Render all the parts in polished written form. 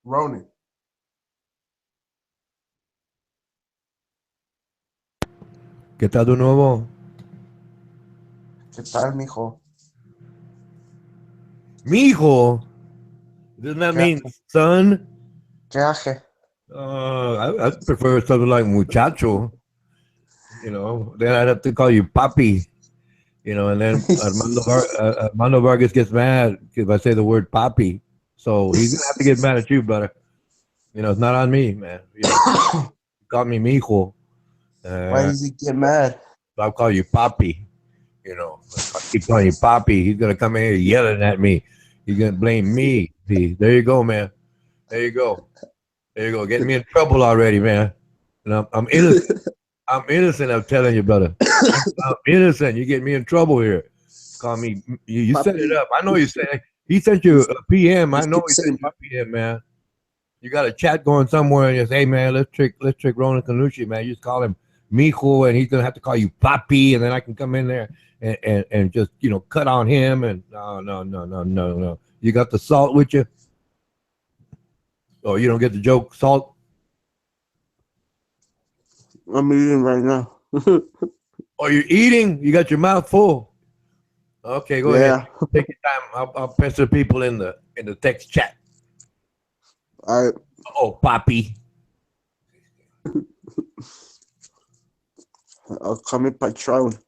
Ronan. ¿Qué tal de nuevo? ¿Qué tal, mijo? Mijo. Doesn't that ¿Qué mean hace? son? ¿Qué hace? I prefer something like muchacho. Then I'd have to call you papi. And then Armando Vargas gets mad if I say the word papi. So he's gonna have to get mad at you, brother. It's not on me, man. You call me mijo. Why Uh, does he get mad? I'll call you papi. I keep calling you papi. He's gonna come in here yelling at me. He's gonna blame me. See, there you go, man. There you go. There you go. Getting me in trouble already, man. And I'm innocent. I'm innocent. I'm telling you, brother. I'm innocent. You get me in trouble here. Call me. You set it Papi. up. I know you said he sent you a PM. I Just know keep he sent saying you a papi. PM, man. You got a chat going somewhere, and you say, "Hey, man, let's trick Ronan Canucci, man. You just call him Mijo, and he's gonna have to call you Papi, and then I can come in there and just cut on him. And no. You got the salt with you, or you don't get the joke. Salt. I'm eating right now. Or you're eating. You got your mouth full. Okay, go ahead. Yeah. Take your time. I'll pester people in the text chat. All right. Oh, Papi. I'll come in Patron.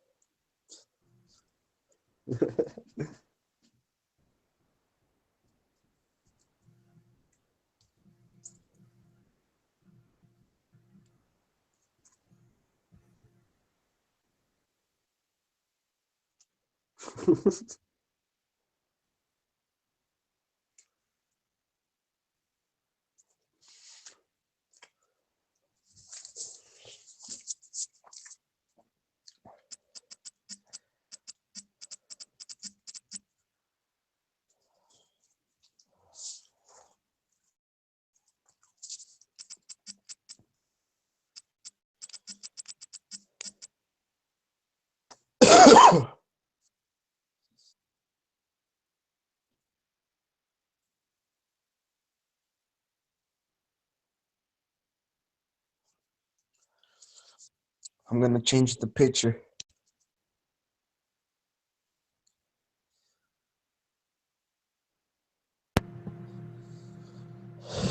I'm gonna change the picture.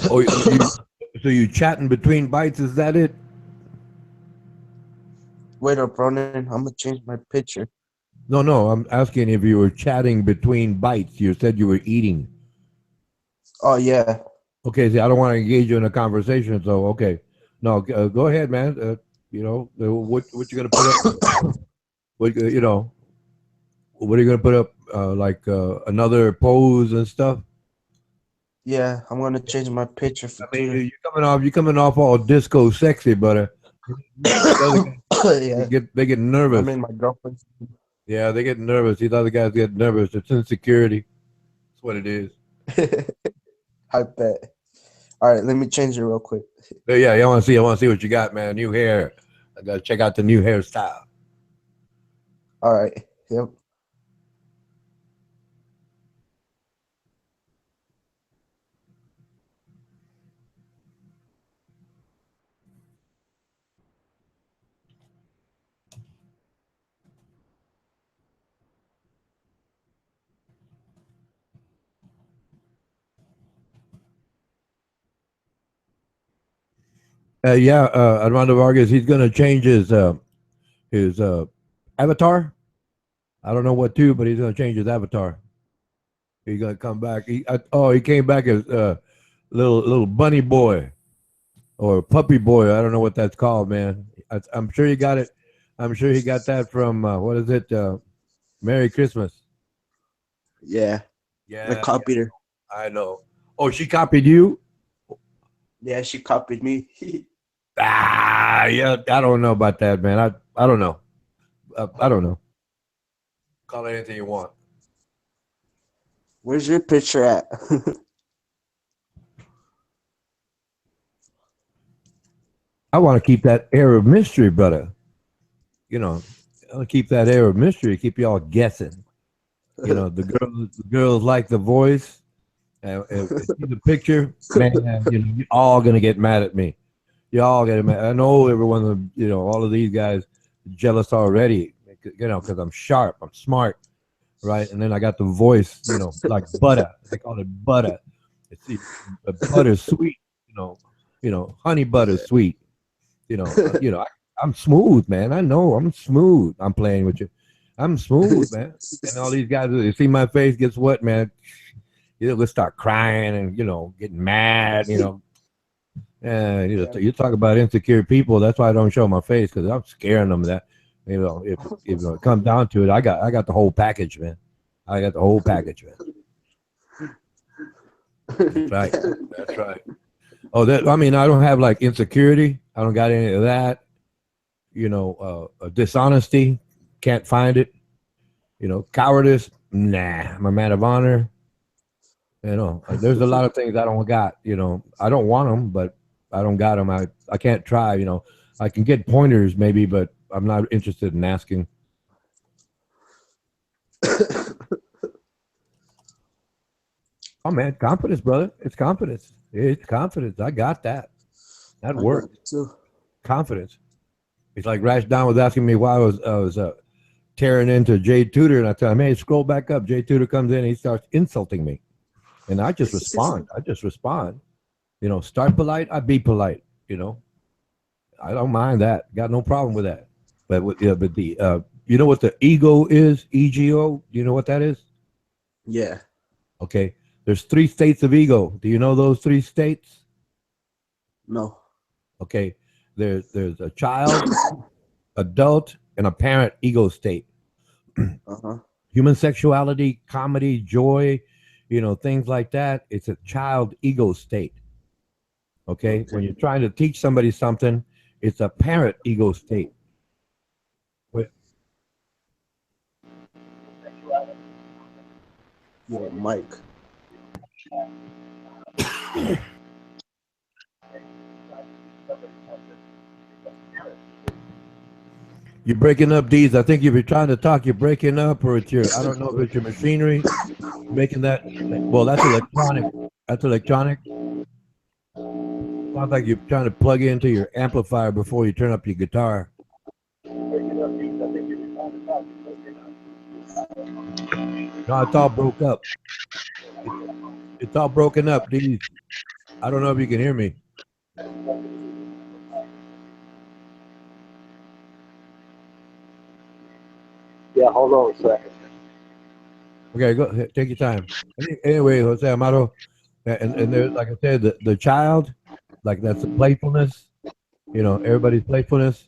Oh, so you chatting between bites? Is that it? Wait up, Ronan. I'm gonna change my picture. No. I'm asking if you were chatting between bites. You said you were eating. Oh yeah. Okay, see, I don't want to engage you in a conversation. So okay, no, go ahead, man. What you gonna put up? What what are you gonna put up? Like another pose and stuff. Yeah, I'm gonna change my picture for I mean, Twitter. you're coming off all disco sexy, but the other guys they Yeah. get I'm nervous. in my girlfriend's. Yeah, they get nervous. These other guys get nervous. It's insecurity. That's what it is. I bet. All right, let me change it real quick. But yeah, I want to see what you got, man. New hair. I gotta check out the new hairstyle. All right. Yep. Yeah, Armando Vargas. He's gonna change his avatar. I don't know what to, but he's gonna change his avatar. He's gonna come back. He came back as little bunny boy or puppy boy. I don't know what that's called, man. I'm sure he got it. I'm sure he got that from what is it? Merry Christmas. Yeah. I Yeah, copied her. I know. Oh, she copied you? Yeah, she copied me. Yeah. I don't know about that, man. I don't know. I don't know. Call it anything you want. Where's your picture at? I want to keep that air of mystery, brother. You know, I want to keep that air of mystery, keep y'all guessing. You know, the girls like the voice. See the picture, man. You know, you're all gonna get mad at me. You're all getting mad. I know everyone. You know, all of these guys jealous already. You know, because I'm sharp, I'm smart, right? And then I got the voice. You know, like butter. They call it butter. Butter sweet. Honey butter sweet. I'm smooth, man. I know I'm smooth. I'm playing with you. I'm smooth, man. And all these guys, you see my face gets wet, man. Let's start crying and getting mad. And you talk about insecure people. That's why I don't show my face because I'm scaring them. That if it comes down to it, I got the whole package, man. I got the whole package, man. That's right. That's right. Oh, I mean, I don't have like insecurity. I don't got any of that. Dishonesty, can't find it. Cowardice, nah. I'm a man of honor. There's a lot of things I don't got. I don't want them, but I don't got them. I can't try. I can get pointers maybe, but I'm not interested in asking. Oh man, confidence, brother. It's confidence. It's confidence. I got that. That worked. Confidence. It's like Rash Don was asking me why I was tearing into Jay Tudor, and I tell him, hey, scroll back up. Jay Tudor comes in and he starts insulting me. And I just respond. Start polite, I be polite, I don't mind that. Got no problem with that. But the you know what the ego is? EGO? Do you know what that is? Yeah. Okay. There's 3 states of ego. Do you know those 3 states? No. Okay. There's a child, adult, and a parent ego state. Human sexuality, comedy, joy, things like that. It's a child ego state. Okay? When you're trying to teach somebody something, it's a parent ego state. Yeah, Mike. You're breaking up, Deez. I think if you're trying to talk, you're breaking up, or I don't know if it's your machinery making that. Well, that's electronic. That's electronic. Sounds like you're trying to plug into your amplifier before you turn up your guitar. No, it's all broke up. It's all broken up, Deez. I don't know if you can hear me. Yeah, hold on a second. Okay, go ahead, take your time. Anyway, Jose Amado, and there, like I said, the child, like that's the playfulness. Everybody's playfulness.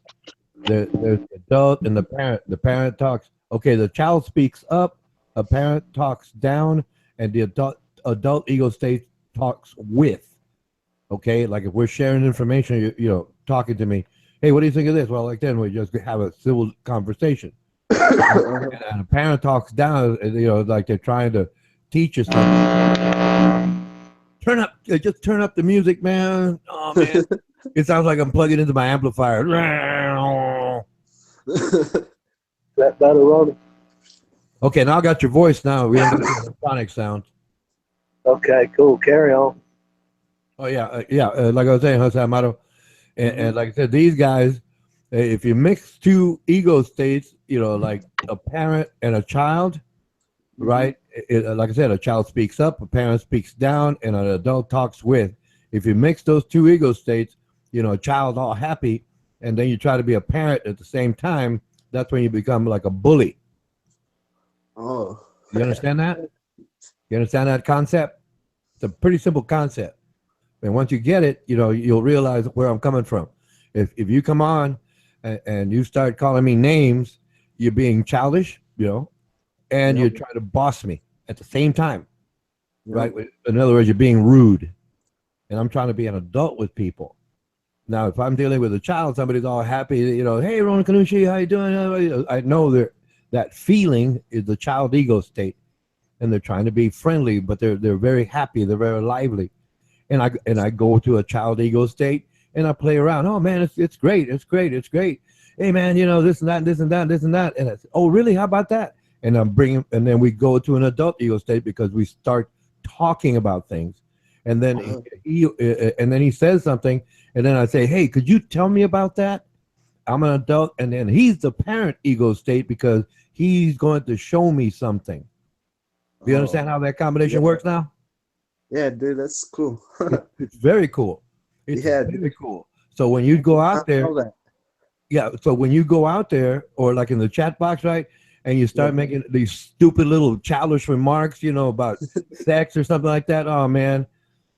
There's the adult and the parent. The parent talks. Okay, the child speaks up. A parent talks down, and the adult ego state talks with. Okay, like if we're sharing information, talking to me. Hey, what do you think of this? Well, like then we just have a civil conversation. And a parent talks down, like they're trying to teach you something. Just turn up the music, man. Oh man, it sounds like I'm plugging into my amplifier. That better, Ronnie? Okay, now I got your voice. Now we don't get the electronic sound. Okay, cool. Carry on. Oh yeah, like I was saying, Jose Amado, and like I said, these guys, if you mix 2 ego states, like a parent and a child, right? Like I said, a child speaks up, a parent speaks down, and an adult talks with. If you mix those 2 ego states, a child's all happy, and then you try to be a parent at the same time, that's when you become like a bully. Oh. You understand that? You understand that concept? It's a pretty simple concept. And once you get it, you'll realize where I'm coming from. If you come on and you start calling me names, you're being childish, and you're trying to boss me at the same time, right? In other words, you're being rude, and I'm trying to be an adult with people. Now, if I'm dealing with a child, somebody's all happy, hey, Ron Canucci, how you doing? I know that feeling is the child ego state, and they're trying to be friendly, but they're very happy, they're very lively, and I go to a child ego state, and I play around. Oh man, it's great, it's great, it's great. Hey man, this and that, this and that, this and that, and it's, oh really? How about that? and and then we go to an adult ego state because we start talking about things, and then and then he says something, and then I say, hey, could you tell me about that? I'm an adult, and then he's the parent ego state because he's going to show me something. Do you understand how that combination works now? Yeah, dude, that's cool. It's very cool. It's very cool. So when you go out there, so when you go out there, or like in the chat box, right, and you start making these stupid little childish remarks, about sex or something like that. Oh man,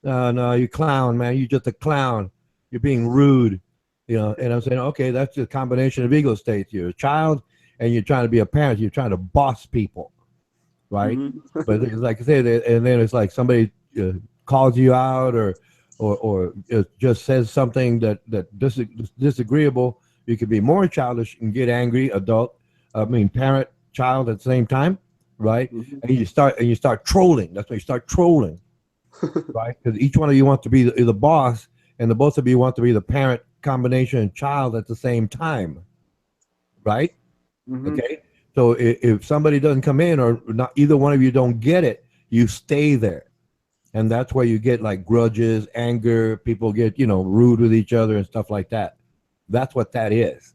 no, you clown, man. You're just a clown. You're being rude. And I'm saying, okay, that's a combination of ego states. You're a child, and you're trying to be a parent. You're trying to boss people, right? But it's like I said, and then it's like somebody calls you out, or just says something that disagreeable. You could be more childish and get angry, parent, child at the same time, right? And you start trolling. That's when you start trolling, right? Because each one of you wants to be the boss, and the both of you want to be the parent, combination, and child at the same time, right? Okay. So if somebody doesn't come in, or not, either one of you don't get it, you stay there, and that's where you get like grudges, anger. People get rude with each other and stuff like that. That's what that is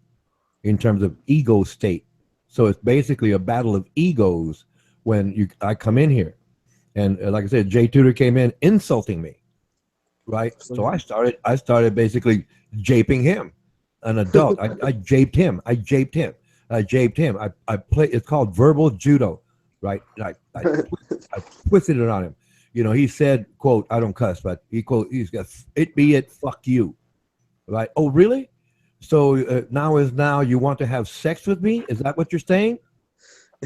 in terms of ego state. So it's basically a battle of egos when I come in here, and like I said, Jay Tudor came in insulting me. Right, so I started basically japing him, an adult. I japed him. I play. It's called verbal judo, right? I twisted it on him. He said, "quote I don't cuss, but he's got it be it fuck you," right? Oh, really? So now you want to have sex with me? Is that what you're saying?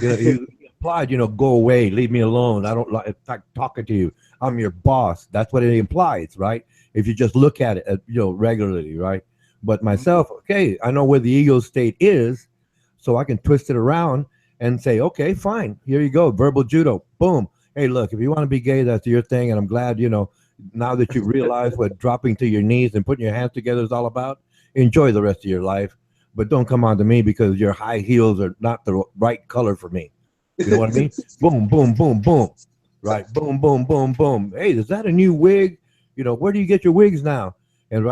You implied, go away, leave me alone. I don't like talking to you. I'm your boss. That's what it implies, right? If you just look at it, regularly, right? But myself, okay, I know where the ego state is, so I can twist it around and say, okay, fine, here you go, verbal judo, boom. Hey, look, if you want to be gay, that's your thing, and I'm glad, now that you realize what dropping to your knees and putting your hands together is all about. Enjoy the rest of your life, but don't come on to me because your high heels are not the right color for me. You know what I mean? Boom, boom, boom, boom. Right, boom, boom, boom, boom. Hey, is that a new wig? Where do you get your wigs now? And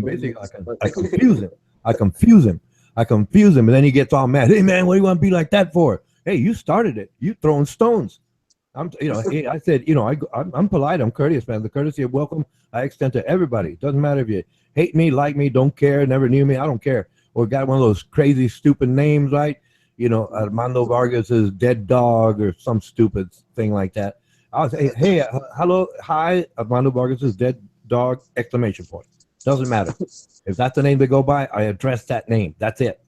basically, I confuse him. And then he gets all mad. Hey, man, what do you want to be like that for? Hey, you started it. You throwing stones. I said, I'm polite. I'm courteous, man. The courtesy of welcome I extend to everybody. It doesn't matter if you hate me, like me, don't care, never knew me. I don't care. Or got one of those crazy, stupid names, right? Armando Vargas is dead dog or some stupid thing like that. I'll say, hey, hello, hi, Armando Vargas is dead dog, exclamation point. Doesn't matter. If that's the name they go by, I address that name. That's it,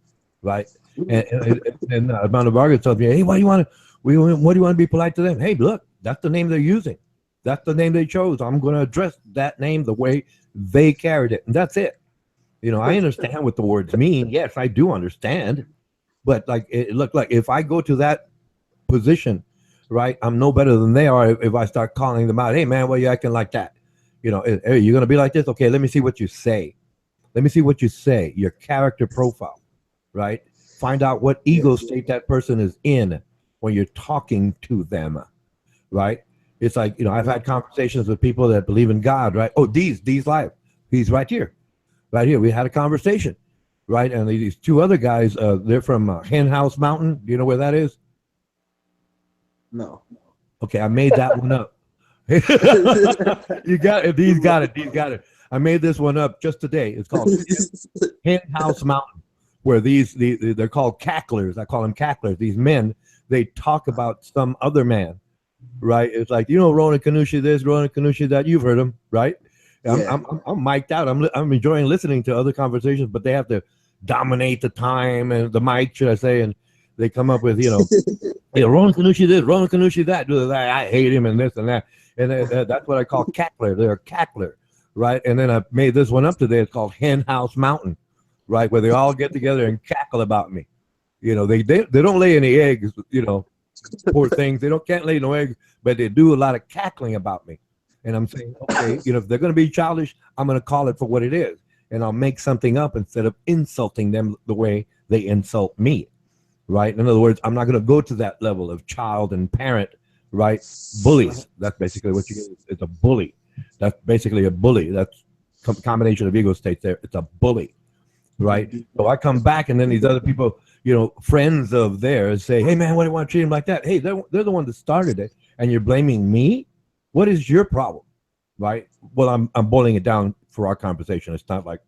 right? And Armando Vargas told me, hey, what do you want to be polite to them? Hey, look, that's the name they're using. That's the name they chose. I'm going to address that name the way they carried it. And that's it. I understand what the words mean. Yes, I do understand. But it looked like if I go to that position, right, I'm no better than they are if I start calling them out. Hey, man, why are you acting like that? Hey, you're going to be like this? Okay, let me see what you say. Your character profile, right? Find out what ego state that person is in when you're talking to them, right? It's like, I've had conversations with people that believe in God, right? Oh, D's live. He's right here. We had a conversation. Right, and these two other guys, they're from Hen House Mountain. Do you know where that is? No. Okay, I made that one up. You got it. These got it. I made this one up just today. It's called Hen House Mountain, where they're called cacklers. I call them cacklers. These men, they talk about some other man, right? It's like, Ronan Kanushi this, Ronan Kanushi that. You've heard him, right? Yeah. I'm mic'd out. I'm enjoying listening to other conversations, but they have to dominate the time and the mic, should I say, and they come up with, Ronan Kanushi this, Ronan Kanushi that. I hate him and this and that. And that's what I call cackler. They're a cackler, right? And then I made this one up today. It's called Hen House Mountain, right? Where they all get together and cackle about me. They don't lay any eggs, poor things. They can't lay no eggs, but they do a lot of cackling about me. And I'm saying, okay, if they're going to be childish, I'm going to call it for what it is. And I'll make something up instead of insulting them the way they insult me. right? In other words, I'm not going to go to that level of child and parent, right? Bullies. That's basically what you get. It's a bully. That's basically a bully. That's combination of ego states there. It's a bully, right? So I come back, and then these other people, friends of theirs say, hey, man, why do you want to treat him like that? Hey, they're the one that started it, and you're blaming me? What is your problem, right? Well, I'm boiling it down for our conversation. It's not like,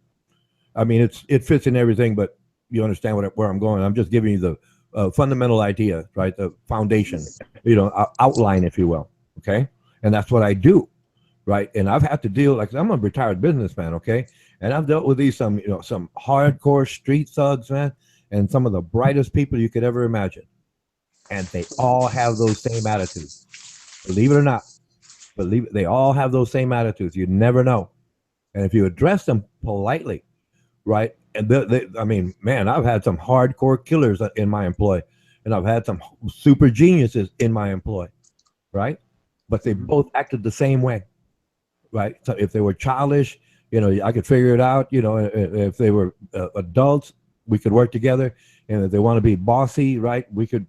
I mean, it fits in everything, but you understand where I'm going. I'm just giving you the fundamental idea, right? The foundation, outline, if you will, okay? And that's what I do, right? And I've had to deal, like, I'm a retired businessman, okay? And I've dealt with these some hardcore street thugs, man, and some of the brightest people you could ever imagine. And they all have those same attitudes. Believe it or not, they all have those same attitudes. You never know. And if you address them politely, right? And I mean, man, I've had some hardcore killers in my employ, and I've had some super geniuses in my employ, right? But they both acted the same way, right? So if they were childish, I could figure it out. If they were adults, we could work together. And if they want to be bossy, right, we could,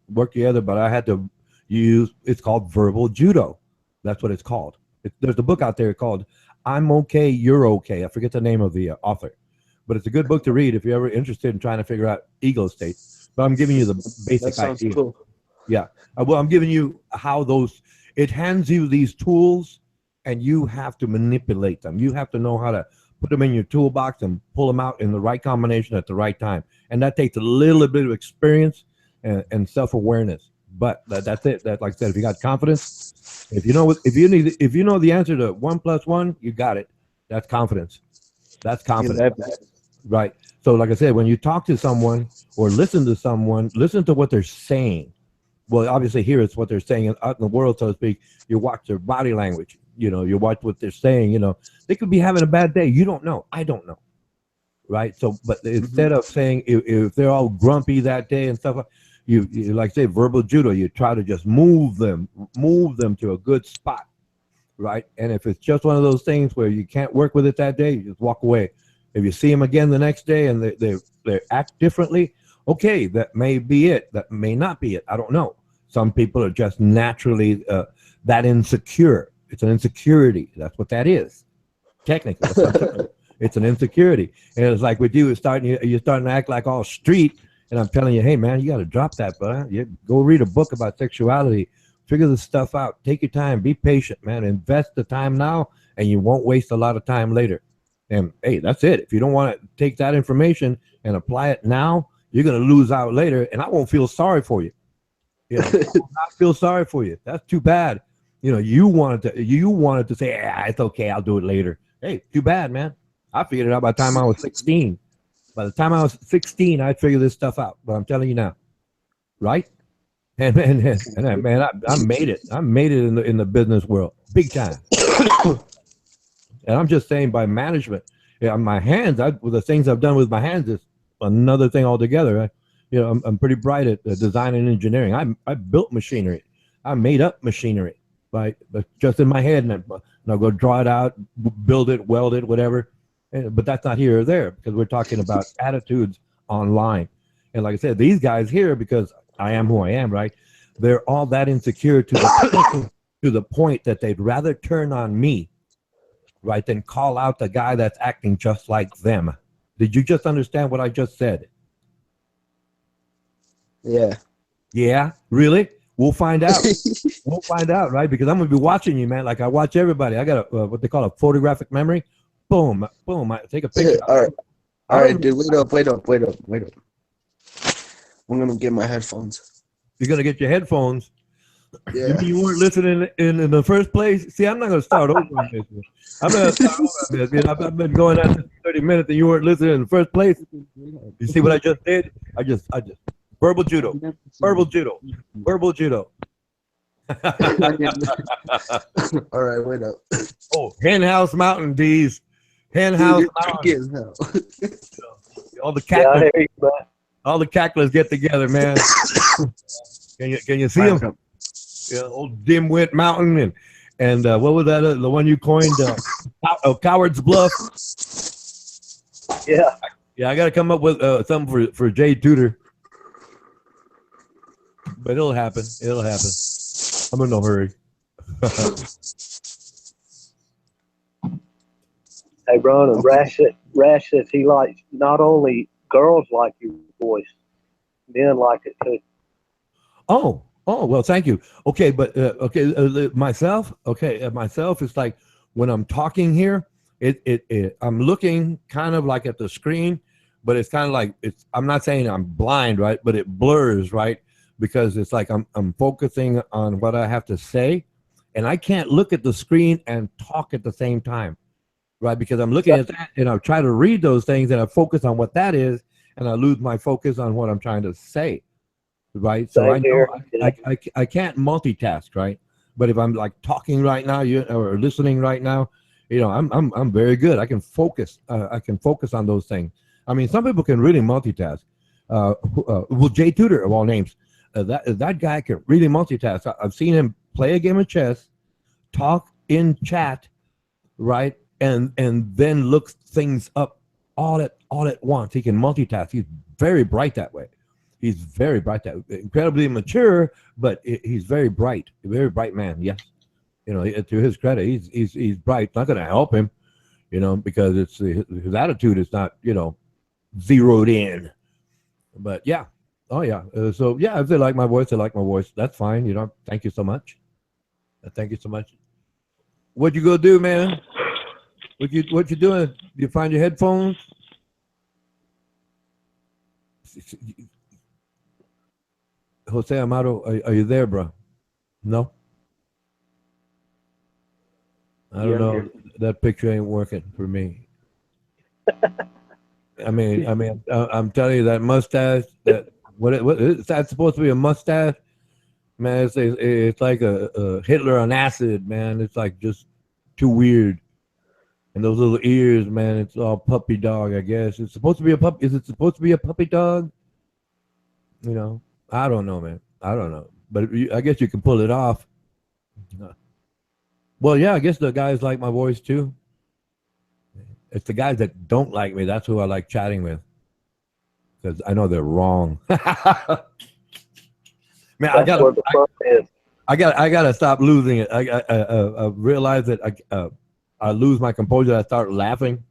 work together. But I had to use, it's called verbal judo. That's what it's called. There's a book out there called I'm Okay, You're Okay. I forget the name of the author. But it's a good book to read if you're ever interested in trying to figure out ego states. But I'm giving you the basic idea. Cool. Yeah. Well, I'm giving you how it hands you these tools, and you have to manipulate them. You have to know how to put them in your toolbox and pull them out in the right combination at the right time. And that takes a little bit of experience and self-awareness. But that's it. That, like I said, if you got confidence, if you know the answer to 1 + 1, you got it. That's confidence. That's confidence. Right. So like I said, when you talk to someone or listen to someone, listen to what they're saying. Well, obviously here it's what they're saying out in the world, so to speak. You watch their body language. You watch what they're saying. They could be having a bad day. You don't know. I don't know. Right. So, but instead of saying if they're all grumpy that day and stuff, you like say verbal judo, you try to just move them to a good spot. Right. And if it's just one of those things where you can't work with it that day, you just walk away. If you see them again the next day and they act differently, okay, that may be it. That may not be it. I don't know. Some people are just naturally that insecure. It's an insecurity. That's what that is. Technically, it's an insecurity. And it's like with you, you're starting to act like all street. And I'm telling you, hey, man, you got to drop that, bud. You go read a book about sexuality. Figure this stuff out. Take your time. Be patient, man. Invest the time now, and you won't waste a lot of time later. And, hey, that's it. If you don't want to take that information and apply it now, you're going to lose out later, and I won't feel sorry for you. I will not feel sorry for you. That's too bad. You wanted to say, it's okay, I'll do it later. Hey, too bad, man. I figured it out by the time I was 16. By the time I was 16, I'd figure this stuff out. But I'm telling you now, right? And man, I made it. I made it in the business world, big time. And I'm just saying, by management, my hands. The things I've done with my hands is another thing altogether. I'm pretty bright at design and engineering. I built machinery. I made up machinery, right? Just in my head, and I'll go draw it out, build it, weld it, whatever. But that's not here or there, because we're talking about attitudes online. And like I said, these guys here, because I am who I am, right? They're all that insecure to the point that they'd rather turn on me, right, than call out the guy that's acting just like them. Did you just understand what I just said? Yeah. Yeah? Really? We'll find out. We'll find out, right? Because I'm going to be watching you, man, like I watch everybody. I got what they call a photographic memory. Boom, boom. I take a picture. All right, dude. Wait up. I'm going to get my headphones. You're going to get your headphones. Yeah. You weren't listening in the first place? See, I'm not going to start over on this. I'm going to start over on this. I've been going at this 30 minutes and you weren't listening in the first place. You see what I just did? I just verbal judo. All right, wait up. Oh, Hen House Mountain, D's. Hen House Mountain. All the cacklers. Yeah, all the cacklers get together, man. Can you see them? Yeah, old Dimwit Mountain and what was that? The one you coined, Coward's Bluff. Yeah. I got to come up with something for Jay Tudor. but it'll happen. It'll happen. I'm in no hurry. Hey, Ron, and Rash says he likes, not only girls like your voice, men like it too. Oh, well, thank you. Okay, but myself. Okay, myself is like when I'm talking here, I'm looking kind of like at the screen, but it's kind of like I'm not saying I'm blind, right? But it blurs, right? Because it's like I'm focusing on what I have to say, and I can't look at the screen and talk at the same time, right? Because I'm looking at that, and I try to read those things, and I focus on what that is, and I lose my focus on what I'm trying to say. Right, so I Same know here. I can't multitask, right? But if I'm like talking right now, or listening right now, I'm very good. I can focus. I can focus on those things. I mean, some people can really multitask. Well, Jay Tudor of all names, that guy can really multitask. I've seen him play a game of chess, talk in chat, right, and then look things up all at once. He can multitask. He's very bright that way. He's very bright, that incredibly mature, but he's very bright man. Yes, to his credit, he's bright. Not going to help him, because it's his attitude is not zeroed in. But yeah, oh yeah. So yeah, if they like my voice, they like my voice. That's fine. Thank you so much. Thank you so much. What you gonna do, man? What you doing? You find your headphones? Jose Amado, are you there, bro? No? I don't know. That picture ain't working for me. I'm telling you, that mustache, what is that supposed to be, a mustache? Man, it's like a Hitler on acid, man. It's like just too weird. And those little ears, man, it's all puppy dog, I guess. It's supposed to be a pup. Is it supposed to be a puppy dog? I don't know, man. I don't know. But I guess you can pull it off. Well, yeah, I guess the guys like my voice too. It's the guys that don't like me. That's who I like chatting with, because I know they're wrong. Man, I gotta stop losing it. I realize that I lose my composure. I start laughing,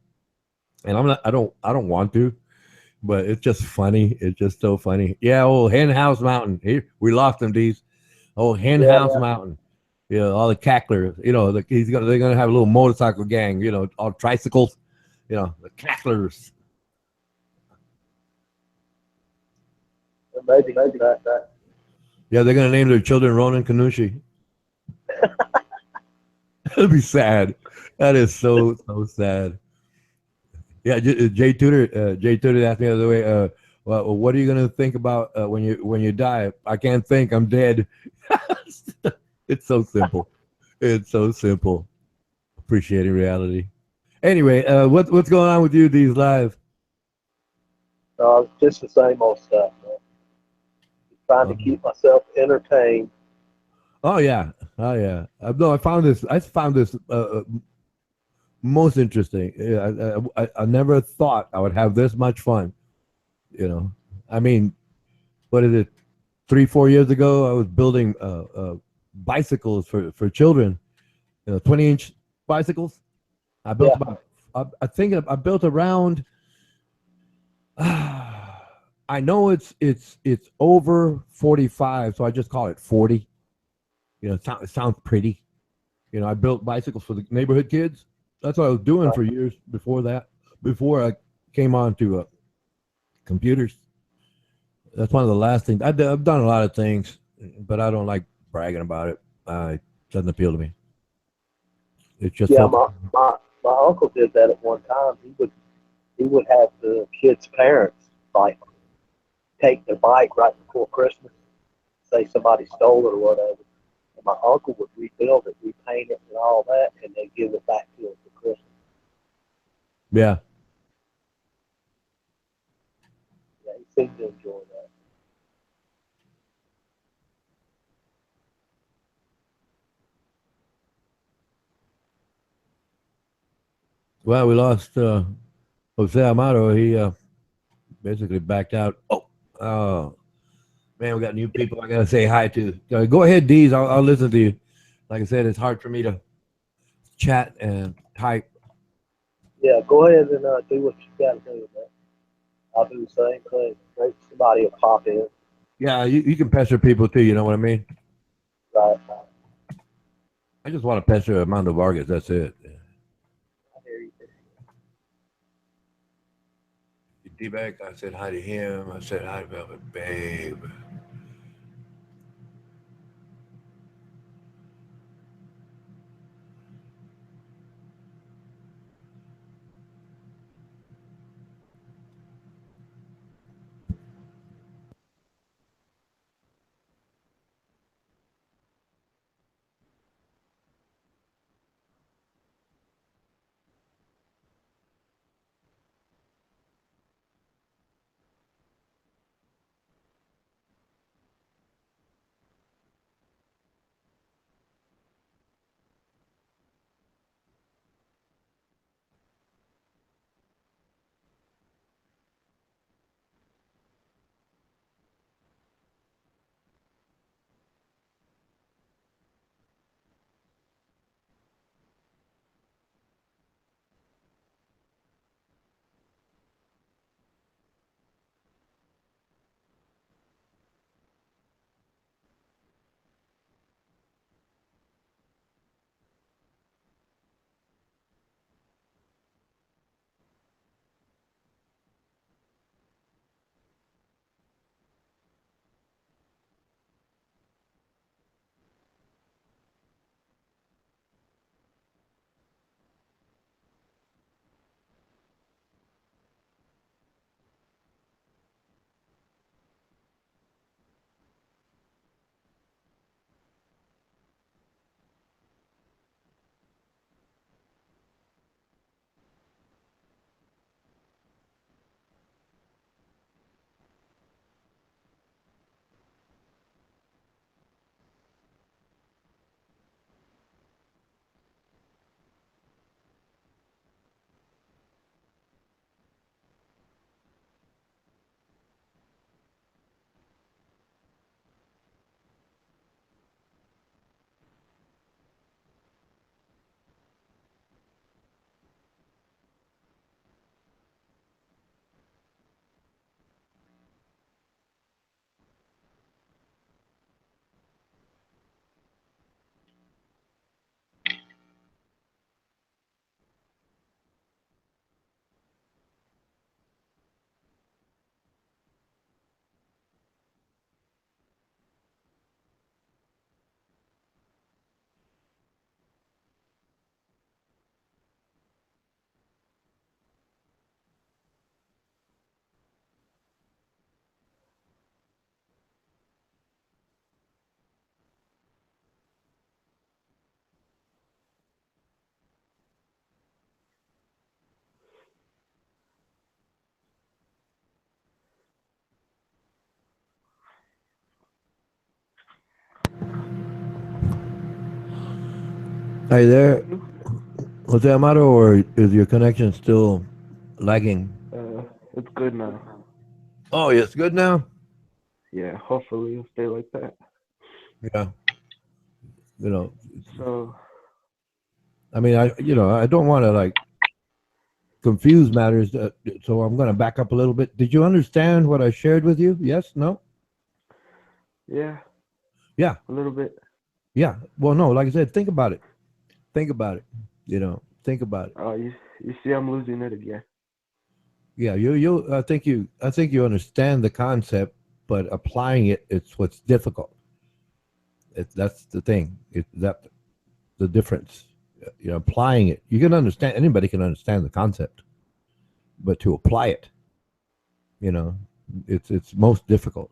and I don't want to, but it's just funny. It's just so funny. Yeah, old Hen House Mountain. Here, we lost him, D's. Old Hen House Mountain. All the cacklers. They're gonna have a little motorcycle gang. All tricycles. The cacklers. Maybe that. Yeah, they're gonna name their children Ronan Kanushi. That'd be sad. That is so sad. Yeah, Jay Tudor. Jay Tudor asked me the other way. Well, what are you gonna think about when you die? I can't think. I'm dead. It's so simple. It's so simple. Appreciating reality. Anyway, what's going on with you these live? Just the same old stuff, man. Trying to keep myself entertained. Oh yeah. No, I found this most interesting. I never thought I would have this much fun. I mean, what is it? 3-4 years ago, I was building bicycles for children. 20-inch bicycles. I built about. I think I built around. I know it's over 45, so I just call it 40. It sounds pretty. I built bicycles for the neighborhood kids. That's what I was doing for years before that. Before I came on to computers. That's one of the last things. I've done a lot of things, but I don't like bragging about it. It doesn't appeal to me. It's just my uncle did that at one time. He would have the kids' parents like take their bike right before Christmas, say somebody stole it or whatever, and my uncle would rebuild it, repaint it, and all that, and then give it back to them for Christmas. Yeah. Yeah, he seemed to enjoy that. Well, we lost Jose Amado. He basically backed out. Oh, Man, we got new people I gotta say hi to. Go ahead, Deez. I'll listen to you. Like I said, it's hard for me to chat and type. Yeah, go ahead and do what you got to do, man. I'll do the same thing. Maybe somebody will pop in. Yeah, you can pester people too. You know what I mean? Right. I just want to pester Armando Vargas. That's it. I hear you. D-Bag, I said hi to him. I said hi to Velvet Babe. Are you there, Jose Amado, or is your connection still lagging? It's good now. Oh, it's good now. Yeah, hopefully it'll stay like that. Yeah, you know, So, I mean, I don't want to like confuse matters, so I'm going to back up a little bit. Did you understand what I shared with you? Yes, no, yeah, yeah, a little bit. yeah. Well, no, like I said, think about it. Think about it. Think about it. You see, I'm losing it again. Yeah, I think you understand the concept, but applying it's what's difficult. That's the thing. That the difference. Applying it, you can understand. Anybody can understand the concept, but to apply it, you know, it's most difficult.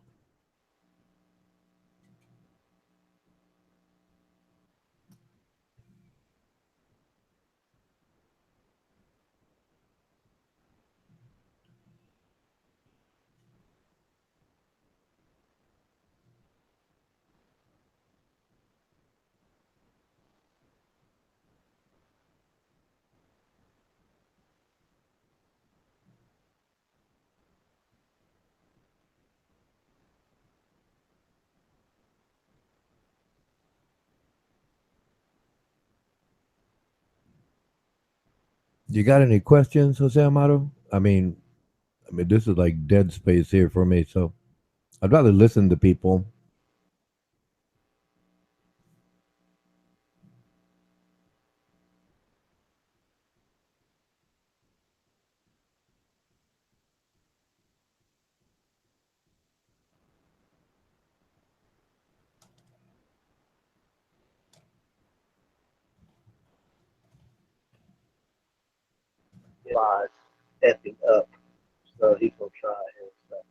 You got any questions, Jose Amado? I mean, this is like dead space here for me, so I'd rather listen to people. Lies effing up, so he's gonna try it and stuff.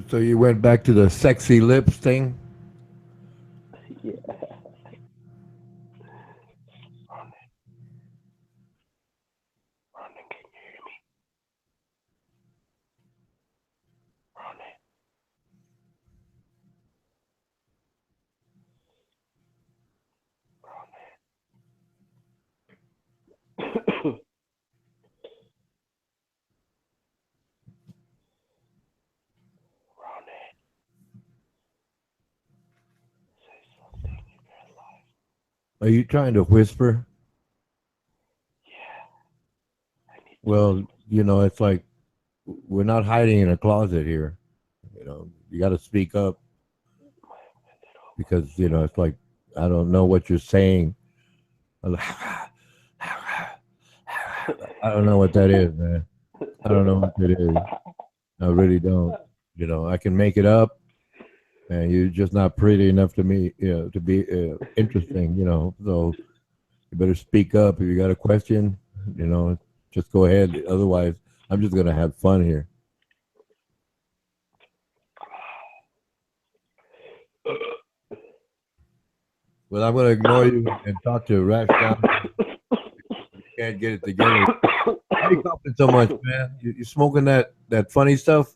So you went back to the sexy lips thing? Yeah. Are you trying to whisper? Well, it's like we're not hiding in a closet here. You got to speak up because, it's like I don't know what you're saying. I don't know what that is, man. I don't know what it is. I really don't. I can make it up, and you're just not pretty enough to me, to be interesting. So you better speak up if you got a question. Just go ahead. Otherwise, I'm just gonna have fun here. Well, I'm gonna ignore you and talk to Rash down. You can't get it together. Why are you coughing so much, man? You smoking that funny stuff?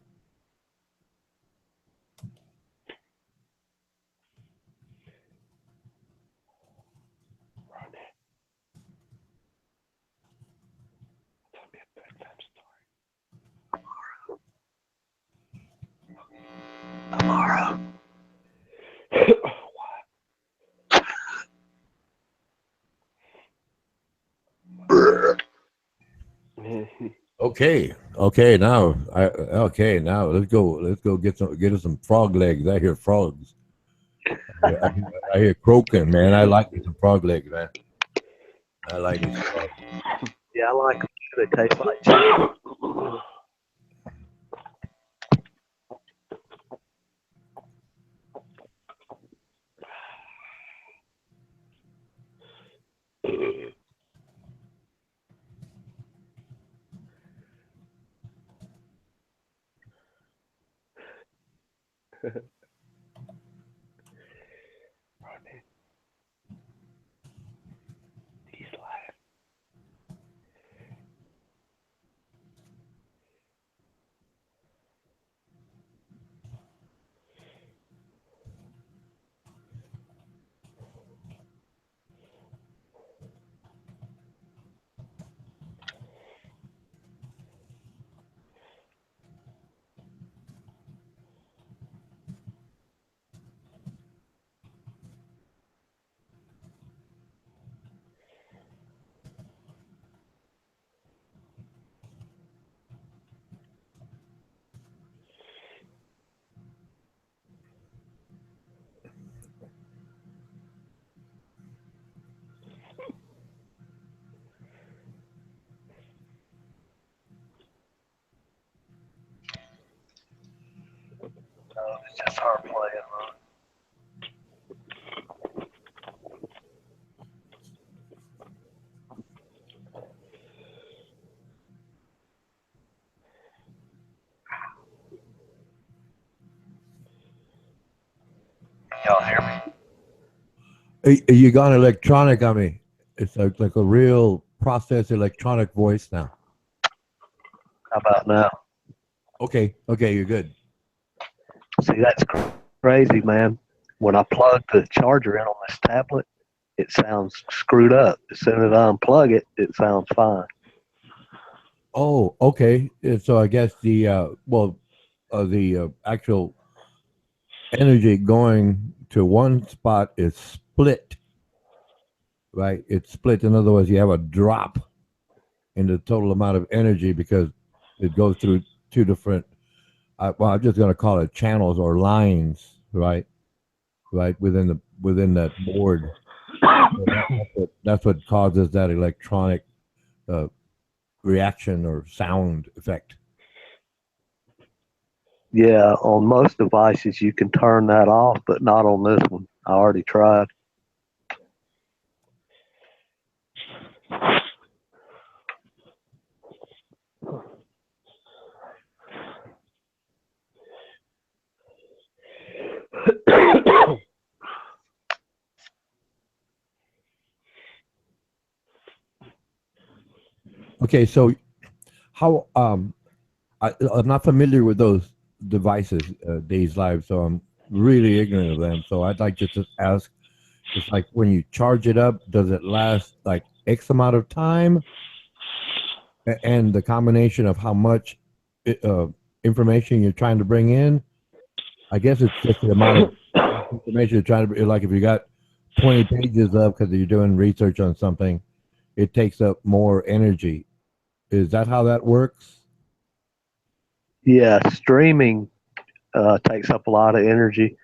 Tomorrow. Okay. Now let's go get us some frog legs. I hear frogs. I hear croaking, man. I like me some frog legs, man. I like me some frogs. Yeah, I like them. They taste like chicken. It's just her playing, right? Y'all hear me? You got electronic on me. It's like a real processed electronic voice now. How about now? Okay, you're good. See, that's crazy, man. When I plug the charger in on this tablet, it sounds screwed up. As soon as I unplug it, it sounds fine. Oh, okay. So I guess the actual energy going to one spot is split, right? It's split. In other words, you have a drop in the total amount of energy because it goes through two different. I'm just going to call it channels or lines, right? Right within that board. So that's what causes that electronic uh, reaction or sound effect. Yeah, on most devices you can turn that off, but not on this one. I already tried. Okay, so how I'm not familiar with those devices, Days Live, so I'm really ignorant of them. So I'd like just to ask, it's like when you charge it up, does it last like X amount of time? And the combination of how much uh, information you're trying to bring in, I guess it's just the amount of information you're trying to, like if you got 20 pages up because you're doing research on something, it takes up more energy. Is that how that works? Yeah, streaming takes up a lot of energy.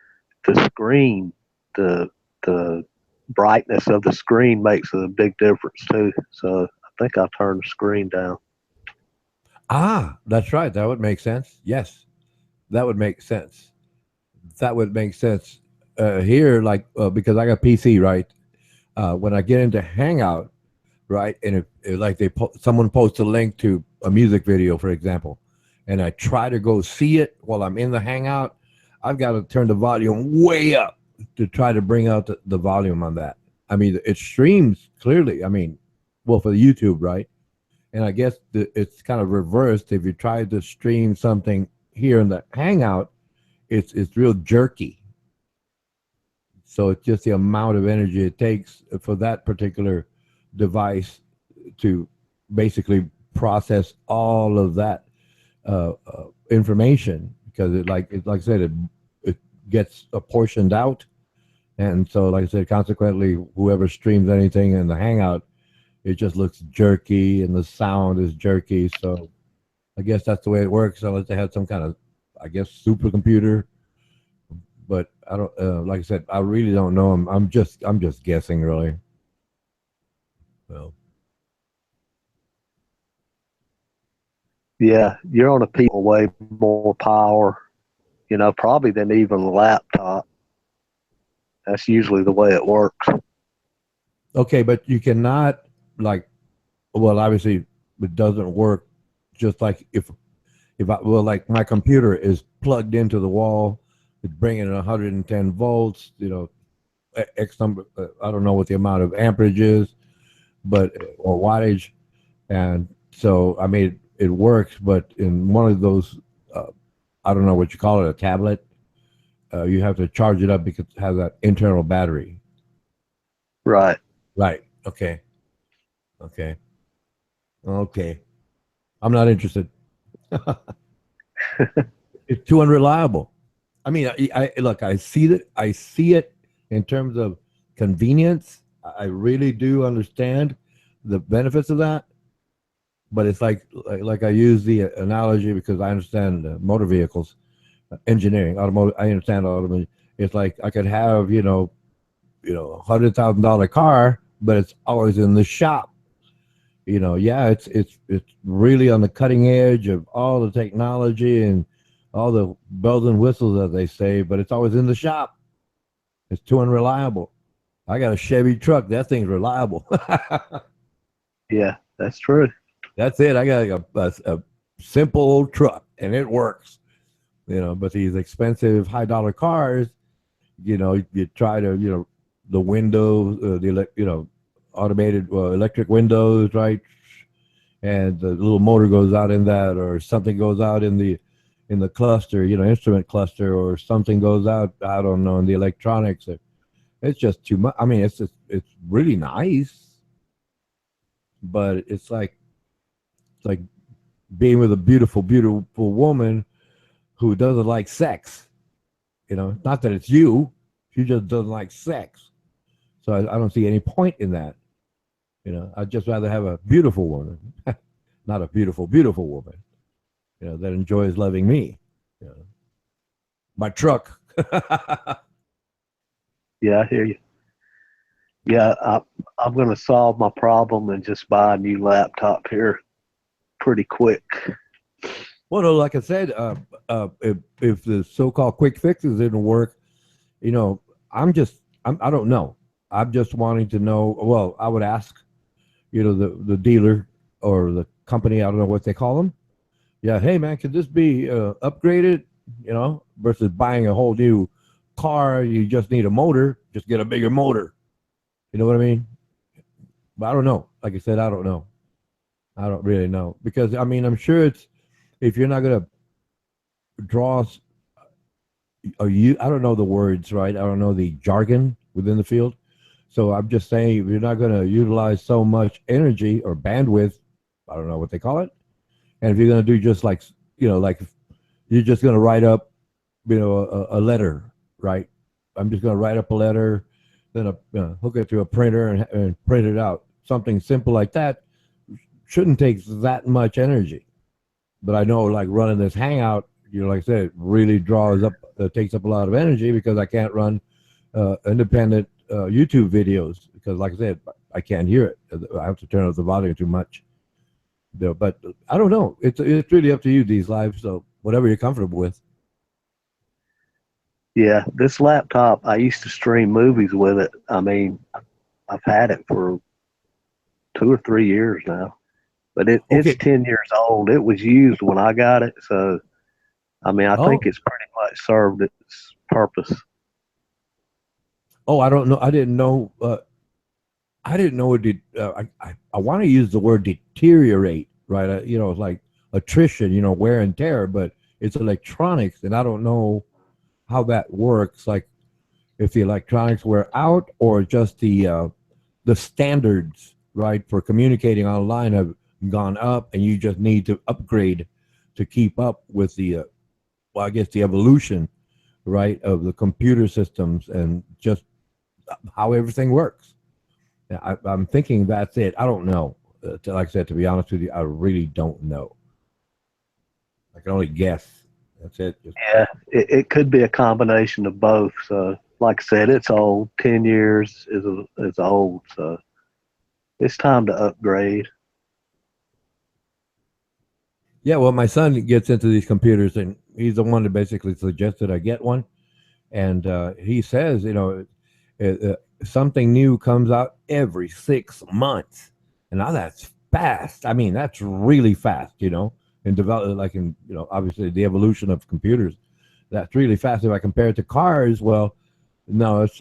The screen, the the brightness of the screen makes a big difference too. So I think I'll turn the screen down. Ah, that's right. That would make sense. Yes, that would make sense. That would make sense. Here, like because I got PC, right? When I get into Hangout, right, and if like someone posts a link to a music video, for example, and I try to go see it while I'm in the Hangout, I've got to turn the volume way up to try to bring out the volume on that. I mean, it streams clearly. I mean, well, for YouTube, right? And I guess it's kind of reversed. If you try to stream something here in the Hangout, it's real jerky. So it's just the amount of energy it takes for that particular device to basically process all of that information, because like I said, it gets apportioned out, and so like I said, consequently, whoever streams anything in the Hangout, it just looks jerky and the sound is jerky. So I guess that's the way it works, unless they have some kind of, I guess, supercomputer. But I don't, like I said, I really don't know. I'm just guessing, really. Well, Yeah, you're on a PC way more power, probably than even a laptop. That's usually the way it works. okay, but you cannot like, well, obviously it doesn't work just like if I, well, like my computer is plugged into the wall, it's bringing in 110 volts, X number, I don't know what the amount of amperage is, but or wattage, and so I mean it works. But in one of those, I don't know what you call it, a tablet, you have to charge it up because it has that internal battery. Right. Right. Okay. Okay. Okay. I'm not interested. It's too unreliable. I mean, I look. I see that. I see it in terms of convenience. I really do understand the benefits of that. But it's like I use the analogy because I understand motor vehicles, engineering, automotive. I understand automotive. It's like I could have $100,000 car, but it's always in the shop. Yeah, it's really on the cutting edge of all the technology and all the bells and whistles, as they say, but it's always in the shop. It's too unreliable. I got a Chevy truck. That thing's reliable. Yeah, that's true. That's it. I got a simple old truck, and it works. But these expensive, high-dollar cars, you try to, the windows, automated electric windows, right? And the little motor goes out in that, or something goes out in the cluster, instrument cluster, or something goes out, I don't know, in the electronics. It's just too much. I mean, it's really nice, but it's like being with a beautiful, beautiful woman who doesn't like sex. Not that it's you, she just doesn't like sex. So I don't see any point in that. I'd just rather have a beautiful woman, not a beautiful, beautiful woman, that enjoys loving me. You know. My truck. Yeah, I hear you. Yeah, I'm going to solve my problem and just buy a new laptop here pretty quick. Well, no, like I said, if the so-called quick fixes didn't work, I'm just I don't know. I'm just wanting to know. Well, I would ask, the dealer or the company. I don't know what they call them. Yeah, hey man, could this be upgraded? Versus buying a whole new car, you just need a motor. Just get a bigger motor. You know what I mean? But I don't know. Like I said, I don't know. I don't really know because I mean I'm sure it's if you're not gonna draw or you I don't know the words right. I don't know the jargon within the field. So I'm just saying if you're not gonna utilize so much energy or bandwidth, I don't know what they call it. And if you're gonna do just like like you're just gonna write up a letter, right? I'm just gonna write up a letter, then hook it to a printer and print it out. Something simple like that shouldn't take that much energy. But I know like running this hangout, like I said, it really takes up a lot of energy because I can't run independent YouTube videos because like I said, I can't hear it. I have to turn up the volume too much. But I don't know. It's really up to you, these lives. So whatever you're comfortable with. Yeah, this laptop, I used to stream movies with it. I mean, I've had it for 2 or 3 years now, but it's Okay. 10 years old. It was used when I got it. So, I mean, I Oh, think it's pretty much served its purpose. I don't know. I didn't know. I didn't know it did. I want to use the word deteriorate, right? It's like attrition, wear and tear, but it's electronics, and I don't know how that works. Like if the electronics wear out, or just the standards, right, for communicating online have gone up, and you just need to upgrade to keep up with I guess the evolution, right, of the computer systems and just how everything works. I'm thinking that's it. I don't know. Like I said, to be honest with you, I really don't know. I can only guess. That's it. Yeah, it could be a combination of both. So, like I said, it's old. 10 years is old. So, it's time to upgrade. Yeah, well, my son gets into these computers, and he's the one that basically suggested I get one. And he says, something new comes out every 6 months, and now that's fast. I mean, that's really fast, in develop like in obviously the evolution of computers. That's really fast. If I compare it to cars, well, no, it's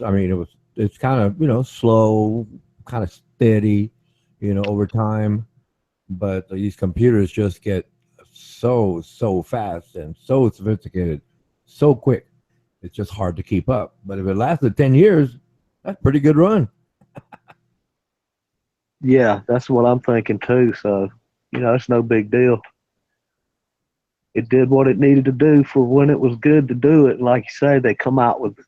kind of slow, kind of steady, over time. But these computers just get so fast and so sophisticated, so quick. It's just hard to keep up. But if it lasted 10 years, that's a pretty good run. Yeah, that's what I'm thinking too. So, it's no big deal. It did what it needed to do for when it was good to do it. Like you say, they come out with,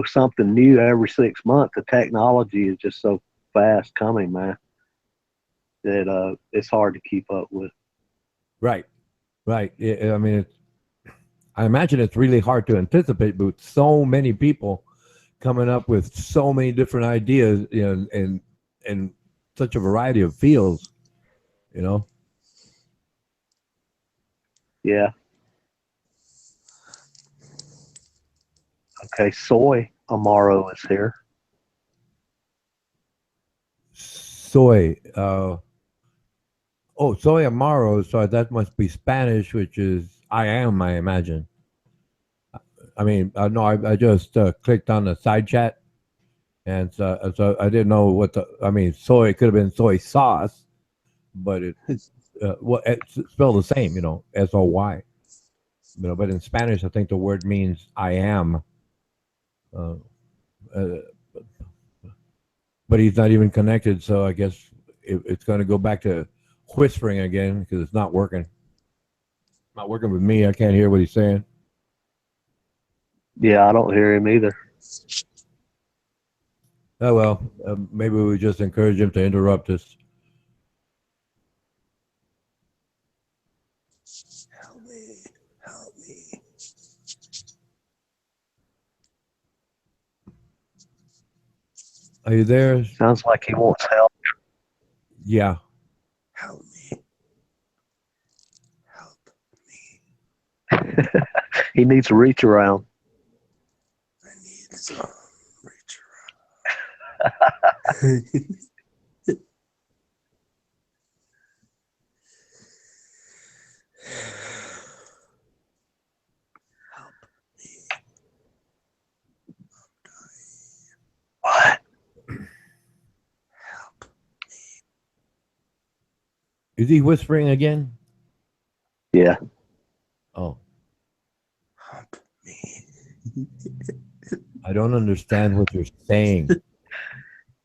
something new every 6 months. The technology is just so fast coming, man, that it's hard to keep up with. Right, right. I mean, I imagine it's really hard to anticipate, but with so many people coming up with so many different ideas, and such a variety of fields, you know. Yeah. Okay. Soy Amaro is here. Soy. Soy Amaro. So that must be Spanish, which is I am, I imagine. I mean, no, I just clicked on the side chat, and so I didn't know I mean, soy could have been soy sauce, but it's spelled the same, SOY. But in Spanish, I think the word means I am. Uh, uh, but he's not even connected, so I guess it's going to go back to whispering again because it's not working. Not working with me. I can't hear what he's saying. Yeah, I don't hear him either. Oh well, maybe we just encourage him to interrupt us. Help me. Help me. Are you there? Sounds like he wants help. Yeah. Help me. Help me. He needs to reach around. I need some reach What? Is he whispering again? Yeah. Oh, Help me. I don't understand what you're saying.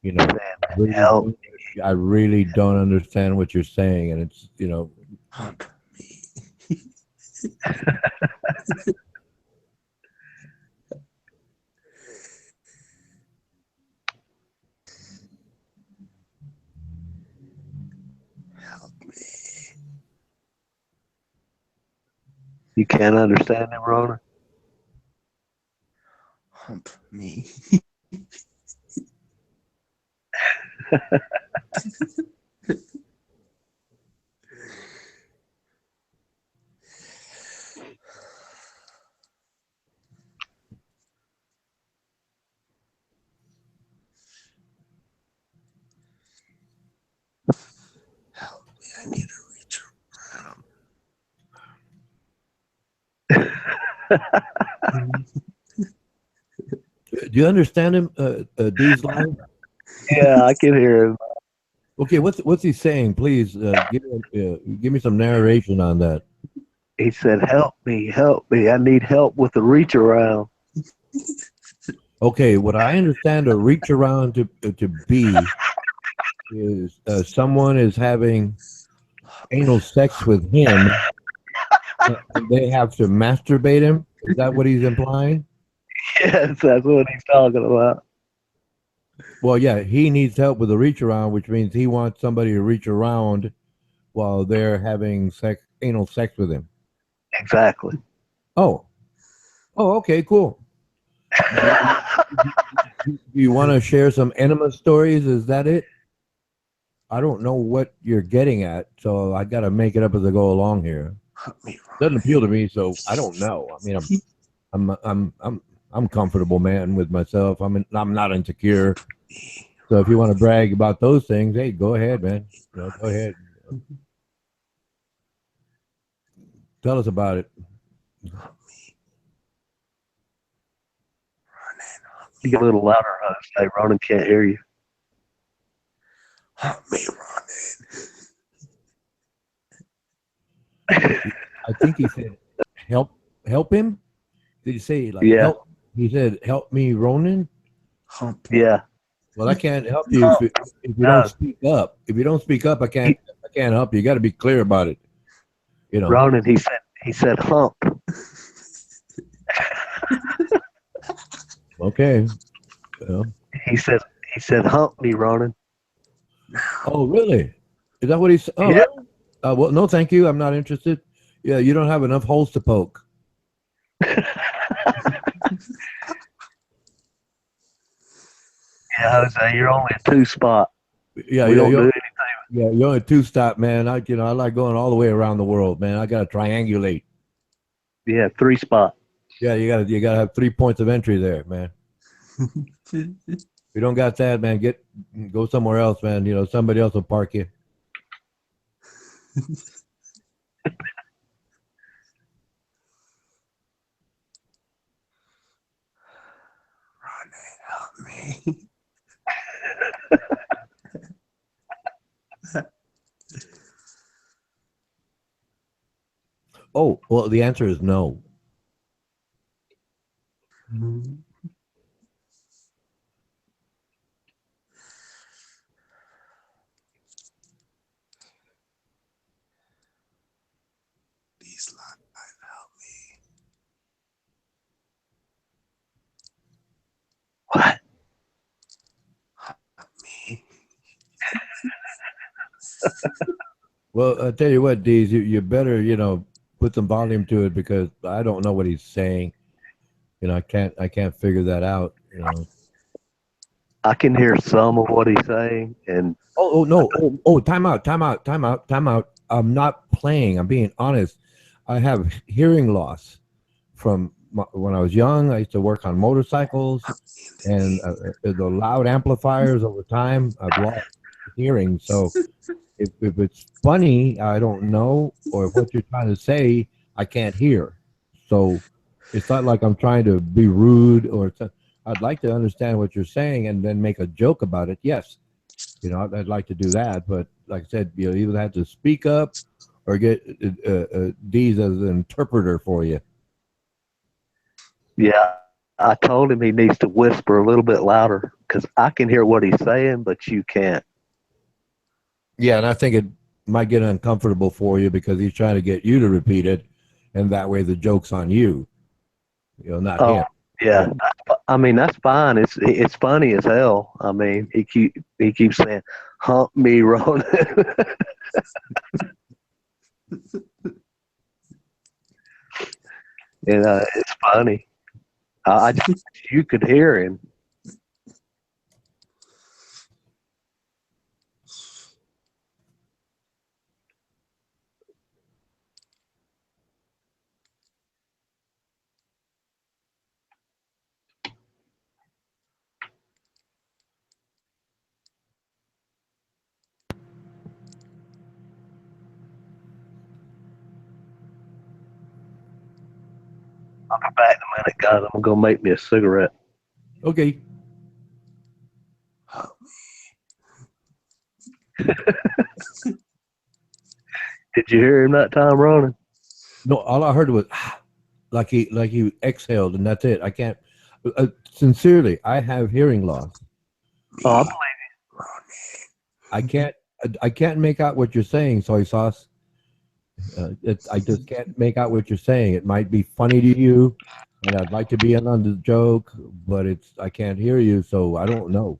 You know, Help. I really don't understand what you're saying, and it's Help me. Help me. You can't understand him, Rona? Help me. Help me. I need to reach around. Do you understand him, D's line? Yeah, I can hear him. Okay, what's he saying? Please give me some narration on that. He said, help me. I need help with the reach around. Okay, what I understand a reach around to be is someone is having anal sex with him, and they have to masturbate him. Is that what he's implying? Yes, that's what he's talking about. Well, yeah, he needs help with the reach around, which means he wants somebody to reach around while they're having anal sex with him. Exactly. Oh, okay, cool. Do you want to share some enema stories? Is that it? I don't know what you're getting at, so I got to make it up as I go along here. Help me, Doesn't appeal to me, so I don't know. I mean, I'm comfortable, man, with myself. I'm not insecure. So if you want to brag about those things, hey, go ahead, man. Go ahead. Tell us about it. You get a little louder, Hey, Ronan can't hear you. Help me, I think he said help him. Did he say help? He said help me, Ronan. Help. Yeah. Well, I can't help you if you don't speak up. If you don't speak up, I can't help you. You got to be clear about it. Ronan, he said hump. Okay. He said hump me, Ronan. Oh, really? Is that what he said? Oh, yeah. Really? Well, no, thank you. I'm not interested. Yeah, you don't have enough holes to poke. Yeah, Jose, you're only a 2-spot. Yeah, we don't do anything. Yeah, you're only 2-stop, man. I like going all the way around the world, man. I got to triangulate. Yeah, 3-spot. Yeah, you gotta have 3 points of entry there, man. If you don't got that, man, go somewhere else, man. Somebody else will park you. Help me. Oh, well, the answer is no. These lines help me. What? Help me. Well, I tell you what, Deez, you better put some volume to it because I don't know what he's saying. I can't figure that out. I can hear some of what he's saying, and Oh no! Oh, time out! I'm not playing. I'm being honest. I have hearing loss from when I was young, I used to work on motorcycles, and the loud amplifiers over time, I've lost hearing. So if it's funny, I don't know, or if what you're trying to say, I can't hear. So it's not like I'm trying to be rude I'd like to understand what you're saying and then make a joke about it. Yes, I'd like to do that, but like I said, you either have to speak up or get D's as an interpreter for you. Yeah, I told him he needs to whisper a little bit louder because I can hear what he's saying, but you can't. Yeah, and I think it might get uncomfortable for you because he's trying to get you to repeat it, and that way the joke's on you, not Oh, him. yeah. I mean, that's fine. It's funny as hell. I mean, he keeps saying, "Hump me, Ronan." It's funny. I just wish you could hear him. I'll be back in a minute, guys. I'm gonna go make me a cigarette. Okay. Did you hear him that time, Ronan? No, all I heard was like he exhaled, and that's it. I can't. Sincerely, I have hearing loss. Oh, I can't. I can't make out what you're saying, soy sauce. I just can't make out what you're saying. It might be funny to you, and I'd like to be in on the joke, but I can't hear you, so I don't know.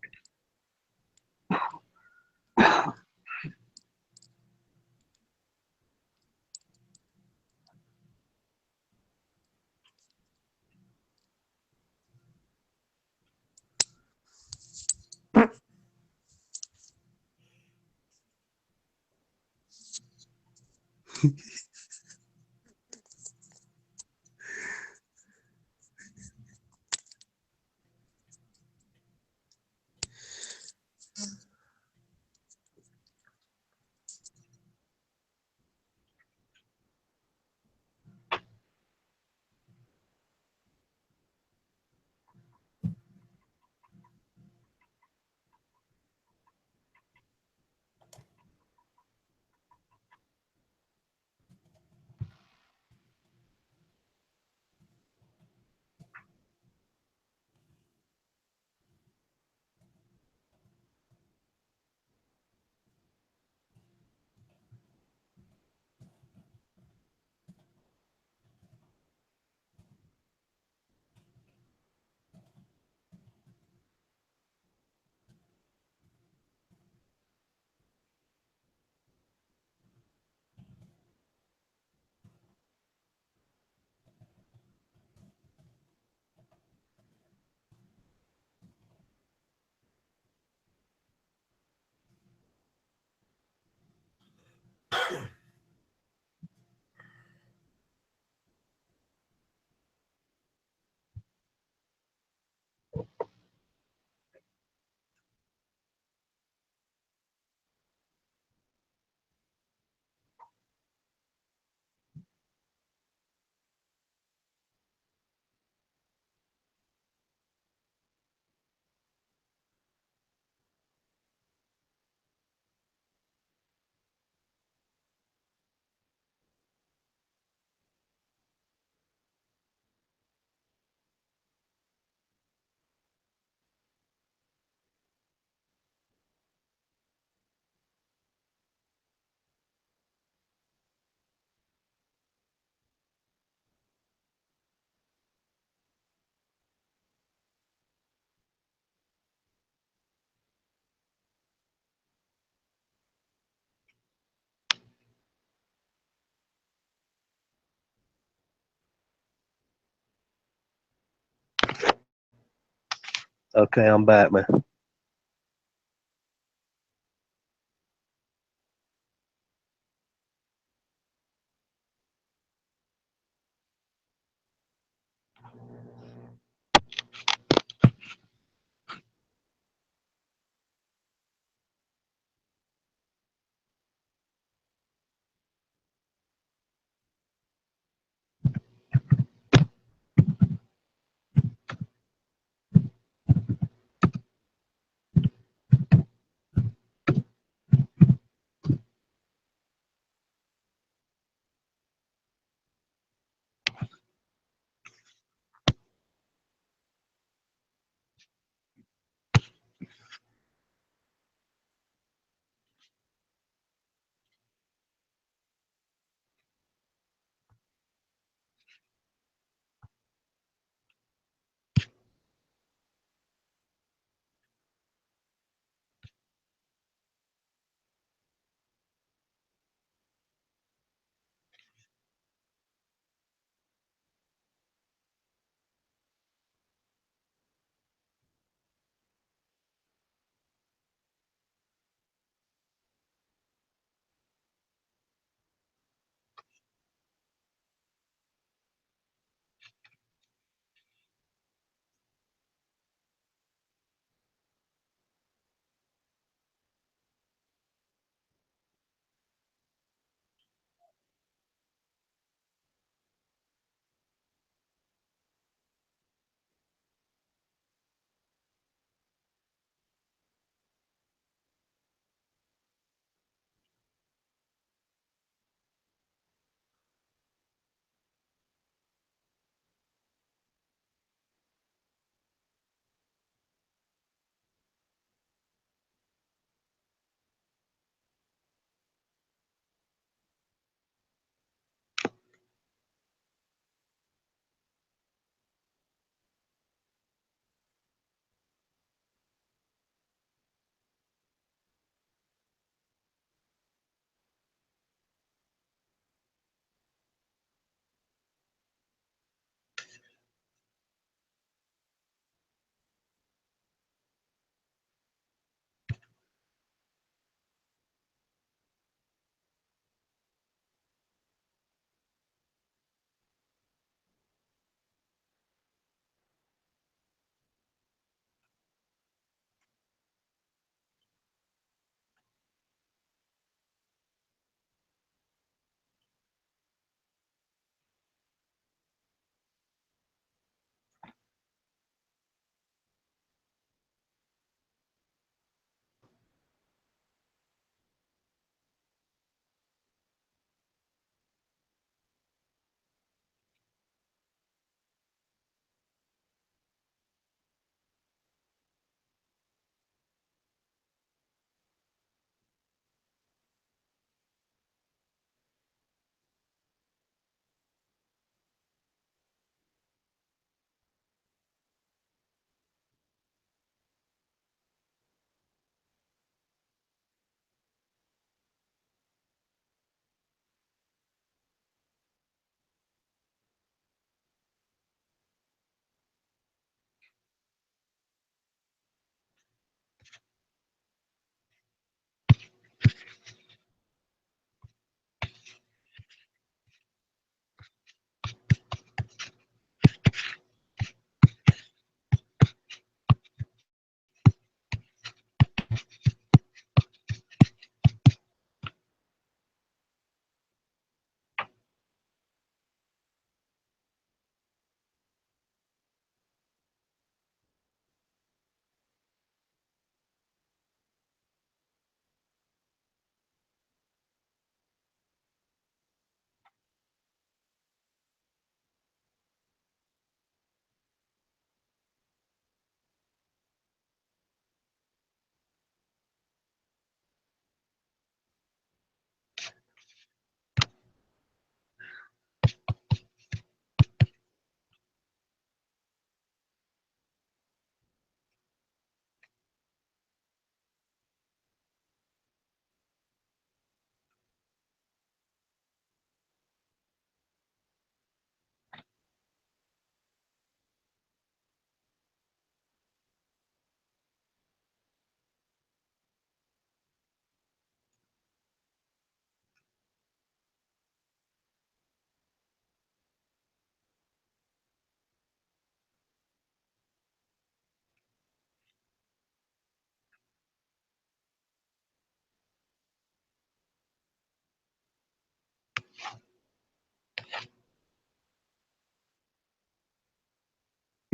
okay, I'm back, man.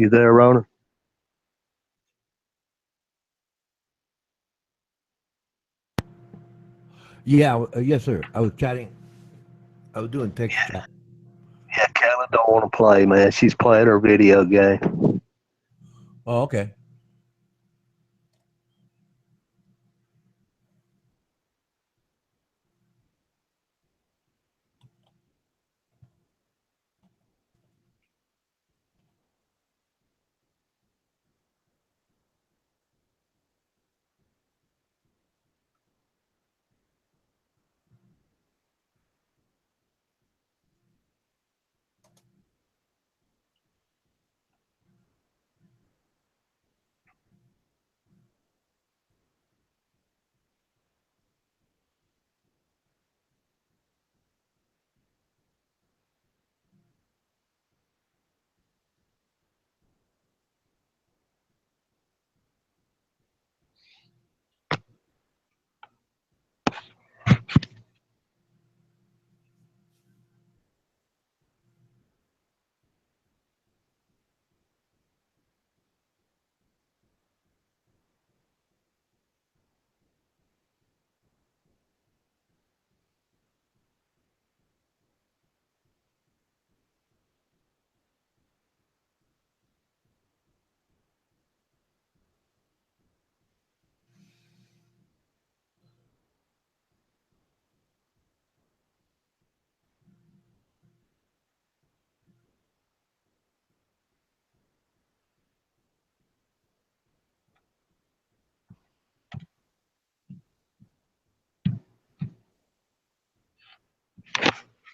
You there, Rona? Yeah, yes, sir. I was chatting. I was doing text chat. Yeah, Kayla don't want to play, man. She's playing her video game. Oh, okay.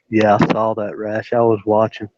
Yeah, I saw that, Rash. I was watching.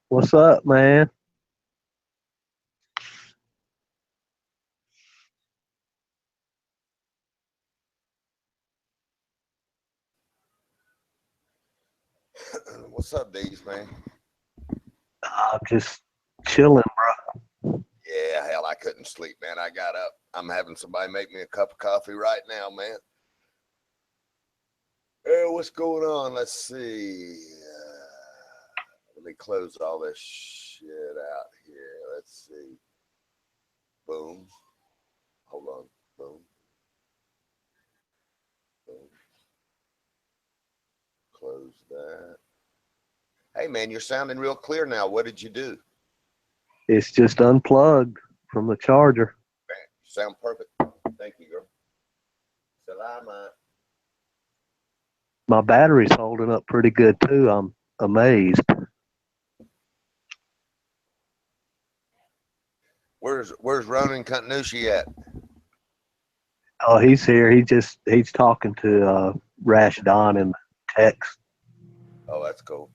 What's up, man? What's up, D's, man? I'm just chilling, bro. Yeah, hell, I couldn't sleep, man. I got up. I'm having somebody make me a cup of coffee right now, man. Hey, what's going on? Let's see. Let me close all this shit out here. Let's see. Boom. Hold on. Boom. Boom. Close that. Hey, man, you're sounding real clear now. What did you do? It's just unplugged from the charger. Man, you sound perfect. Thank you, girl. Salama. My battery's holding up pretty good too. I'm amazed. Where's Ronan Continucci at? Oh, he's here. He's talking to Rash Don in text. Oh, that's cool.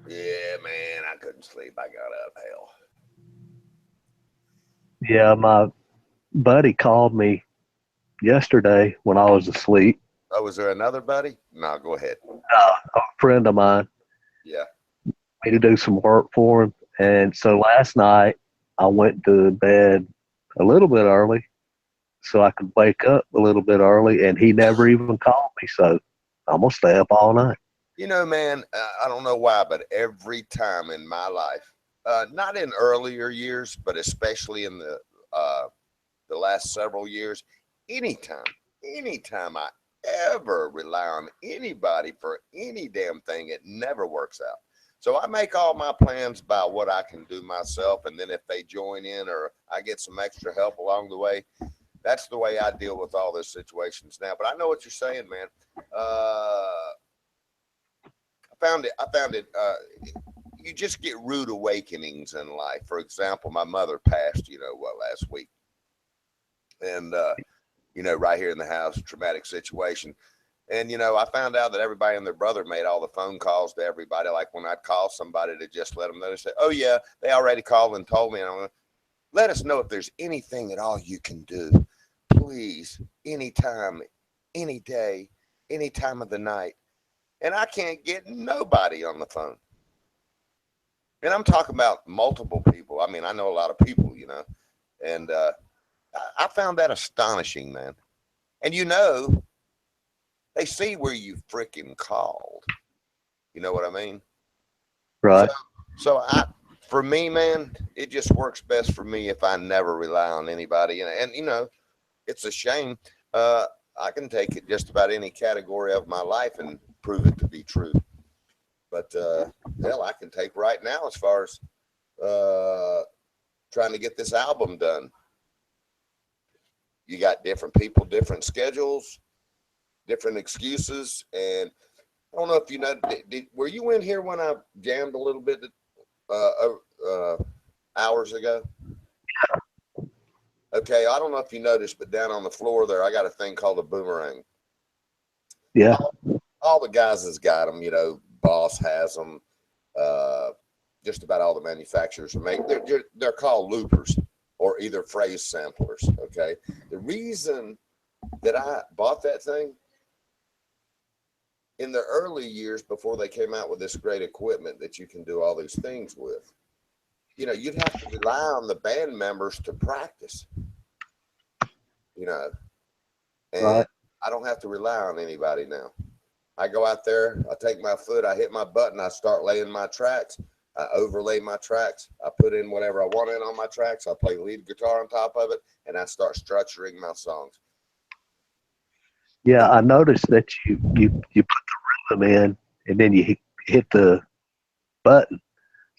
Yeah, man, I couldn't sleep. I got up, hell. Yeah, my buddy called me yesterday when I was asleep. Oh, was there another buddy? No, go ahead. A friend of mine Yeah. me to do some work for him. And so last night I went to bed a little bit early so I could wake up a little bit early, and he never even called me. So I'm going to stay up all night. You know, man, I don't know why, but every time in my life, not in earlier years, but especially in the last several years, anytime I ever rely on anybody for any damn thing, it never works out. So I make all my plans by what I can do myself, and then if they join in or I get some extra help along the way, that's the way I deal with all those situations now. But I know what you're saying, man. I found it. You just get rude awakenings in life. For example, my mother passed, last week. And, right here in the house, traumatic situation. And, I found out that everybody and their brother made all the phone calls to everybody. Like when I'd call somebody to just let them know, they say, oh, yeah, they already called and told me. And I'm going to let us know if there's anything at all you can do. Please, anytime, any day, any time of the night. And I can't get nobody on the phone. And I'm talking about multiple people. I mean, I know a lot of people, and I found that astonishing, man. And they see where you freaking called. You know what I mean? Right. So for me, man, it just works best for me if I never rely on anybody. And it's a shame. I can take it just about any category of my life and prove it to be true. But hell, I can take right now as far as trying to get this album done. You got different people, different schedules, different excuses, and I don't know if you know. Were you in here when I jammed a little bit hours ago? Okay, I don't know if you noticed, but down on the floor there, I got a thing called a boomerang. Yeah. All the guys has got them. Boss has them. Just about all the manufacturers make. They're called loopers or either phrase samplers. Okay. The reason that I bought that thing in the early years before they came out with this great equipment that you can do all these things with, you'd have to rely on the band members to practice. And Right. I don't have to rely on anybody now. I go out there, I take my foot, I hit my button, I start laying my tracks, I overlay my tracks, I put in whatever I want in on my tracks, I play lead guitar on top of it, and I start structuring my songs. Yeah, I noticed that you put the rhythm in, and then you hit the button.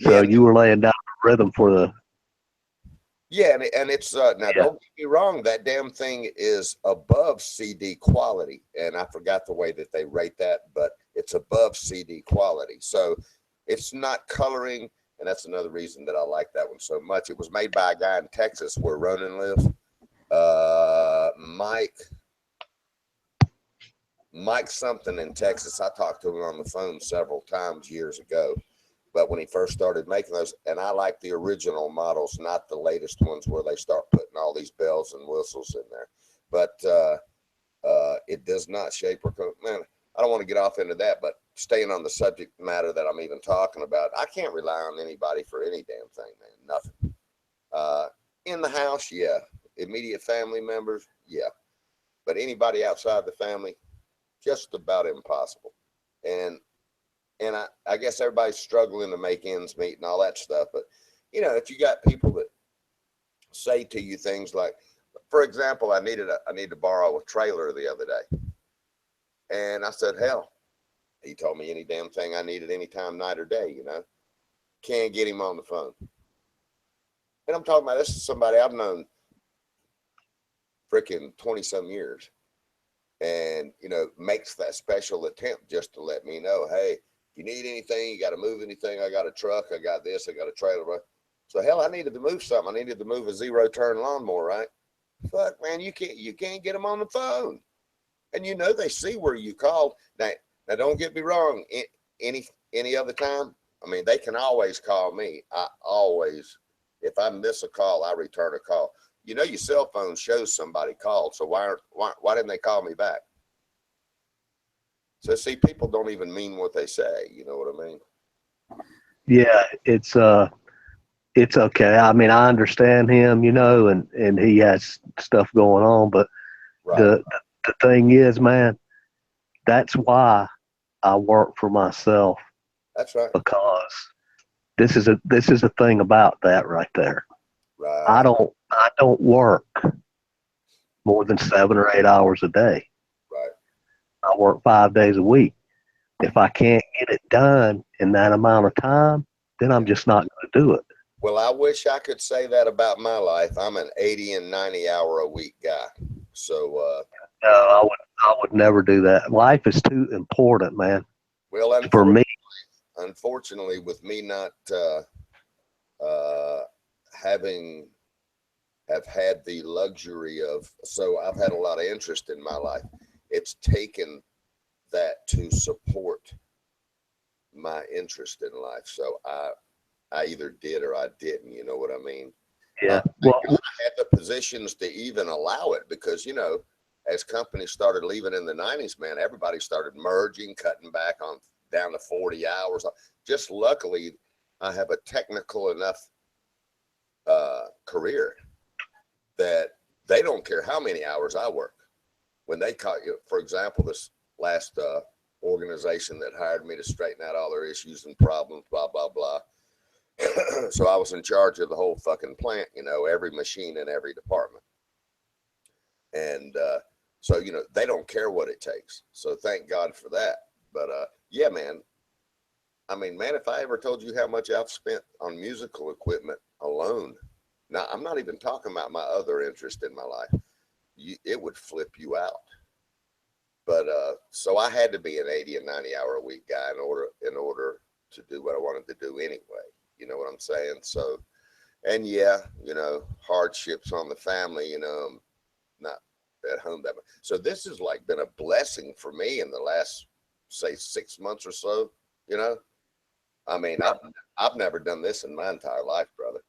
So Yeah, you were laying down the rhythm for the. yeah, and it's now don't get me wrong, that damn thing is above CD quality, and I forgot the way that they rate that, but it's above CD quality. So it's not coloring, and that's another reason that I like that one so much. It was made by a guy in Texas where Ronan lives. Mike something in Texas. I talked to him on the phone several times years ago. But when he first started making those, and I like the original models, not the latest ones where they start putting all these bells and whistles in there. But it does not shape or coat. Man, I don't want to get off into that, but staying on the subject matter that I'm even talking about, I can't rely on anybody for any damn thing, man. Nothing. In the house, yeah. Immediate family members, yeah. But anybody outside the family, just about impossible. And I guess everybody's struggling to make ends meet and all that stuff. But, if you got people that say to you things like, for example, I need to borrow a trailer the other day. And I said, hell, he told me any damn thing I needed anytime, night or day, Can't get him on the phone. And I'm talking about, this is somebody I've known freaking 20-some years. And, makes that special attempt just to let me know, hey, if you need anything, you got to move anything, I got a truck, I got this, I got a trailer. So hell, I needed to move something. I needed to move a 0-turn lawnmower, right? Fuck, man, you can't get them on the phone. And they see where you called. Now don't get me wrong. Any other time, I mean, they can always call me. I always, if I miss a call, I return a call. Your cell phone shows somebody called. So why didn't they call me back? So see, people don't even mean what they say. You know what I mean? Yeah, it's okay. I mean, I understand him, and he has stuff going on, but Right. the thing is, man, that's why I work for myself, That's right. because this is a thing about that right there. Right. I don't work more than 7 or 8 hours a day. Right. I work 5 days a week. If I can't get it done in that amount of time, then I'm just not going to do it. Well, I wish I could say that about my life. I'm an 80 and 90 hour a week guy. So, No, I would never do that. Life is too important, man, well, for me. unfortunately, with me not have had the luxury of, so I've had a lot of interest in my life. It's taken that to support my interest in life. So I either did or I didn't. You know what I mean? Yeah. Well, I had the positions to even allow it, because, as companies started leaving in the 90s, man, everybody started merging, cutting back on down to 40 hours. Just luckily, I have a technical enough career that they don't care how many hours I work. When they caught you, for example, this last organization that hired me to straighten out all their issues and problems, blah, blah, blah. So I was in charge of the whole fucking plant, every machine in every department. And so, they don't care what it takes. So thank God for that. But yeah, man, I mean, man, if I ever told you how much I've spent on musical equipment alone, now I'm not even talking about my other interest in my life, it would flip you out. But so I had to be an 80 and 90 hour a week guy in order to do what I wanted to do anyway. You know what I'm saying? So, and yeah, hardships on the family, not at home that much. So this has like been a blessing for me in the last, say, 6 months or so. I mean, I've never done this in my entire life, brother.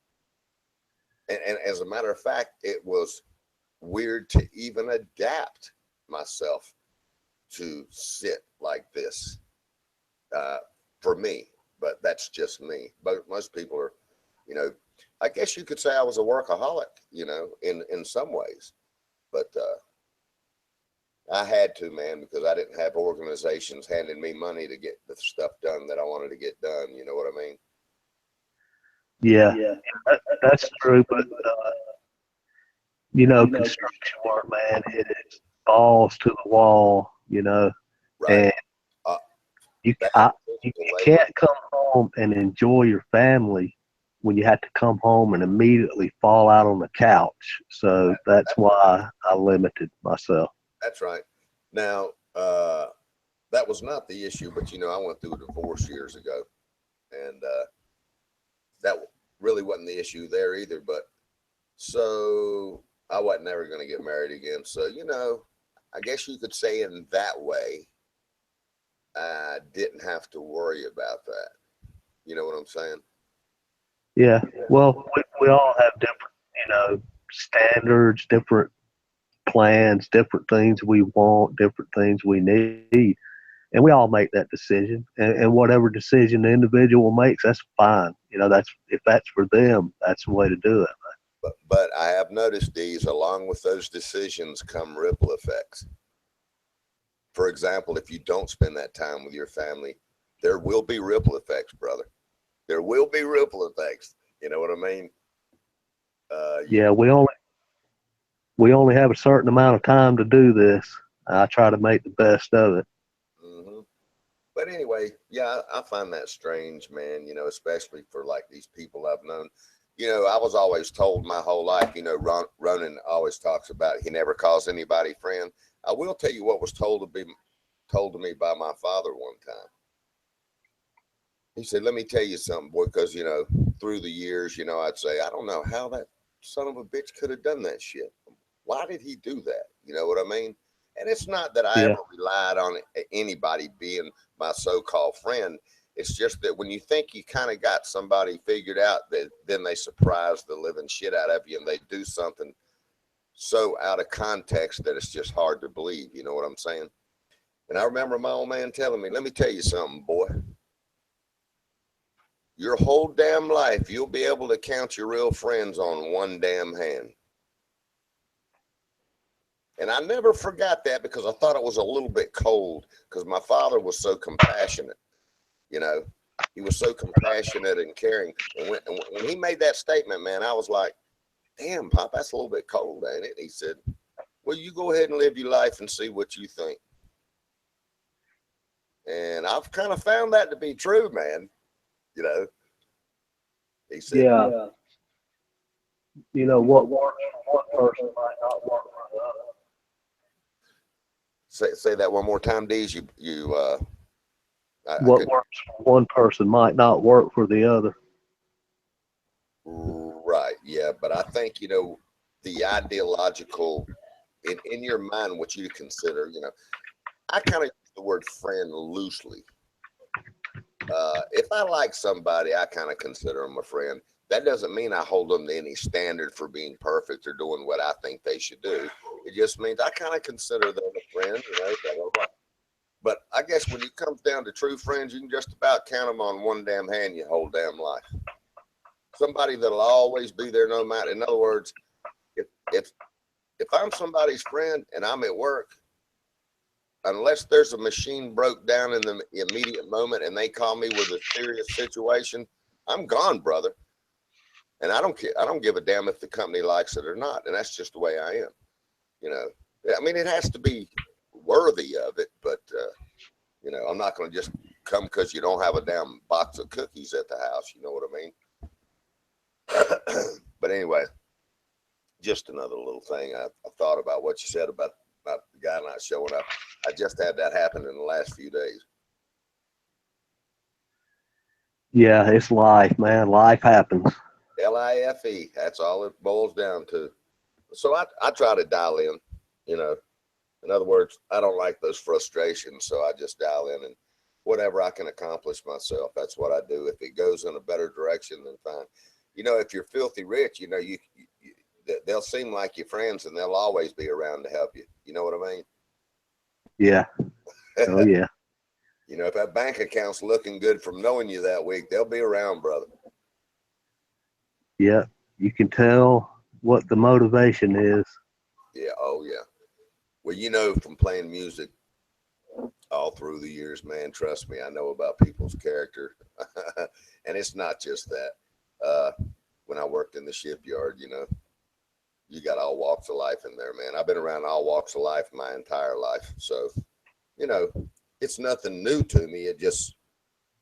And as a matter of fact, it was weird to even adapt myself to sit like this for me. But that's just me. But most people are, I guess you could say I was a workaholic, in some ways. But I had to, man, because I didn't have organizations handing me money to get the stuff done that I wanted to get done. You know what I mean? yeah, that's true. But construction work, man, it is balls to the wall. Right. And Uh, you that you can't come home and enjoy your family when you have to come home and immediately fall out on the couch. So that's why I limited myself. That's right. Now, that was not the issue, but I went through a divorce years ago, and that really wasn't the issue there either. But so I wasn't ever going to get married again. So, I guess you could say in that way, I didn't have to worry about that. You know what I'm saying? Yeah. Well, we all have different, standards, different plans, different things we want, different things we need. And we all make that decision. And whatever decision the individual makes, that's fine. If that's for them, that's the way to do it. But I have noticed, these, along with those decisions come ripple effects. For example, if you don't spend that time with your family, there will be ripple effects, brother. There will be ripple effects. You know what I mean? Yeah, we only have a certain amount of time to do this. I try to make the best of it. Mm-hmm. But anyway, yeah, I find that strange, man, especially for like these people I've known. I was always told my whole life, Ronan always talks about he never calls anybody friend. I will tell you what was told to me by my father one time. He said, let me tell you something, boy, because, through the years, I'd say, I don't know how that son of a bitch could have done that shit. Why did he do that? You know what I mean? And it's not that I ever relied on anybody being my so-called friend. It's just that when you think you kind of got somebody figured out, that then they surprise the living shit out of you, and they do something so out of context that it's just hard to believe. You know what I'm saying? And I remember my old man telling me, let me tell you something, boy. Your whole damn life, you'll be able to count your real friends on one damn hand. And I never forgot that because I thought it was a little bit cold because my father was so compassionate, you know. He was so compassionate and caring. And when he made that statement, man, I was like, damn, Pop, that's a little bit cold, ain't it? He said, well, you go ahead and live your life and see what you think. And I've kind of found that to be true, man. You know, he said, Yeah. You know, what works for one person might not work for another. say that one more time, Deez. What works for one person might not work for the other. Right. Yeah. But I think, you know, the ideological in your mind, what you consider, you know, I kind of use the word friend loosely. If I like somebody, I kind of consider them a friend. That doesn't mean I hold them to any standard for being perfect or doing what I think they should do. It just means I kind of consider them a friend, you know, blah, blah, blah. But I guess when it comes down to true friends, you can just about count them on one damn hand your whole damn life. Somebody that'll always be there no matter. In other words, if I'm somebody's friend and I'm at work, unless there's a machine broke down in the immediate moment and they call me with a serious situation, I'm gone, brother. And I don't care. I don't give a damn if the company likes it or not. And that's just the way I am. You know, I mean, it has to be worthy of it, but, you know, I'm not going to just come because you don't have a damn box of cookies at the house. You know what I mean? But anyway, just another little thing. I thought about what you said about the guy not showing up. I just had that happen in the last few days. Yeah, it's life, man. Life happens. LIFE. That's all it boils down to. So I try to dial in, you know. In other words, I don't like those frustrations, so I just dial in and whatever I can accomplish myself, that's what I do. If it goes in a better direction, then fine. You know, if you're filthy rich, you know, they'll seem like your friends and they'll always be around to help you. You know what I mean? Yeah. Oh, yeah. You know, if that bank account's looking good from knowing you that week, they'll be around, brother. Yeah. You can tell what the motivation is. Yeah. Oh, yeah. Well, you know, from playing music all through the years, man, trust me, I know about people's character. And it's not just that. When I worked in the shipyard, you know, you got all walks of life in there, man. I've been around all walks of life my entire life. So, you know, it's nothing new to me. It just,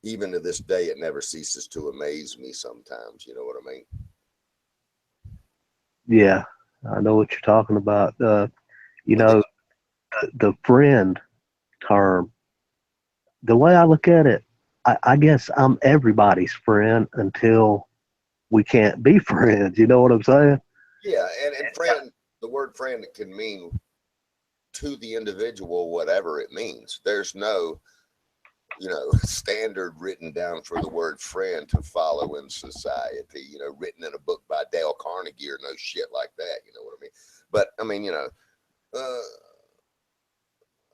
even to this day, it never ceases to amaze me sometimes. You know what I mean? Yeah. I know what you're talking about. You know, the friend term, the way I look at it, I guess I'm everybody's friend until we can't be friends. You know what I'm saying? Yeah. And friend, the word friend can mean to the individual whatever it means. There's no, you know, standard written down for the word friend to follow in society, you know, written in a book by Dale Carnegie or no shit like that. You know what I mean? But I mean, you know,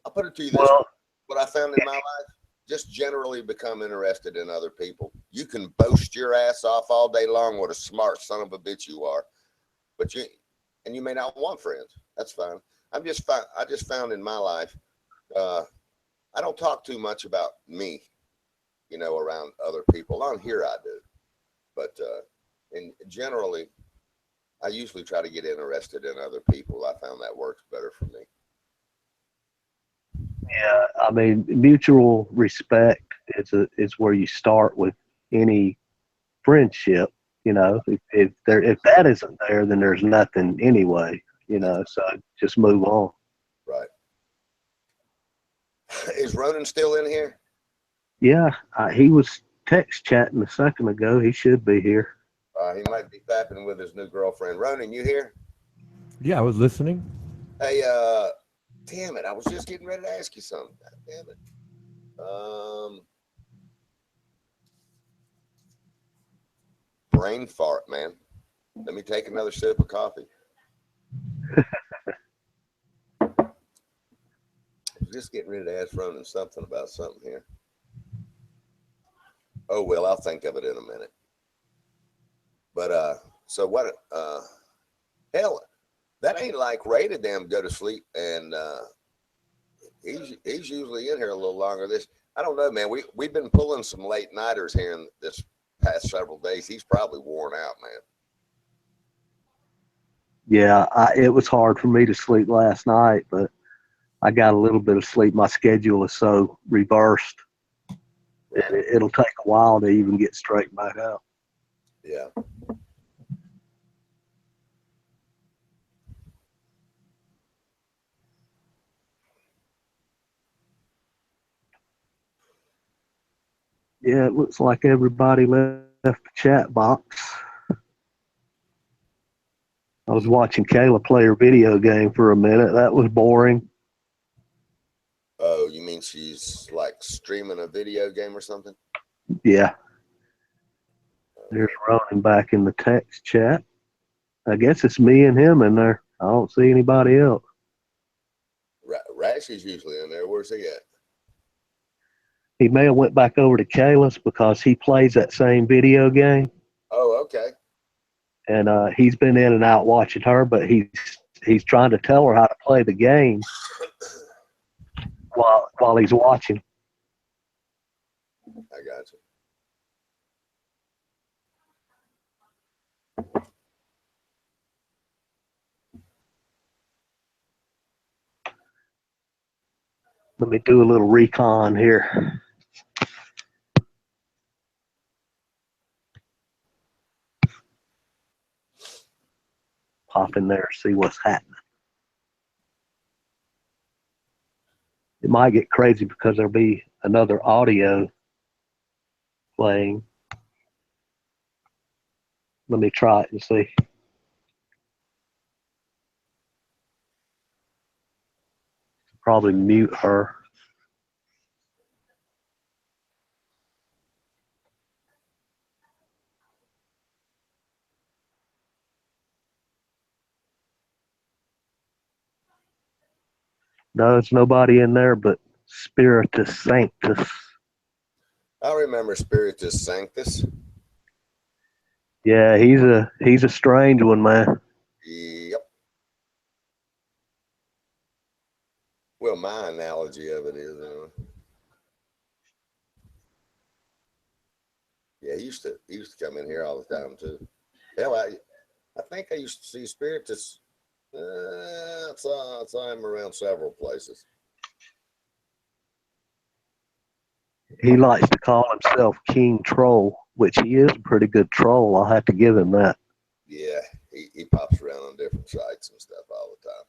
I'll put it to you this way. What I found in my life, just generally become interested in other people. You can boast your ass off all day long what a smart son of a bitch you are, but you may not want friends. That's fine. I just found in my life, I don't talk too much about me, you know, around other people. On here I do, but and generally, I usually try to get interested in other people. I found that works better for me. Yeah. I mean, mutual respect is where you start with any friendship. You know, if that isn't there, then there's nothing anyway. You know, so just move on. Right. Is Ronan still in here? Yeah, he was text chatting a second ago. He should be here. He might be fapping with his new girlfriend. Ronan, you here? Yeah, I was listening. Hey, damn it. I was just getting ready to ask you something. God damn it. Brain fart, man. Let me take another sip of coffee. I was just getting rid of ads running something about something here. Oh, well, I'll think of it in a minute. But, so what, hell, that ain't like Ray to damn go to sleep. And, he's usually in here a little longer. I don't know, man. We've been pulling some late nighters here in this past several days. He's probably worn out, man. Yeah, it was hard for me to sleep last night, but I got a little bit of sleep. My schedule is so reversed. Right. It'll take a while to even get straightened back out. Yeah. Yeah, it looks like everybody left the chat box. I was watching Kayla play her video game for a minute. That was boring. Oh, you mean she's like streaming a video game or something? Yeah. There's Ronan back in the text chat. I guess it's me and him in there. I don't see anybody else. Rash is usually in there. Where's he at? He may have went back over to Kayla's because he plays that same video game. Oh, okay. And he's been in and out watching her, but he's trying to tell her how to play the game while he's watching. I got you. Let me do a little recon here. Pop in there, see what's happening. It might get crazy because there'll be another audio playing. Let me try it and see. Probably mute her. No, there's nobody in there but Spiritus Sanctus. I remember Spiritus Sanctus. Yeah, he's a strange one, man. Yep. Well, my analogy of it is, yeah, he used to come in here all the time too. Hell, I think I used to see Spiritus. I saw him around several places. He likes to call himself King Troll, which he is a pretty good troll. I'll have to give him that. Yeah, he pops around on different sites and stuff all the time.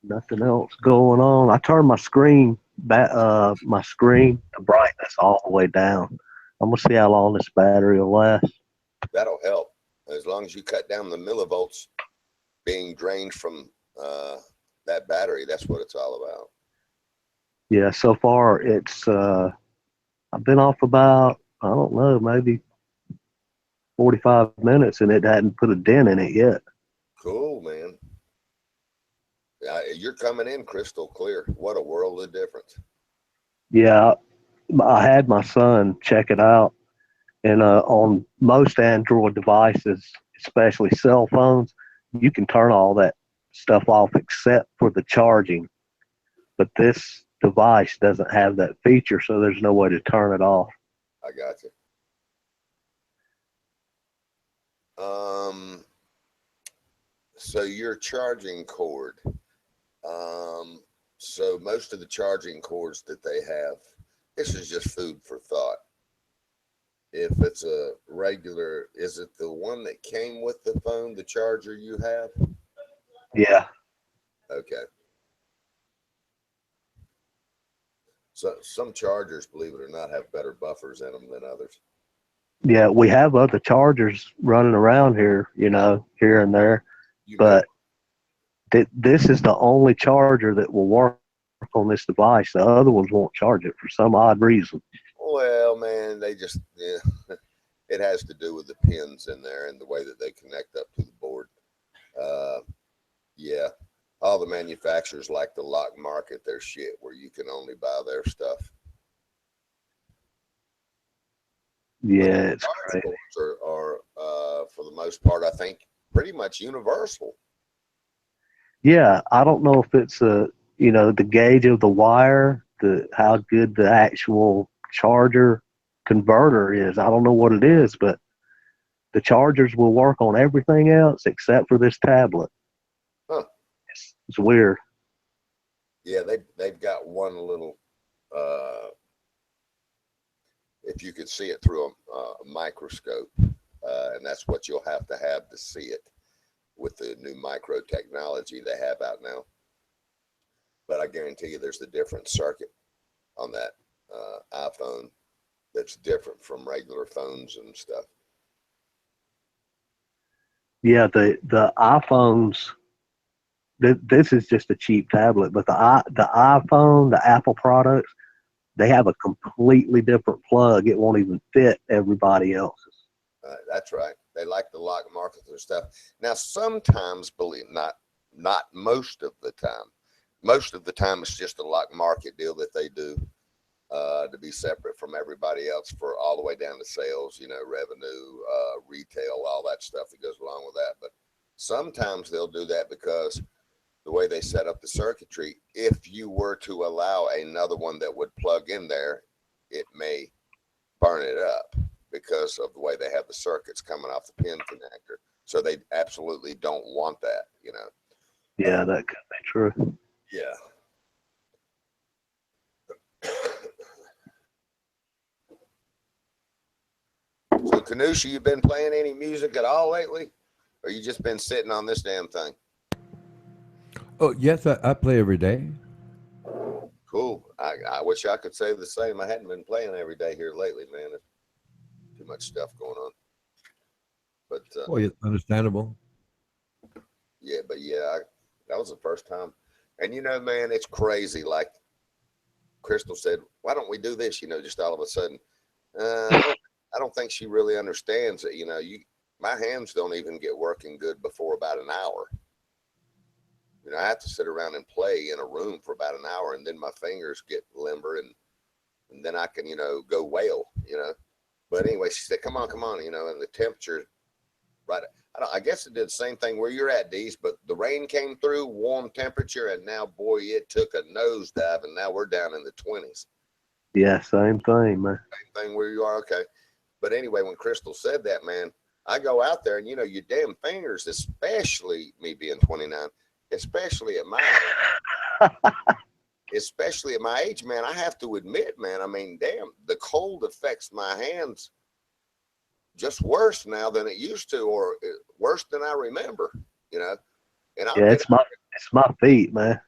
Nothing else going on. I turned my screen back, the brightness all the way down. I'm gonna see how long this battery will last. That'll help as long as you cut down the millivolts being drained from that battery. That's what it's all about. Yeah, so far it's I've been off about, I don't know, maybe 45 minutes and it hadn't put a dent in it yet. Cool, man. You're coming in crystal clear. What a world of difference. Yeah, I had my son check it out, and on most Android devices, especially cell phones, you can turn all that stuff off except for the charging. But this device doesn't have that feature, so there's no way to turn it off. I got you. So your charging cord. So most of the charging cords that they have, this is just food for thought. If it's a regular, is it the one that came with the phone, the charger you have? Yeah. Okay. So some chargers, believe it or not, have better buffers in them than others. Yeah, we have other chargers running around here, here and there, but this is the only charger that will work on this device. The other ones won't charge it for some odd reason. Well, man, they just, yeah. It has to do with the pins in there and the way that they connect up to the board. Yeah, all the manufacturers like to lock market their shit where you can only buy their stuff. Yeah, it's Charge crazy. cords are for the most part, I think, pretty much universal. Yeah, I don't know if it's the gauge of the wire, how good the actual charger converter is. I don't know what it is, but the chargers will work on everything else except for this tablet. Huh. It's weird. Yeah, they've got one little if you could see it through a microscope, and that's what you'll have to see it with the new micro technology they have out now. But I guarantee you there's a different circuit on that iPhone that's different from regular phones and stuff. Yeah, the iPhones. This is just a cheap tablet, but the iPhone, the Apple products, they have a completely different plug. It won't even fit everybody else's. That's right. They like to lock market their stuff. Now, sometimes, believe not most of the time. Most of the time, it's just a lock market deal that they do to be separate from everybody else for all the way down to sales, revenue, retail, all that stuff that goes along with that. But sometimes they'll do that because the way they set up the circuitry, if you were to allow another one that would plug in there, it may burn it up because of the way they have the circuits coming off the pin connector. So they absolutely don't want that, Yeah, that could be true. Yeah. So, Kanusha, you been playing any music at all lately? Or you just been sitting on this damn thing? Oh, yes, I play every day. Cool. I wish I could say the same. I hadn't been playing every day here lately, man. There's too much stuff going on. But Well, yeah, understandable. yeah, that was the first time. And man, it's crazy. Like Crystal said, why don't we do this? Just all of a sudden. I don't think she really understands that. My hands don't even get working good before about an hour. I have to sit around and play in a room for about an hour, and then my fingers get limber, and then I can, go wail, But anyway, she said, come on, and the temperature, right. I guess it did the same thing where you're at, Dees, but the rain came through, warm temperature, and now, boy, it took a nosedive, and now we're down in the 20s. Yeah, same thing, man. Same thing where you are, okay. But anyway, when Crystal said that, man, I go out there, and, your damn fingers, especially me being 29, especially at my age, man, I have to admit, man, I mean, damn, the cold affects my hands just worse now than it used to, or worse than I remember, And Yeah, it's my feet, man.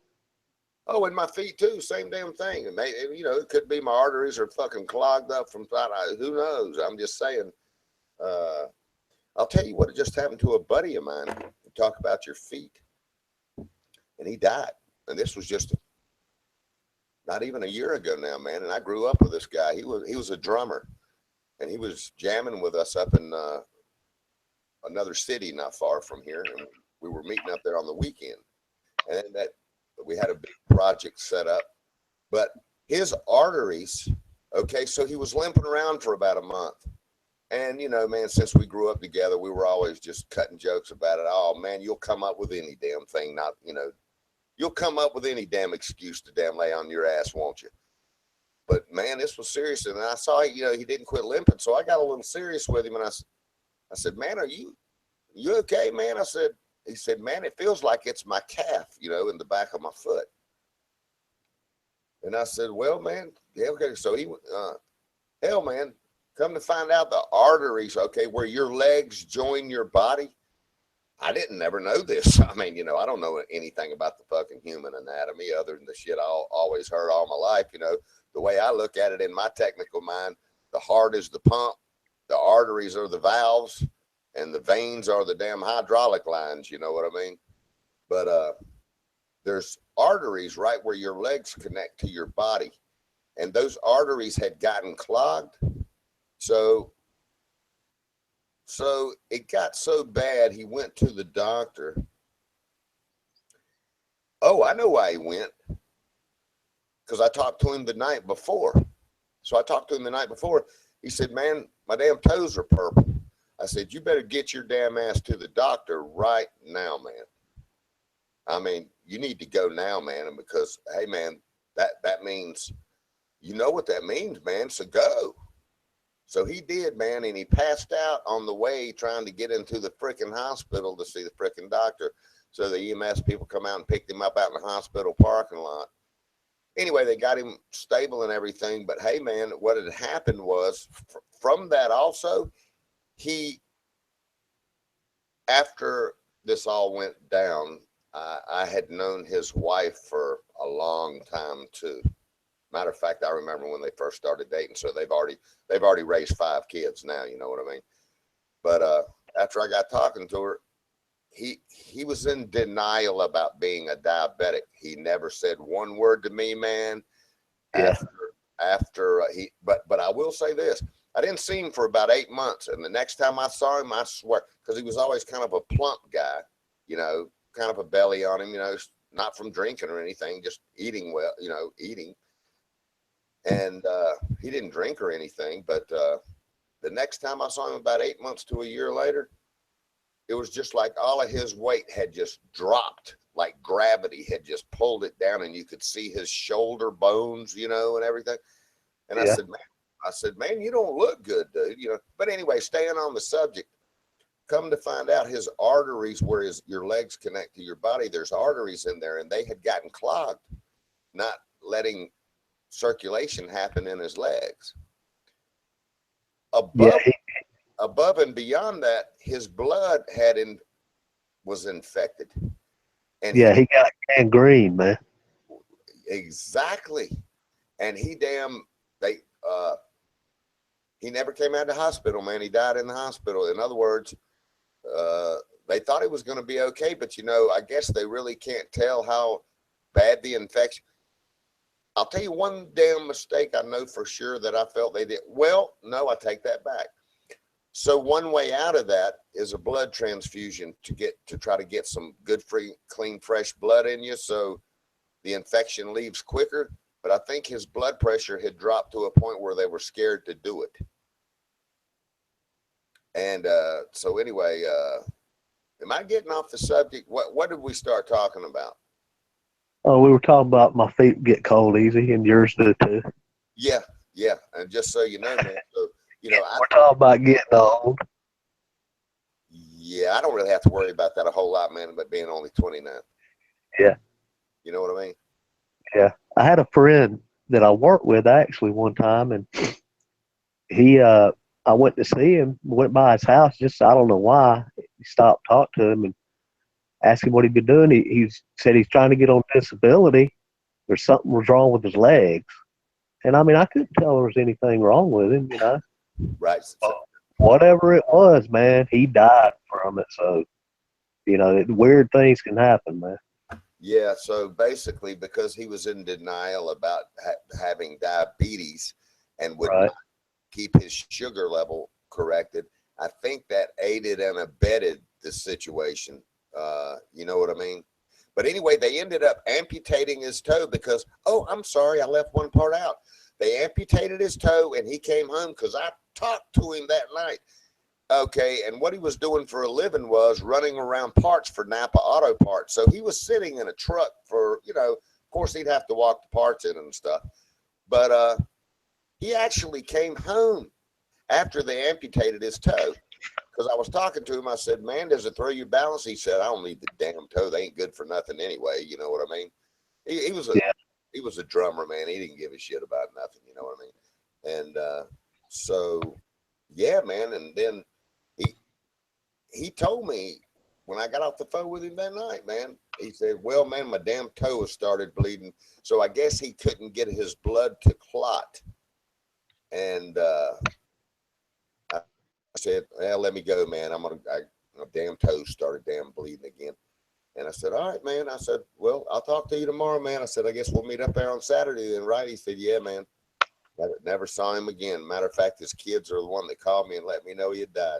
Oh, and my feet too, same damn thing. And it could be my arteries are fucking clogged up from who knows? I'm just saying. I'll tell you what, it just happened to a buddy of mine. You talk about your feet, and he died. And this was just not even a year ago now, man. And I grew up with this guy. He was a drummer, and he was jamming with us up in another city not far from here, and we were meeting up there on the weekend. And that we had a big project set up, but his arteries, okay, so he was limping around for about a month. And, man, since we grew up together, we were always just cutting jokes about it. Oh, man, you'll come up with any damn thing. You'll come up with any damn excuse to damn lay on your ass, won't you? But, man, this was serious. And I saw, he didn't quit limping. So I got a little serious with him. And I said, man, are you okay, man? He said, man, it feels like it's my calf, in the back of my foot. And I said, well, man, yeah, okay. So he went, hell, man, come to find out the arteries, okay, where your legs join your body. I didn't never know this. I mean, I don't know anything about the fucking human anatomy other than the shit I always heard all my life. The way I look at it in my technical mind, the heart is the pump, the arteries are the valves, and the veins are the damn hydraulic lines. You know what I mean? But there's arteries right where your legs connect to your body, and those arteries had gotten clogged. So So it got so bad, he went to the doctor. Oh, I know why he went. Because I talked to him the night before. So I talked to him the night before. He said, man, my damn toes are purple. I said, you better get your damn ass to the doctor right now, man. I mean, you need to go now, man. Because, hey, man, that means, you know what that means, man. So go. So he did, man. And he passed out on the way trying to get into the freaking hospital to see the freaking doctor. So the EMS people come out and picked him up out in the hospital parking lot. Anyway, they got him stable and everything. But hey, man, what had happened was from that also, after this all went down, I had known his wife for a long time too. Matter of fact, I remember when they first started dating. So they've already raised 5 kids now. You know what I mean? But after I got talking to her, he was in denial about being a diabetic. He never said one word to me, man. Yeah. But I will say this. I didn't see him for about 8 months. And the next time I saw him, I swear, because he was always kind of a plump guy, you know, kind of a belly on him, you know, not from drinking or anything, just eating well, you know, eating. And he didn't drink or anything. But the next time I saw him about 8 months to a year later, it was just like all of his weight had just dropped, like gravity had just pulled it down, and you could see his shoulder bones, you know, and everything. And Yeah. I said, man, you don't look good, dude. You know. But anyway, staying on the subject, come to find out his arteries, where your legs connect to your body, there's arteries in there, and they had gotten clogged, not letting circulation happen in his legs. Above and beyond that, his blood was infected. And he got gangrene, man. Exactly. And he never came out of the hospital, man. He died in the hospital. In other words, they thought it was going to be okay, but you know, I guess they really can't tell how bad the infection. I'll tell you one damn mistake I know for sure that I felt they did. Well, no, I take that back. So one way out of that is a blood transfusion to try to get some good, free, clean, fresh blood in you, so the infection leaves quicker. But I think his blood pressure had dropped to a point where they were scared to do it. And so anyway, am I getting off the subject? What did we start talking about? Oh, we were talking about my feet get cold easy, and yours do too. Yeah. And just so you know, man, so, you know, we're talking about getting old. Yeah, I don't really have to worry about that a whole lot, man, but being only 29. Yeah. You know what I mean? Yeah. I had a friend that I worked with actually one time, and I went to see him, went by his house, just, I don't know why. He stopped, talked to him, and asked him what he'd been doing. He said he's trying to get on disability. There's something was wrong with his legs. And I mean, I couldn't tell there was anything wrong with him, you know. Right. So, whatever it was, man, he died from it. So, you know, weird things can happen, man. Yeah. So basically, because he was in denial about having diabetes and would not keep his sugar level corrected, I think that aided and abetted the situation. You know what I mean? But anyway, they ended up amputating his toe because, oh, I'm sorry, I left one part out. They amputated his toe, and he came home because I talked to him that night. Okay, and what he was doing for a living was running around parts for Napa Auto Parts. So he was sitting in a truck for, you know, of course he'd have to walk the parts in and stuff. But he actually came home after they amputated his toe. Because I was talking to him, I said, man, does it throw your balance? He said, I don't need the damn toe. They ain't good for nothing anyway. You know what I mean? He was a drummer, man. He didn't give a shit about nothing. You know what I mean? And so, yeah, man. And then he told me when I got off the phone with him that night, man, he said, well, man, my damn toe has started bleeding. So I guess he couldn't get his blood to clot. And I said, well, let me go, man. My damn toes started damn bleeding again. And I said, all right, man. I said, well, I'll talk to you tomorrow, man. I said, I guess we'll meet up there on Saturday then, right? He said, yeah, man. Never saw him again. Matter of fact, his kids are the one that called me and let me know he had died.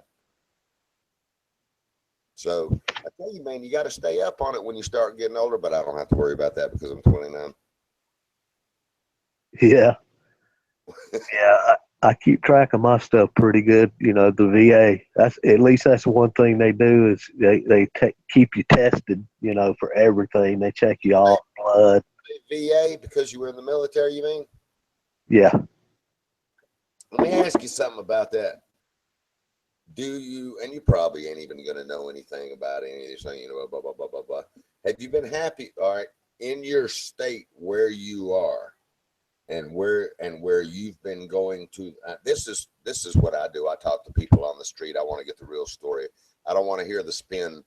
So I tell you, man, you got to stay up on it when you start getting older, but I don't have to worry about that because I'm 29. Yeah. Yeah. I keep track of my stuff pretty good. You know, the VA, that's one thing they do is they keep you tested, you know, for everything. They check you all blood. VA, because you were in the military, you mean? Yeah. Let me ask you something about that. Do you, and you probably ain't even going to know anything about any of this thing, you know, blah, blah, blah, blah, blah. Have you been happy, all right, in your state where you are and where you've been going to? This is what I do. I talk to people on the street. I want to get the real story. I don't want to hear the spin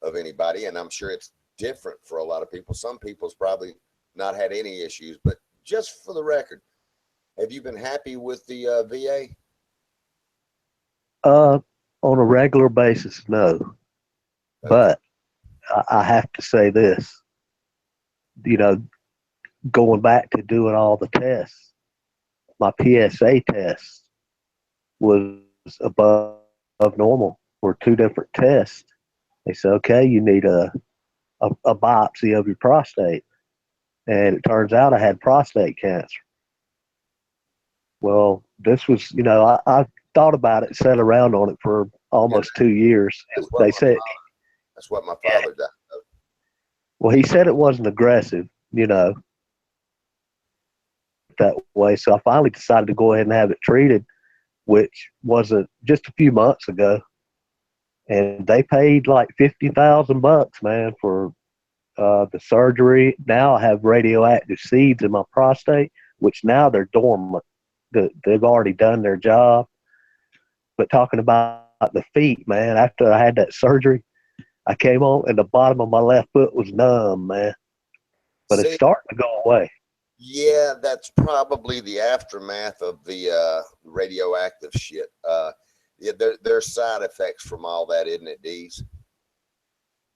of anybody, and I'm sure it's different for a lot of people. Some people's probably not had any issues, but just for the record, have you been happy with the VA? On a regular basis, no. Okay. But I have to say this, you know, going back to doing all the tests, my PSA test was above normal for 2 different tests. They said, okay, you need a biopsy of your prostate. And it turns out I had prostate cancer. Well, this was, you know, I thought about it, sat around on it for almost 2 years. They said, that's what my father died of. well, he said it wasn't aggressive, you know, that way. So I finally decided to go ahead and have it treated, which wasn't just a few months ago. And they paid like $50,000, man, for the surgery. Now I have radioactive seeds in my prostate, which now they're dormant. They've already done their job. But talking about the feet, man, after I had that surgery, I came home and the bottom of my left foot was numb, man. But it's starting to go away. Yeah, that's probably the aftermath of the radioactive shit. Yeah, there's side effects from all that, isn't it, Deez?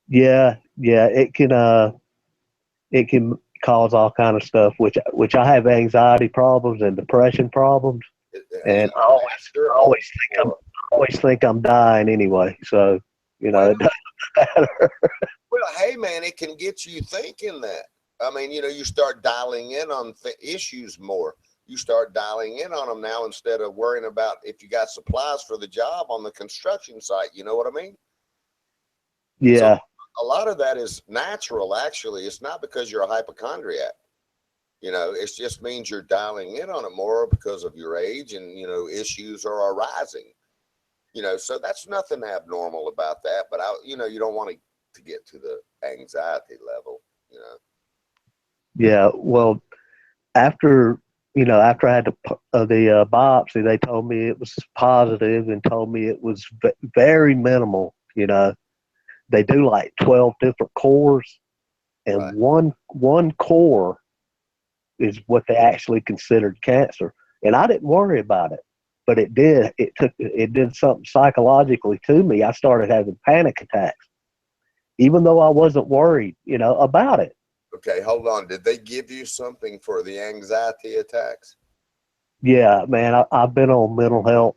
Yeah, it can cause all kind of stuff, which I have anxiety problems and depression problems, and I always think I'm dying anyway. So you know, it doesn't matter. Well, hey man, it can get you thinking that. I mean, you know, you start dialing in on issues more. You start dialing in on them now instead of worrying about if you got supplies for the job on the construction site. You know what I mean? Yeah. So a lot of that is natural, actually. It's not because you're a hypochondriac. You know, it just means you're dialing in on it more because of your age and, you know, issues are arising. You know, so that's nothing abnormal about that. But, you know, you don't want to get to the anxiety level, you know. Yeah. Well, after I had the biopsy, they told me it was positive and told me it was very minimal. You know, they do like 12 different cores, and Right. one core is what they actually considered cancer. And I didn't worry about it, but it did. It did something psychologically to me. I started having panic attacks, even though I wasn't worried, you know, about it. Okay, hold on. Did they give you something for the anxiety attacks? Yeah, man, I've been on mental health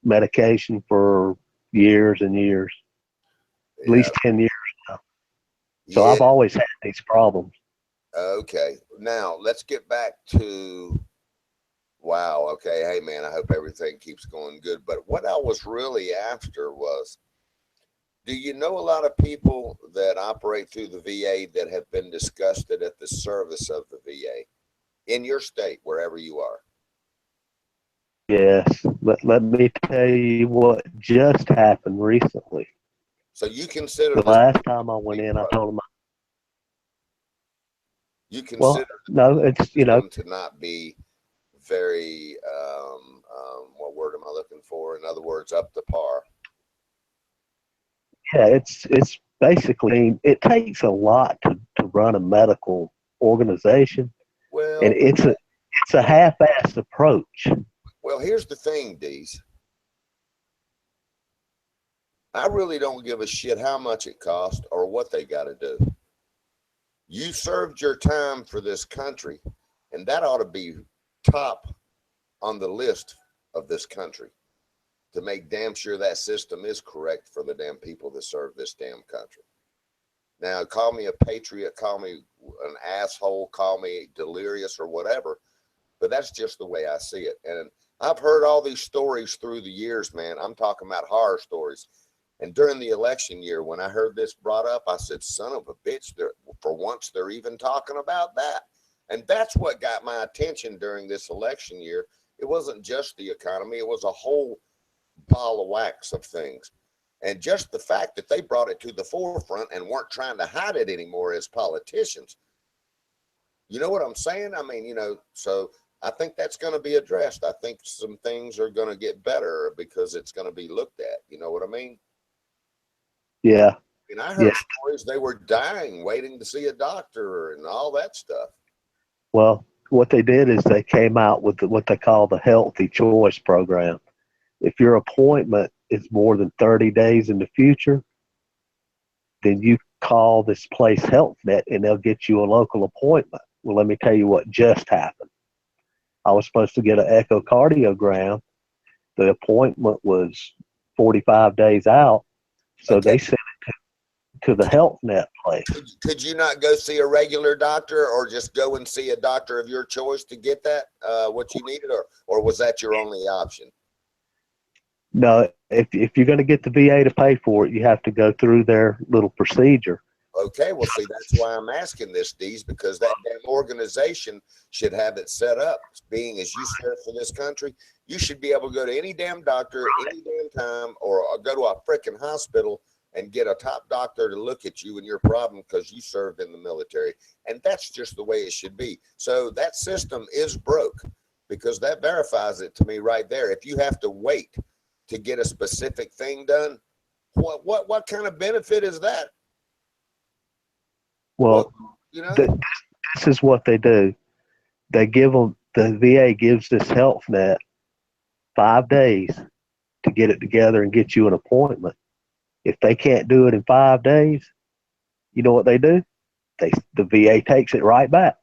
medication for years and years, at Yeah. least 10 years now. So Yeah. I've always had these problems. Okay. Now let's get back to, wow. Okay. Hey man, I hope everything keeps going good. But what I was really after was, do you know a lot of people that operate through the VA that have been disgusted at the service of the VA in your state, wherever you are? Yes, let me tell you what just happened recently. So you consider The this last time I went in, I told them, you well, consider no, it's, you know, them to not be very, what word am I looking for? In other words, up to par. yeah, it's basically, it takes a lot to run a medical organization, and Well, it's a half-assed approach. well, here's the thing, Deez. I really don't give a shit how much it costs or what they got to do. You served your time for this country, and that ought to be top on the list of this country. to make damn sure that system is correct for the damn people that serve this damn country. Now, call me a patriot, call me an asshole, call me delirious or whatever, but that's just the way I see it. And I've heard all these stories through the years, man. I'm talking about horror stories. And during the election year, when I heard this brought up, I said, son of a bitch, for once they're even talking about that. And that's what got my attention during this election year. It wasn't just the economy. It was a whole ball of wax of things. And just the fact that they brought it to the forefront and weren't trying to hide it anymore as politicians. You know what I'm saying? I mean, so I think that's going to be addressed. I think some things are going to get better because it's going to be looked at. You know what I mean? Yeah. And I heard stories they were dying, waiting to see a doctor and all that stuff. Well, what they did is they came out with what they call the Healthy Choice Program. If your appointment is more than 30 days in the future, then you call this place HealthNet and they'll get you a local appointment. Well, let me tell you what just happened. I was supposed to get an echocardiogram. The appointment was 45 days out. So they sent it to the HealthNet place. Could you not go see a regular doctor or just go and see a doctor of your choice to get that, what you needed, or was that your only option? No, if you're going to get the VA to pay for it, you have to go through their little procedure. Okay, well, see, that's why I'm asking this, Deez, because that damn organization should have it set up. Being as you serve for this country, you should be able to go to any damn doctor, any damn time, or go to a freaking hospital and get a top doctor to look at you and your problem because you served in the military. And that's just the way it should be. So that system is broke because that verifies it to me right there. If you have to wait to get a specific thing done, what kind of benefit is that? Well, this is what they do. They give them, the VA gives this HealthNet 5 days to get it together and get you an appointment. If they can't do it in 5 days, you know what they do? The VA takes it right back.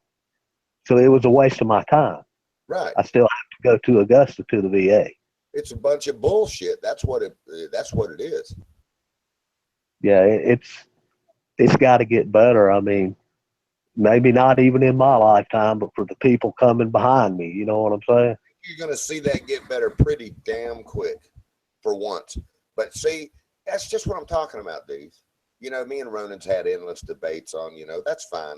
So it was a waste of my time. Right. I still have to go to Augusta to the VA. It's a bunch of bullshit. That's what it is. Yeah, it's got to get better. I mean, maybe not even in my lifetime, but for the people coming behind me, you know what I'm saying? You're going to see that get better pretty damn quick for once. But see, that's just what I'm talking about, Dave. Me and Ronan's had endless debates on, that's fine.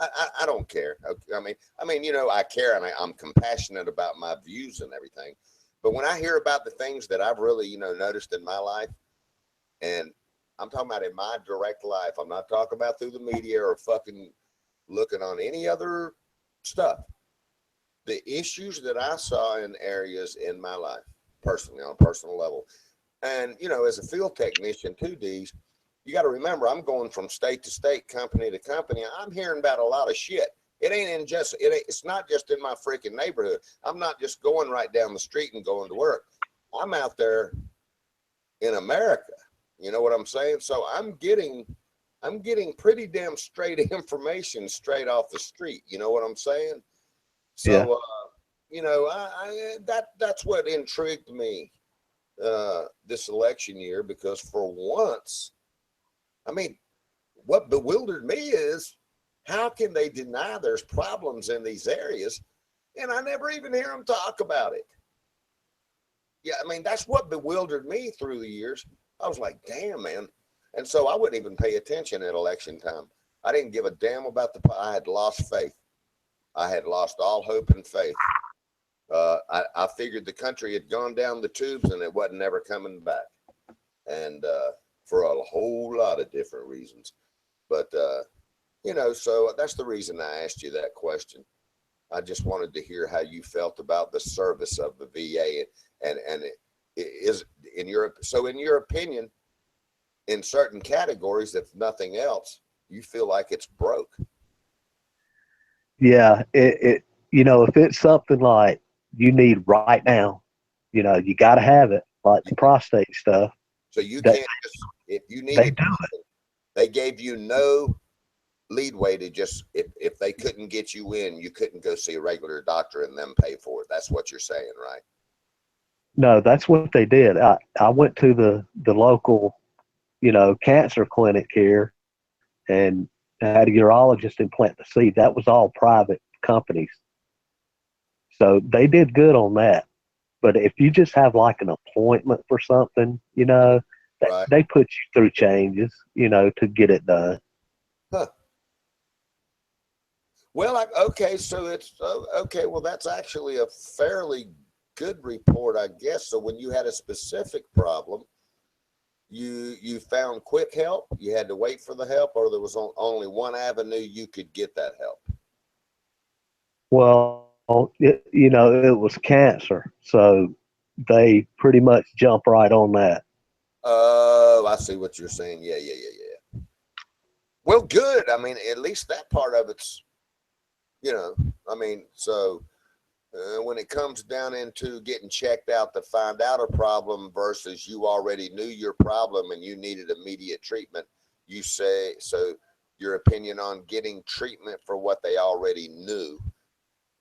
I don't care. I mean, I care and I'm compassionate about my views and everything. But when I hear about the things that I've really, noticed in my life, and I'm talking about in my direct life, I'm not talking about through the media or fucking looking on any other stuff. The issues that I saw in areas in my life, personally, on a personal level, and, as a field technician too, D's, you got to remember, I'm going from state to state, company to company. I'm hearing about a lot of shit. It's not just in my freaking neighborhood. I'm not just going right down the street and going to work. I'm out there in America. You know what I'm saying? So I'm getting pretty damn straight information straight off the street. You know what I'm saying? So, that's what intrigued me this election year, because for once, I mean, what bewildered me is how can they deny there's problems in these areas and I never even hear them talk about it? Yeah, I mean, that's what bewildered me through the years. I was like, damn, man. And so I wouldn't even pay attention at election time. I didn't give a damn about I had lost faith. I had lost all hope and faith. I figured the country had gone down the tubes and it wasn't never coming back. And for a whole lot of different reasons. But, so that's the reason I asked you that question. I just wanted to hear how you felt about the service of the VA and it is in your opinion, in certain categories, if nothing else, you feel like it's broke. Yeah, if it's something like you need right now, you got to have it, like the prostate stuff. So you can't just, if you need it, they gave you no leadway to just, if they couldn't get you in, you couldn't go see a regular doctor and them pay for it. That's what you're saying, right? No, that's what they did. I went to the local, cancer clinic here and had a urologist implant the seed. That was all private companies. So they did good on that. But if you just have like an appointment for something, Right. they put you through changes, to get it done. Huh. Well, okay, so it's okay. Well, that's actually a fairly good report, I guess. So when you had a specific problem, you found quick help. You had to wait for the help, or there was only one avenue you could get that help. Well, it was cancer. So they pretty much jump right on that. Oh, I see what you're saying. Yeah. Well, good. I mean, at least that part of it's, I mean, so when it comes down into getting checked out to find out a problem versus you already knew your problem and you needed immediate treatment, you say, so your opinion on getting treatment for what they already knew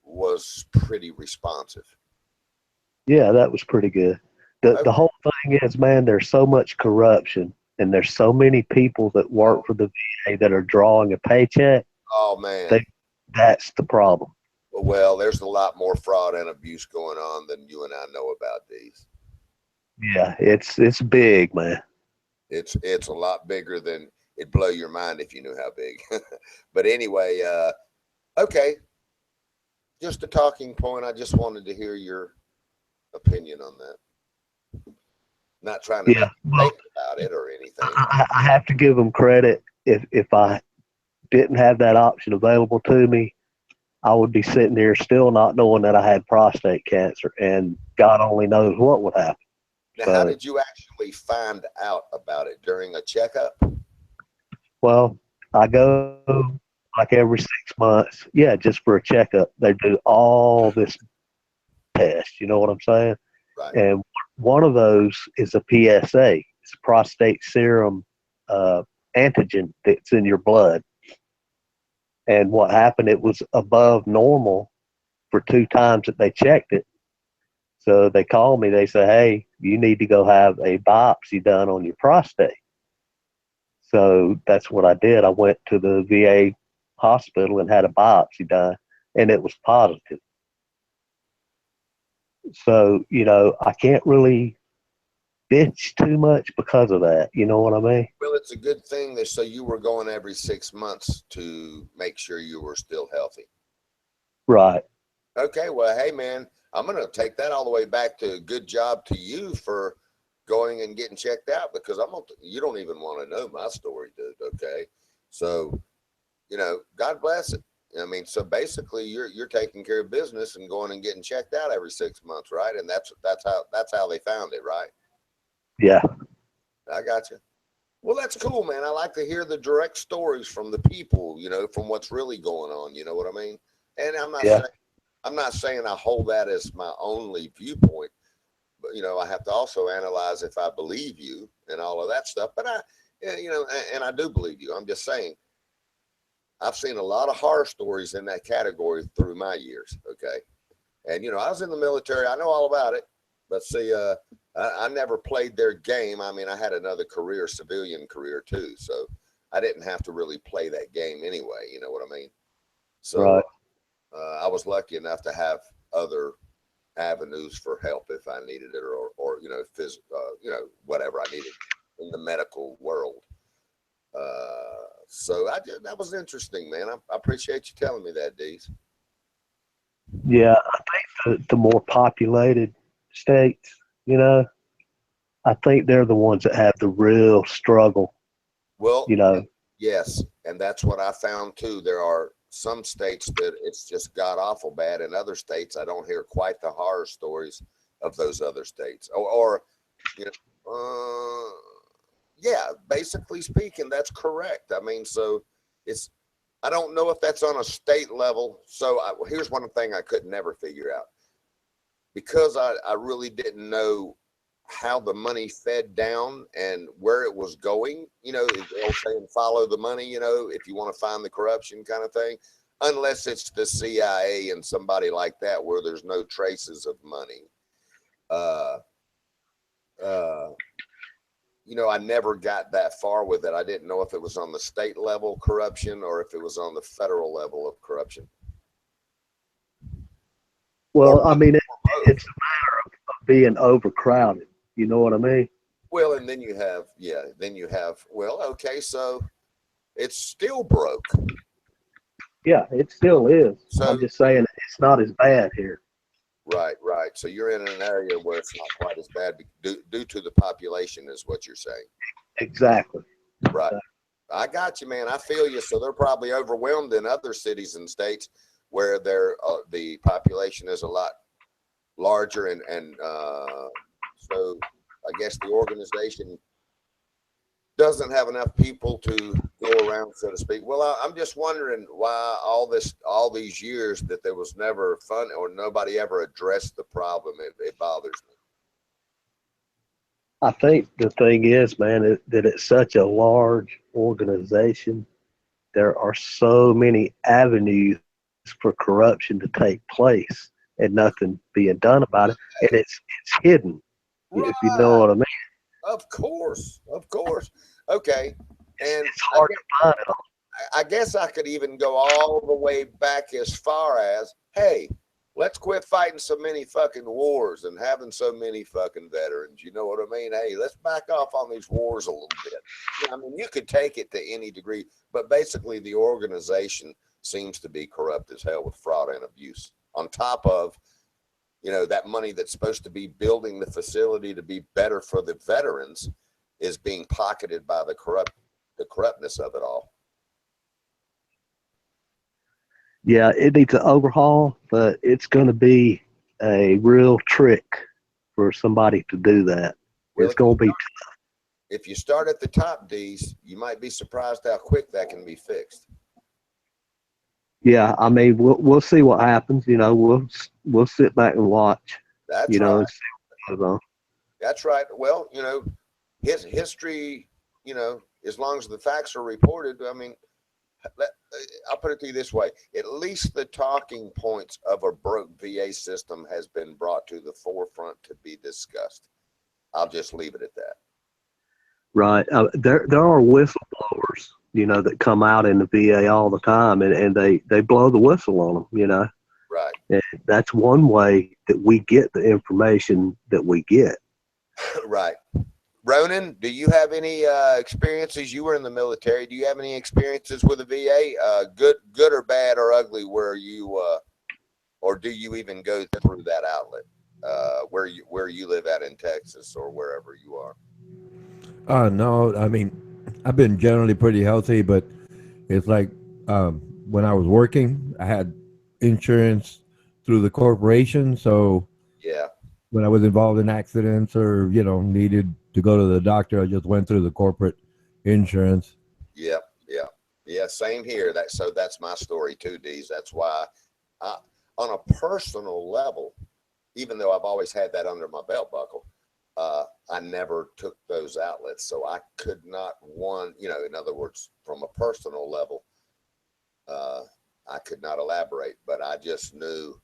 was pretty responsive. Yeah, that was pretty good. The Okay. the whole thing is, man, there's so much corruption and there's so many people that work for the VA that are drawing a paycheck. Oh, man. That's the problem. Well, there's a lot more fraud and abuse going on than you and I know about these. Yeah, it's big, man. It's a lot bigger than it'd blow your mind if you knew how big. But anyway, okay. Just a talking point. I just wanted to hear your opinion on that. Not trying to make you think about it or anything. I have to give them credit. If I didn't have that option available to me, I would be sitting here still not knowing that I had prostate cancer, and God only knows what would happen. Now, how did you actually find out about it? During a checkup? Well, I go like every 6 months. Yeah, just for a checkup. They do all this test. You know what I'm saying? Right. And one of those is a PSA. It's prostate serum antigen that's in your blood. And what happened, it was above normal for 2 times that they checked it. So they called me. They said, hey, you need to go have a biopsy done on your prostate. So that's what I did. I went to the VA hospital and had a biopsy done, and it was positive. So, I can't really bitch too much because of that. You know what I mean? Well, it's a good thing that so you were going every 6 months to make sure you were still healthy. Right. Okay. Well, hey, man, I'm going to take that all the way back to good job to you for going and getting checked out, because you don't even want to know my story, dude. Okay. So, God bless it. I mean, so basically you're taking care of business and going and getting checked out every 6 months, right? And that's how they found it, right? Yeah. I got you. Well, that's cool, man. I like to hear the direct stories from the people, from what's really going on. You know what I mean? And I'm not saying I hold that as my only viewpoint, but I have to also analyze if I believe you and all of that stuff. But and I do believe you. I'm just saying, I've seen a lot of horror stories in that category through my years. Okay. And, I was in the military. I know all about it. But see, I never played their game. I mean, I had another career, civilian career too. So I didn't have to really play that game anyway. You know what I mean? So Right. I was lucky enough to have other avenues for help if I needed it, or whatever I needed in the medical world. So that was interesting, man. I appreciate you telling me that, Deez. Yeah, I think the more populated states, I think they're the ones that have the real struggle. Well, yes, and that's what I found too. There are some states that it's just god awful bad, and other states I don't hear quite the horror stories of those other states. Yeah, basically speaking, that's correct. I mean, so I don't know if that's on a state level. So here's one thing I could never figure out, because I really didn't know how the money fed down and where it was going. They'll say follow the money, if you want to find the corruption kind of thing, unless it's the CIA and somebody like that where there's no traces of money. you know, I never got that far with it. I didn't know if it was on the state level corruption or if it was on the federal level of corruption. Well, Or I mean, both. it's a matter of being overcrowded. You know what I mean? Well, and then you have, well, okay, so it's still broke. Yeah, it still is. So, I'm just saying it's not as bad here. right. So you're in an area where it's not quite as bad due to the population, is what you're saying. Exactly. Right. I got you, man. I feel you. So they're probably overwhelmed in other cities and states where the population is a lot larger, and so I guess the organization doesn't have enough people to go around, so to speak. Well, I'm just wondering why all these years that there was never fun or nobody ever addressed the problem. It bothers me. I think the thing is, man, that it's such a large organization. There are so many avenues for corruption to take place and nothing being done about it. And it's hidden, if you know Right. what I mean. Of course. Okay. And It's hard to find it. I guess I could even go all the way back as far as, hey, let's quit fighting so many fucking wars and having so many fucking veterans. You know what I mean? Hey, let's back off on these wars a little bit. I mean, you could take it to any degree, but basically the organization seems to be corrupt as hell with fraud and abuse. On top of, you know, that money that's supposed to be building the facility to be better for the veterans is being pocketed by the corruptness of it all. Yeah, it needs an overhaul, but it's going to be a real trick for somebody to do that. Well, It's going to be. if you start at the top, D's, you might be surprised how quick that can be fixed. Yeah, I mean, we'll see what happens. You know, we'll sit back and watch. That's You know, right. and see what goes on. That's right. Well, you know, his history, you know, as long as the facts are reported, I mean, I'll put it to you this way. At least the talking points of a broke VA system has been brought to the forefront to be discussed. I'll just leave it at that. Right. There are whistleblowers, you know, that come out in the VA all the time, and they blow the whistle on them, you know. Right. And that's one way that we get the information that we get. Right. Ronan, do you have any experiences? You were in the military. Do you have any experiences with the VA, good or bad or ugly, where you, or do you even go through that outlet, where you live at in Texas or wherever you are? No, I mean, I've been generally pretty healthy, but it's like when I was working, I had insurance through the corporation. So Yeah. when I was involved in accidents or, you know, needed to go to the doctor, I just went through the corporate insurance. Yeah. Same here. That's my story too, D's. That's why on a personal level, even though I've always had that under my belt buckle, I never took those outlets. So I could not in other words, from a personal level, I could not elaborate, but I just knew,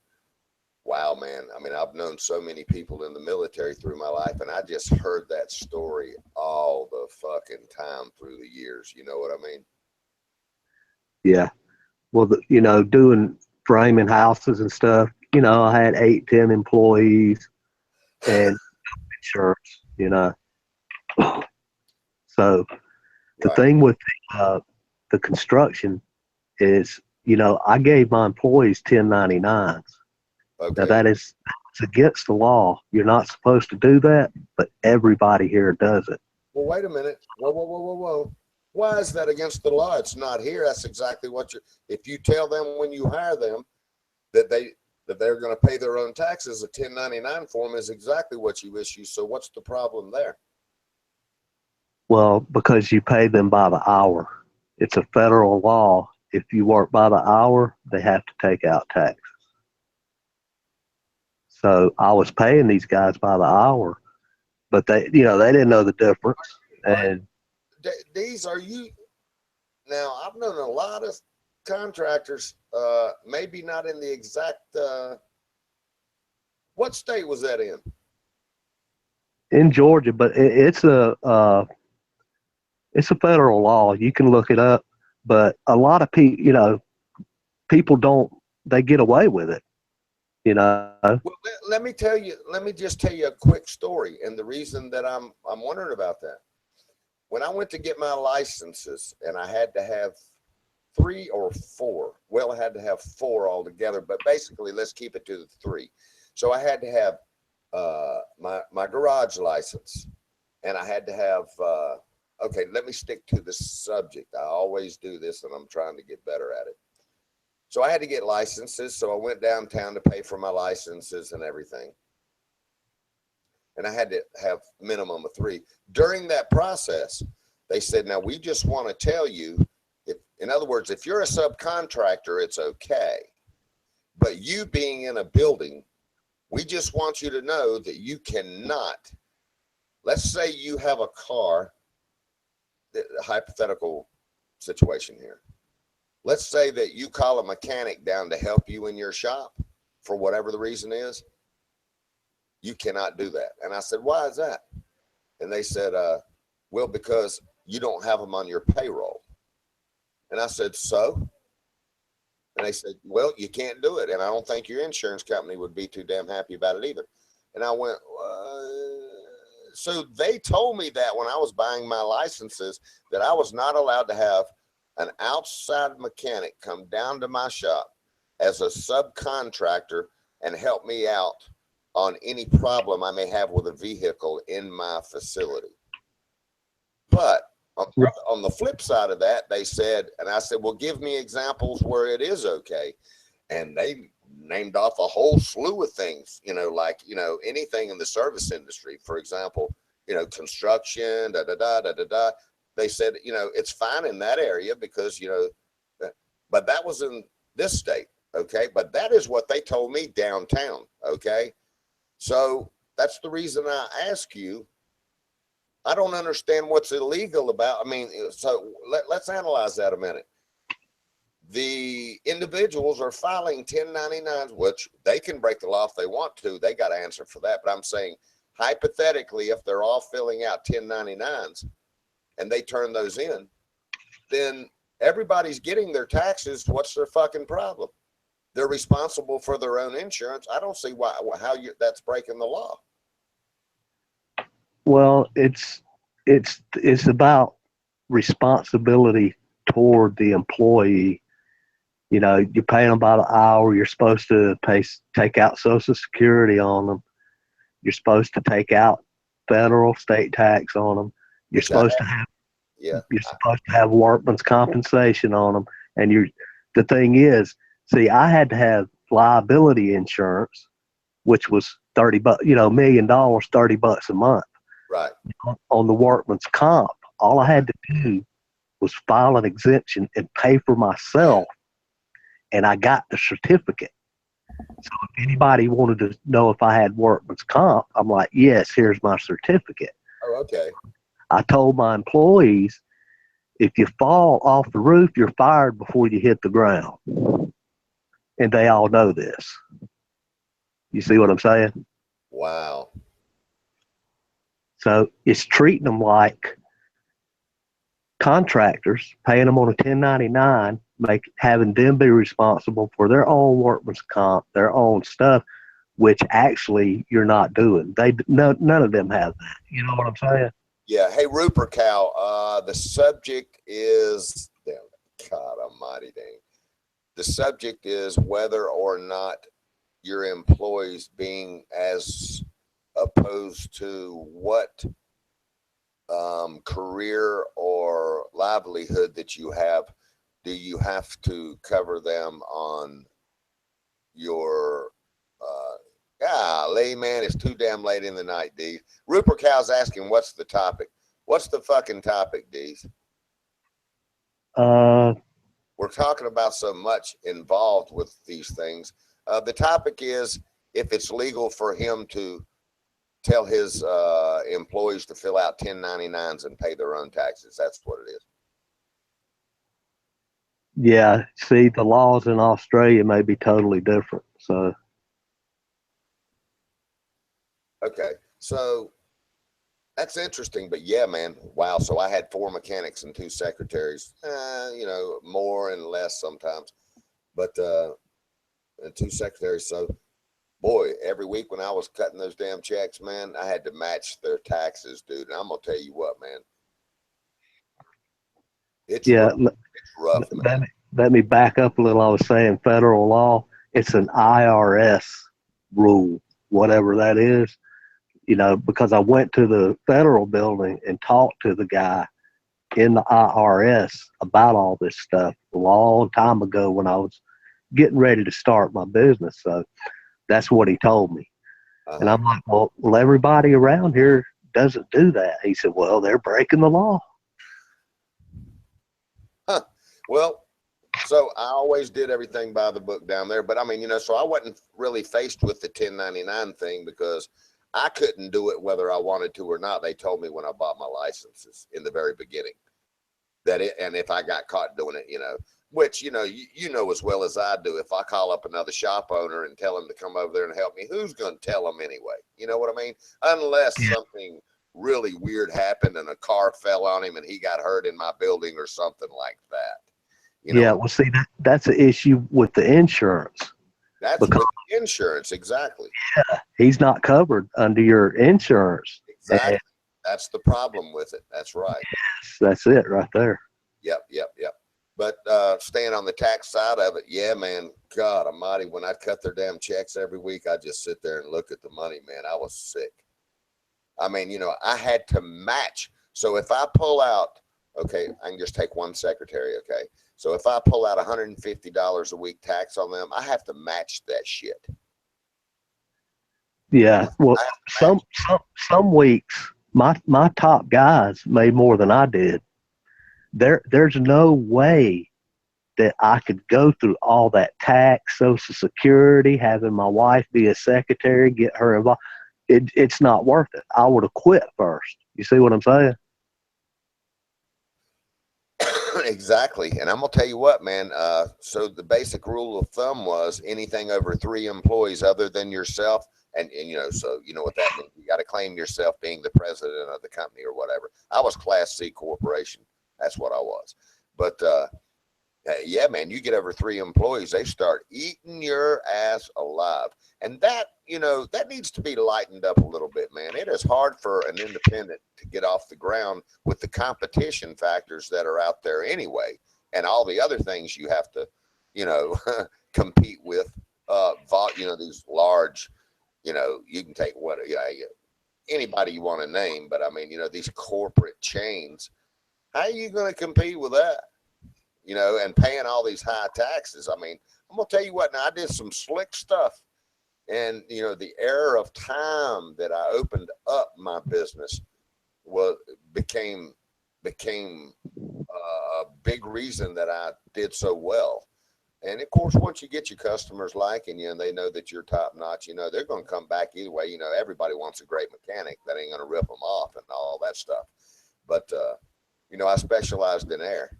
wow, man. I mean, I've known so many people in the military through my life, and I just heard that story all the fucking time through the years. You know what I mean? Yeah. Well, you know, doing framing houses and stuff, you know, I had 8-10 employees and insurance, you know. So the thing with the construction is, you know, I gave my employees 1099s. Okay. Now it's against the law. You're not supposed to do that, but everybody here does it. Well, wait a minute. Whoa. Why is that against the law? It's not here. That's exactly what if you tell them when you hire them that they're going to pay their own taxes, a 1099 form is exactly what you issue. So what's the problem there? Well, because you pay them by the hour. It's a federal law. If you work by the hour, they have to take out taxes. So I was paying these guys by the hour, but they didn't know the difference. And These are you. Now, I've known a lot of contractors, maybe not in the exact, what state was that in? in Georgia, but it's a federal law. You can look it up, but a lot of people, people don't. They get away with it. Well, let me tell you. Let me just tell you a quick story, and the reason that I'm wondering about that. When I went to get my licenses, and I had to have 3 or 4. Well, I had to have 4 altogether, but basically, let's keep it to the 3. So I had to have my garage license, and I had to have. Okay, let me stick to the subject. I always do this, and I'm trying to get better at it. So I had to get licenses. So I went downtown to pay for my licenses and everything. And I had to have minimum of 3. During that process, they said, now we just want to tell you, in other words, if you're a subcontractor, it's okay. But you being in a building, we just want you to know that you cannot, let's say you have a car, hypothetical situation here. Let's say that you call a mechanic down to help you in your shop for whatever the reason is. You cannot do that. And I said, why is that? And they said, well, because you don't have them on your payroll. And I said, so? And they said, well, you can't do it. And I don't think your insurance company would be too damn happy about it either. And I went, so they told me that when I was buying my licenses, that I was not allowed to have an outside mechanic come down to my shop as a subcontractor and help me out on any problem I may have with a vehicle in my facility. But on the flip side of that, they said, and I said, well, give me examples where it is okay. And they named off a whole slew of things, like, anything in the service industry, for example, construction, They said, it's fine in that area because, but that was in this state. Okay. But that is what they told me downtown. Okay. So that's the reason I ask you. I don't understand what's illegal about. I mean, so let's analyze that a minute. The individuals are filing 1099s, which they can break the law if they want to. They got to answer for that. But I'm saying, hypothetically, if they're all filling out 1099s and they turn those in, then everybody's getting their taxes. What's their fucking problem? They're responsible for their own insurance. I don't see how that's breaking the law. Well, it's about responsibility toward the employee. You're paying them by the hour. You're supposed to take out Social Security on them. You're supposed to take out federal, state tax on them. You're supposed to have workman's compensation on them. And the thing is, see, I had to have liability insurance, which was $30, $1 million, $30 a month. Right. On the workman's comp, all I had to do was file an exemption and pay for myself, and I got the certificate. So if anybody wanted to know if I had workman's comp, I'm like, yes, here's my certificate. Oh, okay. I told my employees, if you fall off the roof, you're fired before you hit the ground. And they all know this. You see what I'm saying? Wow. So it's treating them like contractors, paying them on a 1099, having them be responsible for their own workman's comp, their own stuff, which actually you're not doing. None of them have that. You know what I'm saying? Yeah. Hey, Rupert Cow, the subject is, God almighty dang. The subject is whether or not your employees being as opposed to what career or livelihood that you have, do you have to cover them on your golly, man, it's too damn late in the night, D. Rupert Cow's asking what's the topic. What's the fucking topic, D's? We're talking about so much involved with these things. The topic is if it's legal for him to tell his employees to fill out 1099s and pay their own taxes. That's what it is. Yeah. See, the laws in Australia may be totally different. So. Okay. So That's interesting, but yeah, man. Wow. So I had 4 mechanics and 2 secretaries, you know, more and less sometimes, but, and 2 secretaries. So boy, every week when I was cutting those damn checks, man, I had to match their taxes, dude. And I'm going to tell you what, man, it's Yeah, rough. It's rough, man. let me back up a little. I was saying federal law. It's an IRS rule, whatever that is. You know, because I went to the federal building and talked to the guy in the IRS about all this stuff a long time ago when I was getting ready to start my business. So that's what he told me. And I'm like, well, everybody around here doesn't do that. He said, well, they're breaking the law. Huh. Well, so I always did everything by the book down there, but I mean, you know, so I wasn't really faced with the 1099 thing because I couldn't do it whether I wanted to or not. They told me when I bought my licenses in the very beginning that it, and if I got caught doing it, you know, which, you know, you know as well as I do, if I call up another shop owner and tell him to come over there and help me, who's going to tell him anyway? You know what I mean? Unless something really weird happened and a car fell on him and he got hurt in my building or something like that. You know, Yeah, well, see, that's an issue with the insurance. that's Because with insurance. Exactly. he's not covered under your insurance. Exactly. And That's the problem with it. That's right. that's it right there. Yep. But staying on the tax side of it, yeah, man, God almighty, when I cut their damn checks every week, I just sit there and look at the money, man. I was sick. I mean, you know, I had to match. So if I pull out, okay, I can just take one secretary, okay? So if I pull out $150 a week tax on them, I have to match that shit. Yeah. Well, I have to match. some weeks my top guys made more than I did. There's no way that I could go through all that tax, Social Security, having my wife be a secretary, get her involved. It's not worth it. I would have quit first. You see what I'm saying? Exactly. And I'm gonna tell you what, man. So the basic rule of thumb was anything over 3 employees other than yourself, and you know, so you know what that means. You got to claim yourself being the president of the company or whatever. I was Class C corporation. That's what I was. But yeah, man, you get over 3 employees, they start eating your ass alive. And that, you know, that needs to be lightened up a little bit, man. It is hard for an independent to get off the ground with the competition factors that are out there anyway, and all the other things you have to, you know, compete with. You know, these large, you know, you can take what, you know, anybody you want to name, but I mean, you know, these corporate chains. How are you going to compete with that? You know, and paying all these high taxes. I mean, I'm gonna tell you what. Now, I did some slick stuff, and you know, the era of time that I opened up my business was became a big reason that I did so well. And of course, once you get your customers liking you and they know that you're top notch, you know, they're going to come back either way. You know, everybody wants a great mechanic that ain't going to rip them off and all that stuff. But you know, I specialized in air.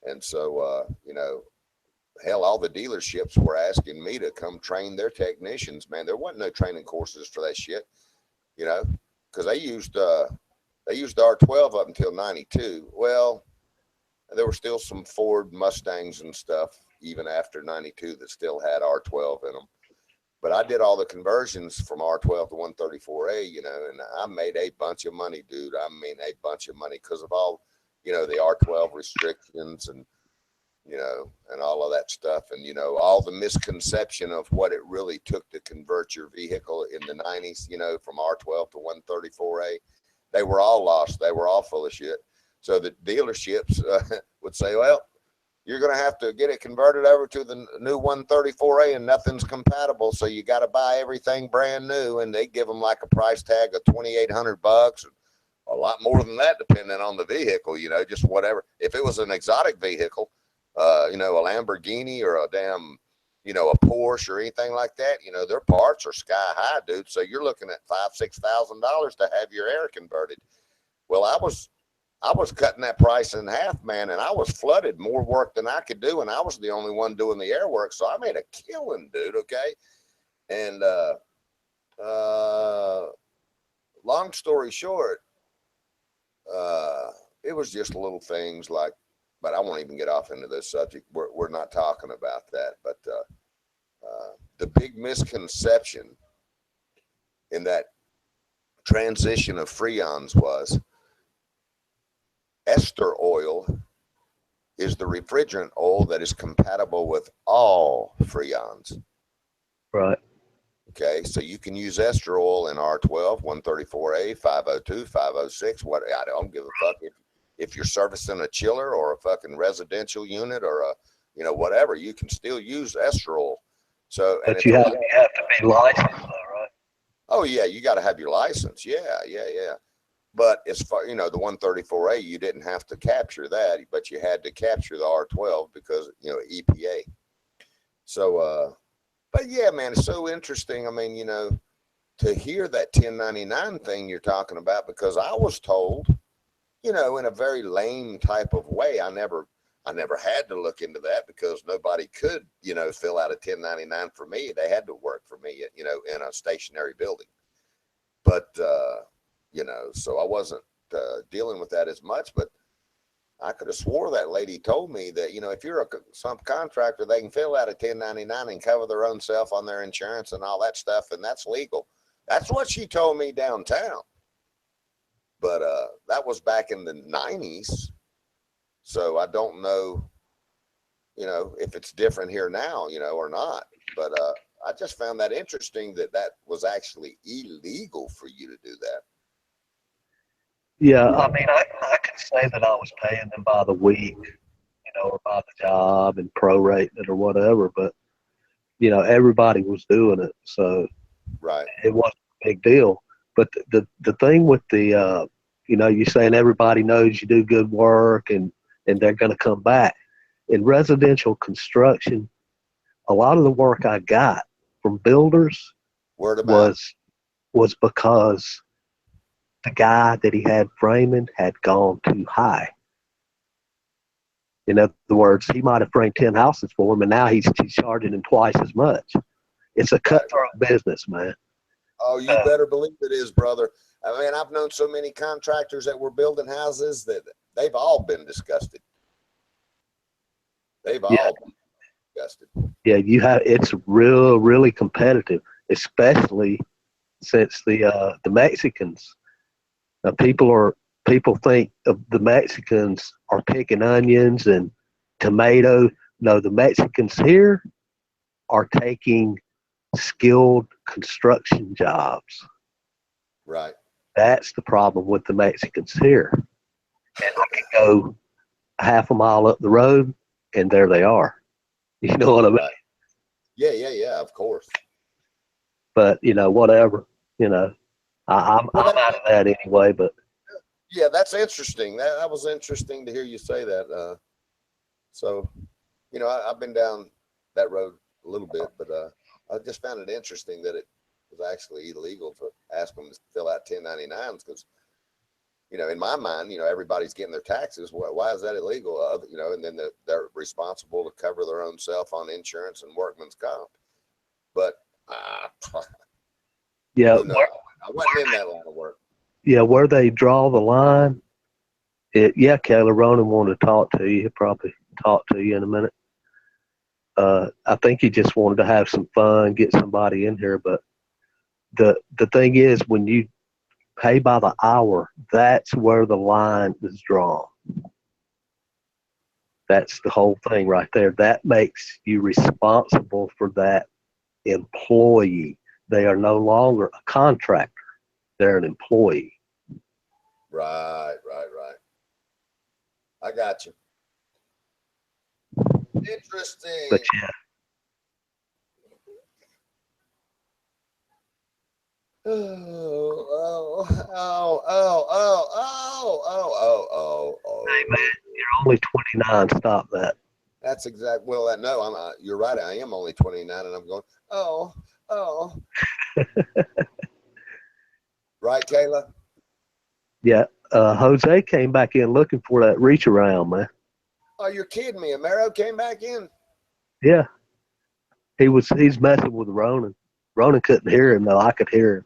And so, you know, hell, all the dealerships were asking me to come train their technicians, man. There wasn't no training courses for that shit, you know, because they used R12 up until 92. Well, there were still some Ford Mustangs and stuff even after 92 that still had R12 in them. But I did all the conversions from R12 to 134A, you know, and I made a bunch of money, dude. I mean, a bunch of money because of all, you know, the R12 restrictions and, you know, and all of that stuff. And, you know, all the misconception of what it really took to convert your vehicle in the 90s, you know, from R12 to 134A. They were all lost. They were all full of shit. So the dealerships would say, well, you're going to have to get it converted over to the new 134A and nothing's compatible. So you got to buy everything brand new. And they give them like a price tag of $2,800, a lot more than that, depending on the vehicle, you know, just whatever. If it was an exotic vehicle, you know, a Lamborghini or a damn, you know, a Porsche or anything like that, you know, their parts are sky high, dude. So you're looking at $5,000-$6,000 to have your air converted. Well, I was cutting that price in half, man, and I was flooded, more work than I could do, and I was the only one doing the air work, so I made a killing, dude, okay? And long story short, it was just little things like, but I won't even get off into this subject. We're not talking about that. But the big misconception in that transition of freons was ester oil is the refrigerant oil that is compatible with all freons. Right. Okay, so you can use ester oil in R12, 134A, 502, 506. What, I don't give a fuck if you're servicing a chiller or a fucking residential unit or a, you know, whatever. You can still use ester oil. So, and But you have to be licensed, though, right? oh yeah, you got to have your license. Yeah. But as far, you know, the 134A, you didn't have to capture that, but you had to capture the R12 because, you know, EPA. So, but yeah, man, it's so interesting. I mean, you know, to hear that 1099 thing you're talking about, because I was told, you know, in a very lame type of way, I never had to look into that because nobody could, you know, fill out a 1099 for me. They had to work for me, you know, in a stationary building. But, you know, so I wasn't dealing with that as much, but I could have swore that lady told me that, you know, if you're a subcontractor, they can fill out a 1099 and cover their own self on their insurance and all that stuff. And that's legal. That's what she told me downtown. But that was back in the 90s. So I don't know, you know, if it's different here now, you know, or not. But I just found that interesting that that was actually illegal for you to do that. Yeah, I mean, I can say that I was paying them by the week, you know, or by the job and prorating it or whatever, but, you know, everybody was doing it. So Right. it wasn't a big deal. But the thing with the, you know, you're saying everybody knows you do good work and they're going to come back. In residential construction, a lot of the work I got from builders Word of mouth. was because the guy that he had framing had gone too high. In other words, he might have framed 10 houses for him, and now he's charging him twice as much. It's a cutthroat business, man. Oh, you better believe it is, brother. I mean, I've known so many contractors that were building houses that they've all been disgusted. They've all been disgusted. Yeah, it's really competitive, especially since the Mexicans. Now, people think of the Mexicans are picking onions and tomatoes. No, the Mexicans here are taking skilled construction jobs. Right. That's the problem with the Mexicans here. And they can go half a mile up the road, and there they are. You know what I mean? Right. Yeah, of course. But, you know, whatever. You know, I'm out of that anyway, but. Yeah, that's interesting. That was interesting to hear you say that. So, you know, I've been down that road a little bit, but I just found it interesting that it was actually illegal to ask them to fill out 1099s because, you know, in my mind, you know, everybody's getting their taxes. Why is that illegal? You know, and then they're responsible to cover their own self on insurance and workman's comp. But yeah, I wasn't in that line of work. Yeah, where they draw the line. Kayla Ronan wanted to talk to you. He'll probably talk to you in a minute. I think he just wanted to have some fun, get somebody in here. But the thing is, when you pay by the hour, that's where the line is drawn. That's the whole thing right there. That makes you responsible for that employee. They are no longer a contractor. They're an employee. Right. I got you. Interesting. But yeah. Oh. Hey man, you're only 29. Stop that. That's exact. Well, no, you're right. I am only 29, and I'm going. Oh. Right, Kayla? Yeah. Jose came back in looking for that reach around, man. Oh, you're kidding me. Amaro came back in? Yeah. He's messing with Ronan. Ronan couldn't hear him, though. I could hear him.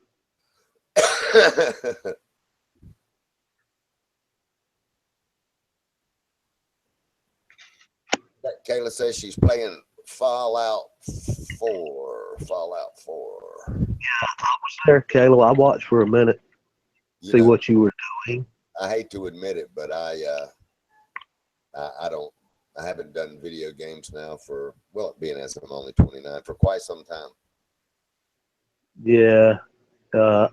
Kayla says she's playing Fallout 4. Fallout 4. I was there, Caleb. I watched for a minute, You see know, what you were doing. I hate to admit it, but I haven't done video games now for, well, being as I'm only 29, for quite some time. Yeah, I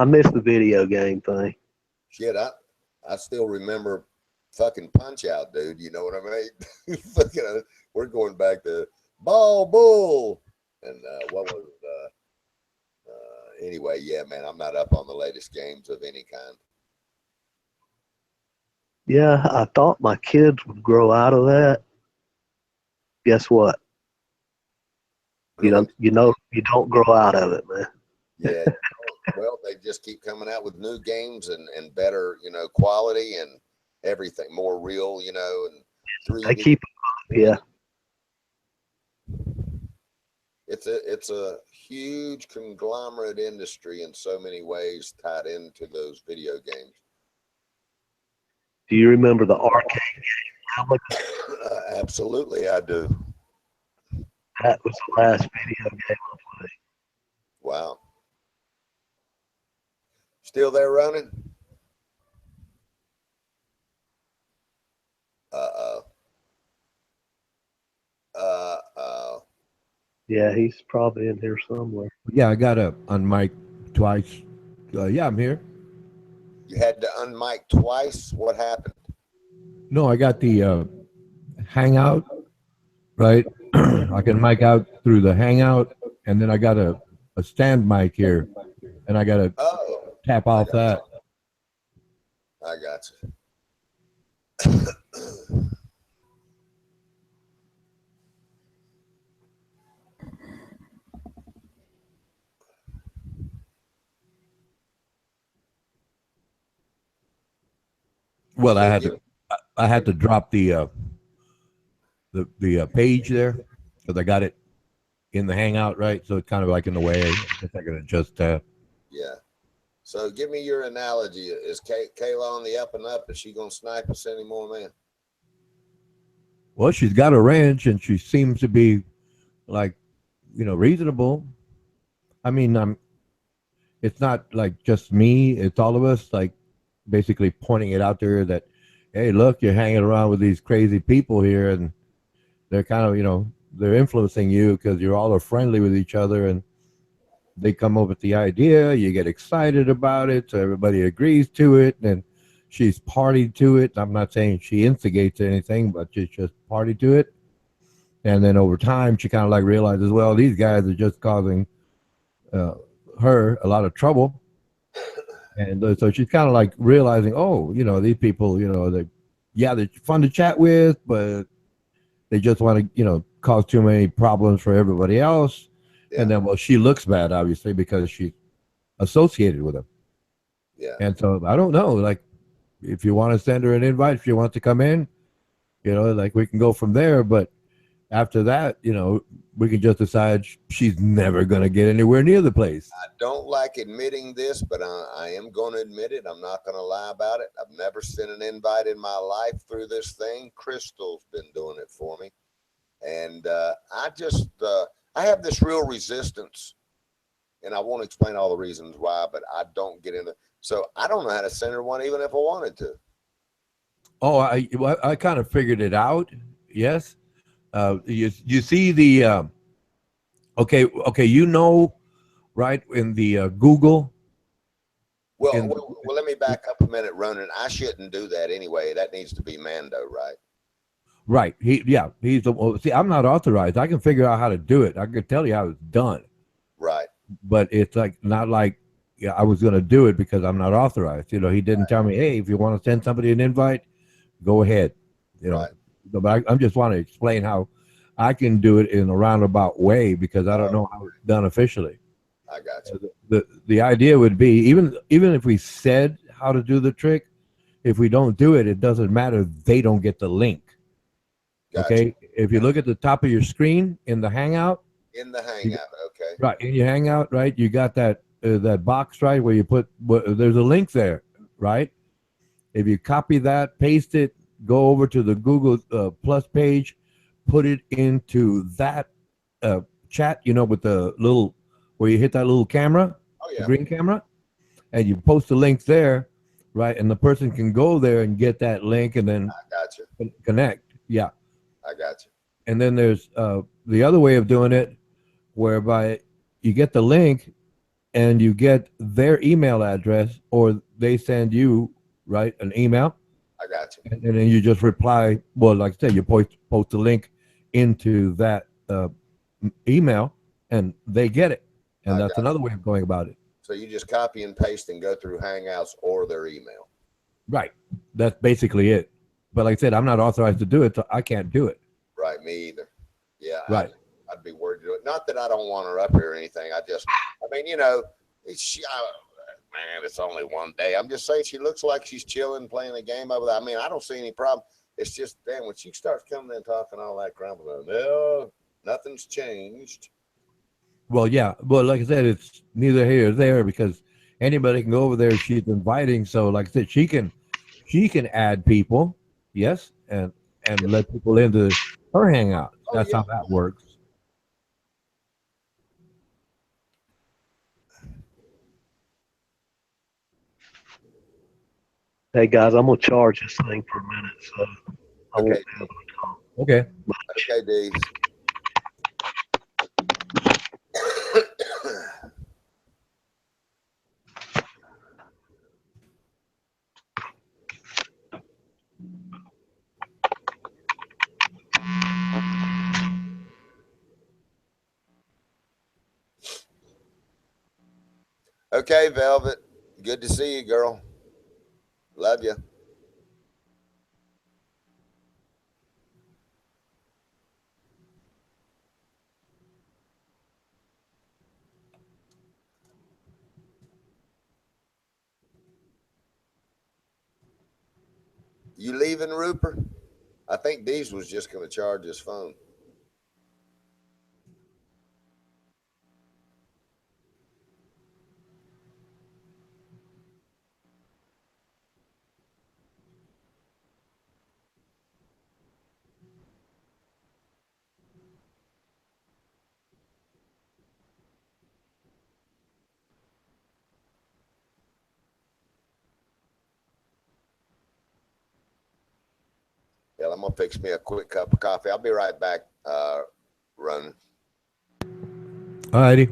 missed the video game thing. Shit, I still remember fucking Punch Out, dude. You know what I mean? Fucking, we're going back to Ball Bull. And what was anyway, yeah, man, I'm not up on the latest games of any kind. Yeah, I thought my kids would grow out of that. Guess what? You don't grow out of it, man. Yeah. Well, they just keep coming out with new games and better, quality and everything, more real, and 3D. They keep, yeah. It's a huge conglomerate industry in so many ways tied into those video games. Do you remember the arcade game? Absolutely, I do. That was the last video game I played. Wow. Still there running? Uh-oh. Uh-oh. Yeah, he's probably in here somewhere. Yeah, I got to unmic twice. Yeah, I'm here. You had to unmic twice? What happened? No, I got the Hangout, right? I can mic out through the Hangout, and then I got a stand mic here, and I got to tap off that. I got you. Well, I had to drop the page there because I got it in the Hangout, right? So it's kind of like in the way. I guess I can adjust that. Yeah. So give me your analogy. Is Kayla on the up and up? Is she gonna snipe us anymore, man? Well, she's got a ranch, and she seems to be like, reasonable. I mean, it's not like just me; it's all of us. Like, basically pointing it out there that, hey, look, you're hanging around with these crazy people here, and they're kind of, they're influencing you because you're all are friendly with each other, and they come up with the idea, you get excited about it, so everybody agrees to it, and she's partied to it. I'm not saying she instigates anything, but she's just partied to it. And then over time, she kind of like realizes, well, these guys are just causing her a lot of trouble. And so she's kind of like realizing, oh, these people, they're fun to chat with, but they just want to, cause too many problems for everybody else. Yeah. And then, well, she looks bad, obviously, because she's associated with them. Yeah. And so I don't know, like, if you want to send her an invite, if she wants to come in, like we can go from there. But after that, we can just decide she's never going to get anywhere near the place. I don't like admitting this, but I am going to admit it. I'm not going to lie about it. I've never sent an invite in my life through this thing. Crystal's been doing it for me. And I have this real resistance, and I won't explain all the reasons why, but I don't get into. So I don't know how to send her one, even if I wanted to. Oh, I kind of figured it out. Yes. You see the okay, right, in the Google. Well, let me back up a minute, Ronan. I shouldn't do that anyway. That needs to be Mando, right? Right. See, I'm not authorized. I can figure out how to do it. I can tell you how it's done. Right. But it's not like I was going to do it because I'm not authorized. He didn't tell me, hey, if you want to send somebody an invite, go ahead. Right. But I just want to explain how I can do it in a roundabout way because I don't know how it's done officially. I got you. The idea would be even if we said how to do the trick, if we don't do it, it doesn't matter. They don't get the link. Gotcha. Okay. If you look at the top of your screen in the Hangout. In the Hangout, okay. Right. In your Hangout, right? You got that box, right, where you put there's a link there, right? If you copy that, paste it, go over to the Google Plus page, put it into that chat, with the little where you hit that little camera, Oh the yeah, green camera, and you post the link there, right? And the person can go there and get that link and then I got you. connect. Yeah. I got you. And then there's the other way of doing it, whereby you get the link and you get their email address, or they send you right an email, I got you. and then you just reply. Well, like I said, you post the link into that email, and they get it, and I that's got you. another way of going about it. So you just copy and paste and go through Hangouts or their email. Right. That's basically it. But like I said, I'm not authorized to do it, so I can't do it. Right, me either. Yeah, Right. I'd be worried to do it. Not that I don't want her up here or anything. I mean, man, it's only one day. I'm just saying she looks like she's chilling, playing a game over there. I mean, I don't see any problem. It's just, damn, when she starts coming in talking all that crap, no, nothing's changed. Well, yeah. Well, like I said, it's neither here or there because anybody can go over there. She's inviting, so like I said, she can add people, yes, and let people into her hangouts. Oh, That's yeah. how that works. Hey guys, I'm gonna charge this thing for a minute, so I won't Okay. be able to talk Okay. much. Okay, D's. Okay, Velvet. Good to see you, girl. Love you. You leaving, Rupert? I think D's was just going to charge his phone. Yeah, I'm gonna fix me a quick cup of coffee. I'll be right back. Running. All righty.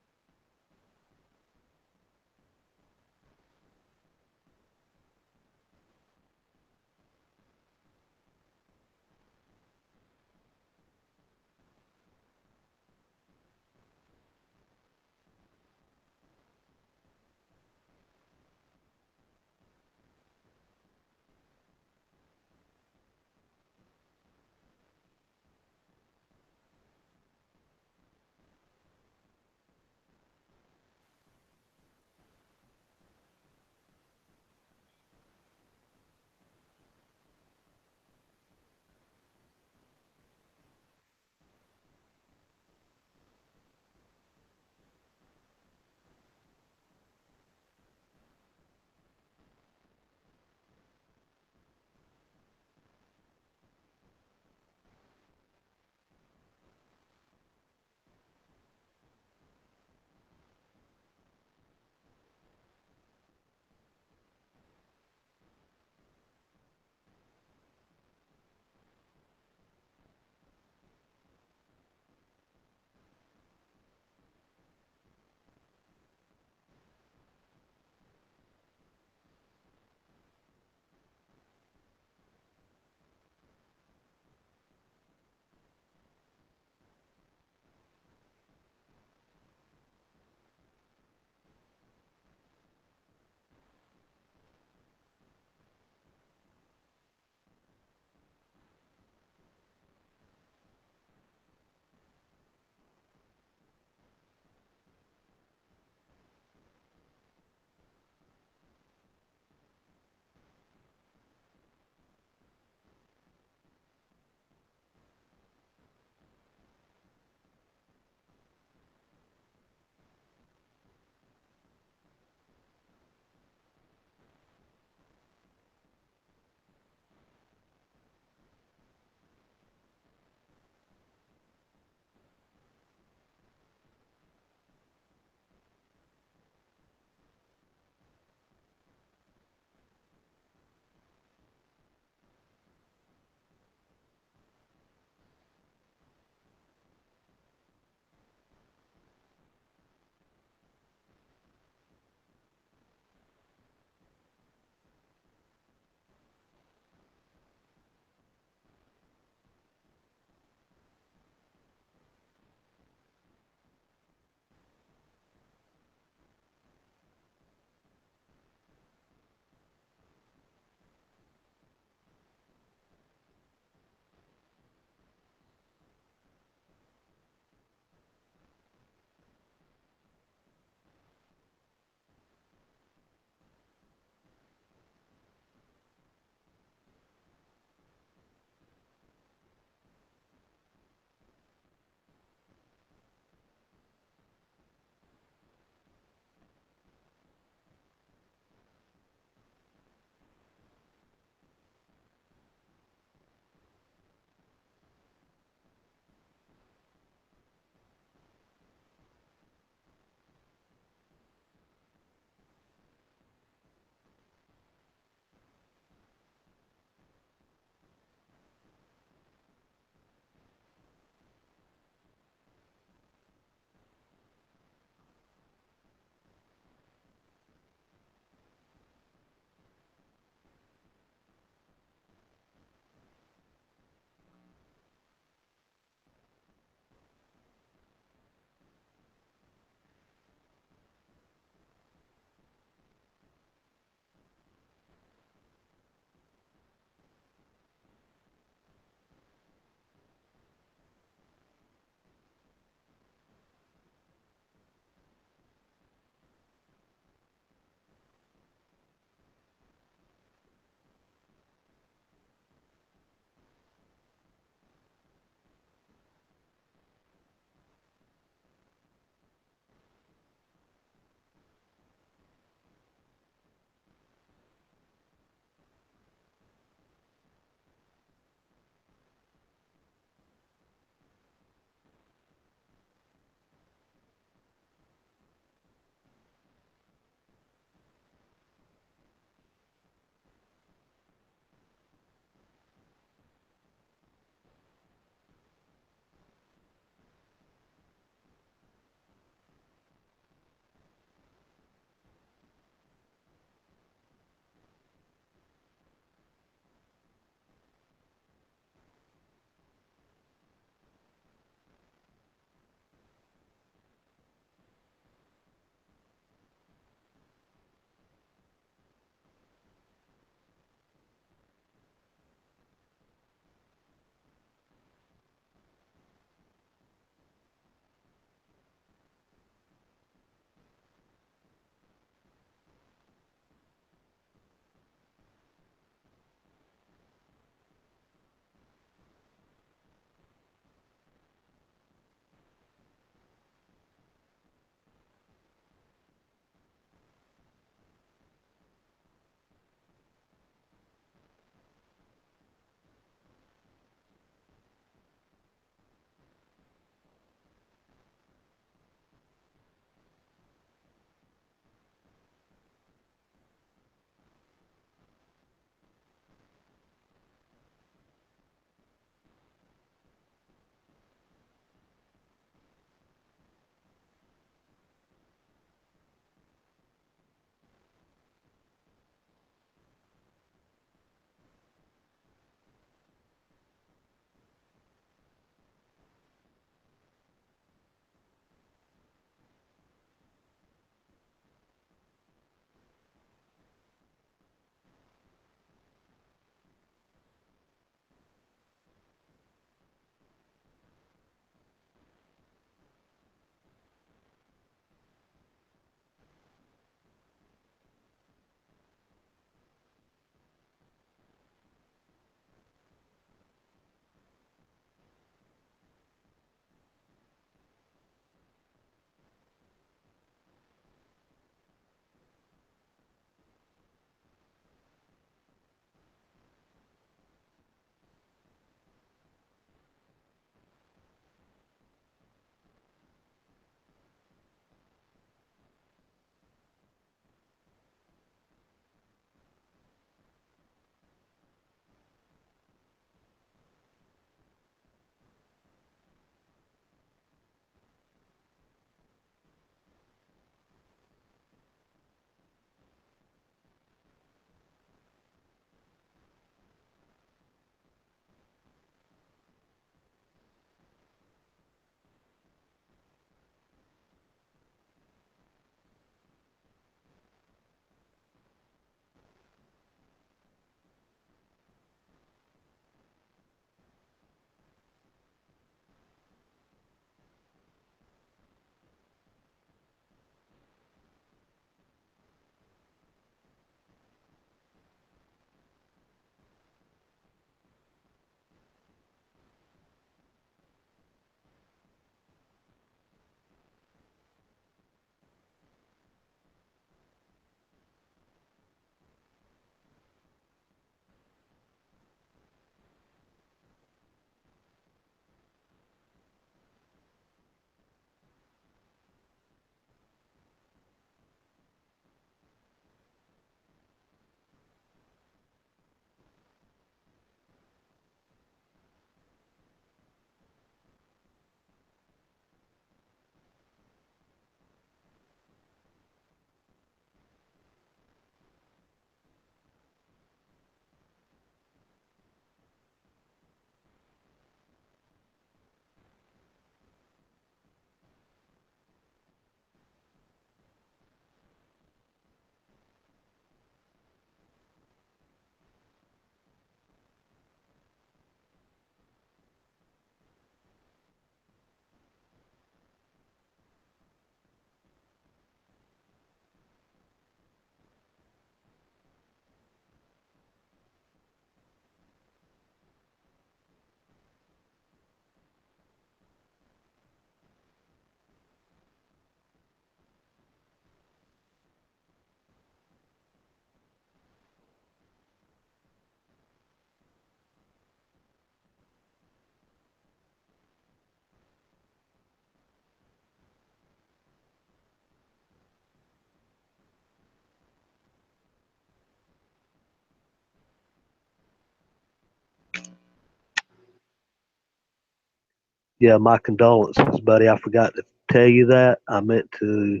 Yeah, my condolences, buddy. I forgot to tell you that. I meant to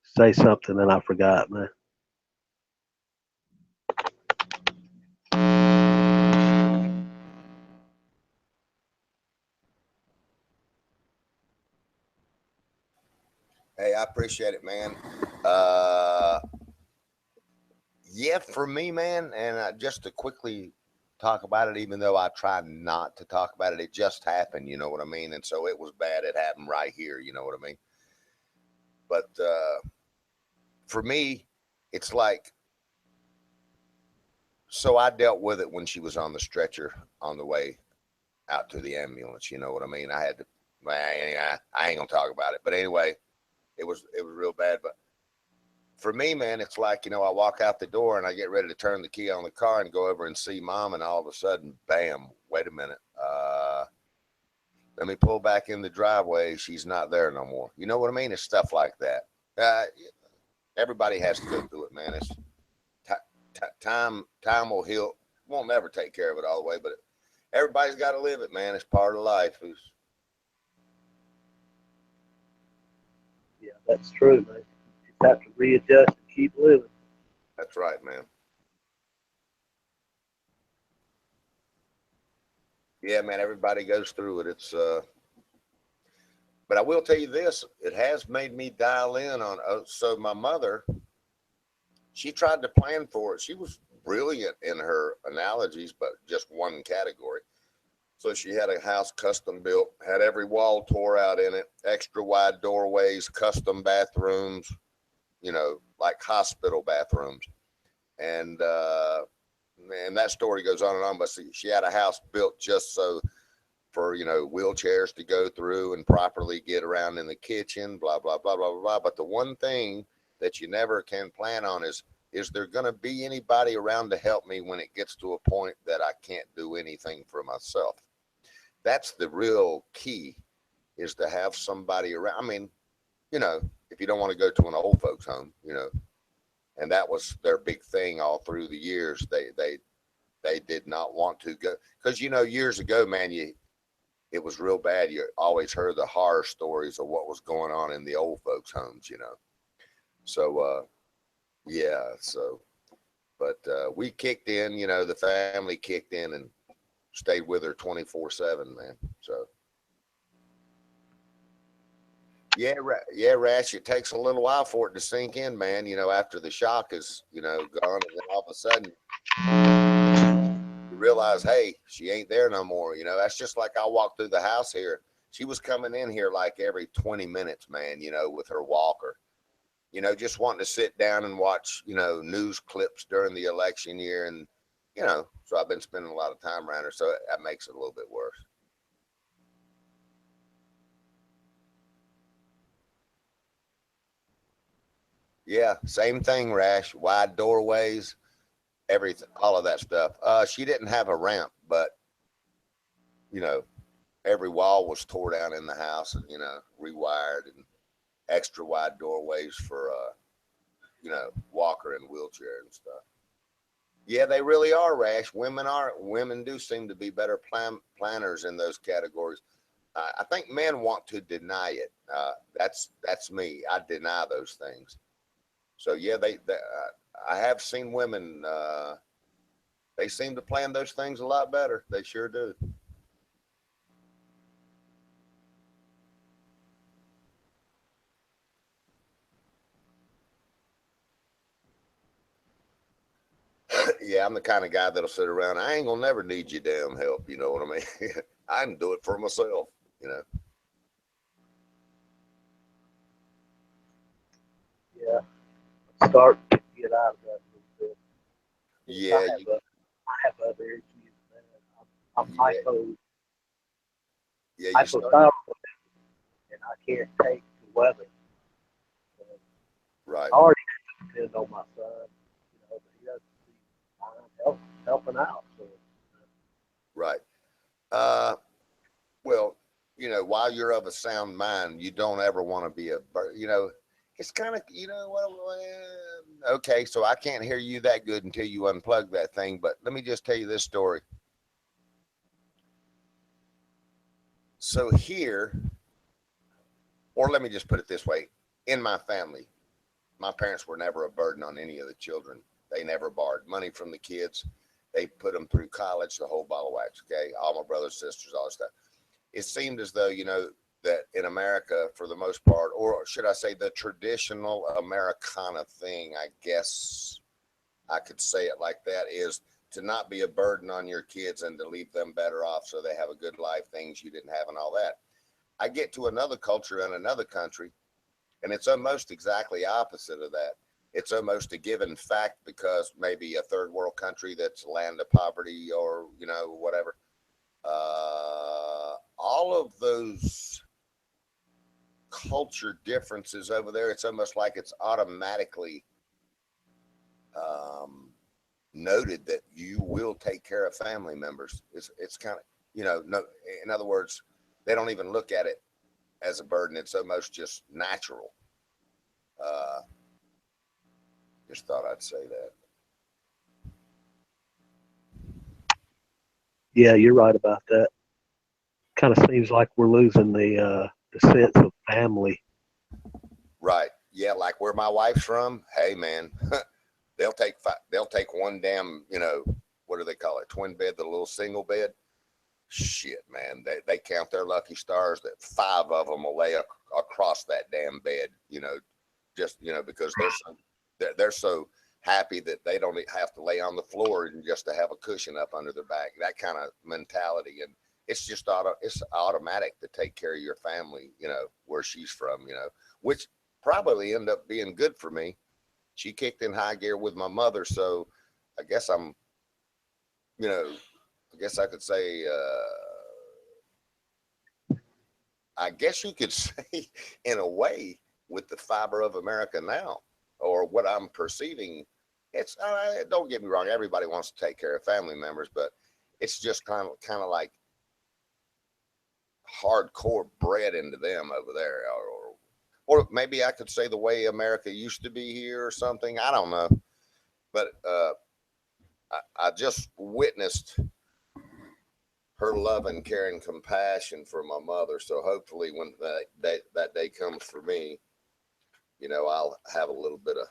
say something and I forgot, man. Hey, I appreciate it, man. Yeah, for me, man, and just to quickly talk about it, even though I try not to talk about it, it just happened, you know what I mean? And so it was bad. It happened right here, you know what I mean? But for me, it's like, so I dealt with it when she was on the stretcher on the way out to the ambulance, you know what I mean? I had to, well, I ain't gonna talk about it, but anyway, it was real bad. But for me, man, it's like, you know, I walk out the door and I get ready to turn the key on the car and go over and see mom, and all of a sudden, bam, wait a minute. Let me pull back in the driveway. She's not there no more. You know what I mean? It's stuff like that. Everybody has to go through it, man. It's time will heal. Won't never take care of it all the way, but everybody's got to live it, man. It's part of life. Yeah, that's true, man. You just have to readjust and keep living. That's right, man. Yeah, man, everybody goes through it. It's but I will tell you this, it has made me dial in on so my mother, she tried to plan for it. She was brilliant in her analogies, but just one category. So she had a house custom built, had every wall tore out in it, extra wide doorways, custom bathrooms, you know, like hospital bathrooms. And man, that story goes on and on. But she had a house built just so for, you know, wheelchairs to go through and properly get around in the kitchen, blah, blah, blah, blah, blah, blah. But the one thing that you never can plan on is there going to be anybody around to help me when it gets to a point that I can't do anything for myself? That's the real key, is to have somebody around. I mean, you know, if you don't want to go to an old folks home, you know, and that was their big thing all through the years. They did not want to go, because, you know, years ago, man, it was real bad. You always heard the horror stories of what was going on in the old folks' homes, you know. So, yeah, so, but we kicked in, you know, the family kicked in and stayed with her 24/7, man. So, yeah, yeah, Rash, it takes a little while for it to sink in, man, you know, after the shock is, you know, gone. And then all of a sudden, you realize, hey, she ain't there no more. You know, that's just like I walked through the house here. She was coming in here like every 20 minutes, man, you know, with her walker, you know, just wanting to sit down and watch, you know, news clips during the election year. And, you know, so I've been spending a lot of time around her. So that makes it a little bit worse. Yeah, same thing, Rash. Wide doorways, everything, all of that stuff. She didn't have a ramp, but, you know, every wall was tore down in the house and, you know, rewired, and extra wide doorways for, you know, walker and wheelchair and stuff. Yeah, they really are, Rash. Women do seem to be better planners in those categories. I think men want to deny it. That's me. I deny those things. So yeah, I have seen women. They seem to plan those things a lot better. They sure do. Yeah, I'm the kind of guy that'll sit around. I ain't gonna never need your damn help. You know what I mean? I can do it for myself. You know. Yeah, start to get out of that a little bit. Yeah, I have other issues, man. I'm yeah, yeah. You start hypothyroid, and I can't take the weather. So right, I already have to depend on my son, you know, but he doesn't see helping out. So right. Uh, well, you know, while you're of a sound mind, you don't ever want to be you know, it's kind of, you know, okay, so I can't hear you that good until you unplug that thing. But let me just tell you this story. So here, or let me just put it this way, in my family, my parents were never a burden on any of the children. They never borrowed money from the kids. They put them through college, the whole ball of wax. Okay, all my brothers, sisters, all that stuff. It seemed as though, you know, that in America, for the most part, or should I say, the traditional Americana thing, I guess I could say it like that, is to not be a burden on your kids and to leave them better off so they have a good life, things you didn't have, and all that. I get to another culture in another country, and it's almost exactly opposite of that. It's almost a given fact because maybe a third world country that's land of poverty or, you know, whatever. All of those culture differences over there, it's almost like it's automatically noted that you will take care of family members. It's kind of, you know, no, in other words, they don't even look at it as a burden. It's almost just natural. Just thought I'd say that. Yeah, you're right about that. Kind of seems like we're losing the sense of family. Right. Yeah, like where my wife's from, hey man, they'll take one damn, you know, what do they call it? Twin bed, the little single bed. Shit, man. They count their lucky stars that 5 of them will lay across that damn bed, you know, just, you know, because they're so happy that they don't have to lay on the floor and just to have a cushion up under their back. That kind of mentality. And it's just it's automatic to take care of your family, you know, where she's from, you know, which probably ended up being good for me. She kicked in high gear with my mother. So I guess I'm, you know, I guess I could say, I guess you could say in a way with the fiber of America now, or what I'm perceiving, it's, don't get me wrong. Everybody wants to take care of family members, but it's just kind of like hardcore bred into them over there, or maybe I could say the way America used to be here or something. I don't know, but I just witnessed her love and care and compassion for my mother. So hopefully when that day comes for me, you know, I'll have a little bit of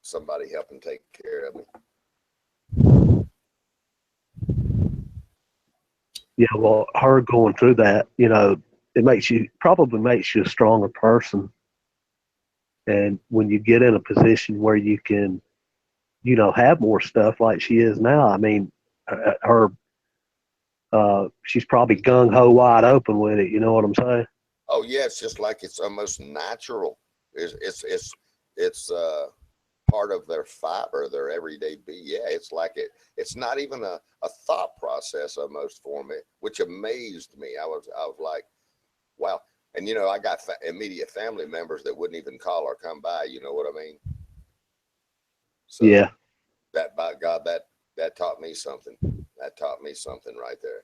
somebody helping take care of me. Yeah, well, her going through that, you know, probably makes you a stronger person. And when you get in a position where you can, you know, have more stuff like she is now, I mean, she's probably gung ho wide open with it. You know what I'm saying? Oh yeah, it's just like it's almost natural. It's part of their fiber, their everyday be. Yeah, it's like it's not even a thought process almost for me, which amazed me. I was like, wow. And you know, I got immediate family members that wouldn't even call or come by. You know what I mean? So Yeah. that, by God, that taught me something. That taught me something right there.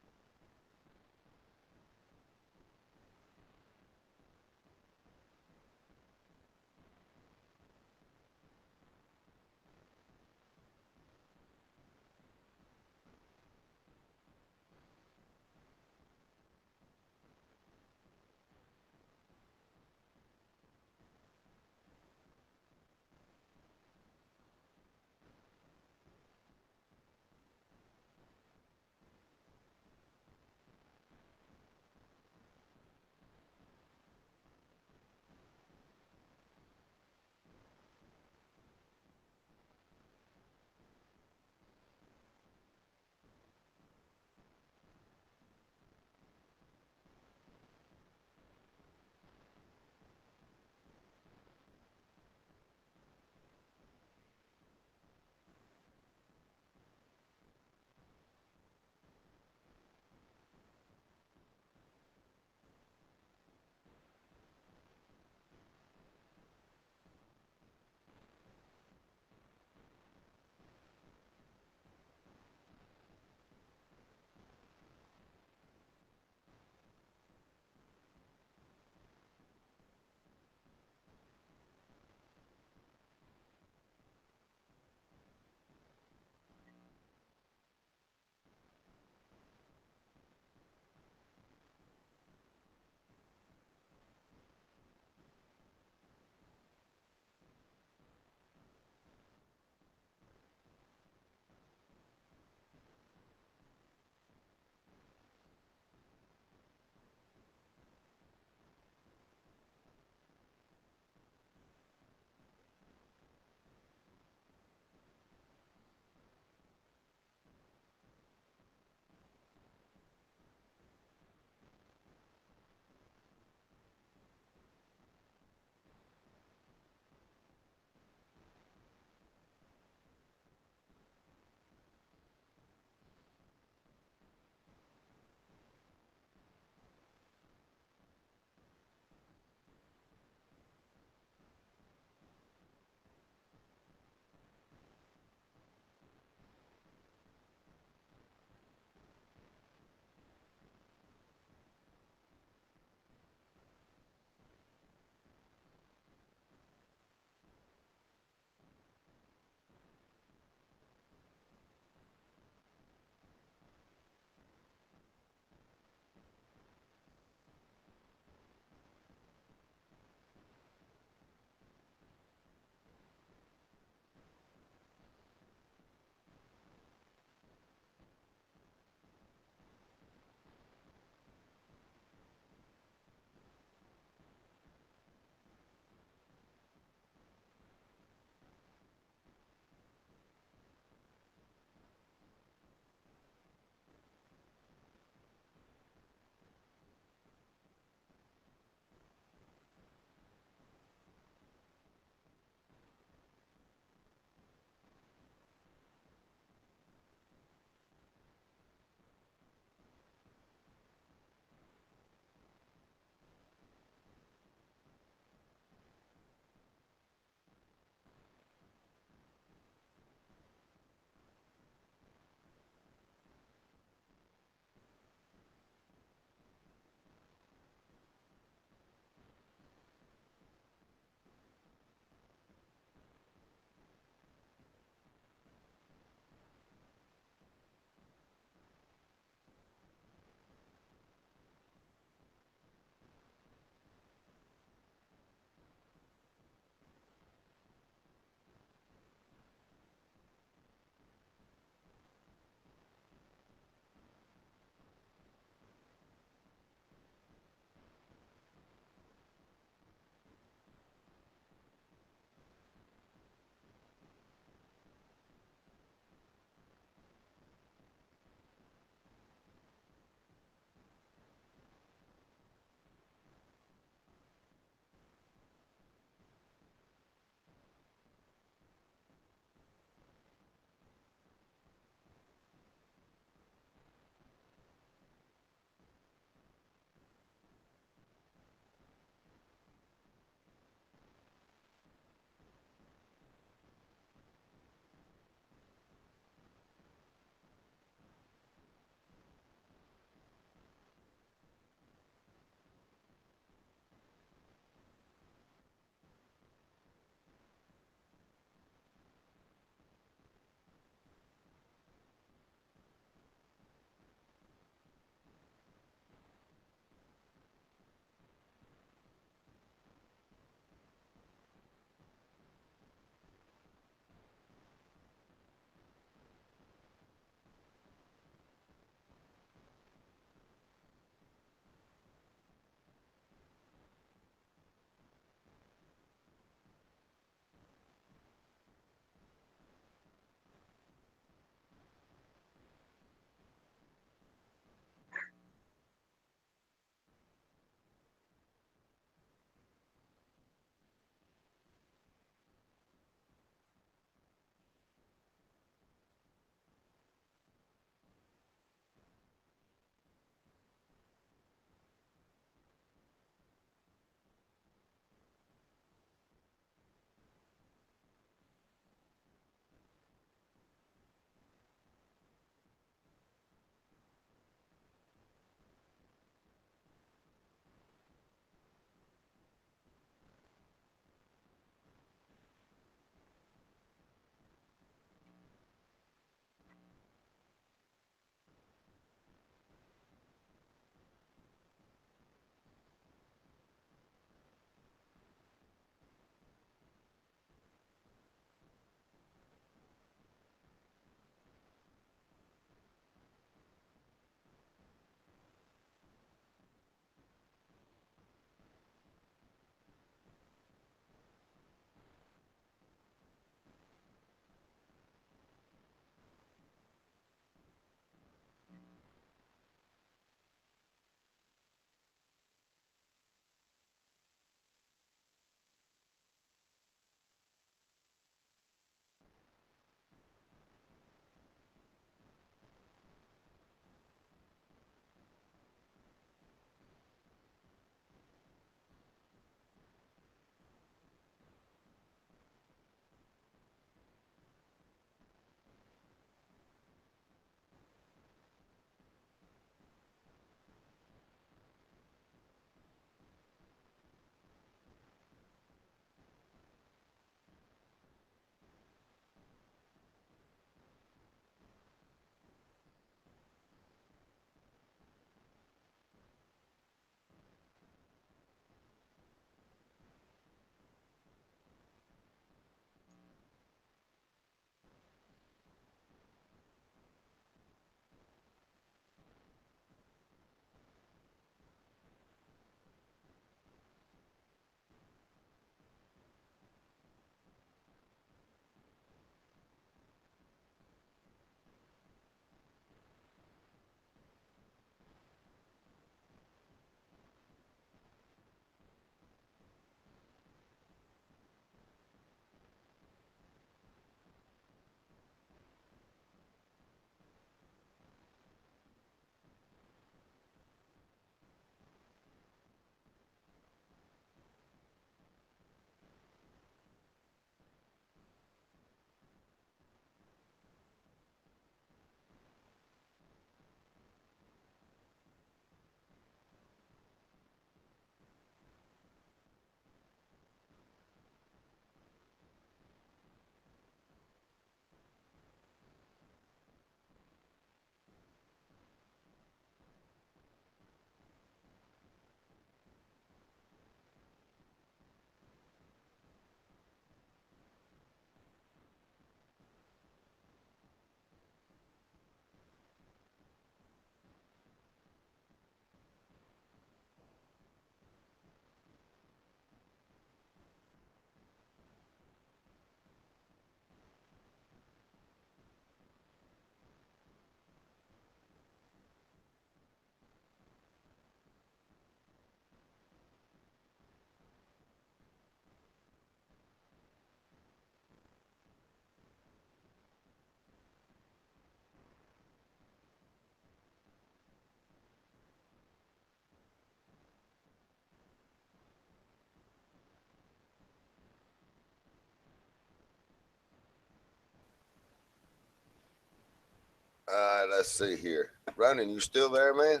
let's see here. Ronan, you still there, man?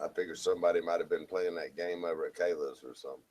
I figured somebody might have been playing that game over at Kayla's or something.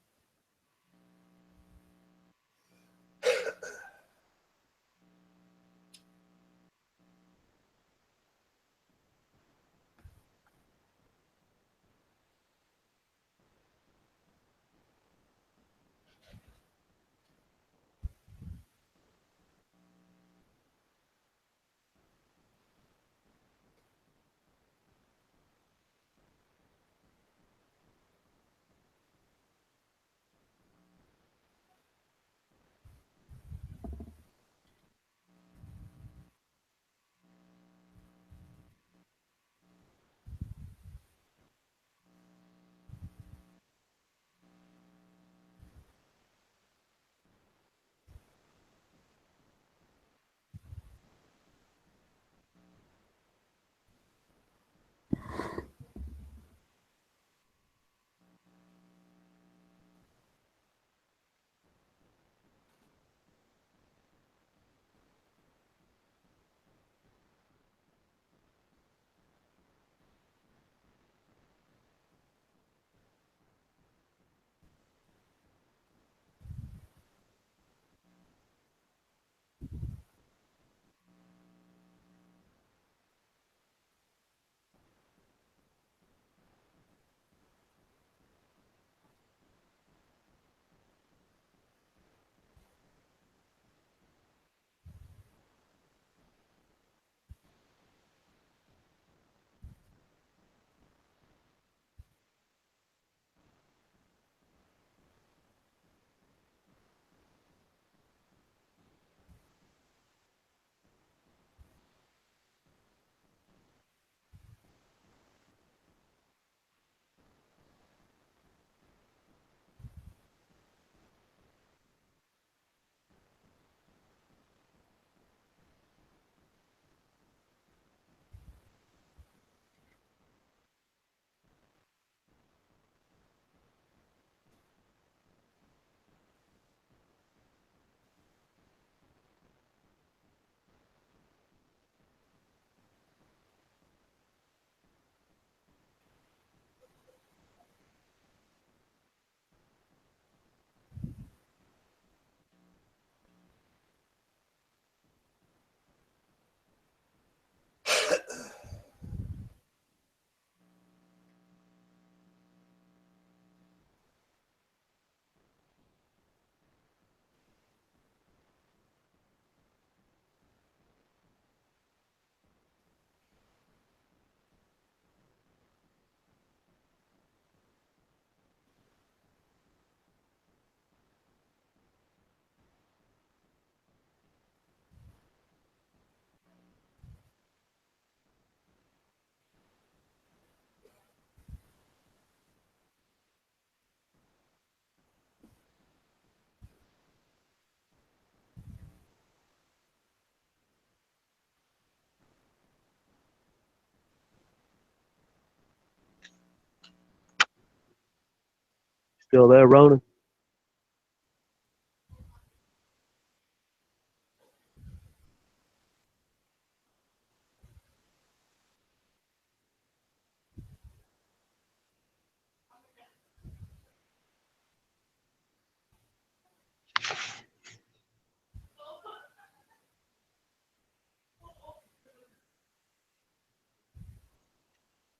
Still there, Ronan?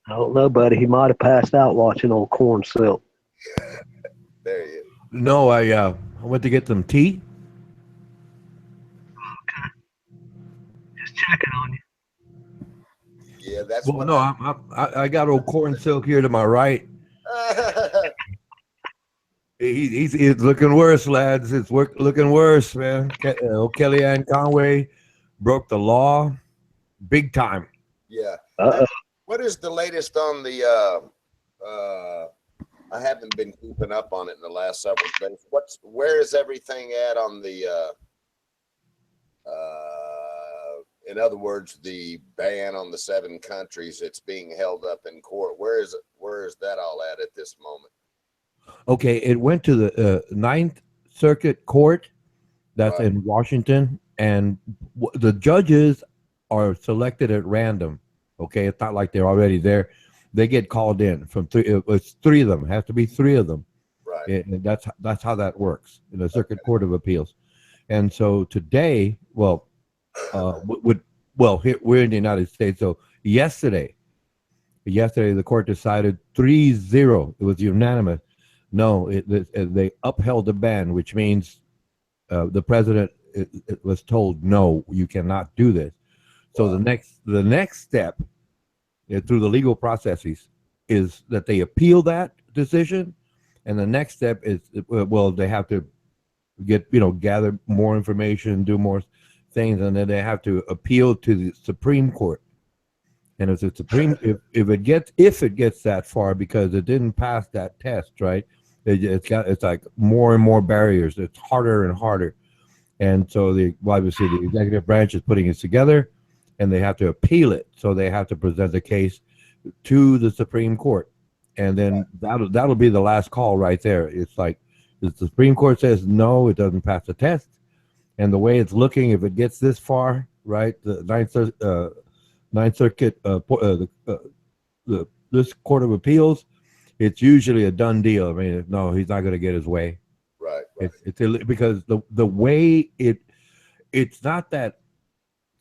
I don't know, buddy. He might have passed out watching old Corn Silk. There you No, I went to get some tea. Just checking on you. Yeah, that's Well, what no, I got old corn silk here to my right. He's looking worse, lads. It's looking worse, man. Kellyanne Conway broke the law big time. Yeah. Uh-oh. What is the latest on the I haven't been keeping up on it in the last several days. Where is everything at on the in other words, the ban on the 7 countries? It's being held up in court. Where is that all at this moment? Okay, it went to the Ninth Circuit Court. That's Right. in Washington, and the judges are selected at random. Okay, it's not like they're already there. They get called in from three. It's three of them. It has to be three of them. Right. And that's how that works in the Circuit Court of Appeals. And so today, well, we're in the United States. So yesterday the court decided 3-0. It was unanimous. No, they upheld the ban, which means the president it was told, no, you cannot do this. So Wow. the next step through the legal processes is that they appeal that decision, and the next step is they have to gather more information, do more things, and then they have to appeal to the Supreme Court. And if the Supreme, if it gets that far because it didn't pass that test, right? It's like more and more barriers. It's harder and harder. And so obviously the executive branch is putting it together, and they have to appeal it. So they have to present the case to the Supreme Court, and then that'll be the last call right there. It's like if the Supreme Court says no, it doesn't pass the test, and the way it's looking, if it gets this far, right, the Ninth Circuit, this Court of Appeals, it's usually a done deal. I mean, no, he's not going to get his way. Right. It's because the way it's not that.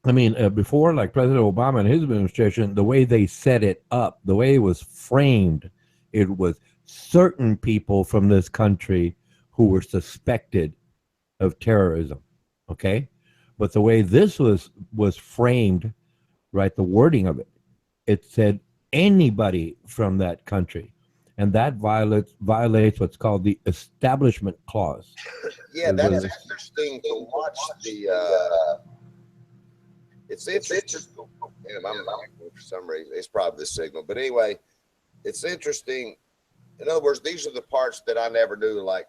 I mean, before, like President Obama and his administration, the way they set it up, the way it was framed, it was certain people from this country who were suspected of terrorism. Okay, but the way this was framed, right, the wording of it said anybody from that country, and that violates what's called the Establishment Clause. Yeah, that's interesting to watch the. It's interesting. I'm for some reason it's probably the signal, but anyway, it's interesting. In other words, these are the parts that I never knew. Like,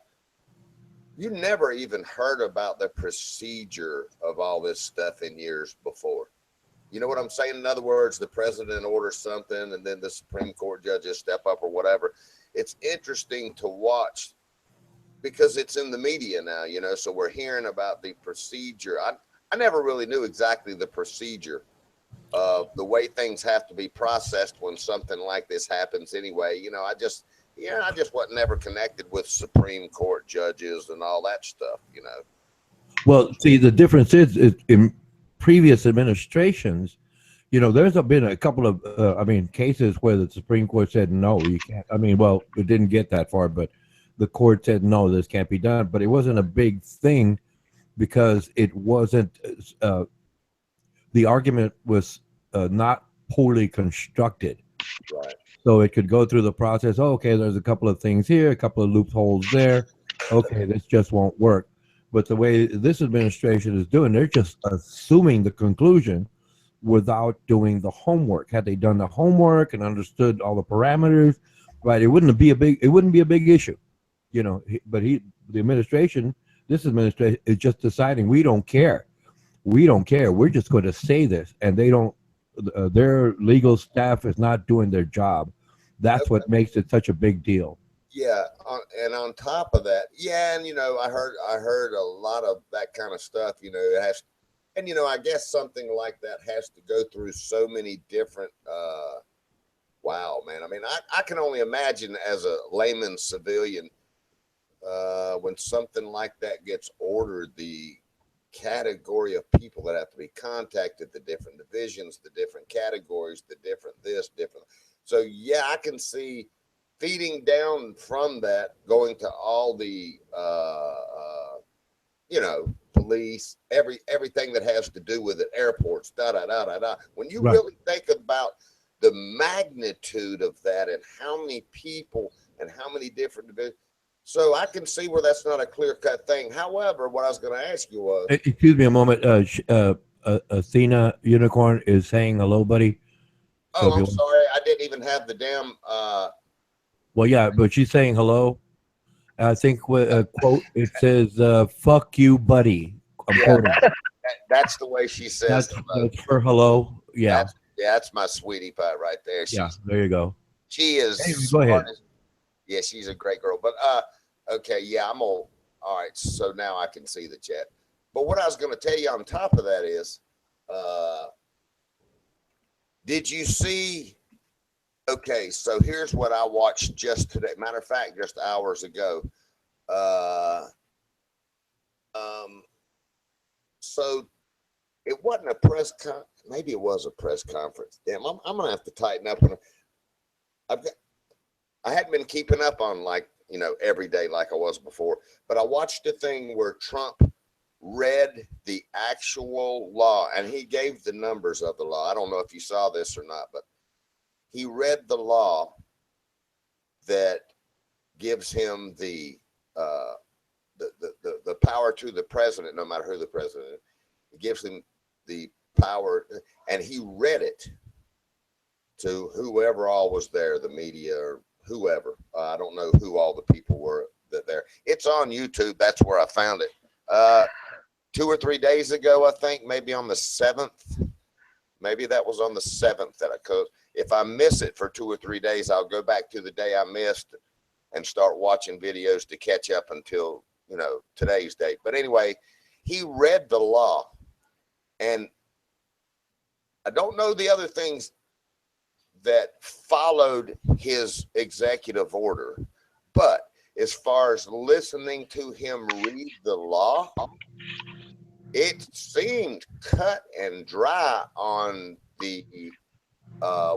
you never even heard about the procedure of all this stuff in years before. You know what I'm saying? In other words, the president orders something, and then the Supreme Court judges step up or whatever. It's interesting to watch because it's in the media now, so we're hearing about the procedure. I never really knew exactly the procedure of the way things have to be processed when something like this happens anyway. I just wasn't never connected with Supreme Court judges and all that stuff, Well, see, the difference is in previous administrations, there's been a couple of, cases where the Supreme Court said, no, you can't. It didn't get that far, but the court said, no, this can't be done. But it wasn't a big thing because it wasn't, the argument was not poorly constructed. Right. So it could go through the process. Oh, okay, there's a couple of things here, a couple of loopholes there. Okay, this just won't work. But the way this administration is doing, they're just assuming the conclusion without doing the homework. Had they done the homework and understood all the parameters, right, it wouldn't be a big issue, But the administration, this administration, is just deciding we don't care. We're just going to say this, and they don't. Their legal staff is not doing their job. That's what makes it such a big deal. Yeah, and on top of that, and I heard a lot of that kind of stuff. It has, and I guess something like that has to go through so many different. Wow, man! I mean, I can only imagine as a layman civilian when something like that gets ordered, the category of people that have to be contacted, the different divisions, the different categories, the different this, different. So yeah, I can see feeding down from that, going to all the police, everything that has to do with it, airports, When you really think about the magnitude of that and how many people and how many different divisions. So I can see where that's not a clear-cut thing. However, what I was going to ask you was... Excuse me a moment. Athena Unicorn is saying hello, buddy. So I'm sorry. I didn't even have the damn... Well, yeah, but she's saying hello. I think quote, it says, fuck you, buddy. I'm quoting. That's the way she says hello. That's her hello. Yeah. That's my sweetie pie right there. There you go. She is... Hey, go ahead. Yeah, she's a great girl. But okay, yeah, I'm all right. So now I can see the chat. But what I was going to tell you on top of that is, Did you see? Okay, so here's what I watched just today. Matter of fact, just hours ago. So it wasn't a press con. Maybe it was a press conference. Damn, I'm gonna have to tighten up. I hadn't been keeping up on every day like I was before, but I watched a thing where Trump read the actual law, and he gave the numbers of the law. I don't know if you saw this or not, but he read the law that gives him the power to the president, no matter who the president is. It gives him the power, and he read it to whoever all was there, the media or whoever. I don't know who all the people were that there. It's on YouTube. That's where I found it. 2 or 3 days ago, I think, maybe on the 7th. Maybe that was on the 7th that I could. If I miss it for 2 or 3 days, I'll go back to the day I missed and start watching videos to catch up until, today's date. But anyway, he read the law, and I don't know the other things that followed his executive order, but as far as listening to him read the law, it seemed cut and dry on the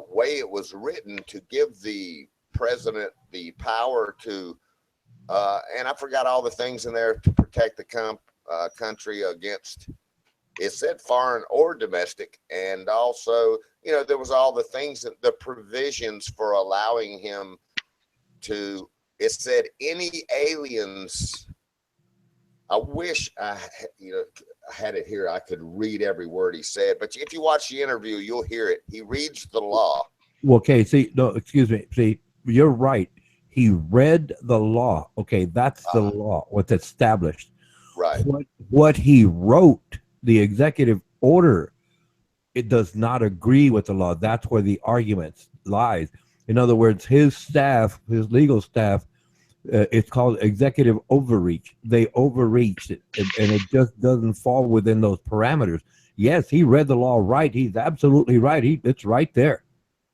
way it was written to give the president the power to, and I forgot all the things in there, to protect the country against, it said foreign or domestic, and also, there was all the things, that the provisions for allowing him to, it said any aliens. I wish I had it here. I could read every word he said, but if you watch the interview, you'll hear it. He reads the law. Well, okay, see, no, excuse me. See, you're right. He read the law. Okay, that's the law, what's established. Right. What he wrote, the executive order, it does not agree with the law. That's where the argument lies. In other words, his staff, his legal staff, it's called executive overreach. They overreached it, and it just doesn't fall within those parameters. Yes, he read the law right. He's absolutely right. It's right there.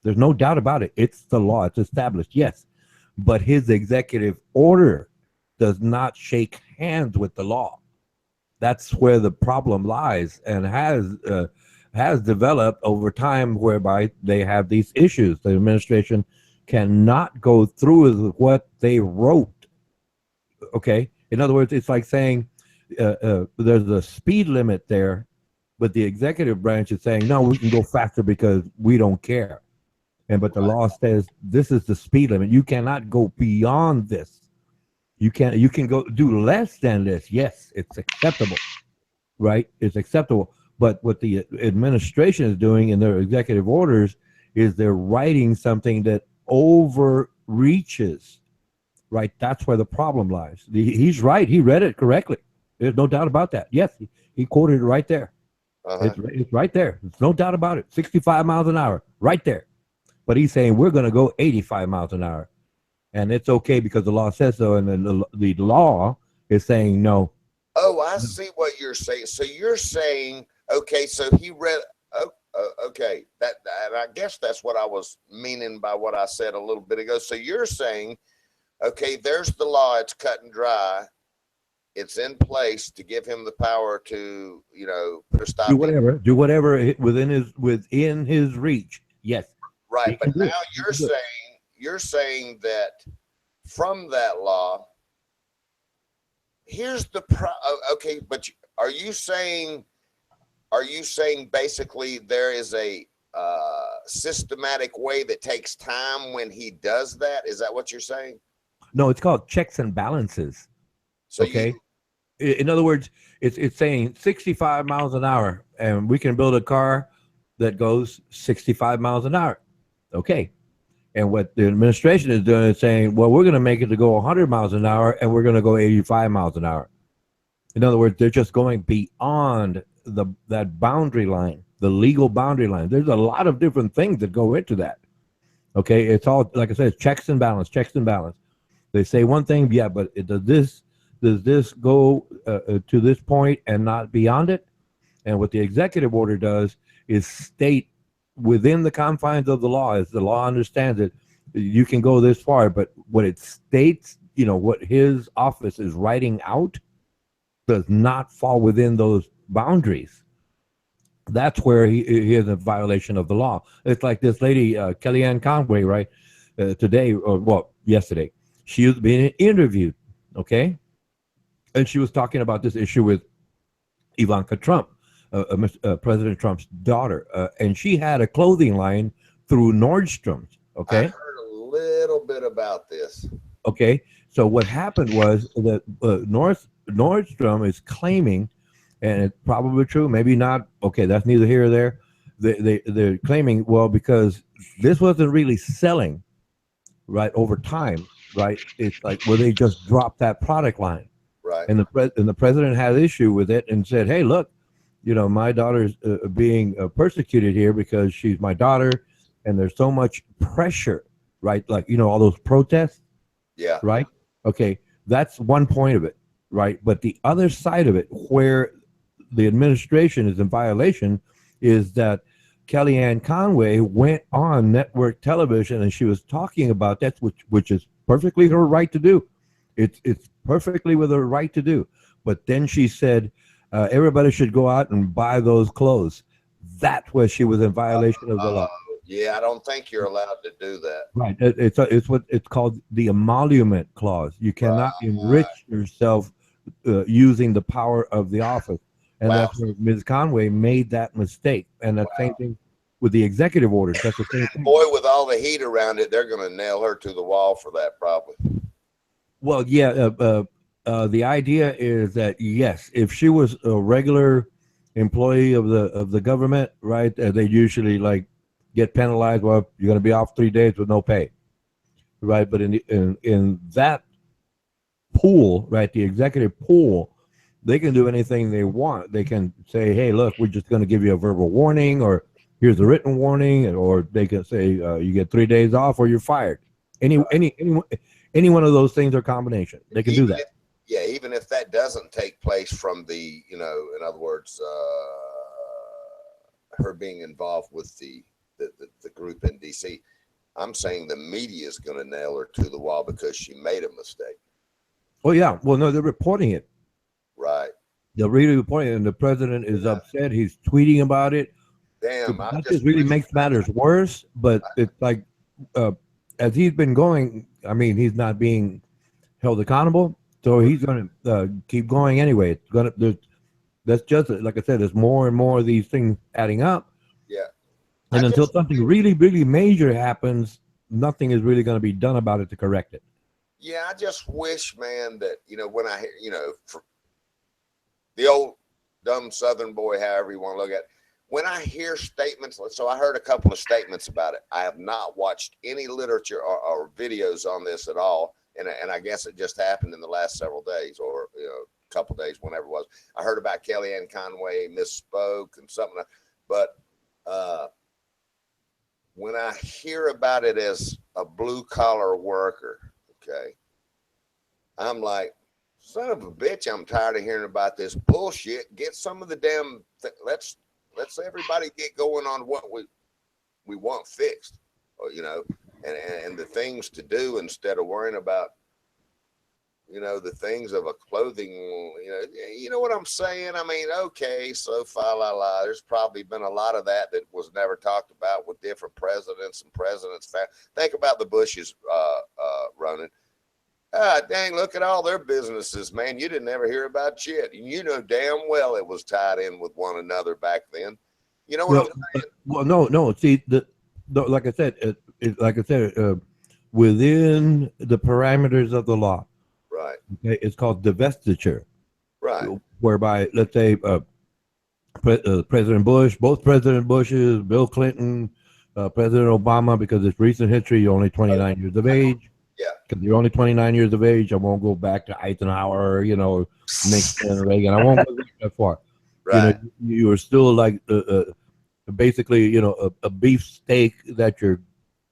There's no doubt about it. It's the law. It's established. Yes, but his executive order does not shake hands with the law. That's where the problem lies, and has developed over time, whereby they have these issues. The administration cannot go through with what they wrote. Okay, in other words, it's like saying there's a speed limit there, but the executive branch is saying no, we can go faster because we don't care. But the law says this is the speed limit. You cannot go beyond this. You can go do less than this. Yes, it's acceptable, right? It's acceptable. But what the administration is doing in their executive orders is they're writing something that overreaches, right? That's where the problem lies. He's right. He read it correctly. There's no doubt about that. Yes, he quoted it right there. It's right there. There's no doubt about it. 65 miles an hour, right there. But he's saying we're going to go 85 miles an hour. And it's okay because the law says so. And then the law is saying no. Oh, I see what you're saying. So you're saying, okay, so he read, okay, and I guess that's what I was meaning by what I said a little bit ago. So you're saying, okay, there's the law. It's cut and dry. It's in place to give him the power to, put a stop. Do whatever within his reach. Yes. Right. But now you're saying that from that law, here's the okay, but are you saying basically there is a systematic way that takes time when he does that? Is that what you're saying? No, it's called checks and balances. So okay. In other words, it's saying 65 miles an hour, and we can build a car that goes 65 miles an hour. Okay. And what the administration is doing is saying, well, we're going to make it to go 100 miles an hour, and we're going to go 85 miles an hour. In other words, they're just going beyond that boundary line, the legal boundary line. There's a lot of different things that go into that. Okay. It's all, like I said, checks and balance. They say one thing, yeah, but does this go to this point and not beyond it? And what the executive order does is state within the confines of the law, as the law understands it, you can go this far. But what it states, what his office is writing out, does not fall within those boundaries. That's where he is a violation of the law. It's like this lady, Kellyanne Conway, right? Today, or well, yesterday, she was being interviewed, okay? And she was talking about this issue with Ivanka Trump, President Trump's daughter. And she had a clothing line through Nordstrom's, okay? I heard a little bit about this. Okay, so what happened was that Nordstrom is claiming, and it's probably true, maybe not. Okay, that's neither here or there. They're claiming, well, because this wasn't really selling, right, over time, right? It's like, well, they just dropped that product line, Right. and the president had issue with it and said, hey, look, my daughter's being persecuted here because she's my daughter, and there's so much pressure, right? Like all those protests. Yeah. Right. Okay. That's one point of it. Right. But the other side of it, where the administration is in violation, is that Kellyanne Conway went on network television and she was talking about that, which is perfectly her right to do. It's perfectly with her right to do. But then she said everybody should go out and buy those clothes. That's where she was in violation of the law. Yeah, I don't think you're allowed to do that. Right. It's what it's called, the emolument clause. You cannot enrich yourself using the power of the office. And that's where Ms. Conway made that mistake. And the same thing with the executive orders. That's the same thing. Boy, with all the heat around it, they're going to nail her to the wall for that, probably. Well, yeah. The idea is that, yes, if she was a regular employee of the government, right, they usually get penalized. Well, you're going to be off 3 days with no pay, right? But in that pool, right, the executive pool, they can do anything they want. They can say, hey, look, we're just going to give you a verbal warning, or here's a written warning, or they can say you get 3 days off or you're fired. Any one of those things are combination. They can do that. Even if that doesn't take place from the, in other words, her being involved with the group in DC, I'm saying the media is going to nail her to the wall because she made a mistake. Oh yeah, well no, they're reporting it. Right. They're really reporting it, and the president is upset. He's tweeting about it. Damn, that just really makes matters worse. But it's like, as he's been going, I mean, he's not being held accountable, so he's going to keep going anyway. It's going to. That's just like I said. There's more and more of these things adding up. Yeah. And until something really, really major happens, nothing is really going to be done about it to correct it. Yeah, I just wish, man, that, when I hear, for the old dumb Southern boy, however you want to look at it, when I hear statements, so I heard a couple of statements about it. I have not watched any literature or videos on this at all. And I guess it just happened in the last several days, or, a couple of days, whenever it was. I heard about Kellyanne Conway misspoke and something, but when I hear about it as a blue collar worker, okay, I'm like, son of a bitch, I'm tired of hearing about this bullshit. Get some of the damn let's everybody get going on what we want fixed, or, and the things to do, instead of worrying about the things of a clothing, you know what I'm saying? I mean, okay, so fa la la, there's probably been a lot of that was never talked about with different presidents and presidents. Think about the Bushes running. Dang, look at all their businesses, man. You didn't ever hear about shit. You know damn well it was tied in with one another back then. You know what I'm saying? Well, no. See, like I said, within the parameters of the law, right? Okay, it's called divestiture, right? Whereby, let's say, President Bush, both President Bushes, Bill Clinton, President Obama, because it's recent history, you're only 29 years of age. Yeah. Because you're only 29 years of age. I won't go back to Eisenhower, Nixon, Reagan. I won't go that far. Right. You are still like basically, a beef steak that your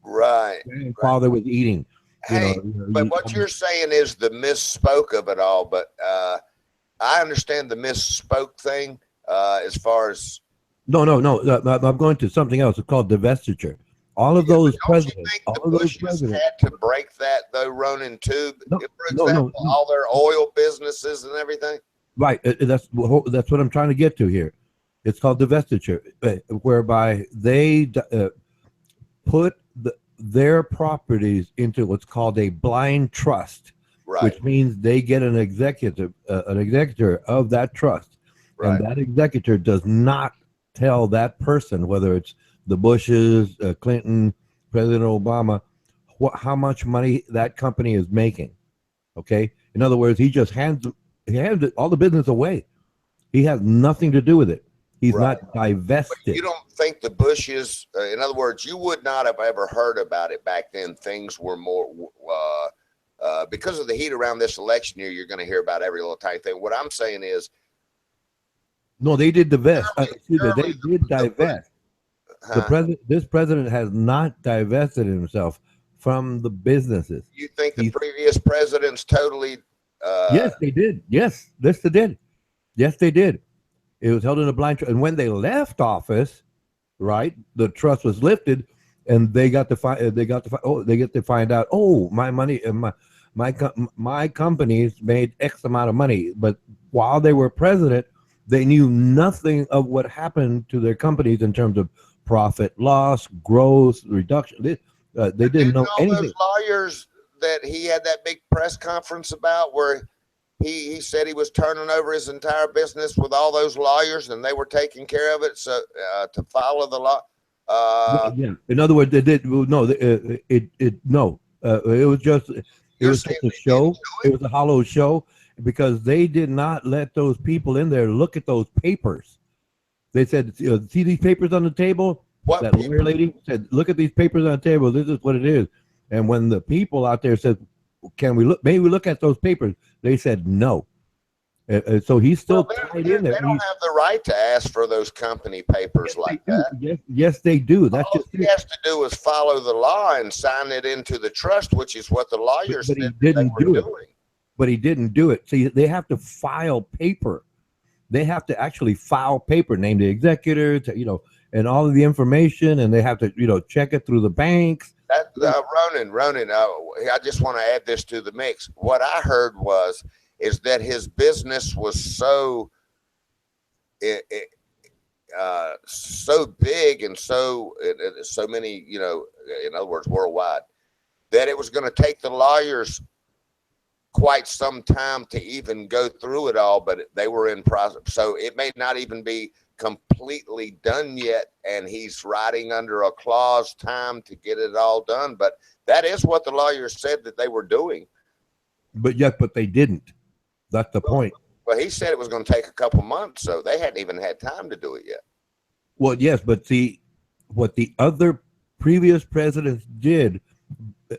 grandfather was eating. Hey, but what you're saying is the misspoke of it all. But I understand the misspoke thing as far as No, no, no. I'm going to something else. It's called divestiture. All of Yeah, but those don't you presidents, think all the of those Bushes presidents. had to break that though, Ronan, too? No, For no, example, no. all their oil businesses and everything. Right. That's what I'm trying to get to here. It's called divestiture, whereby they put their properties into what's called a blind trust, Right, which means they get an executor of that trust, and right. that executor does not tell that person, whether it's the Bushes, Clinton, President Obama, how much money that company is making. Okay, in other words, he hands all the business away. He has nothing to do with it. He's Right. not divested. You don't think the Bushes, in other words, you would not have ever heard about it back then. Things were more, because of the heat around this election year, you're going to hear about every little tiny thing. What I'm saying is, No, they did divest. Excuse me, they surely did divest. This president has not divested himself from the businesses. You think the He's, previous presidents totally? yes, they did. Yes they did. Yes, they did. It was held in a blind trust, and when they left office, right, the trust was lifted, and they got to find. They get to find out. Oh, my money, my companies made X amount of money, but while they were president, they knew nothing of what happened to their companies in terms of profit, loss, growth, reduction. They didn't know all anything. those lawyers that he had that big press conference about, where he said he was turning over his entire business with all those lawyers, and they were taking care of it. So to follow the law. Yeah. In other words, they did no. No. It was just a show. It was a hollow show because they did not let those people in there look at those papers. They said, "See these papers on the table." What That lawyer lady said, "Look at these papers on the table. This is what it is." And when the people out there said, "Can we look? May we look at those papers?" They said no. So he's still tied in there. They don't have the right to ask for those company papers like that. Yes, they do. That's All just he has to do is follow the law and sign it into the trust, which is what the lawyers but he said didn't they were do it. doing. But he didn't do it. See, they have to file paper. They have to actually file paper, name the executor, and all of the information, and they have to, check it through the banks. Ronan, I just want to add this to the mix. What I heard is that his business was so so big and so many, in other words, worldwide, that it was going to take the lawyers quite some time to even go through it all, but they were in process. So it may not even be completely done yet, and he's writing under a clause time to get it all done. But that is what the lawyers said that they were doing. But they didn't. That's the point. Well, he said it was going to take a couple months, so they hadn't even had time to do it yet. Well, yes, but see, what the other previous presidents did,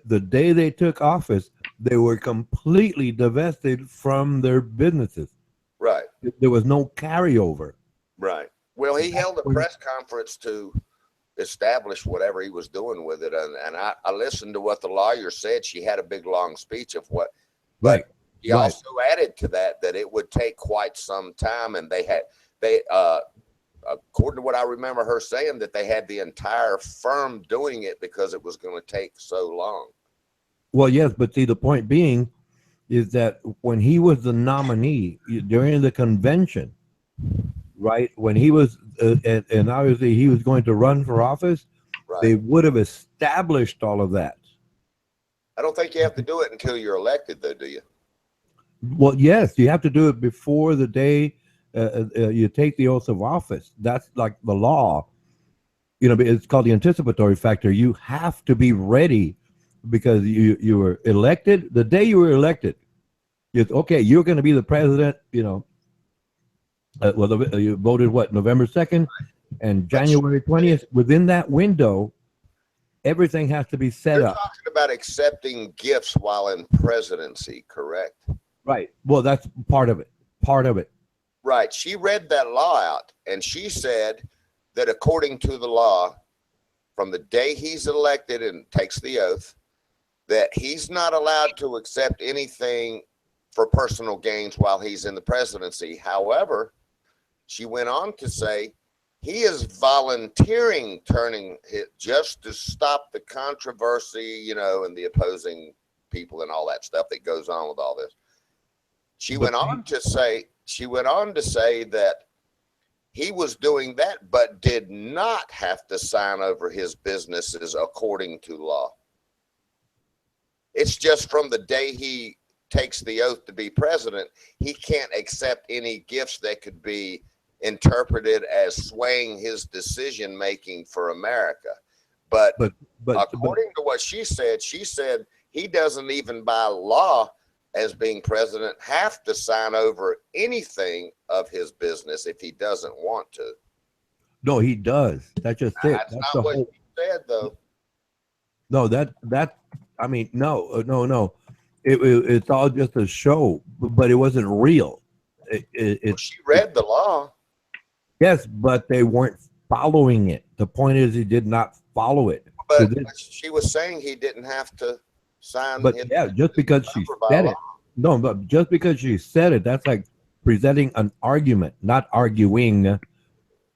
the day they took office, they were completely divested from their businesses. Right. There was no carryover. Right. Well, he held a press conference to establish whatever he was doing with it, and I listened to what the lawyer said. She had a big long speech of what, right. He also added to that it would take quite some time, and they according to what I remember her saying, that they had the entire firm doing it because it was going to take so long. Well, yes, but see, the point being is that when he was the nominee during the convention, right, when he was, and obviously he was going to run for office, right, they would have established all of that. I don't think you have to do it until you're elected, though, do you? Well, yes, you have to do it before the day you take the oath of office. That's like the law. It's called the anticipatory factor. You have to be ready because you were elected. The day you were elected, it's okay. You're going to be the president. You voted November 2nd and January 20th. Within that window, everything has to be set up. You're talking about accepting gifts while in presidency, correct? Right. Well, that's part of it. Right. She read that law out, and she said that according to the law, from the day he's elected and takes the oath, that he's not allowed to accept anything for personal gains while he's in the presidency. However, she went on to say he is volunteering turning it just to stop the controversy, you know, and the opposing people and all that stuff that goes on with all this. She went on to say that he was doing that, but did not have to sign over his businesses according to law. It's just from the day he takes the oath to be president, he can't accept any gifts that could be interpreted as swaying his decision making for America. But according to what she said he doesn't even by law as being president have to sign over anything of his business if he doesn't want to. No, he does. That's just it. That's not what she said, though. No, I mean, no. It's all just a show, but it wasn't real. She read the law. Yes, but they weren't following it. The point is, he did not follow it. But she was saying he didn't have to sign. But yeah, just because she said it. No, but just because she said it, that's like presenting an argument, not arguing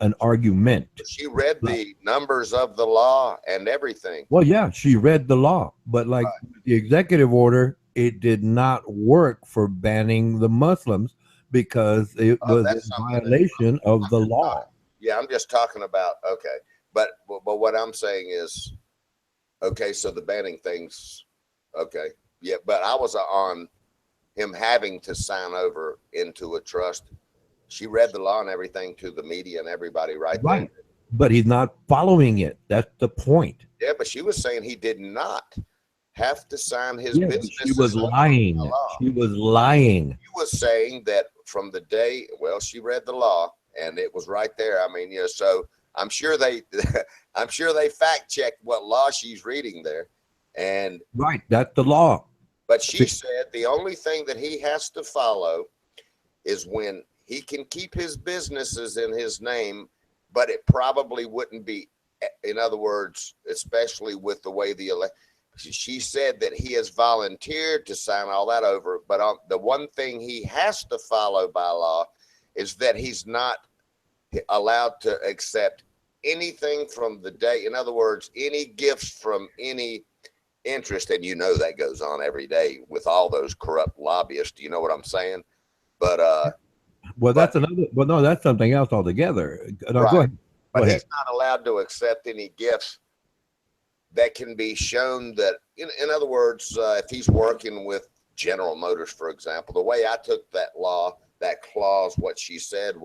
an argument. She read the numbers of the law and everything. Well, yeah, she read the law, but like the executive order, it did not work for banning the Muslims because it was a violation of the law. Yeah, I'm just talking about, okay. But what I'm saying is, okay, so the banning things, okay. Yeah, but I was on him having to sign over into a trust. She read the law and everything to the media and everybody right there. But he's not following it. That's the point. Yeah, but she was saying he did not have to sign his business. She was lying. She was lying. She was saying that from the day, well, she read the law and it was right there. I mean, you know, so I'm sure they fact checked what law she's reading there. And that's the law. But she said the only thing that he has to follow is when he can keep his businesses in his name, but it probably wouldn't be, in other words, especially with the way she said that he has volunteered to sign all that over. But the one thing he has to follow by law is that he's not allowed to accept anything from the day. In other words, any gifts from any interest, and you know that goes on every day with all those corrupt lobbyists. You know what I'm saying? But that's another. Well, no, that's something else altogether. No, go ahead. But he's not allowed to accept any gifts that can be shown that. In other words, if he's working with General Motors, for example, the way I took that law, that clause, what she said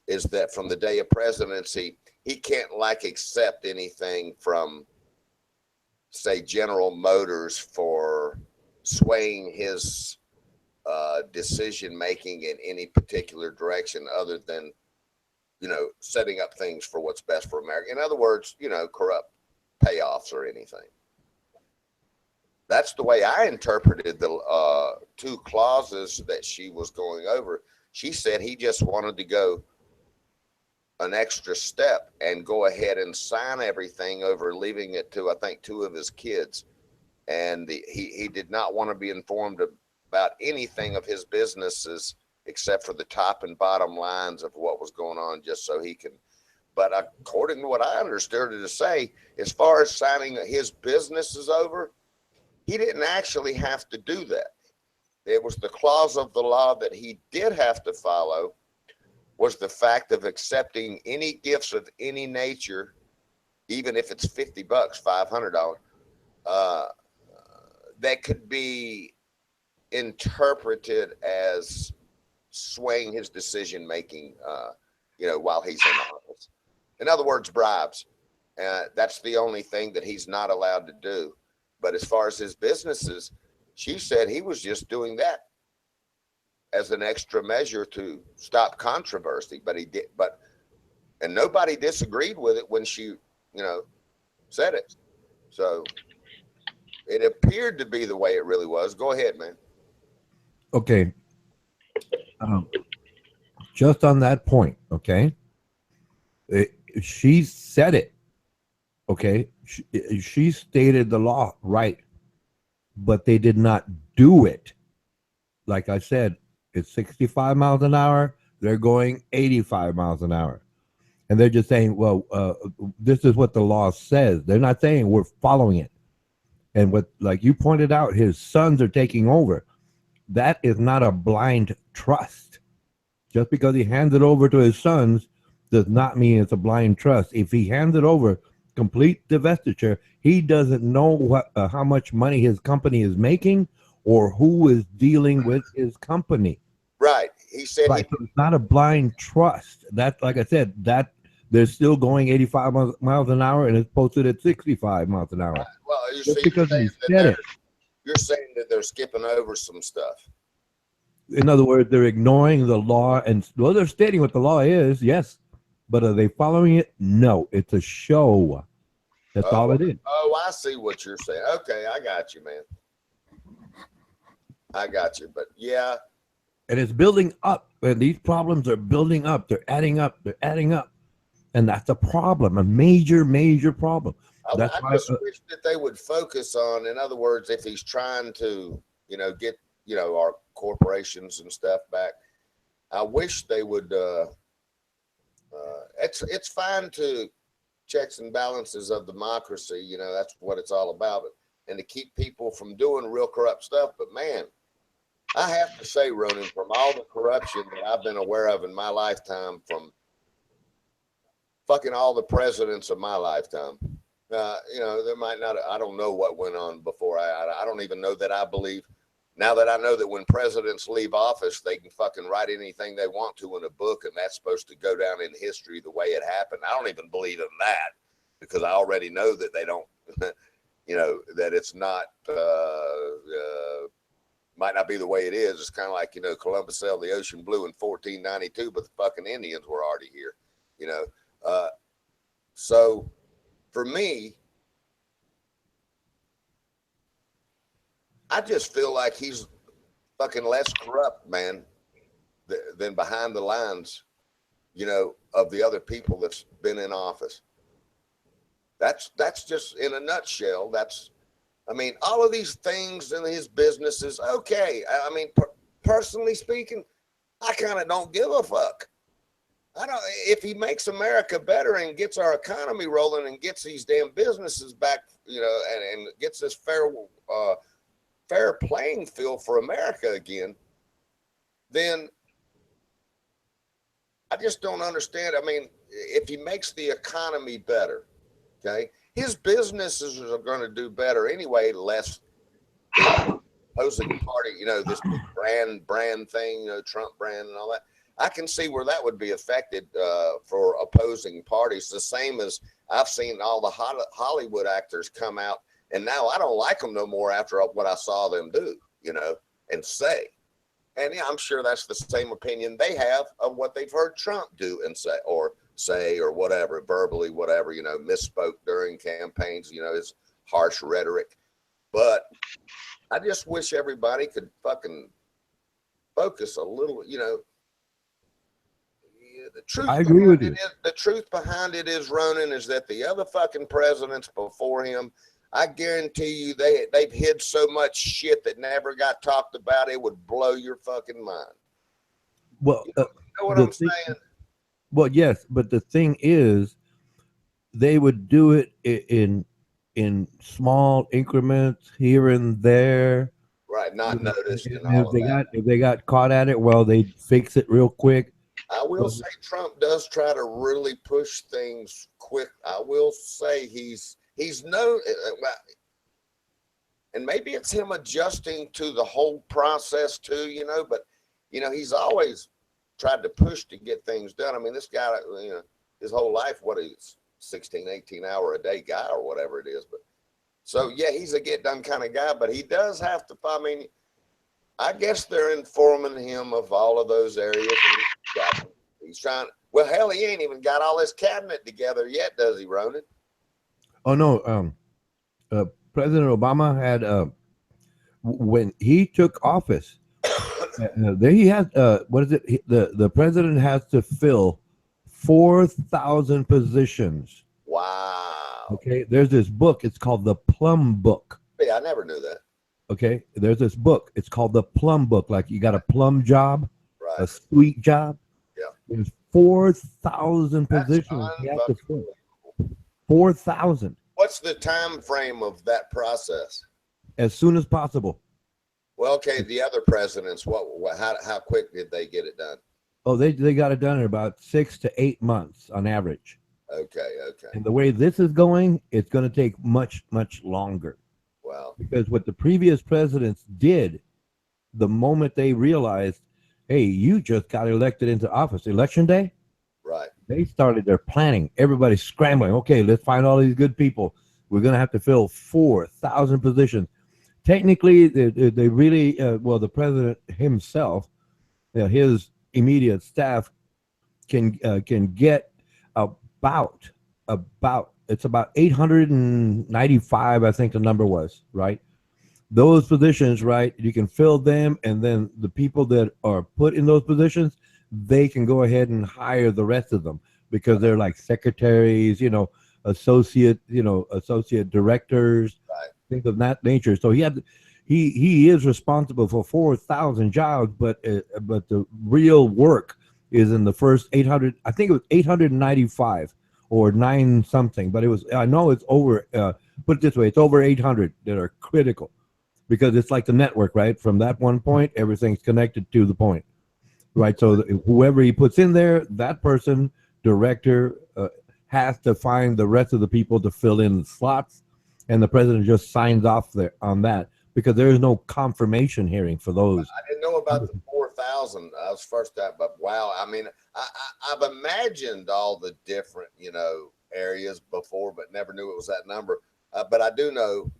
is that from the day of presidency, he can't accept anything from, say, General Motors for swaying his decision making in any particular direction other than, you know, setting up things for what's best for America. In other words, you know, corrupt payoffs or anything. That's the way I interpreted the two clauses that she was going over. She said he just wanted to go an extra step and go ahead and sign everything over, leaving it to, I think, 2 of his kids. And he did not want to be informed about anything of his businesses except for the top and bottom lines of what was going on, just so he can. But according to what I understood her to say, as far as signing his businesses over, he didn't actually have to do that. It was the clause of the law that he did have to follow, was the fact of accepting any gifts of any nature, even if it's $50, $500, that could be interpreted as swaying his decision making, you know, while he's in office. In other words, bribes. That's the only thing that he's not allowed to do. But as far as his businesses, she said he was just doing that as an extra measure to stop controversy. But he did, and nobody disagreed with it when she, you know, said it. So it appeared to be the way it really was. Go ahead, man. Okay. Just on that point, okay. She said it. Okay. She stated the law right, but they did not do it. Like I said, it's 65 miles an hour. They're going 85 miles an hour. and they're just saying, well, this is what the law says. They're not saying we're following it. And what, like you pointed out, his sons are taking over. That is not a blind trust. Just because he hands it over to his sons does not mean it's a blind trust. If he hands it over, complete divestiture, he doesn't know what how much money his company is making or who is dealing with his company. Right. He said Right. So it's not a blind trust. That's, like I said, that they're still going 85 miles an hour and it's posted at 65 miles an hour. well, you Just see, because you're he saying that said it. you're saying that they're skipping over some stuff. In other words, they're ignoring the law, and well, they're stating what the law is, yes, but are they following it? No, it's a show. That's all it is. Oh, I see what you're saying. Okay, I got you, man. I got you. But yeah, And it's building up, and these problems are building up. They're adding up. They're adding up, and that's a problem, a major, major problem. That's I why. just wish that they would focus on, in other words, if he's trying to, get, our corporations and stuff back, I wish they would, it's fine to checks and balances of democracy, that's what it's all about, and to keep people from doing real corrupt stuff. But man, I have to say, Ronan, from all the corruption that I've been aware of in my lifetime, from fucking all the presidents of my lifetime, there might not, I don't know what went on before. I don't even know that I believe, now that I know that when presidents leave office, they can fucking write anything they want to in a book, and that's supposed to go down in history the way it happened. I don't even believe in that, because I already know that they don't, that it's not, might not be the way it is. It's kind of like, Columbus sailed the ocean blue in 1492, but the fucking Indians were already here, so for me, I just feel like he's fucking less corrupt, man, than behind the lines, of the other people that's been in office. That's just in a nutshell. All of these things in his businesses, okay. Personally speaking, I kind of don't give a fuck. If he makes America better and gets our economy rolling and gets these damn businesses back, and gets this fair playing field for America again, then I just don't understand. If he makes the economy better, okay, his businesses are going to do better anyway, less opposing party, this big brand thing, Trump brand and all that. I can see where that would be affected for opposing parties. The same as I've seen all the Hollywood actors come out, and now I don't like them no more after what I saw them do, and say. And yeah, I'm sure that's the same opinion they have of what they've heard Trump do and say or whatever, verbally, whatever, misspoke during campaigns, his harsh rhetoric. But I just wish everybody could fucking focus a little, the truth. I agree with you. The truth behind it is, Ronan, is that the other fucking presidents before him, I guarantee you they've hid so much shit that never got talked about, it would blow your fucking mind. Well, you know what I'm saying? Well, yes, but the thing is, they would do it in small increments here and there. Right, not noticed. If they got caught at it, well, they'd fix it real quick. I will say Trump does try to really push things quick. I will say he's no, and maybe it's him adjusting to the whole process too, but he's always tried to push to get things done. This guy, his whole life, what he's 16, 18 hour a day guy or whatever it is. But so yeah, he's a get done kind of guy, but he does have to, I guess they're informing him of all of those areas. And he's trying, well, hell, he ain't even got all his cabinet together yet, does he, Ronan? Oh no, President Obama had when he took office, he has what is it? The president has to fill 4,000 positions. Wow. Okay, there's this book. It's called the Plum Book. Yeah, I never knew that. Okay, there's this book. It's called the Plum Book. Like you got a plum job, right, a sweet job. Yeah. There's 4,000 That's positions. You have to fill. unfucking- 4,000 What's the time frame of that process? as soon as possible. Well, okay, the other presidents, how quick did they get it done? Oh, they got it done in about 6 to 8 months on average. Okay. And the way this is going, it's going to take much, much longer. Wow. Because what the previous presidents did, the moment they realized, hey, you just got elected into office, election day, Right. they started their planning. Everybody's scrambling. Okay, let's find all these good people. We're going to have to fill 4,000 positions. Technically, they really, well, the president himself, his immediate staff can get about it's about 895, I think the number was, right? Those positions, right? You can fill them, and then the people that are put in those positions, they can go ahead and hire the rest of them because they're like secretaries, associate directors, Right. things of that nature. So he is responsible for 4,000 jobs, but the real work is in the first 800. I think it was 895 or 9 something, but I know it's over. Put it this way, it's over 800 that are critical because it's like the network, right? From that one point, everything's connected to the point, right? So whoever he puts in there, that person, director, has to find the rest of the people to fill in the slots, and the president just signs off there on that because there is no confirmation hearing for those. I didn't know about the 4,000. I was first time, but wow. I mean, I've imagined all the different, areas before, but never knew it was that number. But I do know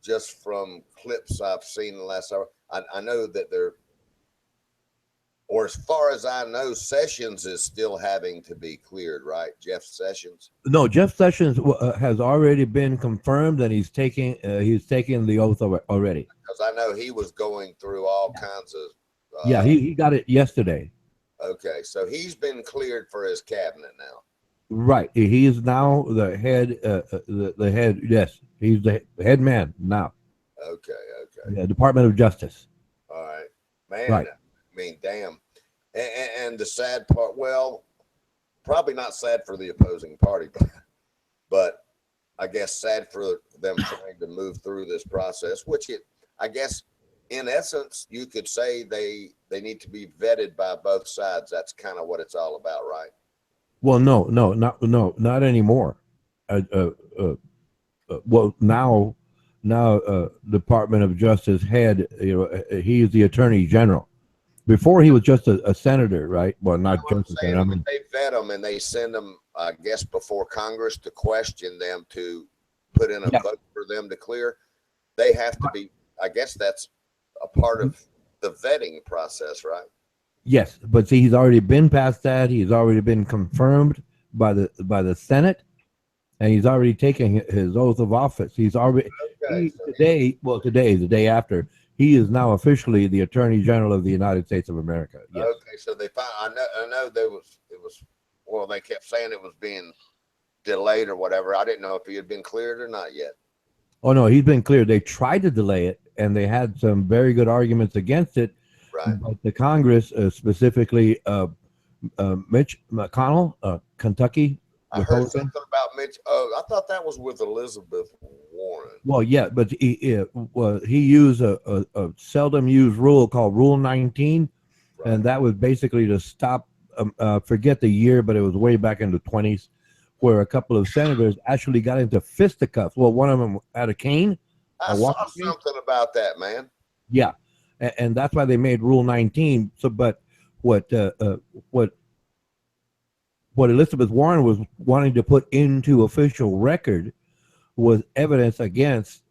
just from clips I've seen in the last hour, I know that or as far as I know, Sessions is still having to be cleared, right? Jeff Sessions. No, Jeff Sessions has already been confirmed, and he's taking the oath already. Because I know he was going through all kinds of. Yeah, he got it yesterday. Okay, so he's been cleared for his cabinet now. Right, he is now the head. The head. Yes, he's the head man now. Okay. Yeah, Department of Justice. All right, man. Right. I mean, damn. And the sad part, well, probably not sad for the opposing party, but I guess sad for them trying to move through this process, which I guess in essence, you could say they need to be vetted by both sides. That's kind of what it's all about, right? Well, no, not anymore. Well, now, Department of Justice head, he is the Attorney General. Before he was just a senator, right? Well, not just a senator. I mean, they vet them and they send them, I guess, before Congress to question them to put in a vote for them to clear. They have to be. I guess that's a part of the vetting process, right? Yes, but see, he's already been past that. He's already been confirmed by the Senate, and he's already taken his oath of office. He's already today, the day after. He is now officially the Attorney General of the United States of America. Yes. Okay, so they found. I know it was. Well, they kept saying it was being delayed or whatever. I didn't know if he had been cleared or not yet. Oh no, he's been cleared. They tried to delay it, and they had some very good arguments against it. Right. But the Congress, specifically Mitch McConnell, Kentucky. I heard something about Mitch. Oh, I thought that was with Elizabeth Warren. Well, yeah, but he used a seldom used rule called Rule 19, right. And that was basically to stop. Forget the year, but it was way back in the 20s, where a couple of senators actually got into fisticuffs. Well, one of them had a cane. I saw something about that, man. Yeah, and that's why they made Rule 19. So, but what Elizabeth Warren was wanting to put into official record was evidence against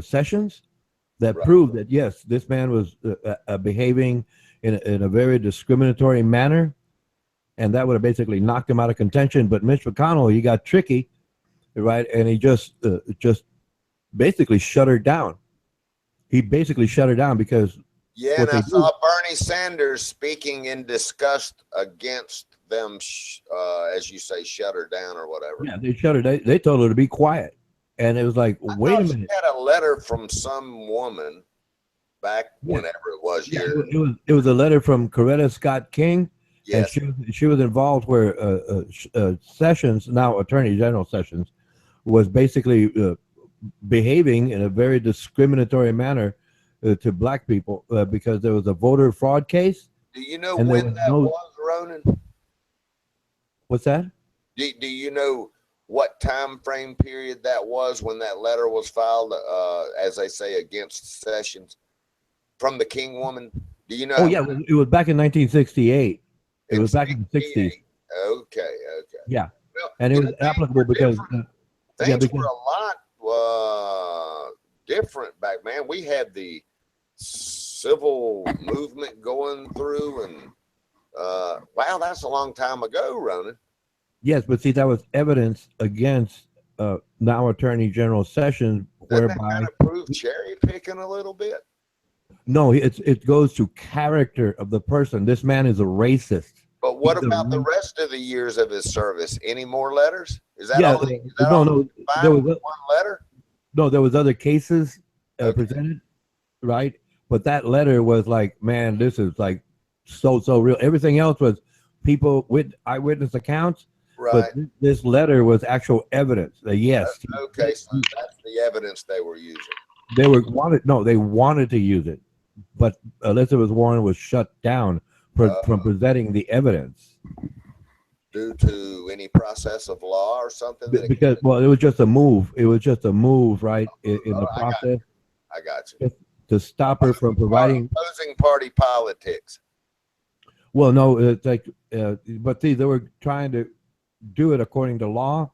Sessions that proved that, yes, this man was behaving in a very discriminatory manner, and that would have basically knocked him out of contention. But Mitch McConnell, he got tricky, right, and he just basically shut her down. He basically shut her down because and I saw Bernie Sanders speaking in disgust against them, as you say, shut her down or whatever. Yeah, they shut her. They told her to be quiet, and it was like, wait a minute. She had a letter from some woman back whenever it was. Yeah, it was a letter from Coretta Scott King, And Yes. she was involved where Sessions, now Attorney General Sessions, was basically behaving in a very discriminatory manner to black people because there was a voter fraud case. Do you know And there when was that no- was, Ronan? What's that? Do you know what time frame period that was when that letter was filed, as they say, against Sessions from the King woman? Do you know? Oh yeah, it was back in 1968. It was back in the 60s. 68. Okay. Yeah, Well, and it you was know, things applicable were because different. yeah, Things because were a lot different back, man. We had the civil movement going through, and wow, that's a long time ago, Ronan. yes, but see that was evidence against now Attorney General Sessions, Doesn't that whereby kind of prove cherry picking a little bit? no, it goes to character of the person. This man is a racist. But what He's a about the racist. rest of the years of his service? Any more letters? Is that Yeah, all? Is that no, all no, fine there was with one letter? no, there was other cases Okay. presented, right? But that letter was like, man, this is like so real. Everything else was people with eyewitness accounts, Right. but this letter was actual evidence. That yes, Okay, so that's the evidence they were using. they wanted to use it, but Elizabeth Warren was shut down from presenting the evidence Due to any process of law or something? That because it was just a move. It was just a move, right, in the I got process I got you. to stop her from providing. Opposing party politics. Well, no, it's like, but see, they were trying to do it according to law,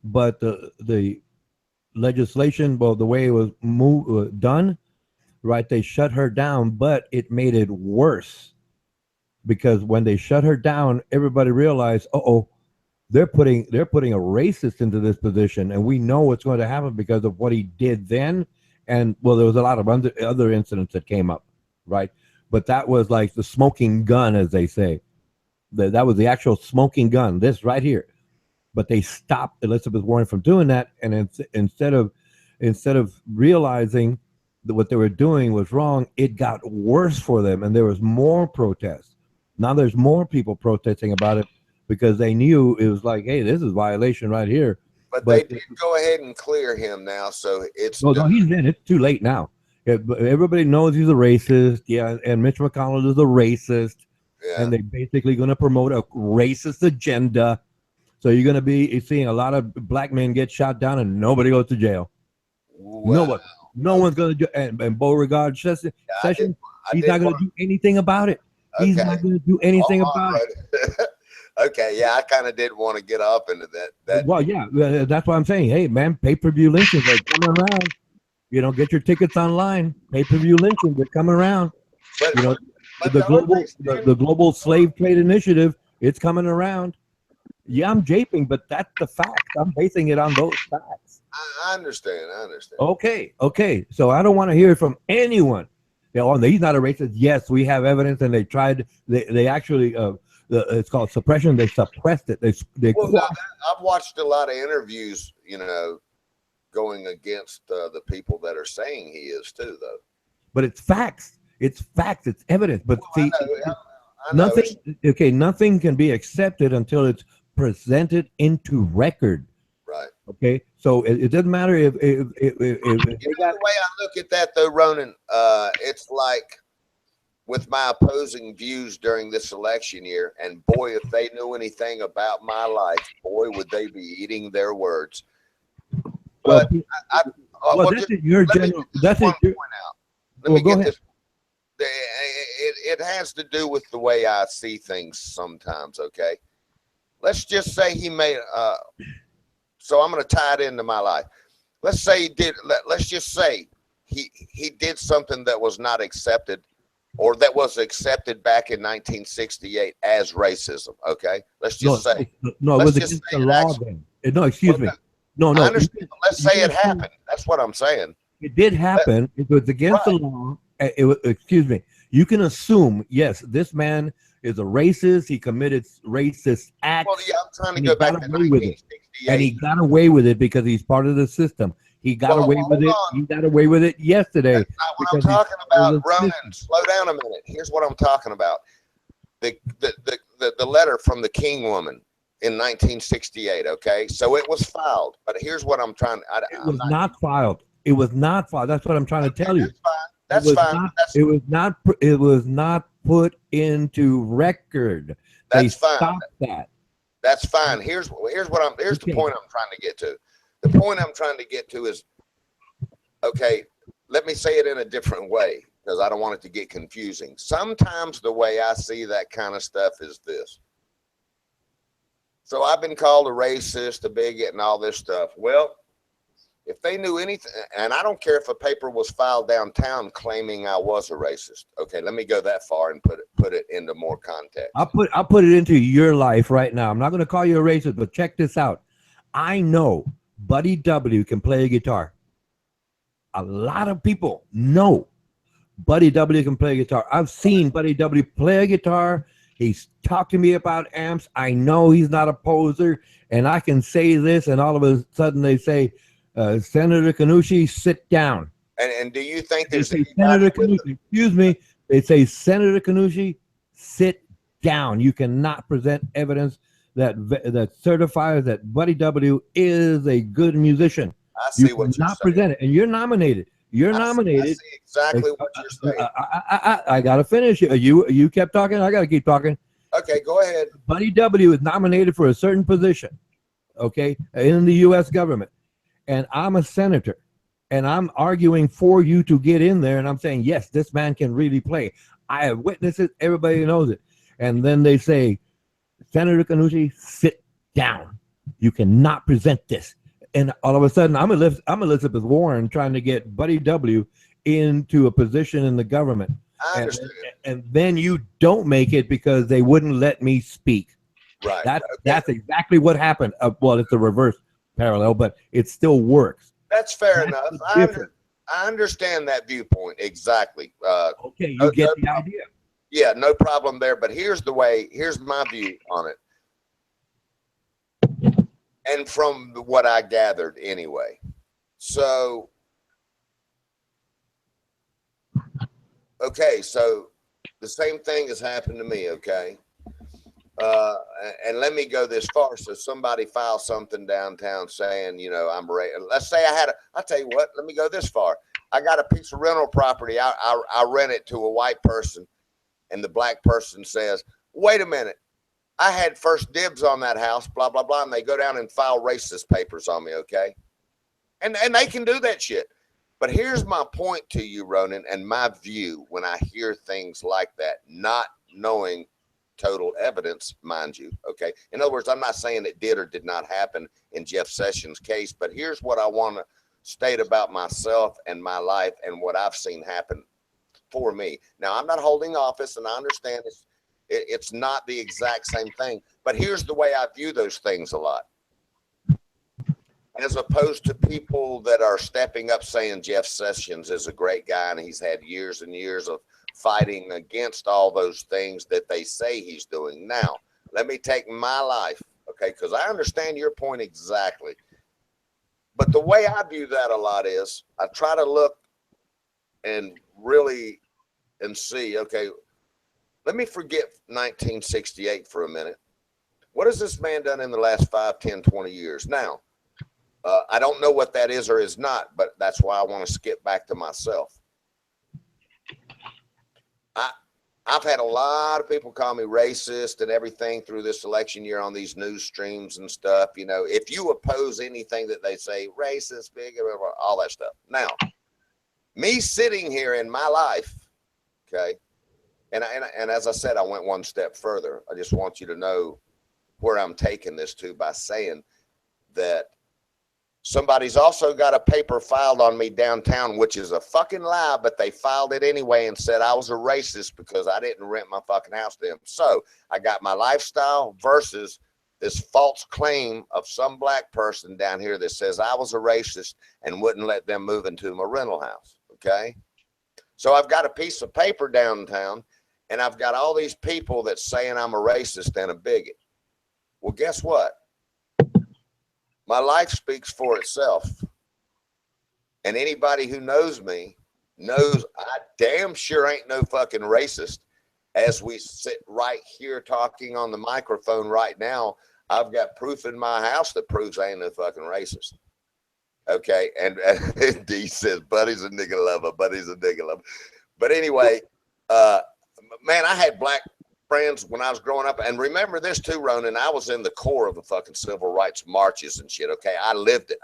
but the legislation, well, the way it was done, right? They shut her down, but it made it worse because when they shut her down, everybody realized, they're putting a racist into this position, and we know what's going to happen because of what he did then. And well, there was a lot of other incidents that came up, right? But that was like the smoking gun, as they say. That was the actual smoking gun. This right here. But they stopped Elizabeth Warren from doing that, and instead of realizing that what they were doing was wrong, it got worse for them, and there was more protests. Now there's more people protesting about it because they knew it was like, hey, this is violation right here. But they did go ahead and clear him now, so it's no, he's in. It's too late now. Everybody knows he's a racist. Yeah, and Mitch McConnell is a racist, yeah. and they're basically going to promote a racist agenda. So you're going to be seeing a lot of black men get shot down, and nobody goes to jail. Wow. No one's going to do. And Beauregard Sessions, he's not going to do anything about it. Okay. He's not going to do anything about it. Okay, yeah, I kind of did want to get up into that. Well, yeah, that's why I'm saying, hey, man, pay-per-view lynchings are coming around. You know, get your tickets online. Pay-per-view lynchings are coming around. But, You know, but the global slave trade initiative, it's coming around. Yeah, I'm japing, but that's the fact. I'm basing it on those facts. I understand. Okay. So I don't want to hear from anyone. You know, he's not a racist. Yes, we have evidence, and they tried. They actually, it's called suppression. They suppressed it. I've watched a lot of interviews, you know, going against the people that are saying he is too, though. But it's facts. It's facts. It's evidence. But see, I know. nothing can be accepted until it's presented into record. Right. Okay. So it doesn't matter if You know, the way I look at that, though, Ronan, it's like with my opposing views during this election year, and boy, if they knew anything about my life, boy, would they be eating their words. But that's your general. That's it. Let me go get ahead. this. It has to do with the way I see things sometimes. Okay, let's just say he made. So I'm going to tie it into my life. Let's say he did. Let's just say he did something that was not accepted, or that was accepted back in 1968 as racism. Okay, let's just say. No, it was against the law then. No, excuse me. No. I understand. Let's say it happened. That's what I'm saying. It did happen. It was against the law. It was, excuse me. You can assume, yes, this man is a racist. He committed racist acts. Well, yeah, I'm trying to go back to 1968. And he got away with it because he's part of the system. He got away with it. He got away with it yesterday. That's not what I'm talking about, Ronan. Slow down a minute. Here's what I'm talking about. The the letter from the King woman in 1968. Okay, so it was filed, but here's what I'm trying. It was not filed. It was not filed. That's what I'm trying to tell you. That's it was fine. Not, it was not. It was not put into record. They That's fine. stopped that. That's fine. Here's the point I'm trying to get to. The point I'm trying to get to is, okay, let me say it in a different way because I don't want it to get confusing. Sometimes the way I see that kind of stuff is this. So I've been called a racist, a bigot, and all this stuff. Well, if they knew anything, and I don't care if a paper was filed downtown claiming I was a racist. Okay, let me go that far and put it into more context. I'll put it into your life right now. I'm not going to call you a racist, but check this out. I know Buddy W can play a guitar. A lot of people know Buddy W can play a guitar. I've seen Buddy W play a guitar. He's talked to me about amps. I know he's not a poser, and I can say this, and all of a sudden they say, Senator Kenosha, sit down. And do you think there's Senator Kenosha, excuse me, they say, Senator Kenosha, sit down. You cannot present evidence that certifies that Buddy W is a good musician. I see what you're not saying. present it, and you're nominated. You're nominated. I see exactly what you're saying. I gotta finish. You kept talking. I gotta keep talking. Okay, go ahead. Buddy W is nominated for a certain position, okay, in the U.S. government, and I'm a senator, and I'm arguing for you to get in there, and I'm saying, yes, this man can really play. I have witnessed it. Everybody knows it. And then they say, Senator Kenosha, sit down. You cannot present this. And all of a sudden, I'm Elizabeth Warren trying to get Buddy W into a position in the government. I understand. And then you don't make it because they wouldn't let me speak. Right. That's exactly what happened. Well, it's a reverse parallel, but it still works. That's fair enough. I understand that viewpoint exactly. Okay, you get the idea. Yeah, no problem there. But here's my view on it. And from what I gathered anyway. So, okay, so the same thing has happened to me, okay? And let me go this far. So somebody files something downtown saying, you know, I'm racist. Let's say I'll tell you what, let me go this far. I got a piece of rental property. I rent it to a white person, and the black person says, wait a minute, I had first dibs on that house, blah, blah, blah. And they go down and file racist papers on me, okay? And they can do that shit. But here's my point to you, Ronan, and my view when I hear things like that, not knowing total evidence, mind you, okay? In other words, I'm not saying it did or did not happen in Jeff Sessions' case, but here's what I want to state about myself and my life and what I've seen happen for me. Now, I'm not holding office, and I understand it's not the exact same thing, but here's the way I view those things a lot. As opposed to people that are stepping up saying Jeff Sessions is a great guy and he's had years and years of fighting against all those things that they say he's doing. Now, let me take my life, okay, because I understand your point exactly. But the way I view that a lot is I try to look and really and see, okay, let me forget 1968 for a minute. What has this man done in the last 5, 10, 20 years? Now, I don't know what that is or is not, but that's why I want to skip back to myself. I've had a lot of people call me racist and everything through this election year on these news streams and stuff. You know, if you oppose anything that they say, racist, bigot, all that stuff. Now, me sitting here in my life, okay, and as I said, I went one step further. I just want you to know where I'm taking this to by saying that somebody's also got a paper filed on me downtown, which is a fucking lie, but they filed it anyway and said I was a racist because I didn't rent my fucking house to them. So I got my lifestyle versus this false claim of some black person down here that says I was a racist and wouldn't let them move into my rental house. Okay. So I've got a piece of paper downtown and I've got all these people that's saying I'm a racist and a bigot. Well, guess what? My life speaks for itself. And anybody who knows me knows I damn sure ain't no fucking racist. as we sit right here talking on the microphone right now, I've got proof in my house that proves I ain't no fucking racist. Okay, and D says, "Buddy's a nigga lover. Buddy's a nigga lover." But anyway, man, I had black friends when I was growing up, and remember this too, Ronan. I was in the core of the fucking civil rights marches and shit. Okay, I lived it.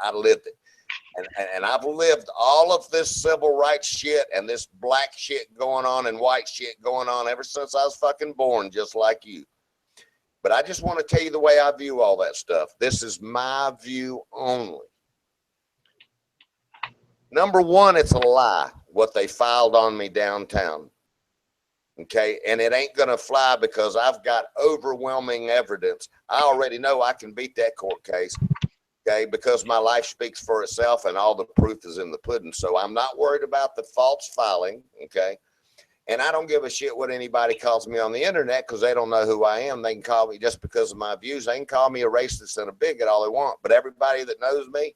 And I've lived all of this civil rights shit and this black shit going on and white shit going on ever since I was fucking born, just like you. But I just want to tell you the way I view all that stuff. This is my view only. Number one, it's a lie, what they filed on me downtown. Okay, and it ain't going to fly because I've got overwhelming evidence. I already know I can beat that court case. Okay, because my life speaks for itself and all the proof is in the pudding. So I'm not worried about the false filing. Okay. And I don't give a shit what anybody calls me on the internet because they don't know who I am. They can call me just because of my views. They can call me a racist and a bigot all they want. But everybody that knows me,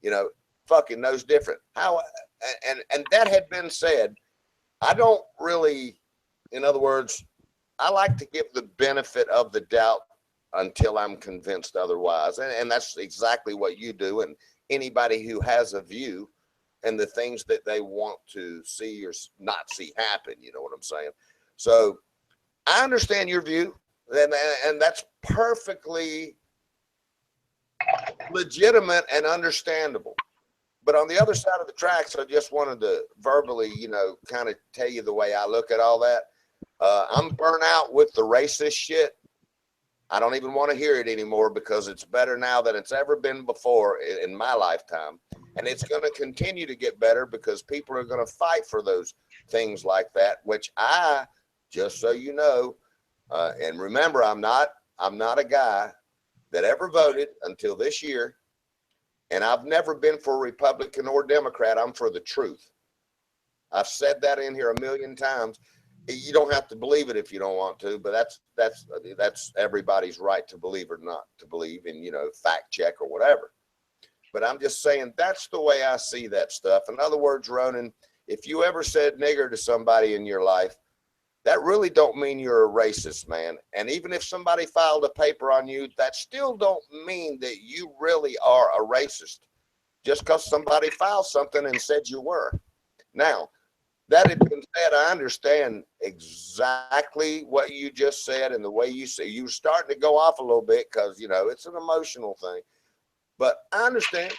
you know, fucking knows different. How and that had been said, I don't really, in other words, I like to give the benefit of the doubt until I'm convinced otherwise. And that's exactly what you do. And anybody who has a view and the things that they want to see or not see happen, you know what I'm saying? So I understand your view, and that's perfectly legitimate and understandable. But on the other side of the tracks, I just wanted to verbally, you know, kind of tell you the way I look at all that. I'm burnt out with the racist shit. I don't even want to hear it anymore because it's better now than it's ever been before in my lifetime. And it's going to continue to get better because people are going to fight for those things like that, which I, just so you know, and remember, I'm not a guy that ever voted until this year. And I've never been for Republican or Democrat. I'm for the truth. I've said that in here a million times. You don't have to believe it if you don't want to, but that's everybody's right to believe or not to believe, and you know, fact check or whatever. But I'm just saying that's the way I see that stuff. In other words, Ronan, if you ever said nigger to somebody in your life, that really don't mean you're a racist, man. And even if somebody filed a paper on you, that still don't mean that you really are a racist. Just because somebody filed something and said you were. Now, that had been said, I understand exactly what you just said and the way you say you're starting to go off a little bit because, you know, it's an emotional thing. But I understand.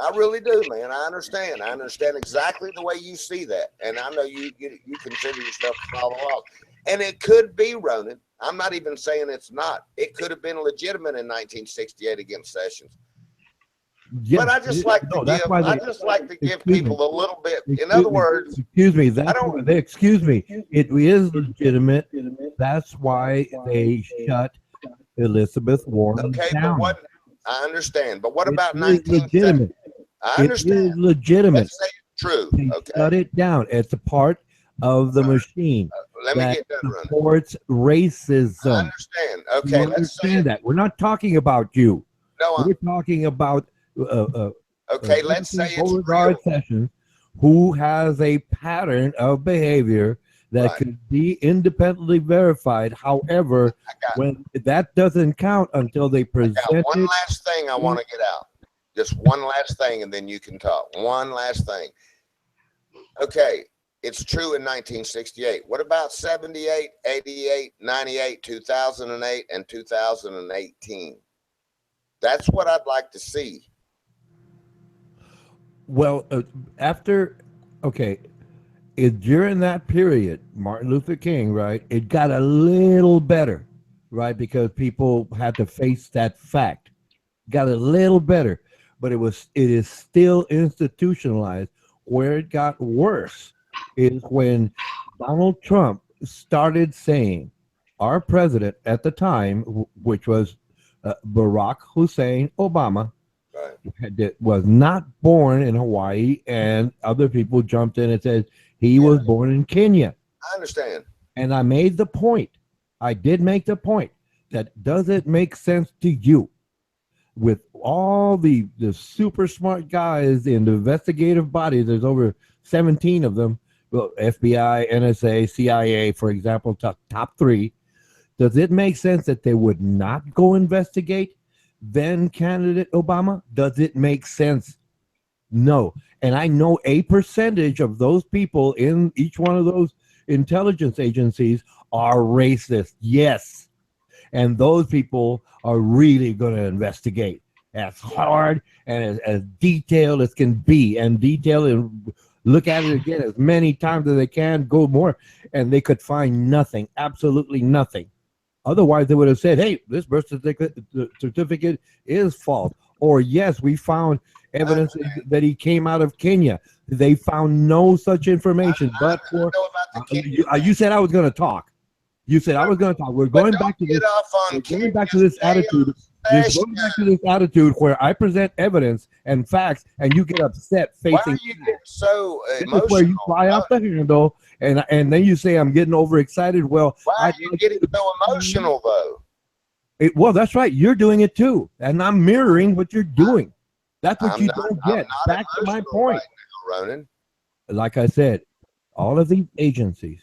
I really do, man. I understand. I understand exactly the way you see that. And I know you consider yourself to follow along. And it could be, Ronan. I'm not even saying it's not. It could have been legitimate in 1968 against Sessions. Yes, but I just like to give people a little bit. In other words, excuse me. Excuse me. It is legitimate. That's why they shut Elizabeth Warren down. But what I understand. But what about 1970? I understand. It is legitimate. Let's say it's true. Okay. Shut it down. It's a part of the machine. Let me get that running. Supports racism. I understand. Okay. You understand that. We're not talking about you. No, we're talking about. Okay, let's say it's real. Sessions, who has a pattern of behavior that could be independently verified. However, when that doesn't count until they present it. One last thing I want to get out. Just one last thing, and then you can talk. One last thing. Okay, it's true in 1968. What about 78, 88, 98, 2008, and 2018? That's what I'd like to see. Well, during that period, Martin Luther King, right, it got a little better, right, because people had to face that fact. Got a little better, but it is still institutionalized. Where it got worse is when Donald Trump started saying, our president at the time, which was Barack Hussein Obama, was not born in Hawaii, and other people jumped in and said he was born in Kenya. I understand. And I made the point. I did make the point that does it make sense to you with all the super smart guys in the investigative bodies, there's over 17 of them, well, FBI, NSA, CIA, for example, top three, does it make sense that they would not go investigate then candidate Obama? Does it make sense? No. And I know a percentage of those people in each one of those intelligence agencies are racist. Yes. And those people are really going to investigate as hard and as detailed as can be, and detail and look at it again as many times as they can, go more, and they could find nothing, absolutely nothing. Otherwise, they would have said, hey, this birth certificate is false. Or, yes, we found evidence that he came out of Kenya. They found no such information. But for you said I was going to talk. You said I was going to talk. We're going back to this. We're going back to this attitude. Just going back to this attitude where I present evidence and facts, and you get upset facing. Why are you getting so emotional? This is where you fly off the handle, and then you say I'm getting overexcited. Well, why are you getting so emotional though? Well, that's right. You're doing it too, and I'm mirroring what you're doing. That's what you don't get. Back to my point, right now, Ronan. Like I said, all of these agencies,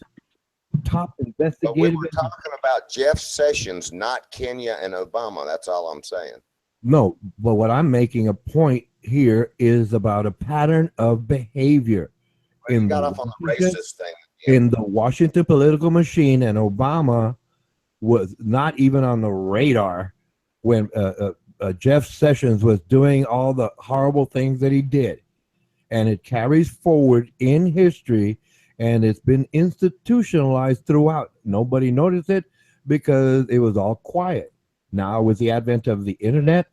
top investigative. But we were talking about Jeff Sessions, not Kenya and Obama. That's all I'm saying. No, but what I'm making a point here is about a pattern of behavior. Well, you got off on the racist thing. In the Washington political machine, and Obama was not even on the radar when Jeff Sessions was doing all the horrible things that he did. And it carries forward in history, and it's been institutionalized throughout. Nobody noticed it because it was all quiet. Now, with the advent of the internet,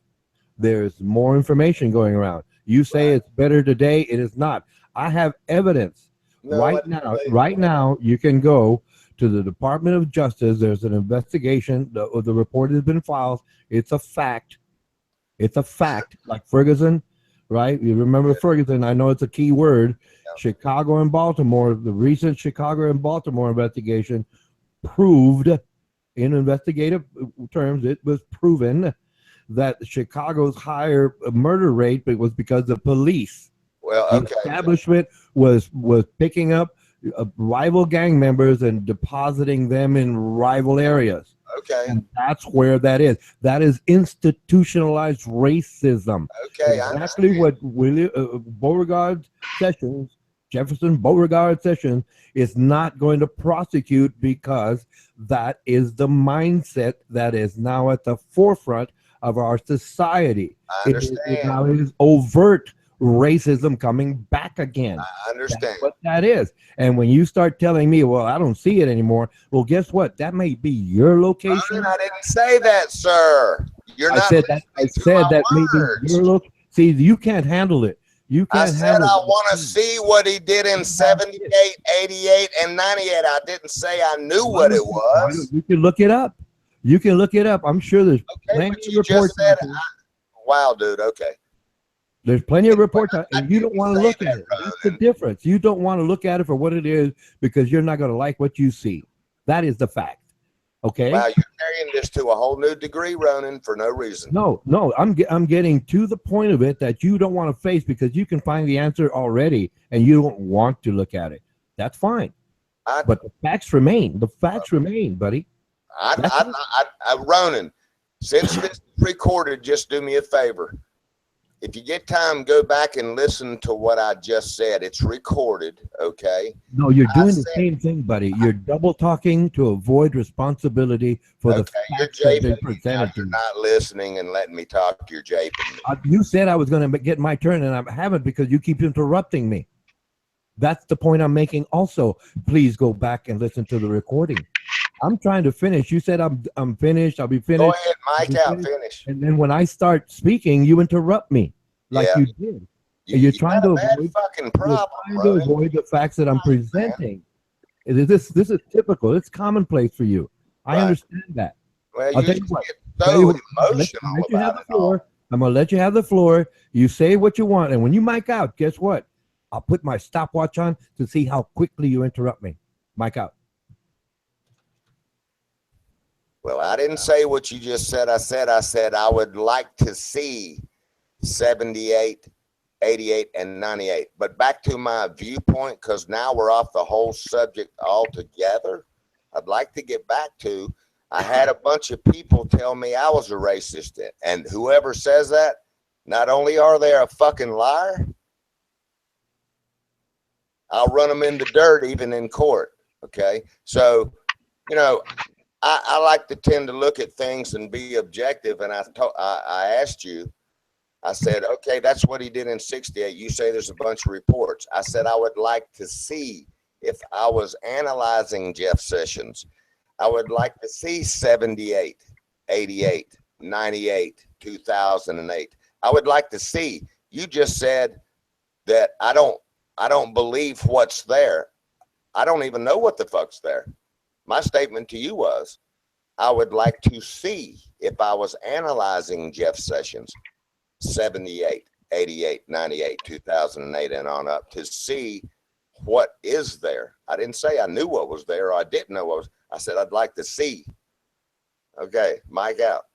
there's more information going around. You say it's better today, it is not. I have evidence. No, right now, you can go to the Department of Justice. There's an investigation. The report has been filed. It's a fact. It's a fact. Like Ferguson, right? You remember Ferguson? I know it's a key word. Yeah. Chicago and Baltimore. The recent Chicago and Baltimore investigation proved, in investigative terms, it was proven that Chicago's higher murder rate was because of police. Well, okay. The establishment was picking up rival gang members and depositing them in rival areas. Okay. And that's where that is. That is institutionalized racism. Okay. Exactly what Beauregard Sessions, Jefferson Beauregard Sessions, is not going to prosecute, because that is the mindset that is now at the forefront of our society. I understand. It is overt racism coming back again. I understand. That's what that is. And when you start telling me, well, I don't see it anymore, well, guess what? That may be your location. I didn't say that, sir. You're not. I said that maybe your location. See, you can't handle it. You can't handle it. I want to see what he did in 78, 88, and 98. I didn't say I knew what it was. You can look it up. You can look it up. I'm sure there's plenty of reports. Wow, dude. Okay. There's plenty of reports, and you don't want to look at it. That's the difference. You don't want to look at it for what it is, because you're not going to like what you see. That is the fact. Okay. Wow, you're carrying this to a whole new degree, Ronan, for no reason. No, I'm getting to the point of it that you don't want to face, because you can find the answer already, and you don't want to look at it. That's fine. But the facts remain. The facts remain, buddy. Ronan, since this is recorded, just do me a favor. If you get time, go back and listen to what I just said. It's recorded, okay? No, you're doing the same thing, buddy. You're double talking to avoid responsibility for the facts that they presented. You're not listening and letting me talk. You're japing me. You said I was going to get my turn, and I haven't, because you keep interrupting me. That's the point I'm making. Also, please go back and listen to the recording. I'm trying to finish. You said I'm finished. I'll be finished. Go ahead, Mike, out, finish. And then when I start speaking, you interrupt me like you did. You're trying to avoid the facts that I'm presenting. This is typical. It's commonplace for you. I understand that. Well, I'll tell you what. I'm going to let you have the floor. You say what you want. And when you mic out, guess what? I'll put my stopwatch on to see how quickly you interrupt me. Mic out. Well, I didn't say what you just said. I said I would like to see 78, 88, and 98. But back to my viewpoint, because now we're off the whole subject altogether. I'd like to get back to, I had a bunch of people tell me I was a racist. And whoever says that, not only are they a fucking liar, I'll run them in the dirt even in court. Okay. So, you know, I like to tend to look at things and be objective. And I asked you, I said, okay, that's what he did in 68. You say there's a bunch of reports. I said, I would like to see, if I was analyzing Jeff Sessions, I would like to see 78, 88, 98, 2008. I would like to see. You just said that I don't believe what's there. I don't even know what the fuck's there. My statement to you was, I would like to see, if I was analyzing Jeff Sessions, 78, 88, 98, 2008 and on up, to see what is there. I didn't say I knew what was there or I didn't know what was. I said I'd like to see. Okay, Mike out.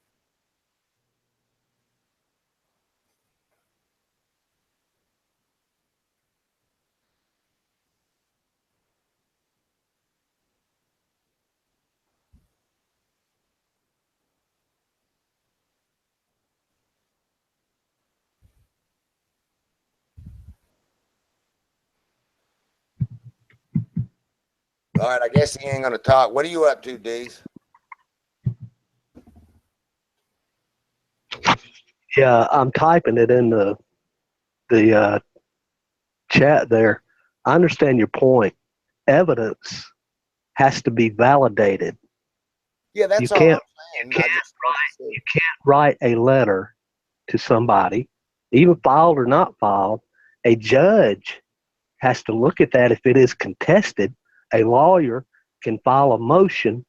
All right, I guess he ain't gonna talk. What are you up to, Deez? Yeah, I'm typing it in the chat there. I understand your point. Evidence has to be validated. Yeah, that's You all can't, I'm saying. you can't write a letter to somebody, even filed or not filed. A judge has to look at that if it is contested. A lawyer can file a motion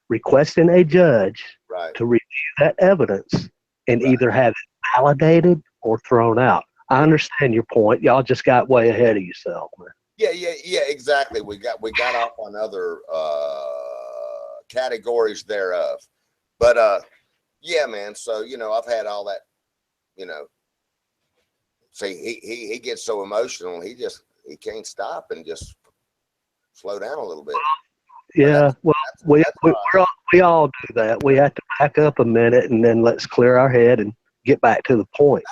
requesting a judge Right. to review that evidence and either have it validated or thrown out. I understand your point. Y'all just got way ahead of yourself, man. Yeah, exactly. We got off on other categories thereof. But yeah, man. So, you know, I've had all that, you know. See, he gets so emotional, he can't stop and just slow down a little bit. Yeah, well, we all do that. We have to back up a minute and then let's clear our head and get back to the point.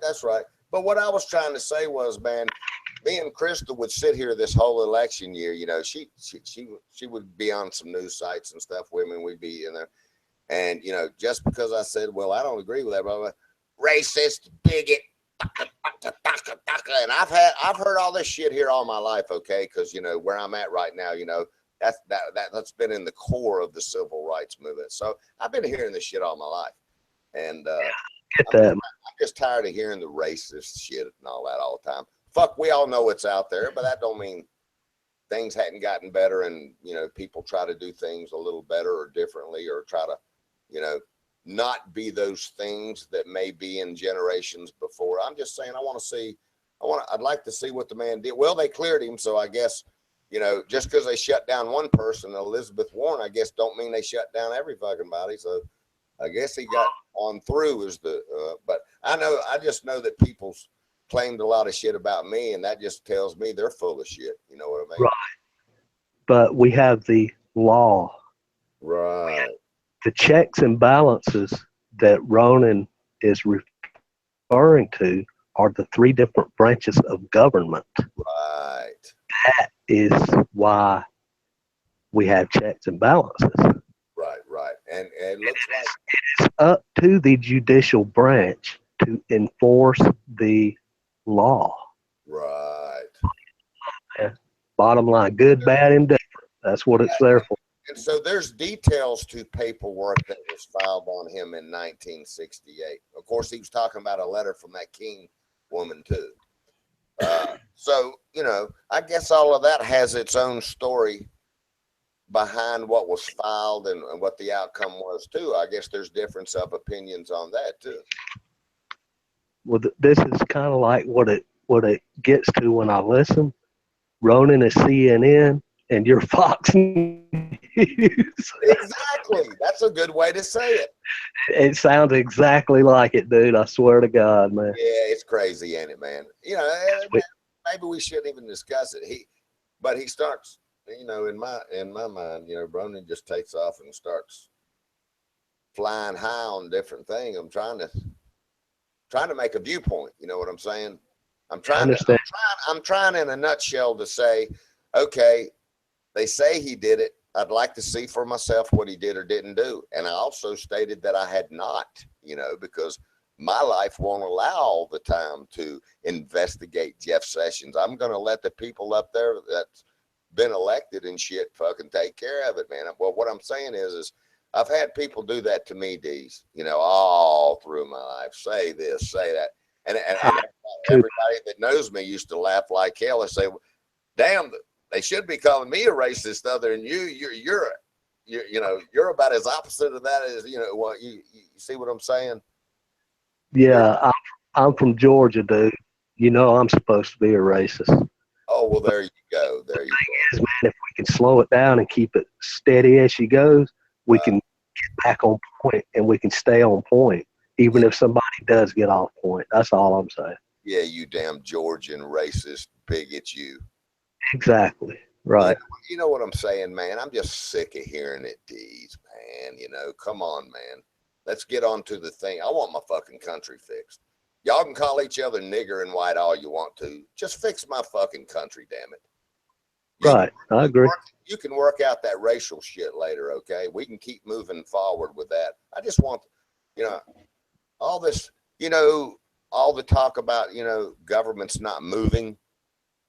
That's right. But what I was trying to say was, man, me and Crystal would sit here this whole election year. You know, she would be on some news sites and stuff with me, and we'd be in there. And, you know, just because I said, well, I don't agree with that, blah, blah, racist, bigot, and I've heard all this shit here all my life, okay? Because, you know, where I'm at right now, you know, that's been in the core of the civil rights movement. So I've been hearing this shit all my life. And I'm just tired of hearing the racist shit and all that all the time. Fuck, we all know it's out there, but that don't mean things hadn't gotten better, and, you know, people try to do things a little better or differently, or try to, you know, not be those things that may be in generations before. I'm just saying, I'd like to see what the man did. Well, they cleared him, so I guess, you know, just because they shut down one person, Elizabeth Warren, I guess don't mean they shut down every fucking body. So I guess he got on through but I just know that people's claimed a lot of shit about me, and that just tells me they're full of shit. You know what I mean? Right. But we have the law. Right. The checks and balances that Ronan is referring to are the three different branches of government. Right. That is why we have checks and balances. Right. And it looks like it is up to the judicial branch to enforce the law. Right. Yeah. Bottom line, good, bad, and different. That's what it's there for. And so there's details to paperwork that was filed on him in 1968. Of course, he was talking about a letter from that King woman too. So, you know, I guess all of that has its own story behind what was filed and what the outcome was too. I guess there's difference of opinions on that too. Well, this is kind of like what it gets to when I listen. Ronan is CNN. and you're Fox News. Exactly. That's a good way to say it. It sounds exactly like it, dude. I swear to God, man. Yeah, it's crazy, ain't it, man? You know, maybe we shouldn't even discuss it. But he starts, you know, in my mind, you know, Bronin just takes off and starts flying high on different things. I'm trying to make a viewpoint. You know what I'm saying? I'm trying in a nutshell to say, okay, they say he did it. I'd like to see for myself what he did or didn't do. And I also stated that I had not, you know, because my life won't allow all the time to investigate Jeff Sessions. I'm going to let the people up there that's been elected and shit fucking take care of it, man. Well, what I'm saying is I've had people do that to me, D's, you know, all through my life. Say this, say that. And everybody that knows me used to laugh like hell and say, damn, they should be calling me a racist other than you. You're about as opposite of that as, you know, what you see what I'm saying? Yeah, I'm from Georgia, dude. You know I'm supposed to be a racist. Oh, well, there you go. There you go. Man, if we can slow it down and keep it steady as she goes, we can get back on point and we can stay on point, even if somebody does get off point. That's all I'm saying. Yeah, you damn Georgian racist bigot, you. Exactly. Right. You know what I'm saying, man? I'm just sick of hearing it, D's, man. You know, come on, man. Let's get on to the thing. I want my fucking country fixed. Y'all can call each other nigger and white all you want to. Just fix my fucking country, damn it. Right. I agree. You can work out that racial shit later, okay? We can keep moving forward with that. I just want, you know, all this, you know, all the talk about, you know, government's not moving.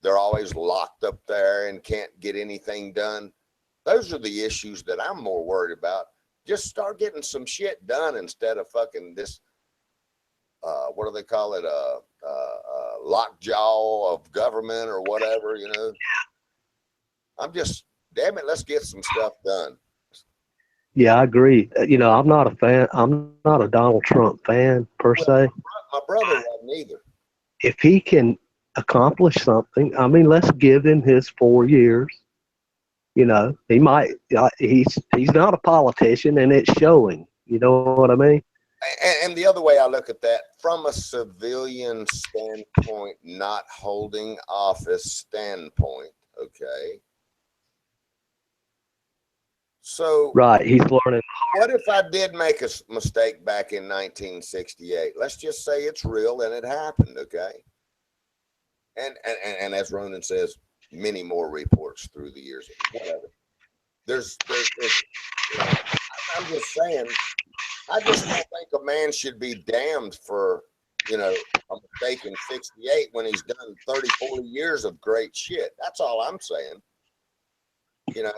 They're always locked up there and can't get anything done. Those are the issues that I'm more worried about. Just start getting some shit done instead of fucking this, what do they call it? Lockjaw of government or whatever, you know? I'm just, damn it, let's get some stuff done. Yeah, I agree. You know, I'm not a fan. I'm not a Donald Trump fan per se. My brother wasn't either. If he can accomplish something, I mean, let's give him his 4 years. You know, he might. He's not a politician, and it's showing. You know what I mean? And the other way I look at that, from a civilian standpoint, not holding office standpoint, okay? So, right, he's learning. What if I did make a mistake back in 1968? Let's just say it's real and it happened, okay? And as Ronan says, many more reports through the years, whatever. There's you know, I'm just saying, I just don't think a man should be damned for, you know, a mistake in 68 when he's done 30, 40 years of great shit. That's all I'm saying. You know?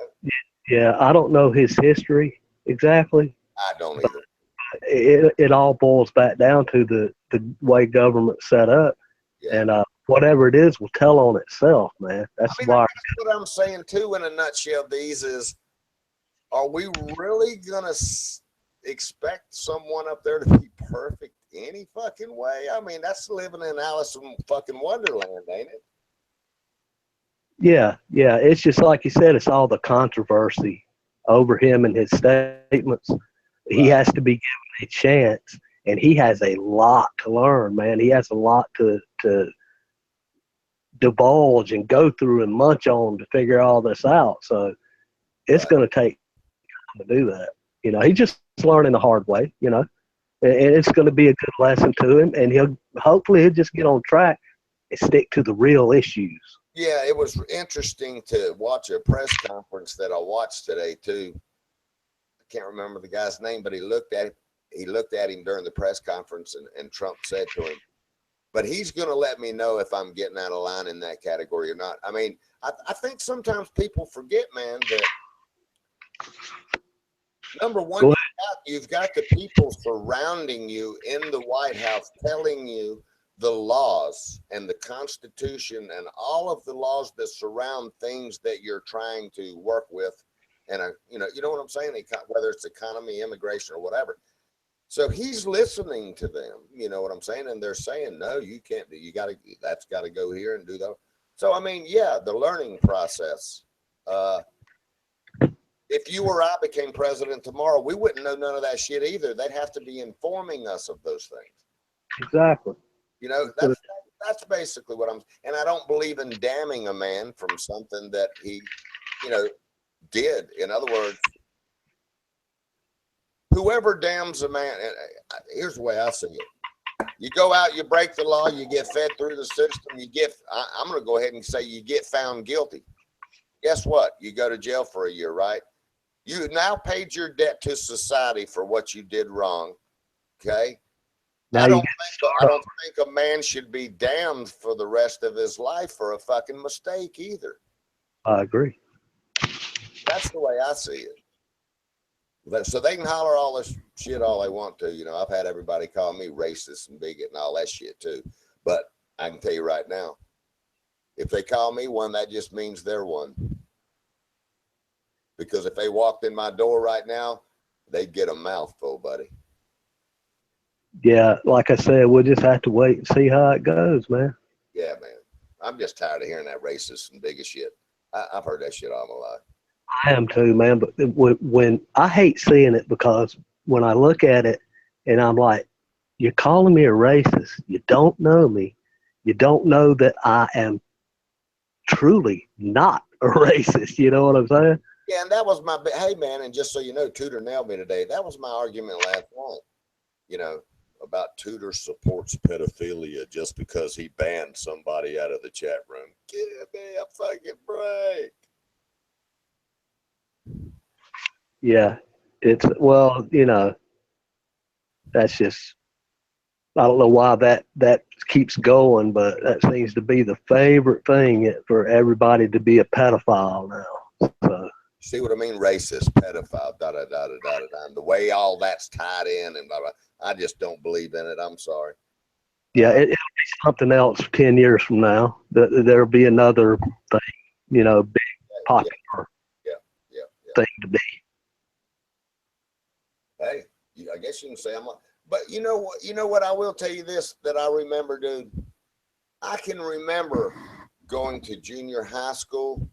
Yeah, I don't know his history exactly. I don't either. It all boils back down to the way government's set up. Yeah. And whatever it is will tell on itself, man. That's why. That's what I'm saying, too, in a nutshell, these is, are we really going to expect someone up there to be perfect any fucking way? I mean, that's living in Alice in fucking Wonderland, ain't it? Yeah. It's just like you said, it's all the controversy over him and his statements. Right. He has to be given a chance, and he has a lot to learn, man. He has a lot to divulge and go through and munch on to figure all this out. So it's going to take time to do that. You know, he's just learning the hard way, you know, and it's going to be a good lesson to him, and he'll just get on track and stick to the real issues. Yeah, it was interesting to watch a press conference that I watched today too. I can't remember the guy's name, but he looked at him during the press conference, and Trump said to him, but he's going to let me know if I'm getting out of line in that category or not. I mean, I think sometimes people forget, man, that number one, you've got the people surrounding you in the White House telling you the laws and the Constitution and all of the laws that surround things that you're trying to work with. And, you know what I'm saying? Whether it's economy, immigration, or whatever. So he's listening to them, you know what I'm saying? And they're saying, no, you can't do, that's got to go here and do that. So, I mean, yeah, the learning process, If you or I became president tomorrow, we wouldn't know none of that shit either. They'd have to be informing us of those things. Exactly. You know, that's basically what I'm, and I don't believe in damning a man from something that he, you know, did. In other words, whoever damns a man, here's the way I see it. You go out, you break the law, you get fed through the system, I'm going to go ahead and say you get found guilty. Guess what? You go to jail for a year, right? You now paid your debt to society for what you did wrong. Okay. Now I don't think a man should be damned for the rest of his life for a fucking mistake either. I agree. That's the way I see it. But so they can holler all this shit all they want to. You know, I've had everybody call me racist and bigot and all that shit too. But I can tell you right now, if they call me one, that just means they're one. Because if they walked in my door right now, they'd get a mouthful, buddy. Yeah, like I said, we'll just have to wait and see how it goes, man. Yeah, man. I'm just tired of hearing that racist and bigot shit. I've heard that shit all my life. I am too, man. But when I hate seeing it, because when I look at it and I'm like, you're calling me a racist. You don't know me. You don't know that I am truly not a racist. You know what I'm saying? Yeah, and that was my, hey, man, and just so you know, Tudor nailed me today. That was my argument last night, you know, about Tudor supports pedophilia just because he banned somebody out of the chat room. Give me a fucking break. Yeah, it's, well, you know, that's just, I don't know why that keeps going, but that seems to be the favorite thing for everybody to be a pedophile now. So. See what I mean? Racist, pedophile, da da da da da da. And the way all that's tied in and blah, blah, I just don't believe in it. I'm sorry. Yeah, it'll be something else 10 years from now. There'll be another thing, you know, big popular thing to be. Hey, I guess you can say I'm a, but you know what, I will tell you this that I remember, dude. I can remember going to junior high school,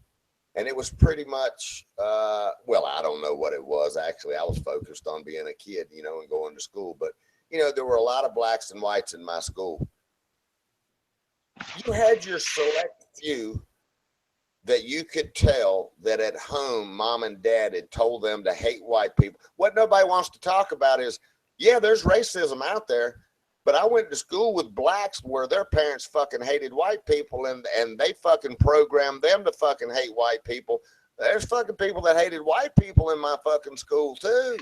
and it was pretty much, well, I don't know what it was. Actually, I was focused on being a kid, you know, and going to school. But, you know, there were a lot of blacks and whites in my school. You had your select few that you could tell that at home, mom and dad had told them to hate white people. What nobody wants to talk about is, yeah, there's racism out there, but I went to school with blacks where their parents fucking hated white people and they fucking programmed them to fucking hate white people. There's fucking people that hated white people in my fucking school too.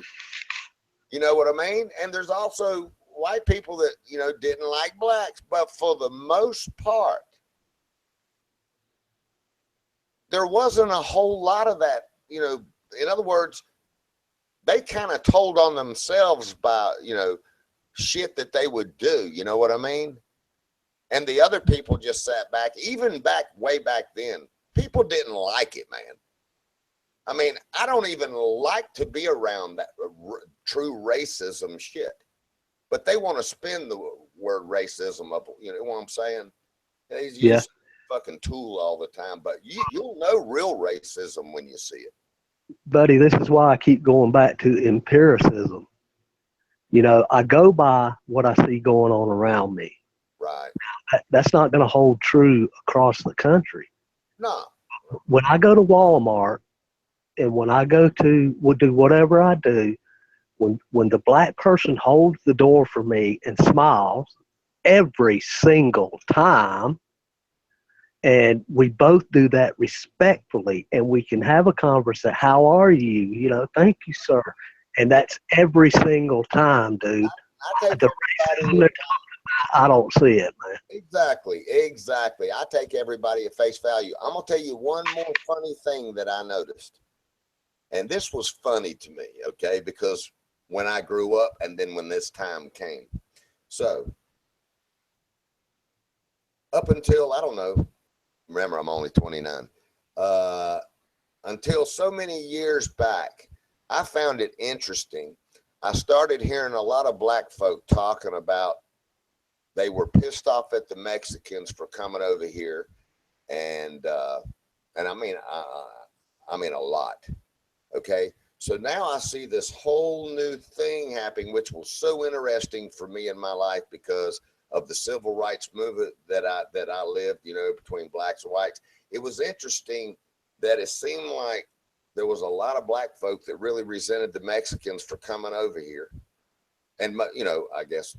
You know what I mean? And there's also white people that, you know, didn't like blacks, but for the most part, there wasn't a whole lot of that, you know. In other words, they kind of told on themselves by, you know, shit that they would do, you know what I mean? And the other people just sat back, even way back then, people didn't like it, man. I mean, I don't even like to be around that true racism shit, but they want to spin the word racism up, you know what I'm saying? They use fucking tool all the time, but you'll know real racism when you see it. Buddy, this is why I keep going back to empiricism. You know, I go by what I see going on around me. Right. That's not going to hold true across the country. No. When I go to Walmart and when I go to, we'll do whatever I do, when the black person holds the door for me and smiles every single time, and we both do that respectfully, and we can have a conversation. How are you? You know, thank you, sir. And that's every single time, dude. I don't see it, man. Exactly. I take everybody at face value. I'm going to tell you one more funny thing that I noticed. And this was funny to me, okay, because when I grew up and then when this time came. So, up until, I don't know, remember, I'm only 29. Until so many years back, I found it interesting. I started hearing a lot of black folk talking about they were pissed off at the Mexicans for coming over here. And I mean, I mean, a lot. Okay. So now I see this whole new thing happening, which was so interesting for me in my life because of the civil rights movement that I lived, you know, between blacks and whites. It was interesting that it seemed like there was a lot of black folk that really resented the Mexicans for coming over here. And, you know, I guess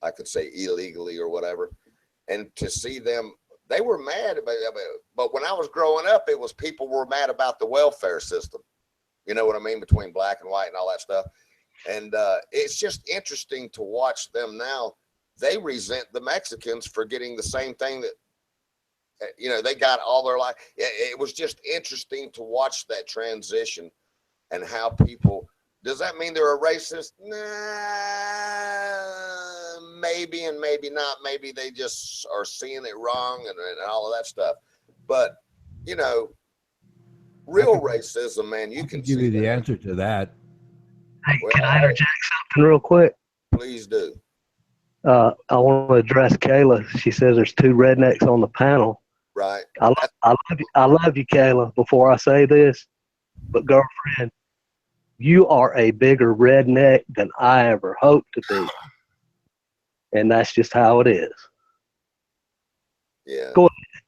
I could say illegally or whatever. And to see them, they were mad about it. But when I was growing up, it was people were mad about the welfare system. You know what I mean? Between black and white and all that stuff. And it's just interesting to watch them now. They resent the Mexicans for getting the same thing that, you know, they got all their life. It was just interesting to watch that transition and how people, does that mean they're a racist? Nah, maybe and maybe not. Maybe they just are seeing it wrong and all of that stuff. But, you know, real racism, man, you can give you the answer to that. Hey, can I interject something real quick? Please do. I want to address Kayla. She says there's two rednecks on the panel. Right. I love you, Kayla, before I say this, but girlfriend, you are a bigger redneck than I ever hoped to be. And that's just how it is. Yeah. Go ahead.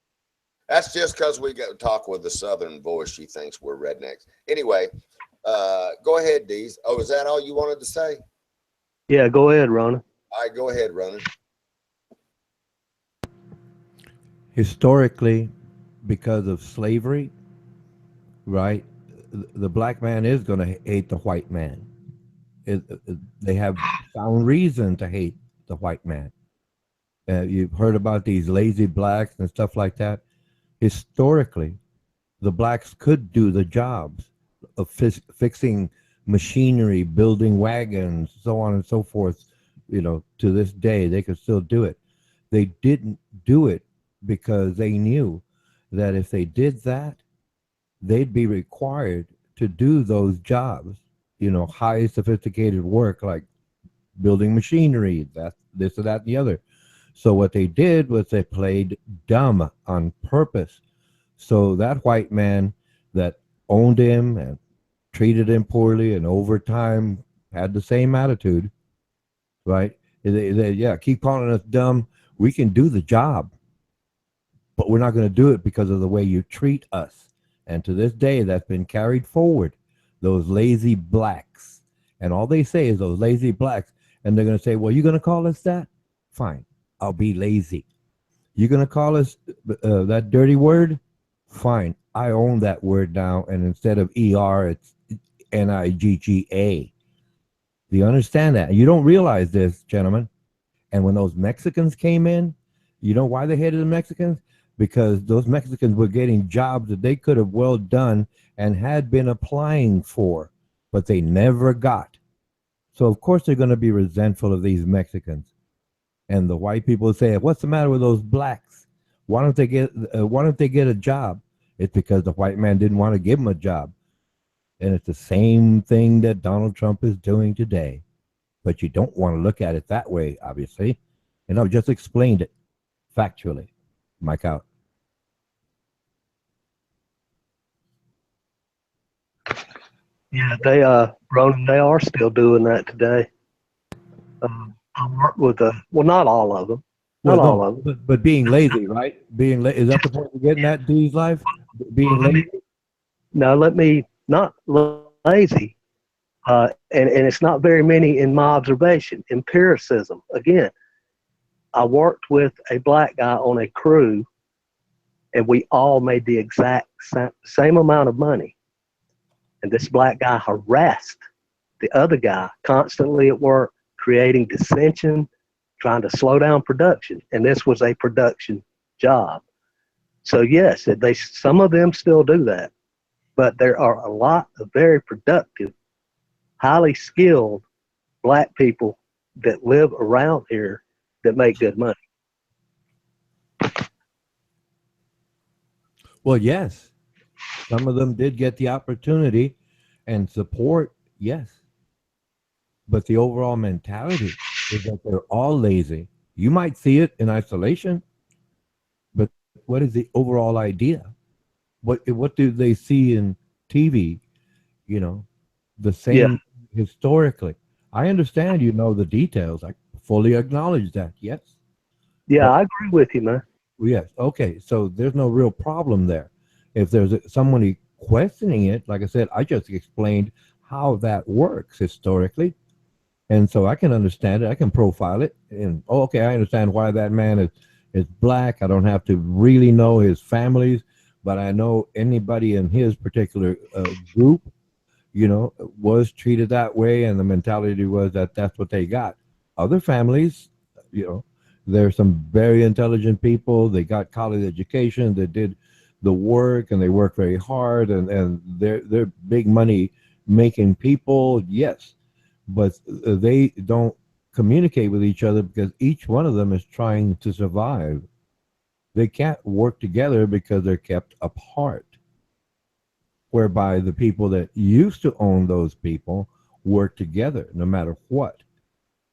That's just because we go talk with the Southern voice. She thinks we're rednecks. Anyway, go ahead, Deez. Oh, is that all you wanted to say? Yeah, go ahead, Rona. All right, go ahead, Ronan. Historically, because of slavery, right, the black man is going to hate the white man. They have sound reason to hate the white man. You've heard about these lazy blacks and stuff like that. Historically, the blacks could do the jobs of fixing machinery, building wagons, so on and so forth. You know, to this day, they could still do it. They didn't do it because they knew that if they did that, they'd be required to do those jobs, you know, high sophisticated work like building machinery, that, this or that and the other. So what they did was they played dumb on purpose. So that white man that owned him and treated him poorly and over time had the same attitude, right? They yeah, keep calling us dumb. We can do the job, but we're not going to do it because of the way you treat us. And to this day, that's been carried forward, those lazy blacks. And all they say is those lazy blacks. And they're going to say, well, you're going to call us that? Fine, I'll be lazy. You're going to call us that dirty word? Fine, I own that word now. And instead of ER, it's NIGGA. Do you understand that? You don't realize this, gentlemen. And when those Mexicans came in, you know why they hated the Mexicans? Because those Mexicans were getting jobs that they could have well done and had been applying for, but they never got. So of course they're going to be resentful of these Mexicans. And the white people say, what's the matter with those blacks? Why don't they get a job? It's because the white man didn't want to give them a job. And it's the same thing that Donald Trump is doing today. But you don't want to look at it that way, obviously. And I've just explained it factually. Mike out. Yeah, they Ronan, they are still doing that today. I work with well, not all of them, all of them. But being lazy, right? Being is that the point you're getting at, D's life? Being lazy. No, let me not lazy, and it's not very many in my observation. Empiricism again. I worked with a black guy on a crew, and we all made the exact same amount of money. And this black guy harassed the other guy constantly at work, creating dissension, trying to slow down production. And this was a production job. So yes, some of them still do that. But there are a lot of very productive, highly skilled black people that live around here that make good money. Well, yes. Some of them did get the opportunity and support, yes. But the overall mentality is that they're all lazy. You might see it in isolation, but what is the overall idea? What do they see in TV, you know, the Yeah. same historically. I understand you know the details. I fully acknowledge that. Yes. Yeah, But I agree with you, man. yes, okay. So there's no real problem there. If there's somebody questioning it, like I said, I just explained how that works historically. And so I can understand it. I can profile it. And oh, okay, I understand why that man is black. I don't have to really know his families, but I know anybody in his particular group, you know, was treated that way, and the mentality was that that's what they got. Other families, you know, there's some very intelligent people. They got college education. They did the work, and they work very hard, and they're big money making people. Yes, but they don't communicate with each other because each one of them is trying to survive. They can't work together because they're kept apart, whereby the people that used to own those people work together no matter what.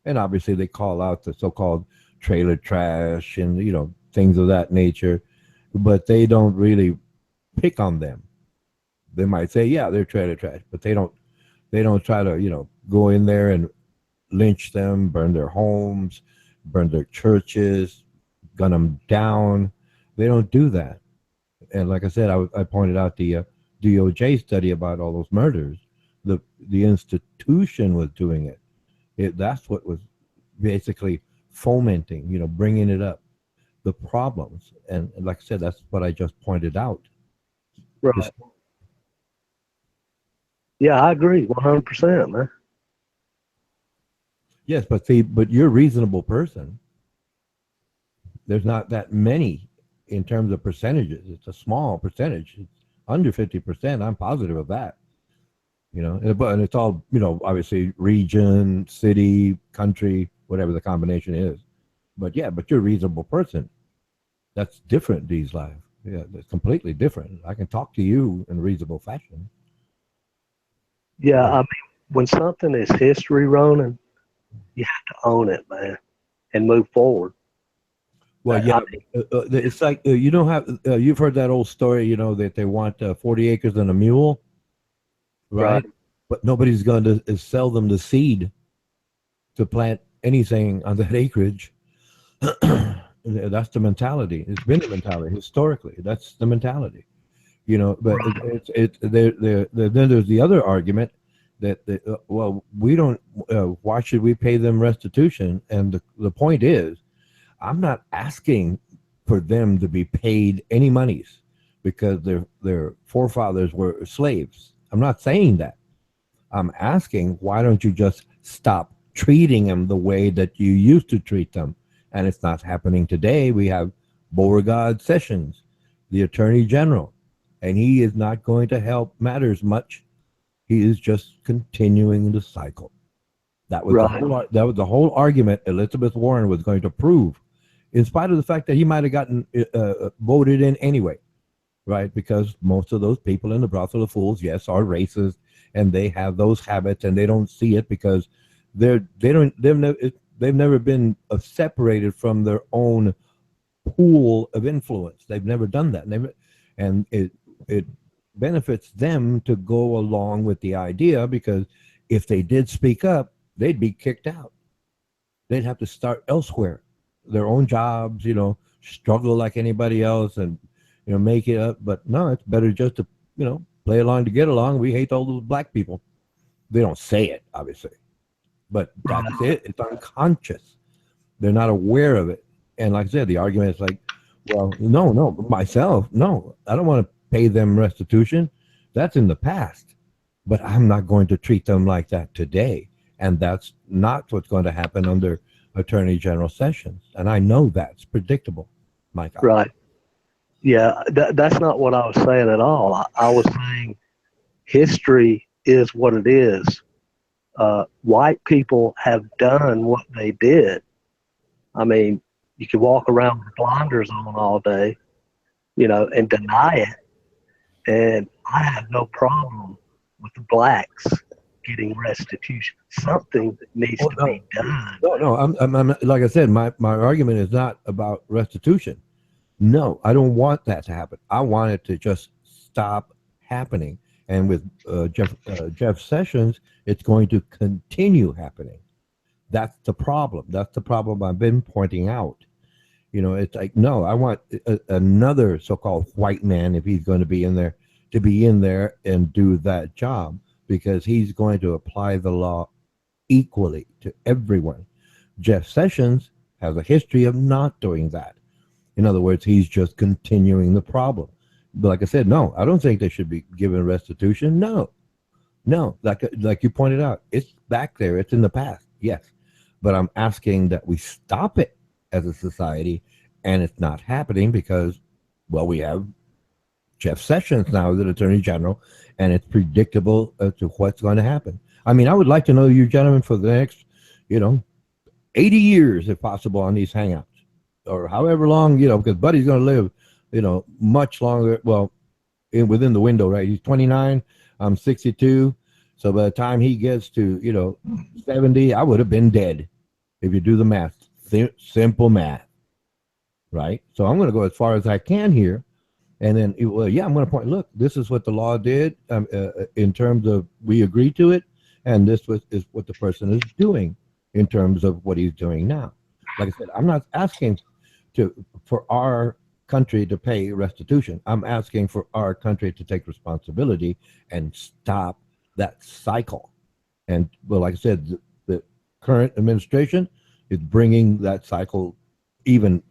And obviously they call out the so-called trailer trash and, you know, things of that nature, but they don't really pick on them. They might say, yeah, they're trailer trash, but they don't try to, you know, go in there and lynch them, burn their homes, burn their churches, gun them down. They don't do that. And like I said, I pointed out the DOJ study about all those murders. The institution was doing it. That's what was basically fomenting, you know, bringing it up, the problems. And like I said, that's what I just pointed out. Right. Yeah, I agree 100%, man. Yes, but see, but you're a reasonable person. There's not that many in terms of percentages. It's a small percentage. It's under 50%. I'm positive of that. You know, and it's all, you know, obviously region, city, country, whatever the combination is. But yeah, but you're a reasonable person. That's different, D's life. Yeah, that's completely different. I can talk to you in a reasonable fashion. Yeah, I mean, when something is history, Ronan, you have to own it, man, and move forward. Well, yeah, it's like you don't have. You've heard that old story, you know, that they want 40 acres and a mule, right? Right. But nobody's going to sell them the seed to plant anything on that acreage. That's the mentality. It's been the mentality historically. That's the mentality, you know. But then there's the other argument that well, we don't. Why should we pay them restitution? And the point is, I'm not asking for them to be paid any monies because their forefathers were slaves. I'm not saying that. I'm asking, why don't you just stop treating them the way that you used to treat them? And it's not happening today. We have Beauregard Sessions, the Attorney General, and he is not going to help matters much. He is just continuing the cycle. That was the whole argument Elizabeth Warren was going to prove, in spite of the fact that he might have gotten voted in anyway, right? Because most of those people in the brothel of fools, yes, are racist, and they have those habits, and they don't see it because they've never been separated from their own pool of influence. They've never done that, and it benefits them to go along with the idea, because if they did speak up, they'd be kicked out. They'd have to start elsewhere, their own jobs, you know, struggle like anybody else, and you know, make it up. But no, it's better just to, you know, play along to get along. We hate all those black people. They don't say it, obviously, but that's it. It's unconscious. They're not aware of it. And like I said, the argument is like, well, no, myself, no, I don't want to pay them restitution. That's in the past. But I'm not going to treat them like that today. And that's not what's going to happen under Attorney General Sessions. And I know that's predictable, Mike. Right. Yeah, that's not what I was saying at all. I was saying history is what it is. White people have done what they did. I mean, you could walk around with blinders on all day, you know, and deny it. And I have no problem with the blacks getting restitution. Something needs to be done. No, I'm like I said, my argument is not about restitution. No, I don't want that to happen. I want it to just stop happening. And with Jeff Sessions, it's going to continue happening. That's the problem. That's the problem I've been pointing out. You know, it's like, no, I want another so-called white man, if he's going to be in there, to be in there and do that job, because he's going to apply the law equally to everyone. Jeff Sessions has a history of not doing that. In other words, he's just continuing the problem. But like I said, no, I don't think they should be given restitution. No, like you pointed out, it's back there. It's in the past. Yes, but I'm asking that we stop it as a society, and it's not happening because, well, we have Jeff Sessions now as an attorney general, and it's predictable as to what's going to happen. I mean, I would like to know you gentlemen for the next, 80 years, if possible, on these hangouts, or however long, because Buddy's going to live, much longer. Well, within the window, right? He's 29. I'm 62. So by the time he gets to, 70, I would have been dead. If you do the math, simple math, right? So I'm going to go as far as I can here. And then, I'm going to point, look, this is what the law did in terms of we agreed to it. And this is what the person is doing in terms of what he's doing now. Like I said, I'm not asking for our country to pay restitution. I'm asking for our country to take responsibility and stop that cycle. And, well, like I said, the current administration is bringing that cycle even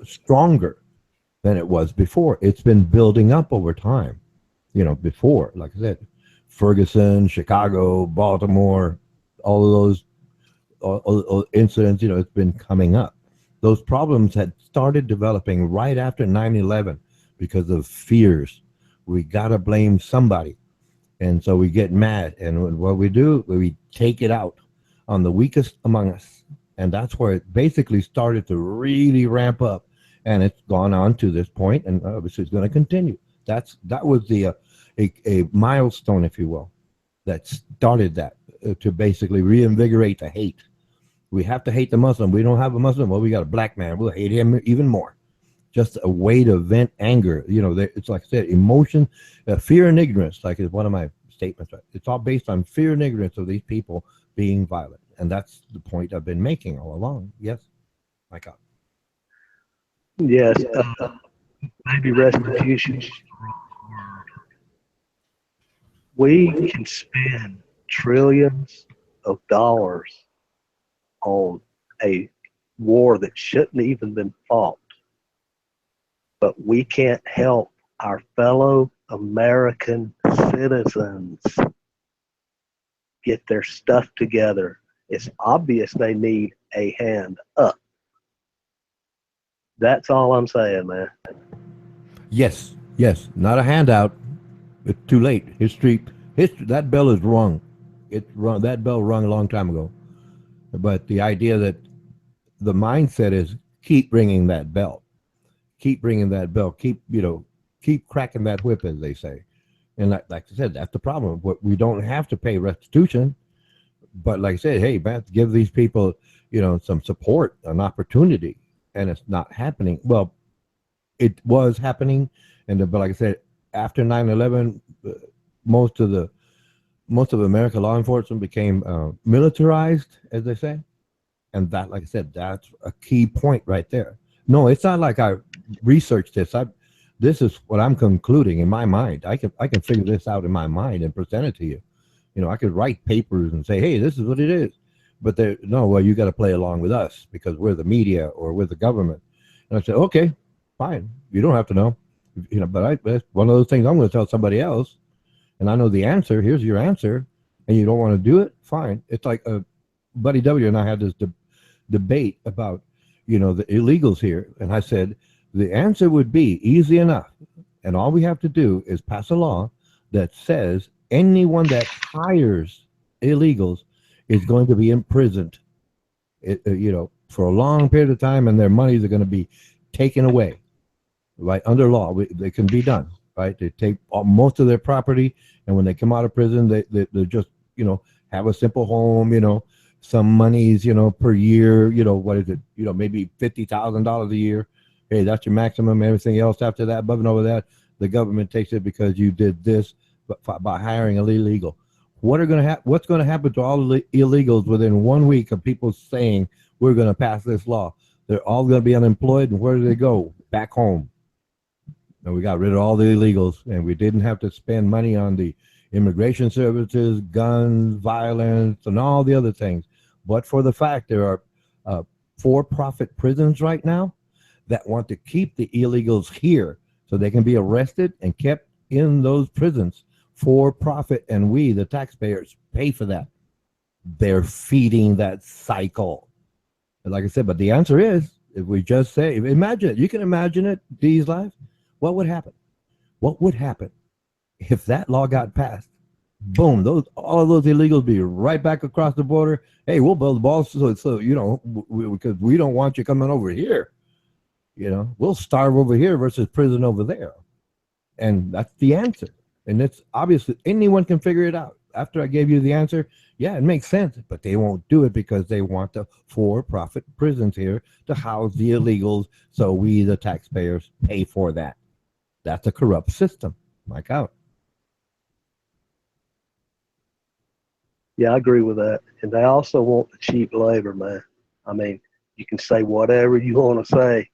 stronger than it was before. It's been building up over time. Before, like I said, Ferguson, Chicago, Baltimore, all of those incidents, it's been coming up. Those problems had started developing right after 9/11 because of fears. We got to blame somebody. And so we get mad. And what we do, we take it out on the weakest among us. And that's where it basically started to really ramp up. And it's gone on to this point, and obviously it's going to continue. That was a milestone, if you will, that started that to basically reinvigorate the hate. We have to hate the Muslim. We don't have a Muslim. Well, we got a black man. We'll hate him even more. Just a way to vent anger. It's like I said, emotion, fear and ignorance, like is one of my statements. Right? It's all based on fear and ignorance of these people being violent. And that's the point I've been making all along. Yes, Mike. Yes, maybe restitution. We can spend trillions of dollars on a war that shouldn't even been fought, but we can't help our fellow American citizens get their stuff together. It's obvious they need a hand up. That's all I'm saying, man. Yes, not a handout. It's too late. History. That bell is rung. It's rung. That bell rung a long time ago. But the idea that the mindset is keep ringing that bell, keep ringing that bell, keep cracking that whip, as they say. And like I said, that's the problem. We don't have to pay restitution, but like I said, hey, man, give these people, some support, an opportunity, and it's not happening. Well, it was happening, but like I said, after 9/11, most of American law enforcement became militarized, as they say. And that, like I said, that's a key point right there. No, it's not like I researched this. This is what I'm concluding in my mind. I can figure this out in my mind and present it to you. I could write papers and say, hey, this is what it is. But you got to play along with us because we're the media or we're the government. And I said, okay, fine. You don't have to know. But that's one of those things I'm going to tell somebody else. And I know the answer. Here's your answer. And you don't want to do it? Fine. It's like Buddy W. and I had this debate about, the illegals here. And I said, the answer would be easy enough. And all we have to do is pass a law that says anyone that hires illegals is going to be imprisoned, for a long period of time, and their monies are going to be taken away, right? Under law, they can be done, right? They take most of their property, and when they come out of prison, they just, have a simple home, some monies, per year, what is it? Maybe $50,000 a year. Hey, that's your maximum. Everything else after that, above and over that, the government takes it because you did this by hiring an illegal. What's going to happen to all the illegals within 1 week of people saying we're going to pass this law? They're all going to be unemployed, and where do they go? Back home. And we got rid of all the illegals, and we didn't have to spend money on the immigration services, guns, violence, and all the other things. But for the fact there are for-profit prisons right now that want to keep the illegals here so they can be arrested and kept in those prisons for profit, and we, the taxpayers, pay for that. They're feeding that cycle. And like I said, but the answer is, if we just say, imagine it, you can imagine it, D's life, what would happen? What would happen if that law got passed? Boom, all of those illegals be right back across the border. Hey, we'll build the balls so you know, because we don't want you coming over here. You know, we'll starve over here versus prison over there. And that's the answer. And it's obviously anyone can figure it out. After I gave you the answer, yeah, it makes sense, but they won't do it because they want the for-profit prisons here to house the illegals, so we, the taxpayers, pay for that. That's a corrupt system. Mike out. Yeah, I agree with that. And they also want the cheap labor, man. I mean, you can say whatever you want to say.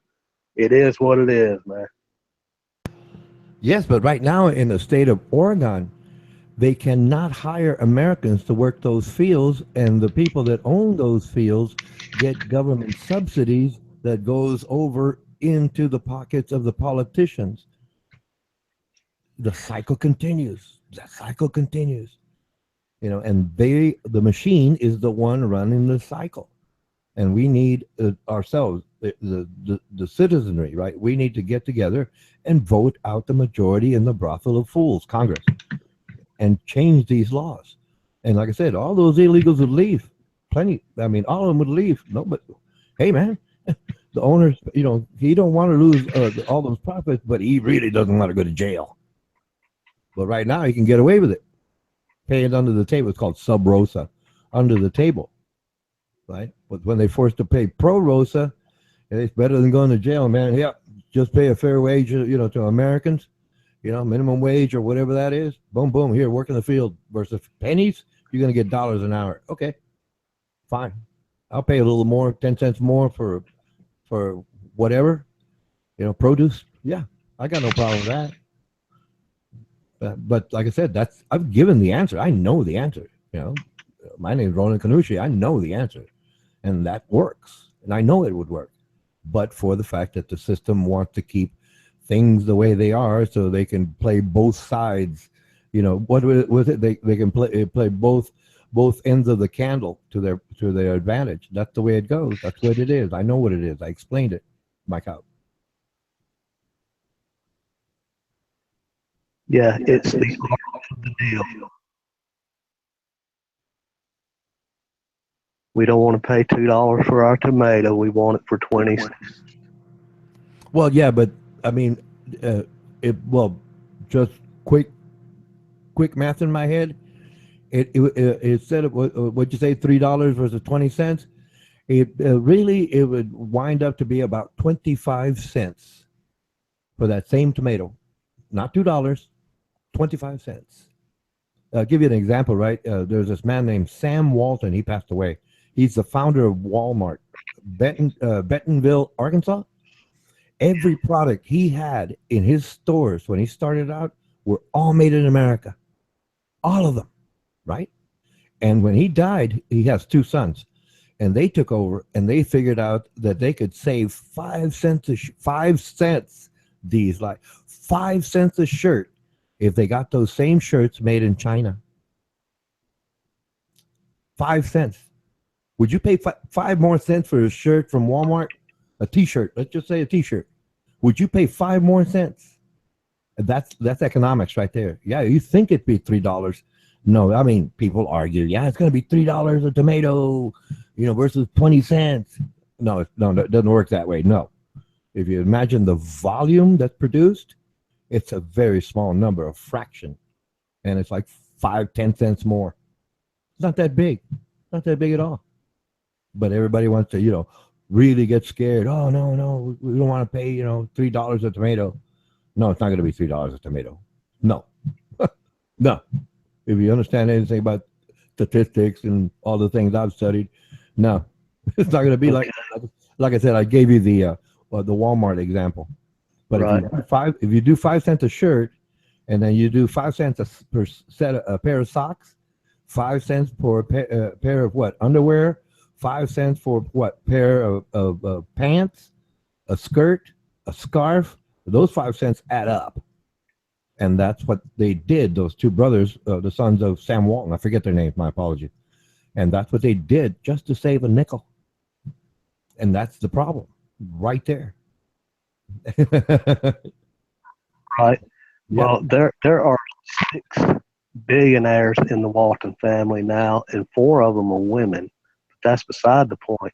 It is what it is, man. Yes, but right now in the state of Oregon, they cannot hire Americans to work those fields, and the people that own those fields get government subsidies that goes over into the pockets of the politicians. The cycle continues. The cycle continues. You know, and the machine is the one running the cycle. And we need ourselves, the citizenry, right? We need to get together and vote out the majority in the brothel of fools, Congress, and change these laws. And like I said, all those illegals would leave. Plenty. I mean, all of them would leave. No, but hey, man, the owners, you know, he don't want to lose all those profits, but he really doesn't want to go to jail. But right now, he can get away with it. Pay it under the table. It's called sub rosa, under the table. Right? But when they forced to pay pro rosa, it's better than going to jail, man. Yeah, just pay a fair wage, you know, to Americans, you know, minimum wage or whatever that is. Boom, boom, here, work in the field versus pennies. You're going to get dollars an hour. Okay, fine. I'll pay a little more, 10 cents more for whatever, you know, produce. Yeah, I got no problem with that. But like I said, I've given the answer. I know the answer. You know, my name is Ronan Canucci. I know the answer, and that works. And I know it would work, but for the fact that the system wants to keep things the way they are, so they can play both sides. You know, what was it? They can play both ends of the candle to their advantage. That's the way it goes. That's what it is. I know what it is. I explained it. Mike out. Yeah, it's the art of the deal. We don't want to pay $2 for our tomato. We want it for 20 cents. Well, yeah, but I mean, just quick math in my head. It said what'd you say, $3 versus 20 cents? It would wind up to be about 25 cents for that same tomato, not $2, 25 cents. I'll give you an example, right? There's this man named Sam Walton. He passed away. He's the founder of Walmart, Bentonville, Arkansas. Every product he had in his stores when he started out were all made in America. All of them, right? And when he died, he has two sons. And they took over and they figured out that they could save 5 cents, 5 cents, these like 5 cents a shirt if they got those same shirts made in China. 5 cents. Would you pay 5 more cents for a shirt from Walmart? A t-shirt, let's just say a t-shirt. Would you pay 5 more cents? That's economics right there. Yeah, you think it'd be $3. No, I mean, people argue, yeah, it's going to be $3 a tomato, you know, versus 20 cents. No, it doesn't work that way. No. If you imagine the volume that's produced, it's a very small number, a fraction. And it's like 5-10 cents more. It's not that big. Not that big at all. But everybody wants to, you know, really get scared. Oh, no, we don't want to pay, you know, $3 a tomato. No, it's not going to be $3 a tomato. No, no. If you understand anything about statistics and all the things I've studied, no, it's not going to be like I said. I gave you the Walmart example, but Right. if you do 5 cents a shirt, and then you do 5 cents per set a pair of socks, 5 cents for a pair of what underwear, 5 cents for what pair of pants, a skirt, a scarf. Those 5 cents add up. And that's what they did. Those two brothers, the sons of Sam Walton, I forget their names. My apologies. And that's what they did just to save a nickel. And that's the problem, right there. Right. Yeah. Well, there are 6 billionaires in the Walton family now, and 4 of them are women. But that's beside the point.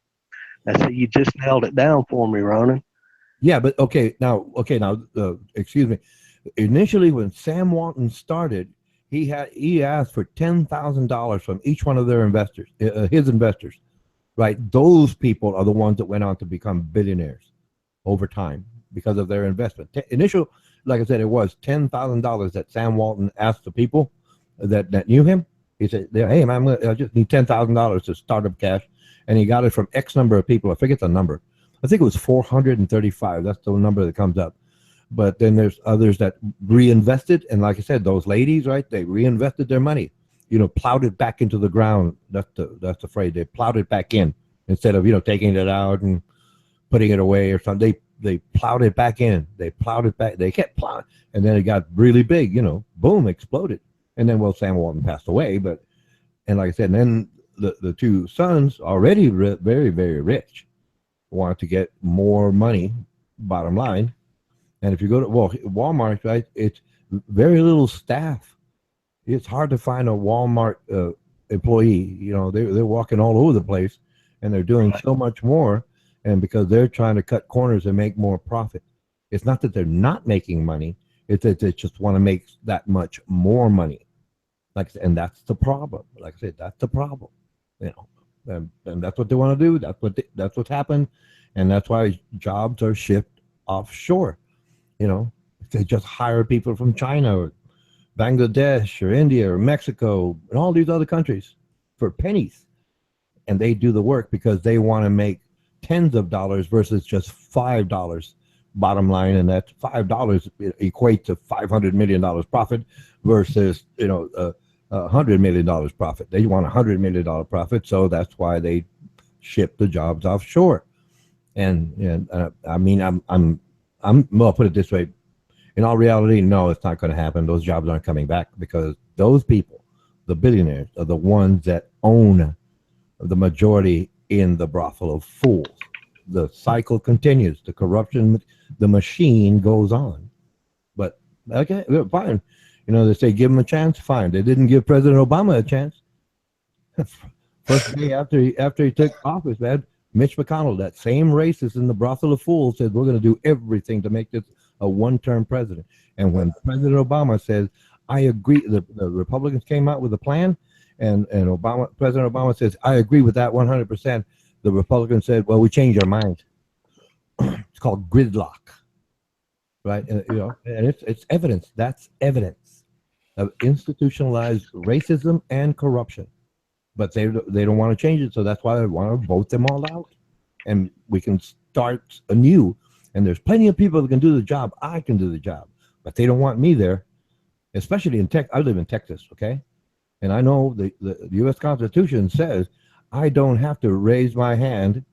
Now, see, you just nailed it down for me, Ronan. Yeah, but okay, now, excuse me. Initially, when Sam Walton started, he asked for $10,000 from each one of their investors, his investors, right? Those people are the ones that went on to become billionaires over time because of their investment. Initial, like I said, it was $10,000 that Sam Walton asked the people that knew him. He said, "Hey, man, I just need $10,000 to start up cash," and he got it from X number of people. I forget the number. I think it was 435. That's the number that comes up. But then there's others that reinvested, and like I said, those ladies, right? They reinvested their money, plowed it back into the ground. That's the phrase. They plowed it back in instead of taking it out and putting it away or something. They plowed it back in. They plowed it back. They kept plowing, and then it got really big. Boom, exploded. And then Sam Walton passed away. And like I said, and then the two sons, already very, very rich, wanted to get more money. Bottom line. And if you go to Walmart, right, it's very little staff. It's hard to find a Walmart employee. They're walking all over the place, and they're doing so much more. And because they're trying to cut corners and make more profit, it's not that they're not making money. It's that they just want to make that much more money. And that's the problem. Like I said, that's the problem. And that's what they want to do. That's what's happened, and that's why jobs are shipped offshore. They just hire people from China or Bangladesh or India or Mexico and all these other countries for pennies. And they do the work because they want to make tens of dollars versus just $5 bottom line. And that $5 equates to $500 million profit versus, $100 million profit. They want $100 million profit. So that's why they ship the jobs offshore. And I mean, well, put it this way. In all reality, no, it's not going to happen. Those jobs aren't coming back because those people, the billionaires, are the ones that own the majority in the brothel of fools. The cycle continues. The corruption, the machine goes on. But, okay, fine. They say give him a chance. Fine. They didn't give President Obama a chance. First day after he took office, man, Mitch McConnell, that same racist in the brothel of fools, said we're going to do everything to make this a one-term president. And when President Obama says, I agree, the Republicans came out with a plan, and President Obama says, I agree with that 100%. The Republicans said, well, we changed our mind. It's called gridlock, right? And it's evidence. That's evidence of institutionalized racism and corruption. But they don't want to change it, so that's why they want to vote them all out, and we can start anew. And there's plenty of people that can do the job. I can do the job, but they don't want me there, especially in Texas. I live in Texas, okay, and I know the U.S. Constitution says I don't have to raise my hand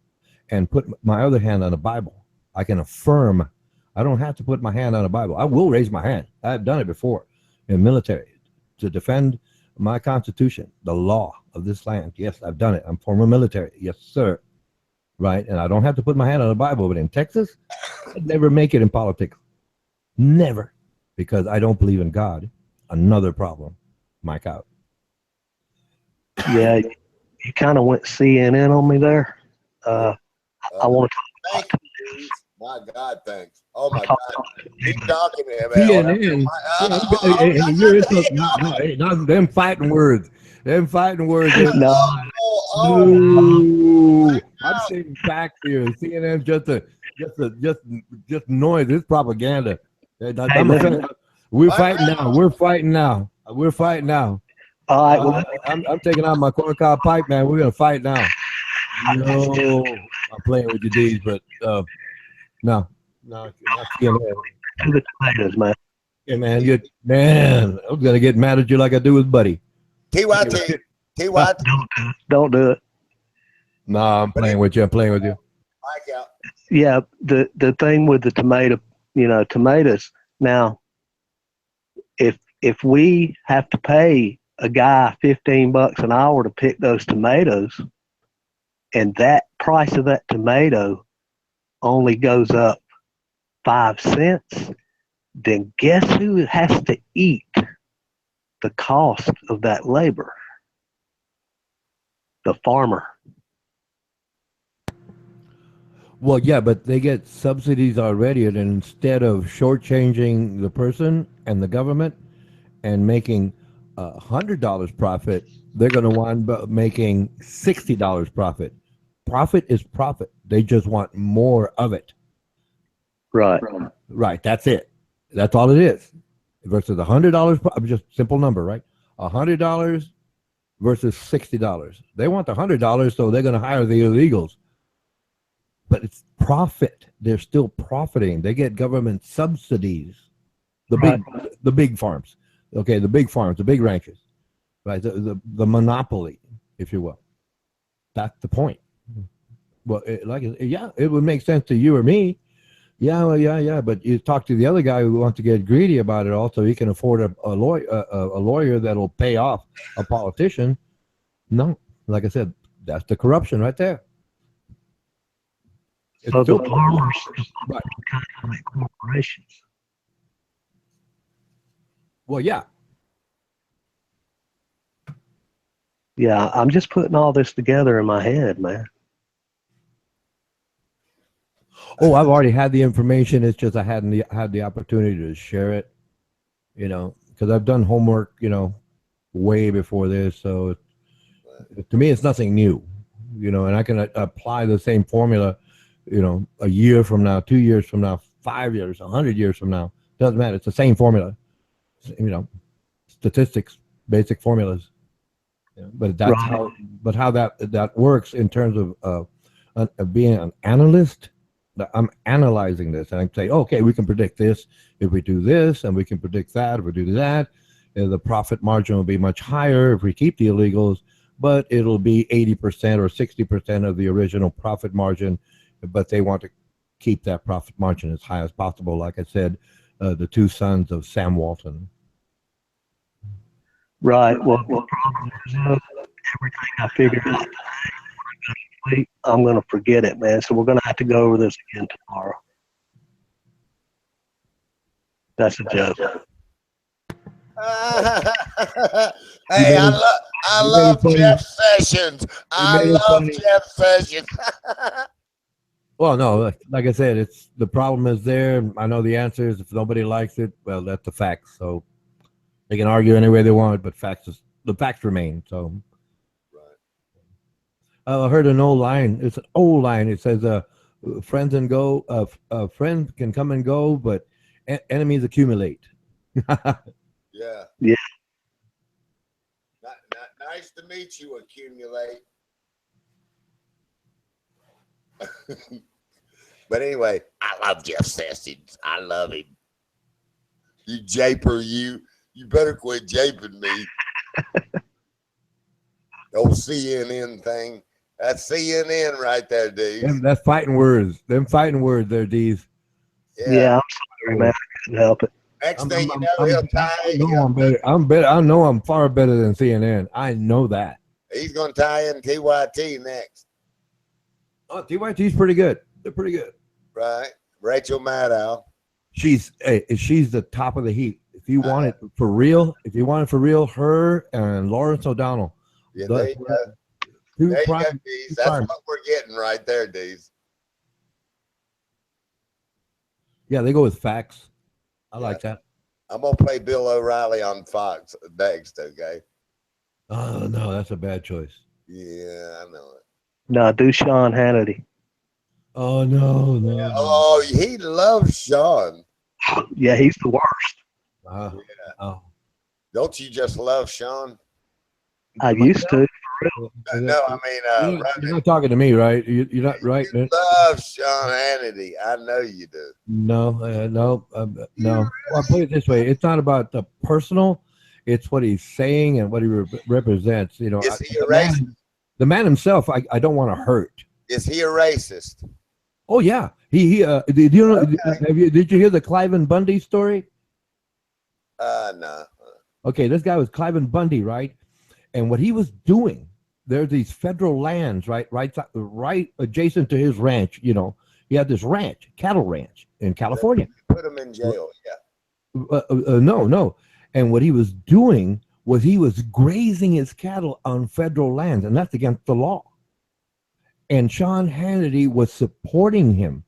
and put my other hand on the Bible. I can affirm. I don't have to put my hand on a Bible. I will raise my hand. I've done it before in military to defend my Constitution, the law of this land. Yes, I've done it. I'm former military. Yes, sir. Right? And I don't have to put my hand on the Bible. But in Texas, I'd never make it in politics. Never. Because I don't believe in God. Another problem. Mike out. Yeah, you kind of went CNN on me there. I want to Thank you, please. My God, thanks. Oh my God. Keep talking to him. CNN. You're into not them fighting words. Them fighting words. No. I'm sitting back here. CNN just noise. It's propaganda. We're fighting now. We're fighting now. We're fighting now. All right. Well, I'm taking out my corncob pipe, man. We're gonna fight now. No, I'm playing with your D's, but no, not CNN. to the tomatoes, man. Yeah, man, I'm gonna get mad at you like I do with Buddy. TYT. Don't do it. Nah, I'm playing with you. I'm playing with you. Mike out. Yeah, the thing with the tomato, tomatoes. Now, if we have to pay a guy $15 an hour to pick those tomatoes, and that price of that tomato only goes up 5 cents, then guess who has to eat the cost of that labor? The farmer. Well, yeah, but they get subsidies already, and instead of shortchanging the person and the government and making $100 profit, they're going to wind up making $60 profit. Profit is profit. They just want more of it. Right. Right. That's it. That's all it is. Versus $100, just simple number, right? $100 versus $60. They want the $100, so they're going to hire the illegals. But it's profit. They're still profiting. They get government subsidies. The big farms. Okay, the big farms, the big ranches. Right? The monopoly, if you will. That's the point. Well, it would make sense to you or me. Yeah. But you talk to the other guy who wants to get greedy about it. Also, he can afford a lawyer that'll pay off a politician. No, like I said, that's the corruption right there. So the farmers kind of like corporations. Well, yeah. Yeah, I'm just putting all this together in my head, man. Oh, I've already had the information. It's just I hadn't had the opportunity to share it, because I've done homework, way before this. So to me, it's nothing new, and I can apply the same formula, a year from now, 2 years from now, 5 years, 100 years from now. Doesn't matter. It's the same formula, statistics, basic formulas. But that's how that works in terms of being an analyst. I'm analyzing this, and I say, okay, we can predict this if we do this, and we can predict that if we do that. The profit margin will be much higher if we keep the illegals, but it'll be 80% or 60% of the original profit margin. But they want to keep that profit margin as high as possible. Like I said, the two sons of Sam Walton. Right. Well, the problem is everything I figured out today, I'm going to forget it, man. So we're going to have to go over this again tomorrow. That's a joke. Hey, I love Jeff Sessions. I love Jeff Sessions. Well, no, like I said, it's the problem is there. I know the answers. If nobody likes it, well, that's the facts. So they can argue any way they want, but the facts remain. So I heard an old line. It's an old line. It says, "Friends friends can come and go, but enemies accumulate." Yeah. Yeah. Nice to meet you, accumulate. But anyway, I love Jeff Sessions. I love him. You japer, you better quit japing me. Old CNN thing. That's CNN right there, dude. That's fighting words. Them fighting words there, D's. Yeah, I'm sorry, man. I couldn't help it. Next thing you know, he'll tie you. I'm better. I'm better. I know I'm far better than CNN. I know that. He's going to tie in TYT next. Oh, TYT's pretty good. They're pretty good. Right. Rachel Maddow. She's the top of the heap. If you want it for real, her and Lawrence O'Donnell. Yeah, there you go. There you go, Deez. That's what we're getting right there, Deez. Yeah, they go with facts. I like that. I'm going to play Bill O'Reilly on Fox next, okay? Oh, no, that's a bad choice. Yeah, I know it. No, do Sean Hannity. Oh, no. Oh, he loves Sean. Yeah, he's the worst. Oh. Don't you just love Sean? I used to. No, I mean, You're not talking to me, right? You're not right. you love Sean Hannity. I know you do. No, no. Well, I'll put it this way: it's not about the personal; it's what he's saying and what he represents. You know, Is he a racist? The man himself, I don't want to hurt. Is he a racist? Oh yeah, he. Did you know? Okay. Did you hear the Cliven Bundy story? No. Okay, this guy was Cliven Bundy, right? And what he was doing, there's these federal lands, right adjacent to his ranch. You know, he had this ranch, cattle ranch in California. Put him in jail. Yeah. No. And what he was doing was he was grazing his cattle on federal lands, and that's against the law. And Sean Hannity was supporting him.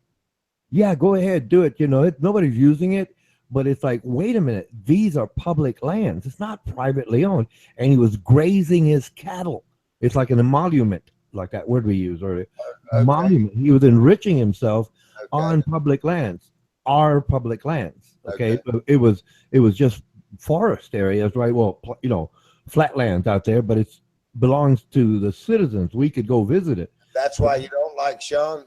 Yeah, go ahead, do it. You know, nobody's using it, but it's like, wait a minute, these are public lands. It's not privately owned. And he was grazing his cattle. It's like an emolument, like that word we use, or emolument. He was enriching himself on public lands, our public lands. Okay, it was just forest areas, right? Well, you know, flatlands out there, but it belongs to the citizens. We could go visit it. That's why you don't like Sean?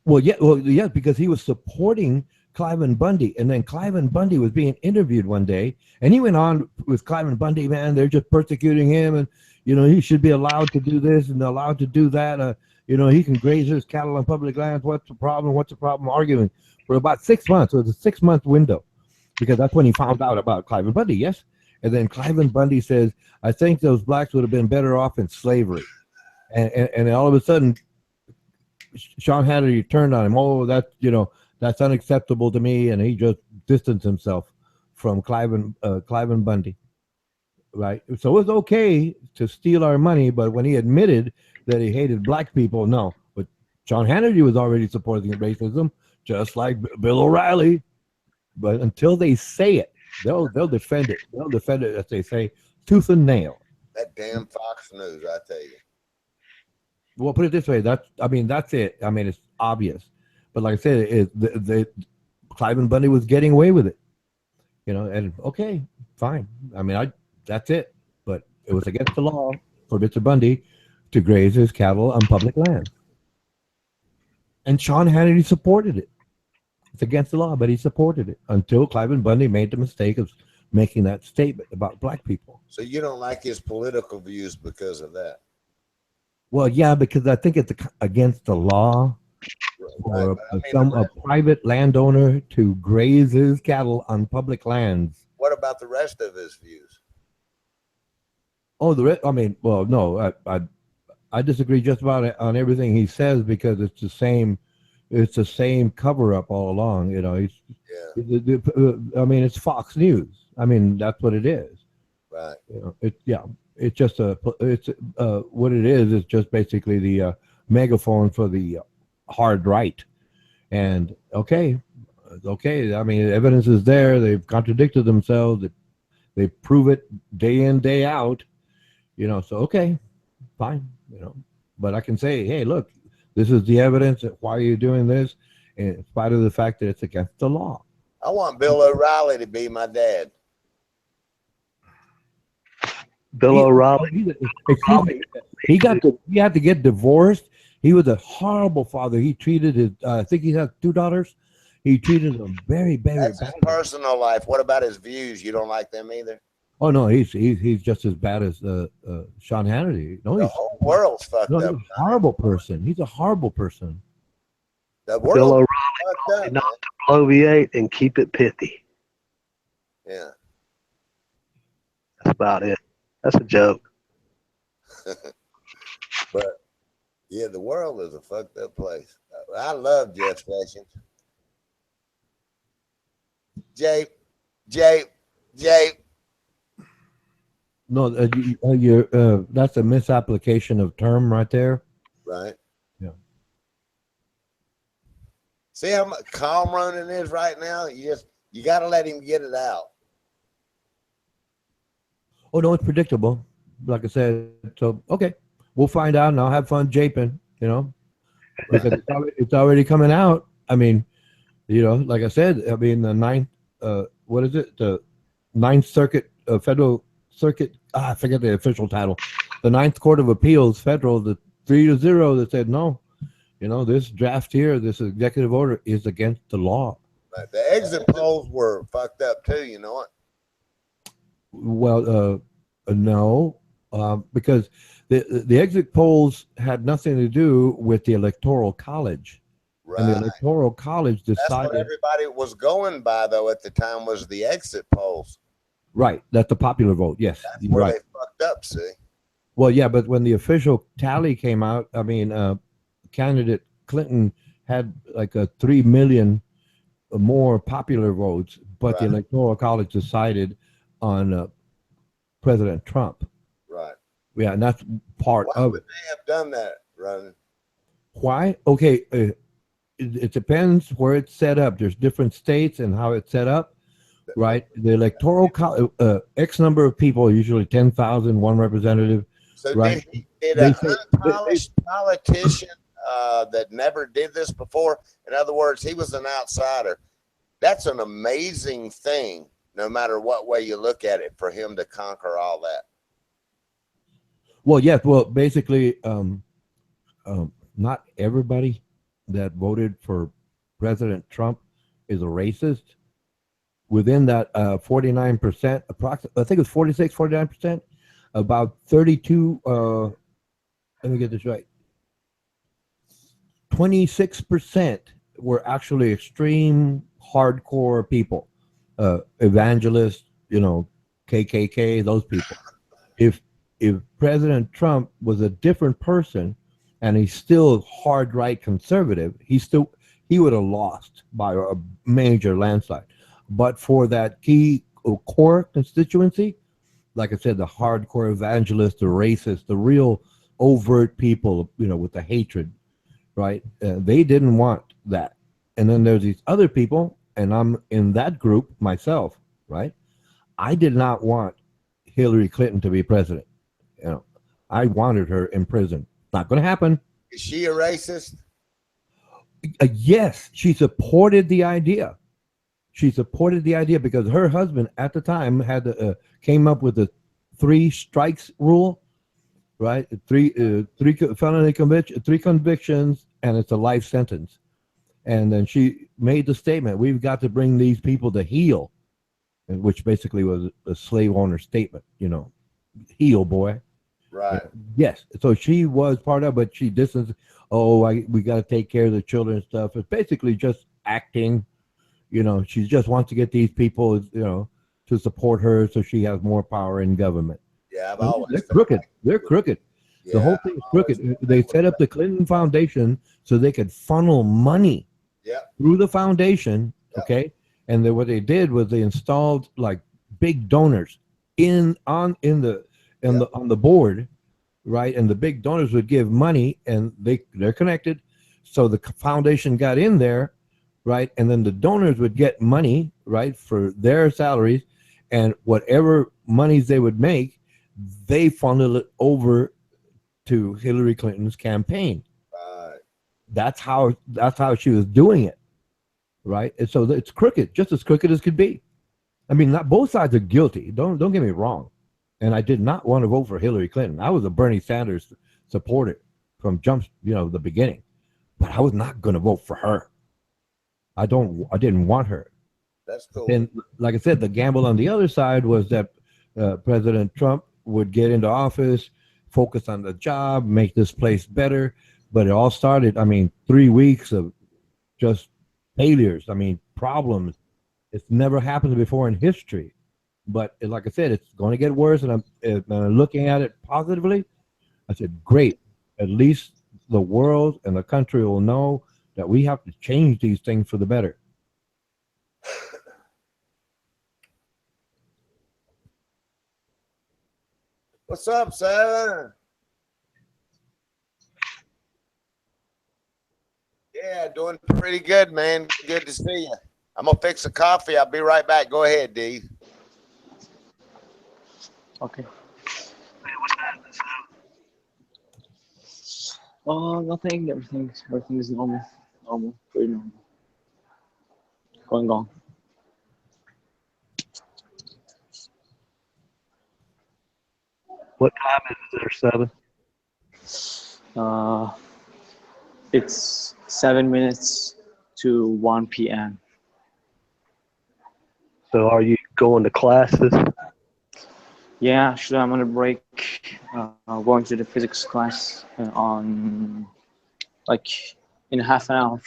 Well, yeah, because he was supporting Cliven Bundy, and then Cliven Bundy was being interviewed one day, and he went on with Cliven Bundy, man, they're just persecuting him, and you know he should be allowed to do this and allowed to do that. You know, he can graze his cattle on public lands. What's the problem? What's the problem? Arguing for about 6 months. It was a 6-month window, because that's when he found out about Cliven Bundy. Yes, and then Cliven Bundy says, "I think those blacks would have been better off in slavery," and all of a sudden, Sean Hannity turned on him. Oh, that's unacceptable to me, and he just distanced himself from Cliven Bundy. Right. So it was okay to steal our money, but when he admitted that he hated black people, no. But Sean Hannity was already supporting racism, just like Bill O'Reilly. But until they say it, they'll defend it. They'll defend it, as they say, tooth and nail. That damn Fox News, I tell you. Well, put it this way. That's it. I mean, it's obvious. But like I said, Cliven Bundy was getting away with it. You know, and okay, fine. I mean, that's it. But it was against the law for Mr. Bundy to graze his cattle on public land. And Sean Hannity supported it. It's against the law, but he supported it until Cliven Bundy made the mistake of making that statement about black people. So you don't like his political views because of that? Well, yeah, because I think it's against the law for a private landowner to graze his cattle on public lands. What about the rest of his views? Oh, I mean, well, no, I disagree just about on everything he says, because it's the same cover up all along. You know, I mean, it's Fox News. I mean, that's what it is. Right. You know, it's just what it is. It's just basically the megaphone for the hard right. And okay. I mean, evidence is there. They've contradicted themselves. They prove it day in, day out. You know, so okay, fine. You know, but I can say, hey, look, this is the evidence. Why are you doing this? In spite of the fact that it's against the law. I want Bill O'Reilly to be my dad. Bill O'Reilly. He had to get divorced. He was a horrible father. He treated his. I think he has 2 daughters. He treated them very, very That's bad. His personal life. What about his views? You don't like them either? Oh no, he's just as bad as Sean Hannity. No, the whole world's fucked up. He's a horrible person. He's a horrible person. The Bill world O'Reilly not to bloviate and keep it pithy. Yeah. That's about it. That's a joke. But yeah, the world is a fucked up place. I love Jeff Sessions. Jay. No, that's a misapplication of term right there. Right. Yeah. See how calm Ronan is right now? You got to let him get it out. Oh no, it's predictable. Like I said, so okay, we'll find out, and I'll have fun japing. You know, because it's already coming out. I mean, You know, like I said, I mean, the ninth, what is it? The Ninth Circuit, Federal Circuit. I forget the official title. The Ninth Court of Appeals, federal, the 3-0 that said no. You know, this draft here, this executive order is against the law. But the exit polls were fucked up too. You know what? Well, no, because the exit polls had nothing to do with the Electoral College, and the Right. Electoral College That's what decided. everybody was going by though at the time was the exit polls. Right, that's the popular vote. Yes, That's you're where right. they fucked up. See. Well, yeah, but when the official tally came out, I mean, candidate Clinton had like a 3 million more popular votes, but the Right. Electoral College decided on President Trump. Right. Yeah, and that's part Why of would it. they have done that, Ronan? Why? Okay, it depends where it's set up. There's different states and how it's set up, right? The Electoral College, X number of people, usually 10,000, one representative, So right? did They an say unpolished politician that never did this before? In other words, he was an outsider. That's an amazing thing, no matter what way you look at it, for him to conquer all that. well, yes, well, basically, not everybody that voted for President Trump is a racist. Within that 49%, approximately, I think it was 46, 49%, about 32, let me get this right, 26% were actually extreme hardcore people, evangelists, you know, KKK, those people. If President Trump was a different person and he's still hard right conservative, he would have lost by a major landslide. But for that key core constituency, like I said, the hardcore evangelists, the racists, the real overt people, you know, with the hatred, right? They didn't want that. And then there's these other people, and I'm in that group myself, right? I did not want Hillary Clinton to be president. You know, I wanted her in prison. Not going to happen. Is she a racist? Yes, she supported the idea. She supported the idea because her husband at the time had came up with the 3 strikes rule, right? Three felony conviction, 3 convictions, and it's a life sentence. And then she made the statement, "We've got to bring these people to heel," which basically was a slave owner statement. You know, heel, boy. Right. Yes. So she was part of, but she distanced. Oh, we got to take care of the children and stuff. It's basically just acting. You know, she just wants to get these people, you know, to support her so she has more power in government. Yeah, I've always They're felt crooked. like They're crooked. The yeah, whole thing is I've always crooked. felt They that set way. up the Clinton Foundation so they could funnel money Yeah, through the foundation. Yeah. Okay, and then what they did was they installed like big donors on the board, right? And the big donors would give money, and they're connected. So the foundation got in there, right? And then the donors would get money, right, for their salaries, and whatever monies they would make, they funneled it over to Hillary Clinton's campaign. right. That's how she was doing it, right? And so it's crooked, just as crooked as could be. I mean, not both sides are guilty. Don't get me wrong. And I did not want to vote for Hillary Clinton. I was a Bernie Sanders supporter from the beginning, but I was not going to vote for her. I didn't want her. That's cool. And like I said, the gamble on the other side was that President Trump would get into office, focus on the job, make this place better. But it all started, I mean, 3 weeks of just failures. I mean, problems. It's never happened before in history. But like I said, it's going to get worse. And I'm looking at it positively. I said, great. At least the world and the country will know that we have to change these things for the better. What's up, son? Yeah, doing pretty good, man. Good to see you. I'm gonna fix a coffee. I'll be right back. Go ahead, D. Okay. Oh, nothing. Everything is normal. Normal. Pretty normal. going on. What time is it there, 7? It's 7 minutes to 1 p.m. So are you going to classes? Yeah, actually, I'm on a break. Going to the physics class on like in half an hour.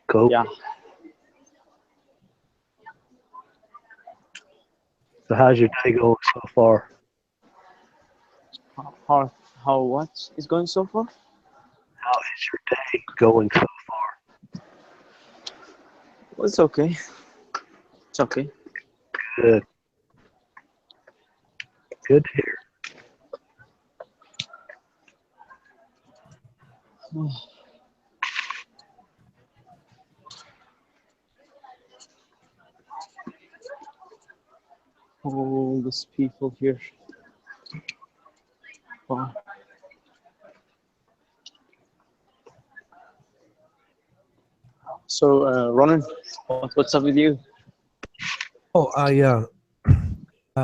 Cool. Yeah. So how's your day going so far? How what is going so far? How is your day going so far? Well, it's okay. It's okay. Good. Good to hear. All these people here. Wow. So, Ronan, what's up with you? Oh,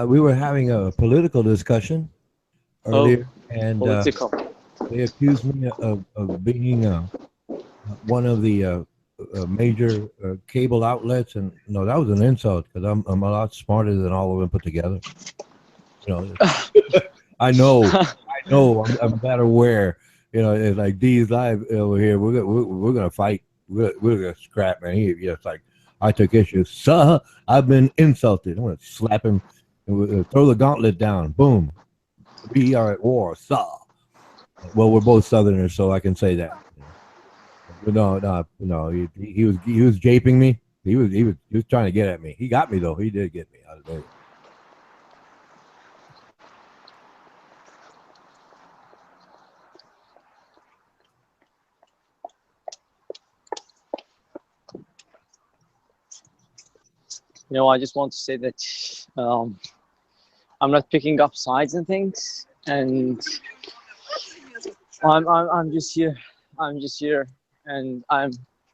we were having a political discussion earlier, and Political. they accused me of being one of the major cable outlets, and no, that was an insult because I'm a lot smarter than all of them put together. You know, I know, I'm that aware. You know, it's like D's live over here. We're gonna fight. We're gonna scrap, man. It's like I took issue. Sir, I've been insulted. I'm gonna slap him and throw the gauntlet down. Boom. We are at war, sir. Well, we're both Southerners, so I can say that. But no. He was japing me. He was trying to get at me. He got me though. He did get me. I'll tell you. I just want to say that I'm not picking up sides and things, and I'm just here. I'm just here, and I'm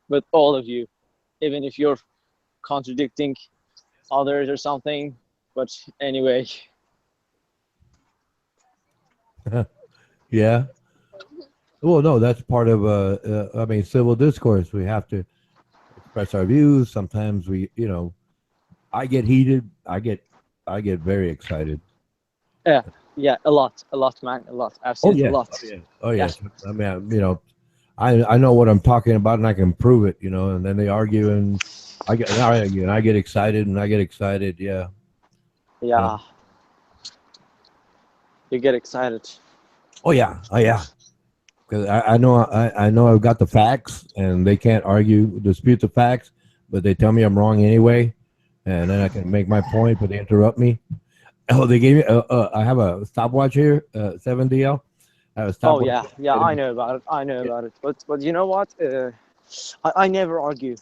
with all of you, even if you're contradicting others or something. But anyway. Yeah. Well, no, that's part of civil discourse. We have to express our views. Sometimes I get heated. I get very excited. Yeah, a lot, man, a lot, absolutely a lot. Oh yes. I mean, I know what I'm talking about, and I can prove it. And then they argue, and I get excited, and I get excited. Yeah. Yeah. You get excited. Oh yeah. Because I know I've got the facts, and they can't dispute the facts, but they tell me I'm wrong anyway, and then I can make my point, but they interrupt me. Oh, they gave me. I have a stopwatch here, 7DL. I have a stopwatch. Oh yeah, I know about it. But you know what? I never argue.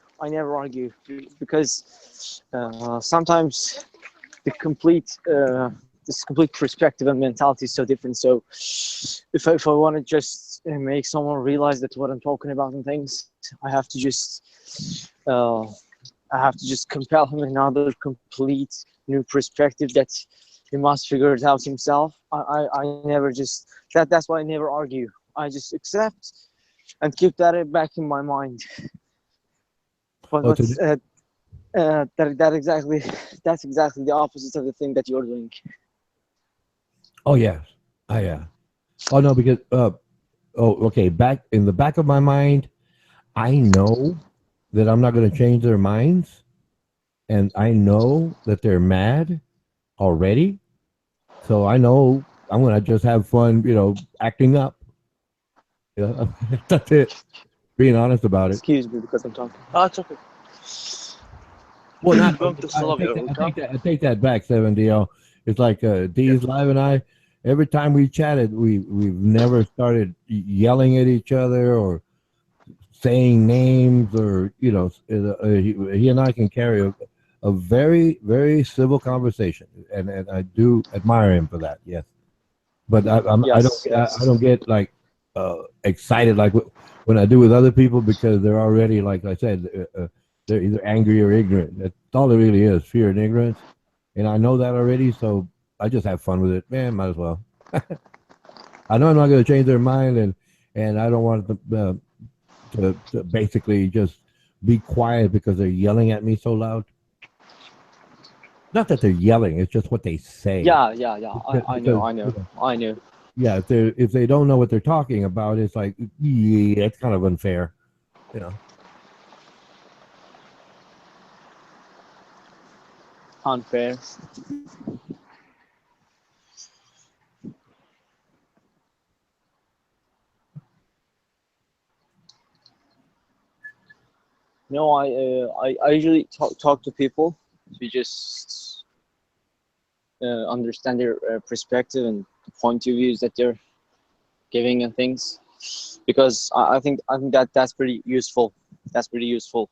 Because sometimes the complete this complete perspective and mentality is so different. So if I want to just make someone realize that what I'm talking about and things, I have to just compel him another complete new perspective that he must figure it out himself. I never just that's why I never argue. I just accept and keep that back in my mind. But that's exactly the opposite of the thing that you're doing. Oh yes, yeah. Oh no, because okay. Back in the back of my mind, I know that I'm not going to change their minds, and I know that they're mad already. So I know I'm going to just have fun, acting up. Yeah, that's it. Being honest about it. Excuse me because I'm talking. Oh, it's okay. Well, I take that back, 7DL. It's like D's Live and I, every time we chatted, we've never started yelling at each other or saying names, or he and I can carry a very, very civil conversation, and I do admire him for that. Yes, but I don't get like excited like when I do with other people, because they're already, like I said, They're either angry or ignorant. That's all it really is, fear and ignorance. And I know that already, so I just have fun with it. Man, might as well. I know I'm not going to change their mind, and I don't want them to basically just be quiet because they're yelling at me so loud. Not that they're yelling; it's just what they say. Yeah. I know. Yeah, if they don't know what they're talking about, it's like, yeah, it's kind of unfair, you know. Unfair. No, I usually talk to people to just understand their perspective and the point of views that they're giving and things, because I think that's pretty useful. That's pretty useful.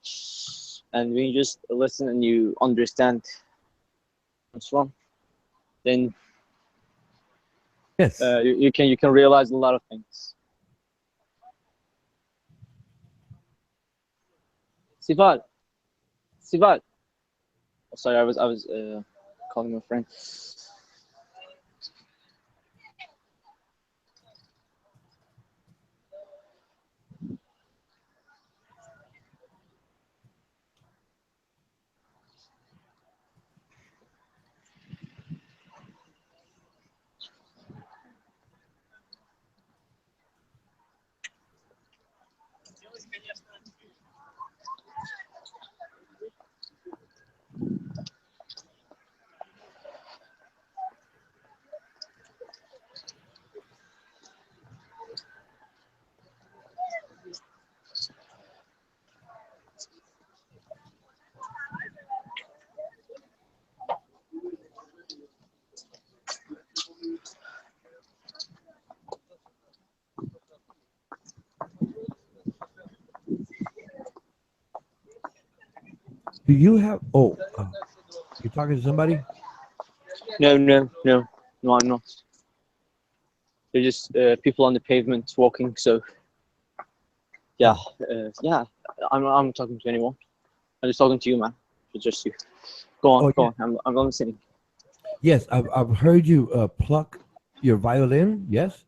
And when you just listen and you understand what's from, then Yes. you can realize a lot of things. Sival, Sival. Oh, sorry, I was calling my friend. Do you have? Oh, you talking to somebody? No, I'm not. They're just people on the pavement walking. So yeah, yeah. I'm talking to anyone. I'm just talking to you, man. It's just you. Go on, Oh, go yeah. on. I'm listening. Yes, I've heard you pluck your violin. Yes.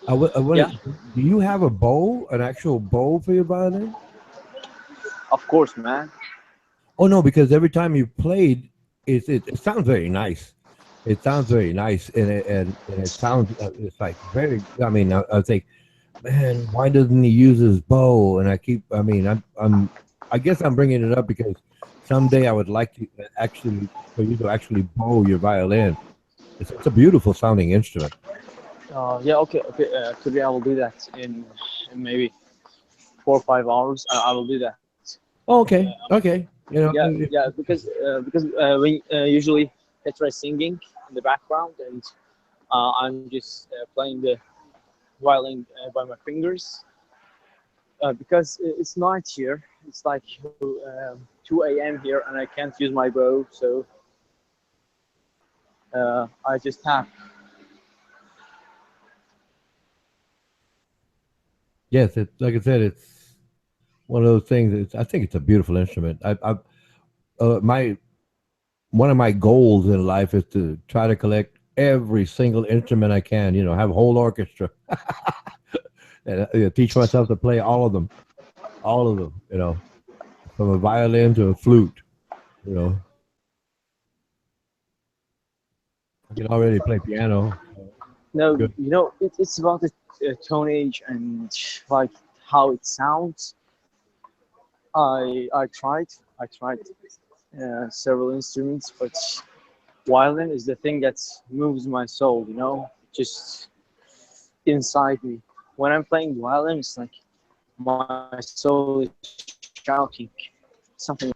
Yeah, Do you have a bow, an actual bow for your violin? of course, man. Oh no, because every time you played, it sounds very nice. It sounds very nice, and it sounds it's like very. I mean, I think, man, why doesn't he use his bow? And I mean, I guess I'm bringing it up because someday I would like to actually for you to actually bow your violin. It's a beautiful sounding instrument. Yeah, okay. Today I will do that in maybe 4 or 5 hours. I will do that. Oh, okay, okay. You know, Yeah, because we usually Petra is singing in the background, and I'm just playing the violin by my fingers. Because it's night here. It's like 2 a.m. here, and I can't use my bow, so I just have. yes, it's like I said, it's one of those things. I think it's a beautiful instrument. My one of my goals in life is to try to collect every single instrument I can. You know, have a whole orchestra, and teach myself to play all of them. All of them. You know, from a violin to a flute. You know, I can already play piano. No, Good. it's about the tonnage and like how it sounds. I tried several instruments, but violin is the thing that moves my soul. Just inside me. When I'm playing violin, it's like my soul is shouting something.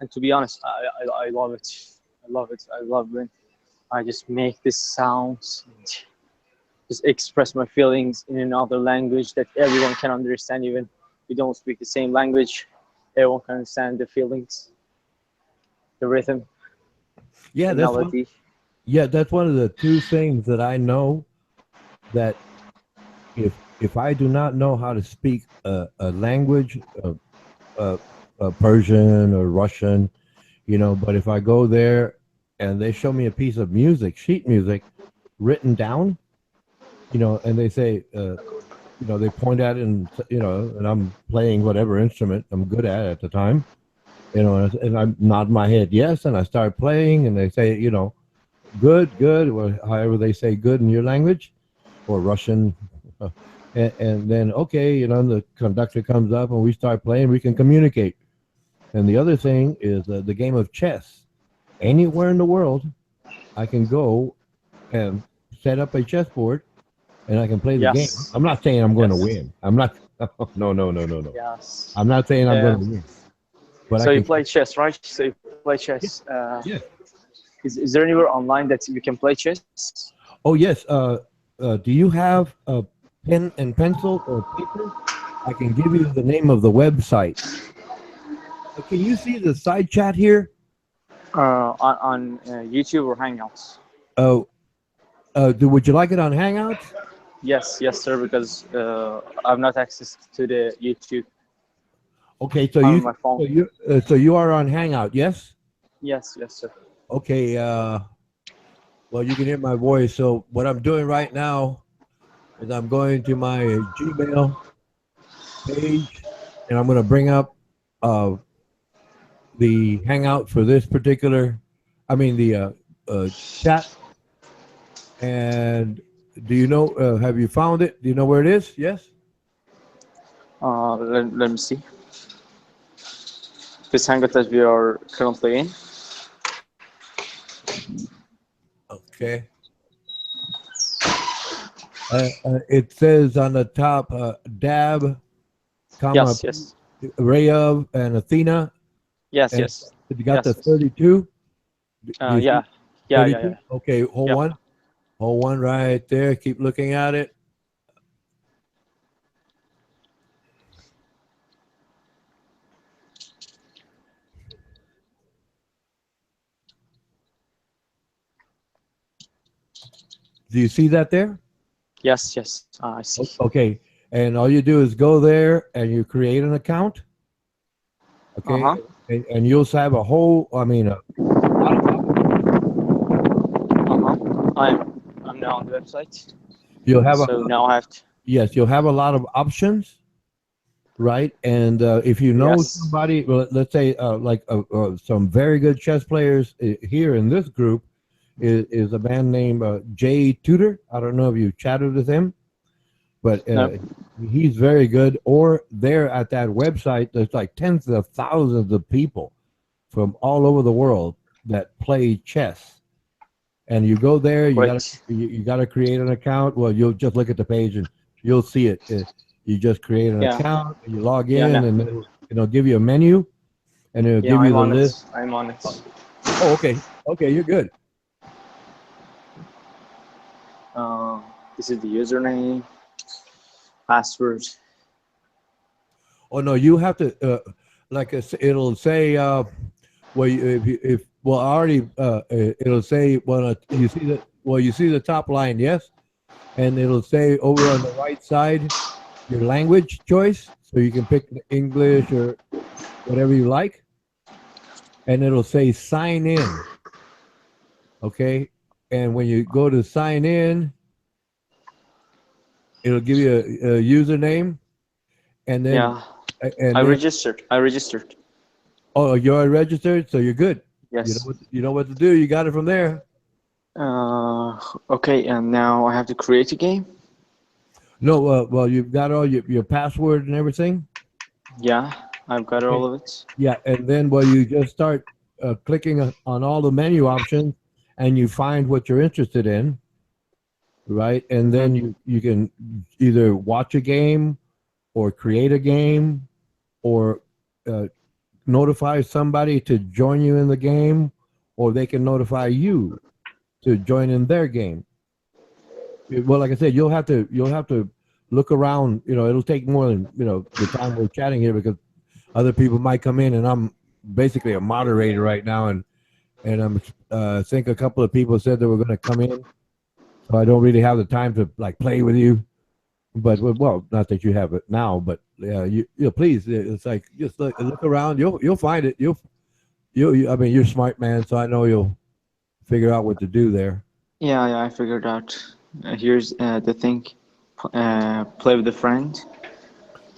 And to be honest, I love it. I love it. I love when I just make this sounds and just express my feelings in another language that everyone can understand, even if we don't speak the same language. Everyone can understand the feelings, the rhythm, Yeah, the that's one. melody. Yeah, that's one of the two things that I know that if I do not know how to speak a language, uh, Persian or Russian, but if I go there and they show me a piece of music, sheet music, written down, and they say, they point at it and I'm playing whatever instrument I'm good at the time, and I nod my head yes, and I start playing, and they say, good, good, or however they say good in your language, or Russian, and then okay, the conductor comes up and we start playing. We can communicate. And the other thing is the game of chess. Anywhere in the world, I can go and set up a chessboard, and I can play the game. Yes. I'm not saying I'm going to Yes. win. I'm not. No. Yes. I'm not saying I'm going to win. But So I you can play chess, right? So you play chess. Yeah. Is there anywhere online that you can play chess? Oh yes. Do you have a pen and pencil or paper? I can give you the name of the website. Can you see the side chat here? On YouTube or Hangouts? Oh, would you like it on Hangouts? Yes, sir. Because I've not access to the YouTube Okay, so on my phone. so you are on Hangout, yes? Yes, sir. Okay. Well, you can hear my voice. So what I'm doing right now is I'm going to my Gmail page, and I'm going to bring up the Hangout for this particular. I mean the chat. And do you know? Have you found it? Do you know where it is? Yes. Let me see. This Hangout that we are currently in. Okay. It says on the top, Dab, comma, Yes. Rayav, and Athena. Yes. And Yes. You got Yes. the 32? Yeah. 32? Okay, hold Yep. one. Hold one right there. Keep looking at it. Do you see that there? Yes. I see. Okay. And all you do is go there and you create an account. Okay. Uh-huh. And you'll have a whole, I'm now on the website. you'll have So now I have to. yes, you'll have a lot of options, right? And if you know Yes. somebody, well, let's say some very good chess players here in this group is a man named Jay Tudor. I don't know if you chatted with him, but Nope. he's very good. Or there at that website, there's like tens of thousands of people from all over the world that play chess. And you go there, you gotta create an account. Well, you'll just look at the page and you'll see it. You just create an account, you log in, and then it'll give you a menu, and it'll give you the list. I'm on it. Oh, okay, you're good. This is the username, password. Oh no, you have to it'll say it'll say you see the top line, yes, and it'll say over on the right side your language choice, so you can pick English or whatever you like, and it'll say sign in. Okay, and when you go to sign in, it'll give you a username, and then I registered. Oh, you're registered, so you're good. Yes. You know what to do. You got it from there. Okay, and now I have to create a game. No, well, you've got all your password and everything. Yeah, I've got all of it. Yeah, and then you just start clicking on all the menu options, and you find what you're interested in, right? And then you can either watch a game, or create a game, or notify somebody to join you in the game, or they can notify you to join in their game. Well, like I said, you'll have to look around. It'll take more than the time we're chatting here, because other people might come in, and I'm basically a moderator right now, and I'm I think a couple of people said they were going to come in, so I don't really have the time to play with you. but well, not that you have it now, but yeah, please. It's like just look around. You'll find it. I mean, you're a smart man, so I know you'll figure out what to do there. Yeah, I figured out. Here's the thing. Play with a friend.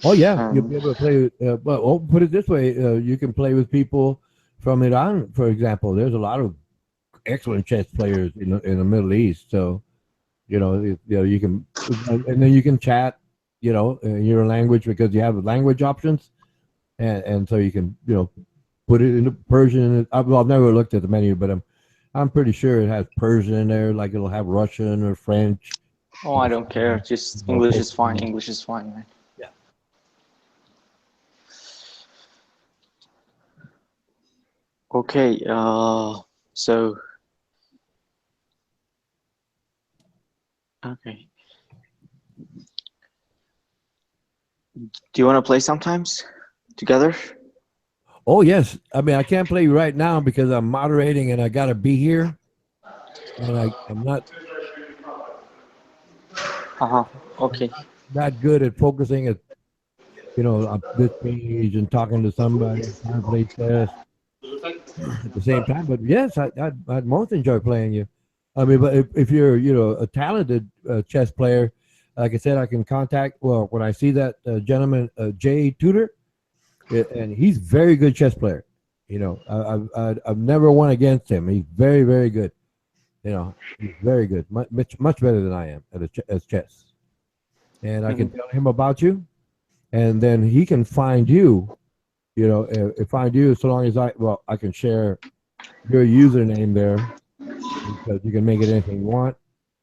Oh yeah, you'll be Um, able to play. Well, put it this way: you can play with people from Iran, for example. There's a lot of excellent chess players in the Middle East. So you can, and then you can chat, in your language because you have language options, and so you can put it into Persian. I've never looked at the menu, but I'm pretty sure it has Persian in there. Like it'll have Russian or French. oh, I don't care. Just English is fine. English is fine, man. Yeah. Okay. So okay. Do you want to play sometimes together? Oh yes, I mean I can't play right now because I'm moderating and I gotta be here, and I'm not Uh-huh. Okay. that good at focusing at on this page and talking to somebody and trying to play chess at the same time. But yes, I'd most enjoy playing you. I mean, but if you're a talented chess player, like I said, I can contact. Well, when I see that gentleman Jay Tudor, and he's very good chess player. I've never won against him. He's very very good. He's very good, much better than I am at chess. And I can Mhm. tell him about you, and then he can find you. Find you so long as I can share your username there because you can make it anything you want,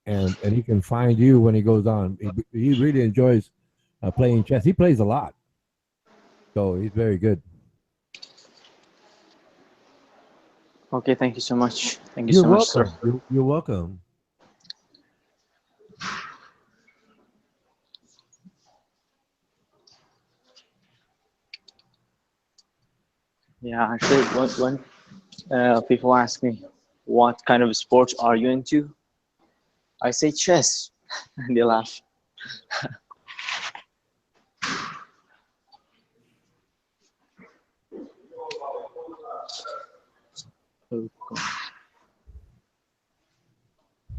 and he can find you when he goes on. He really enjoys playing chess. He plays a lot, so he's very good. Okay. Thank you so much. Thank you You're so much, sir. welcome. You're welcome. Yeah. Actually, when people ask me what kind of sports are you into, I say chess, and they laugh. Oh, God.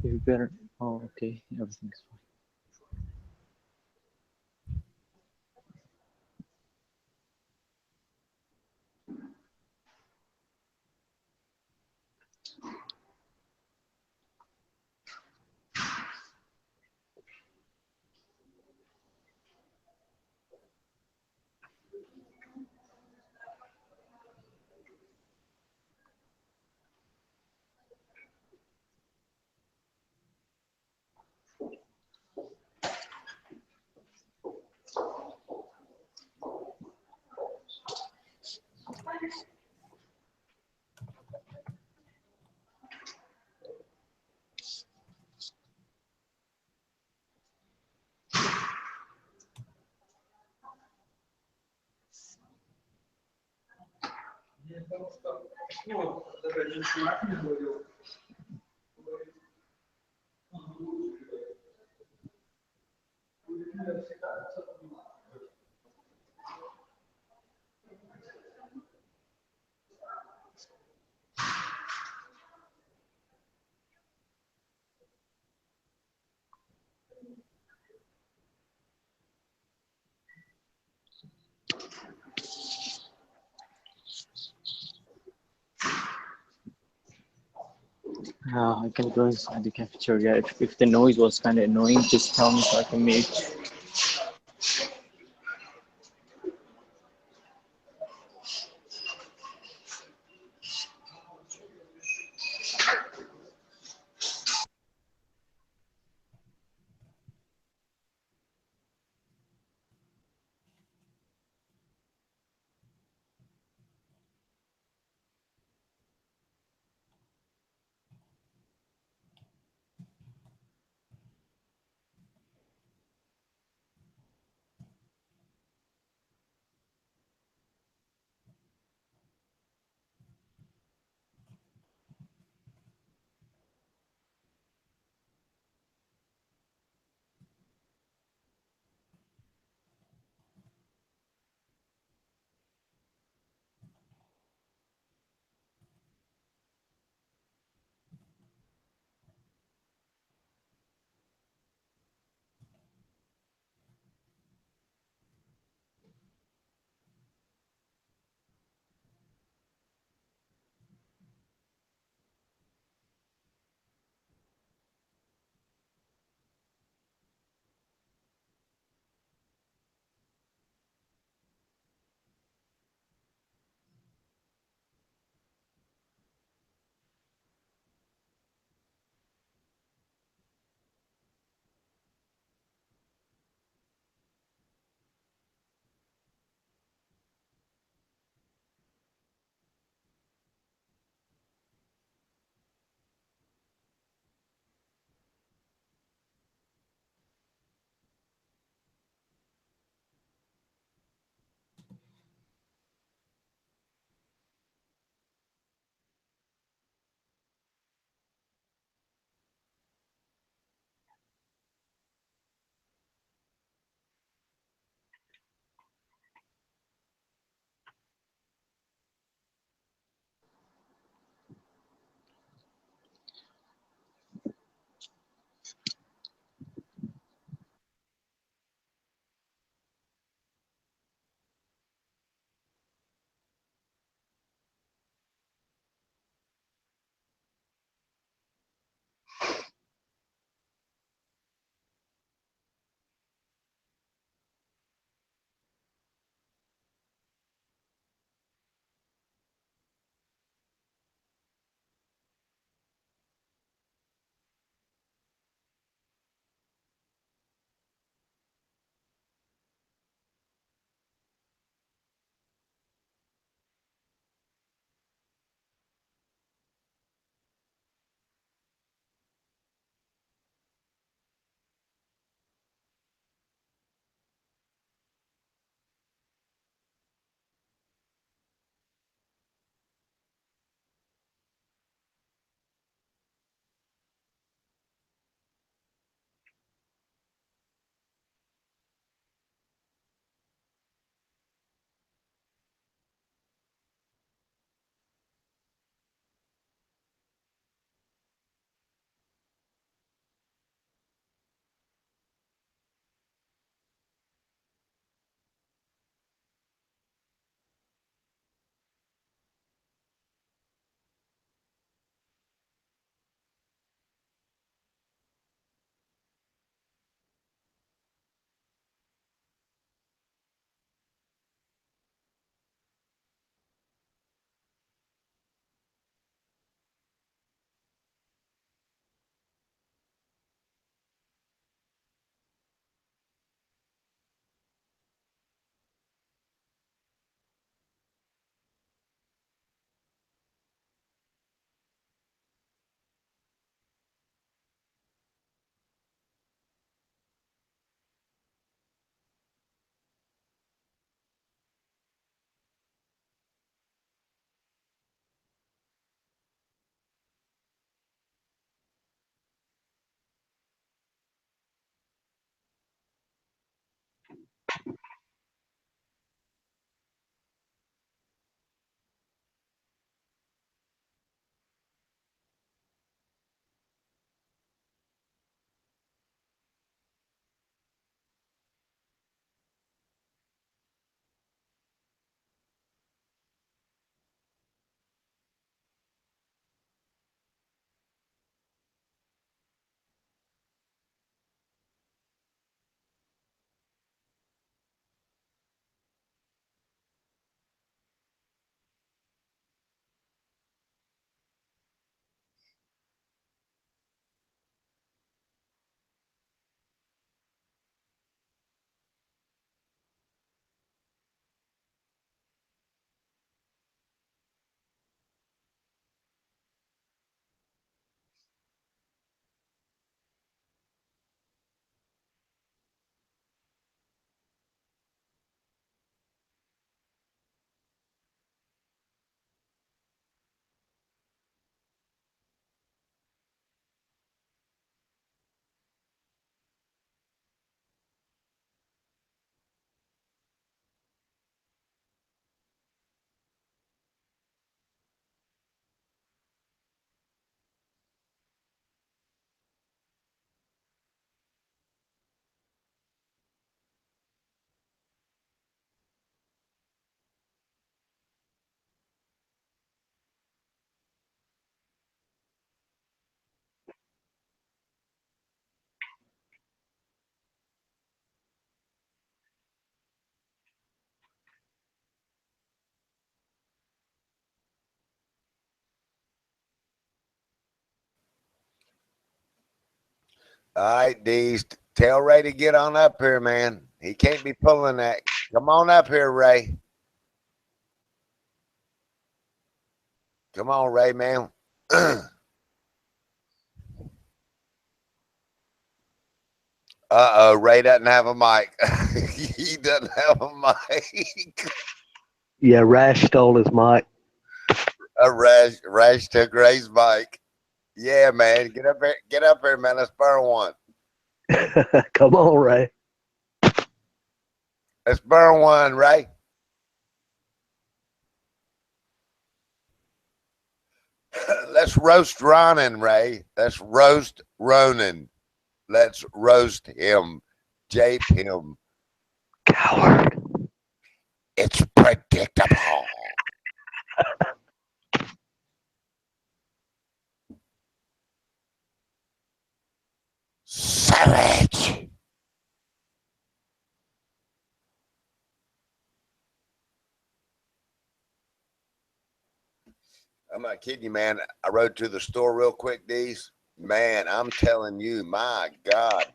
You better. Oh, okay. Everything's fine. I can go inside the cafeteria. If the noise was kind of annoying, just tell me so I can mute. All right, D's. Tell Ray to get on up here, man. He can't be pulling that. Come on up here, Ray. Come on, Ray, man. Uh-oh, Ray doesn't have a mic. He doesn't have a mic. Yeah, Rash stole his mic. Rash took Ray's mic. Yeah, man. Get up here, man. Let's burn one. Come on, Ray. Let's burn one, Ray. Let's roast Ronan, Ray. Let's roast Ronan. Let's roast him. Jape him. Coward. It's predictable. Savage. I'm not kidding you, man. I rode to the store real quick, D's. Man, I'm telling you, my God.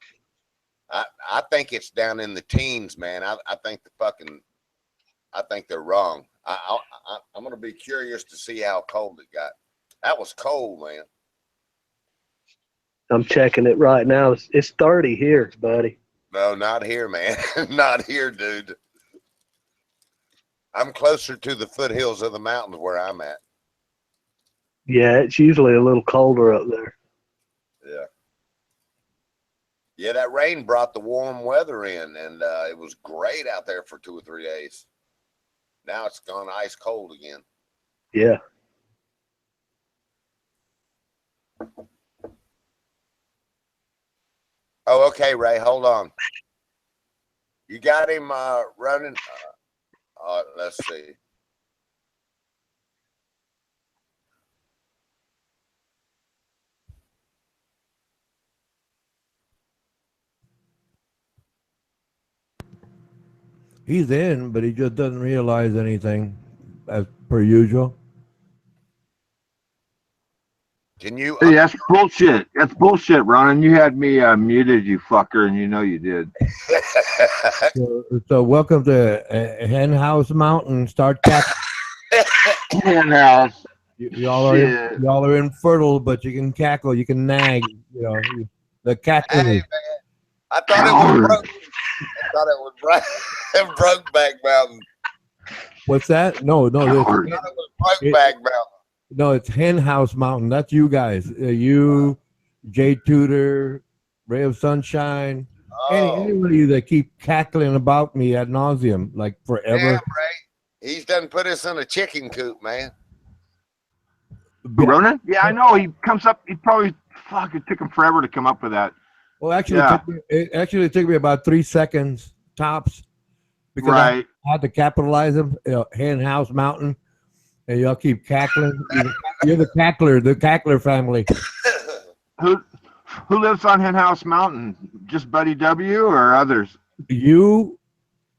I think it's down in the teens, man. I think I think they're wrong. I'm going to be curious to see how cold it got. That was cold, man. I'm checking it right now. It's 30 here, buddy. No, not here, man. Not here, dude. I'm closer to the foothills of the mountains where I'm at. Yeah, it's usually a little colder up there. Yeah. Yeah, that rain brought the warm weather in, and it was great out there for 2 or 3 days. Now it's gone ice cold again. Yeah. Oh, okay, Ray, hold on. You got him running? Let's see. He's in, but he just doesn't realize anything, as per usual. Can you? Hey, that's bullshit. That's bullshit, Ronan. You had me muted, you fucker, and you know you did. So welcome to Hen House Mountain. Start catching. Hen house. Y'all are infertile, but you can cackle, you can nag. You know the cackling. Hey, man. I thought it was broke. I thought it was Brokeback Mountain. What's that? No. I thought it was Brokeback Mountain. No, it's Hen House Mountain. That's you guys. You, Jay Tudor, Ray of Sunshine. Anybody that keep cackling about me ad nauseum, like forever. Damn, Ray. He's done put us in a chicken coop, man. Ronan? Yeah, I know. He comes up. He probably it took him forever to come up with that. Well, actually, Yeah. it took me about 3 seconds tops because Right. I had to capitalize them. Hen House Mountain, and y'all keep cackling. You're the cackler family. Who lives on Hen House Mountain? Just Buddy W or others? You,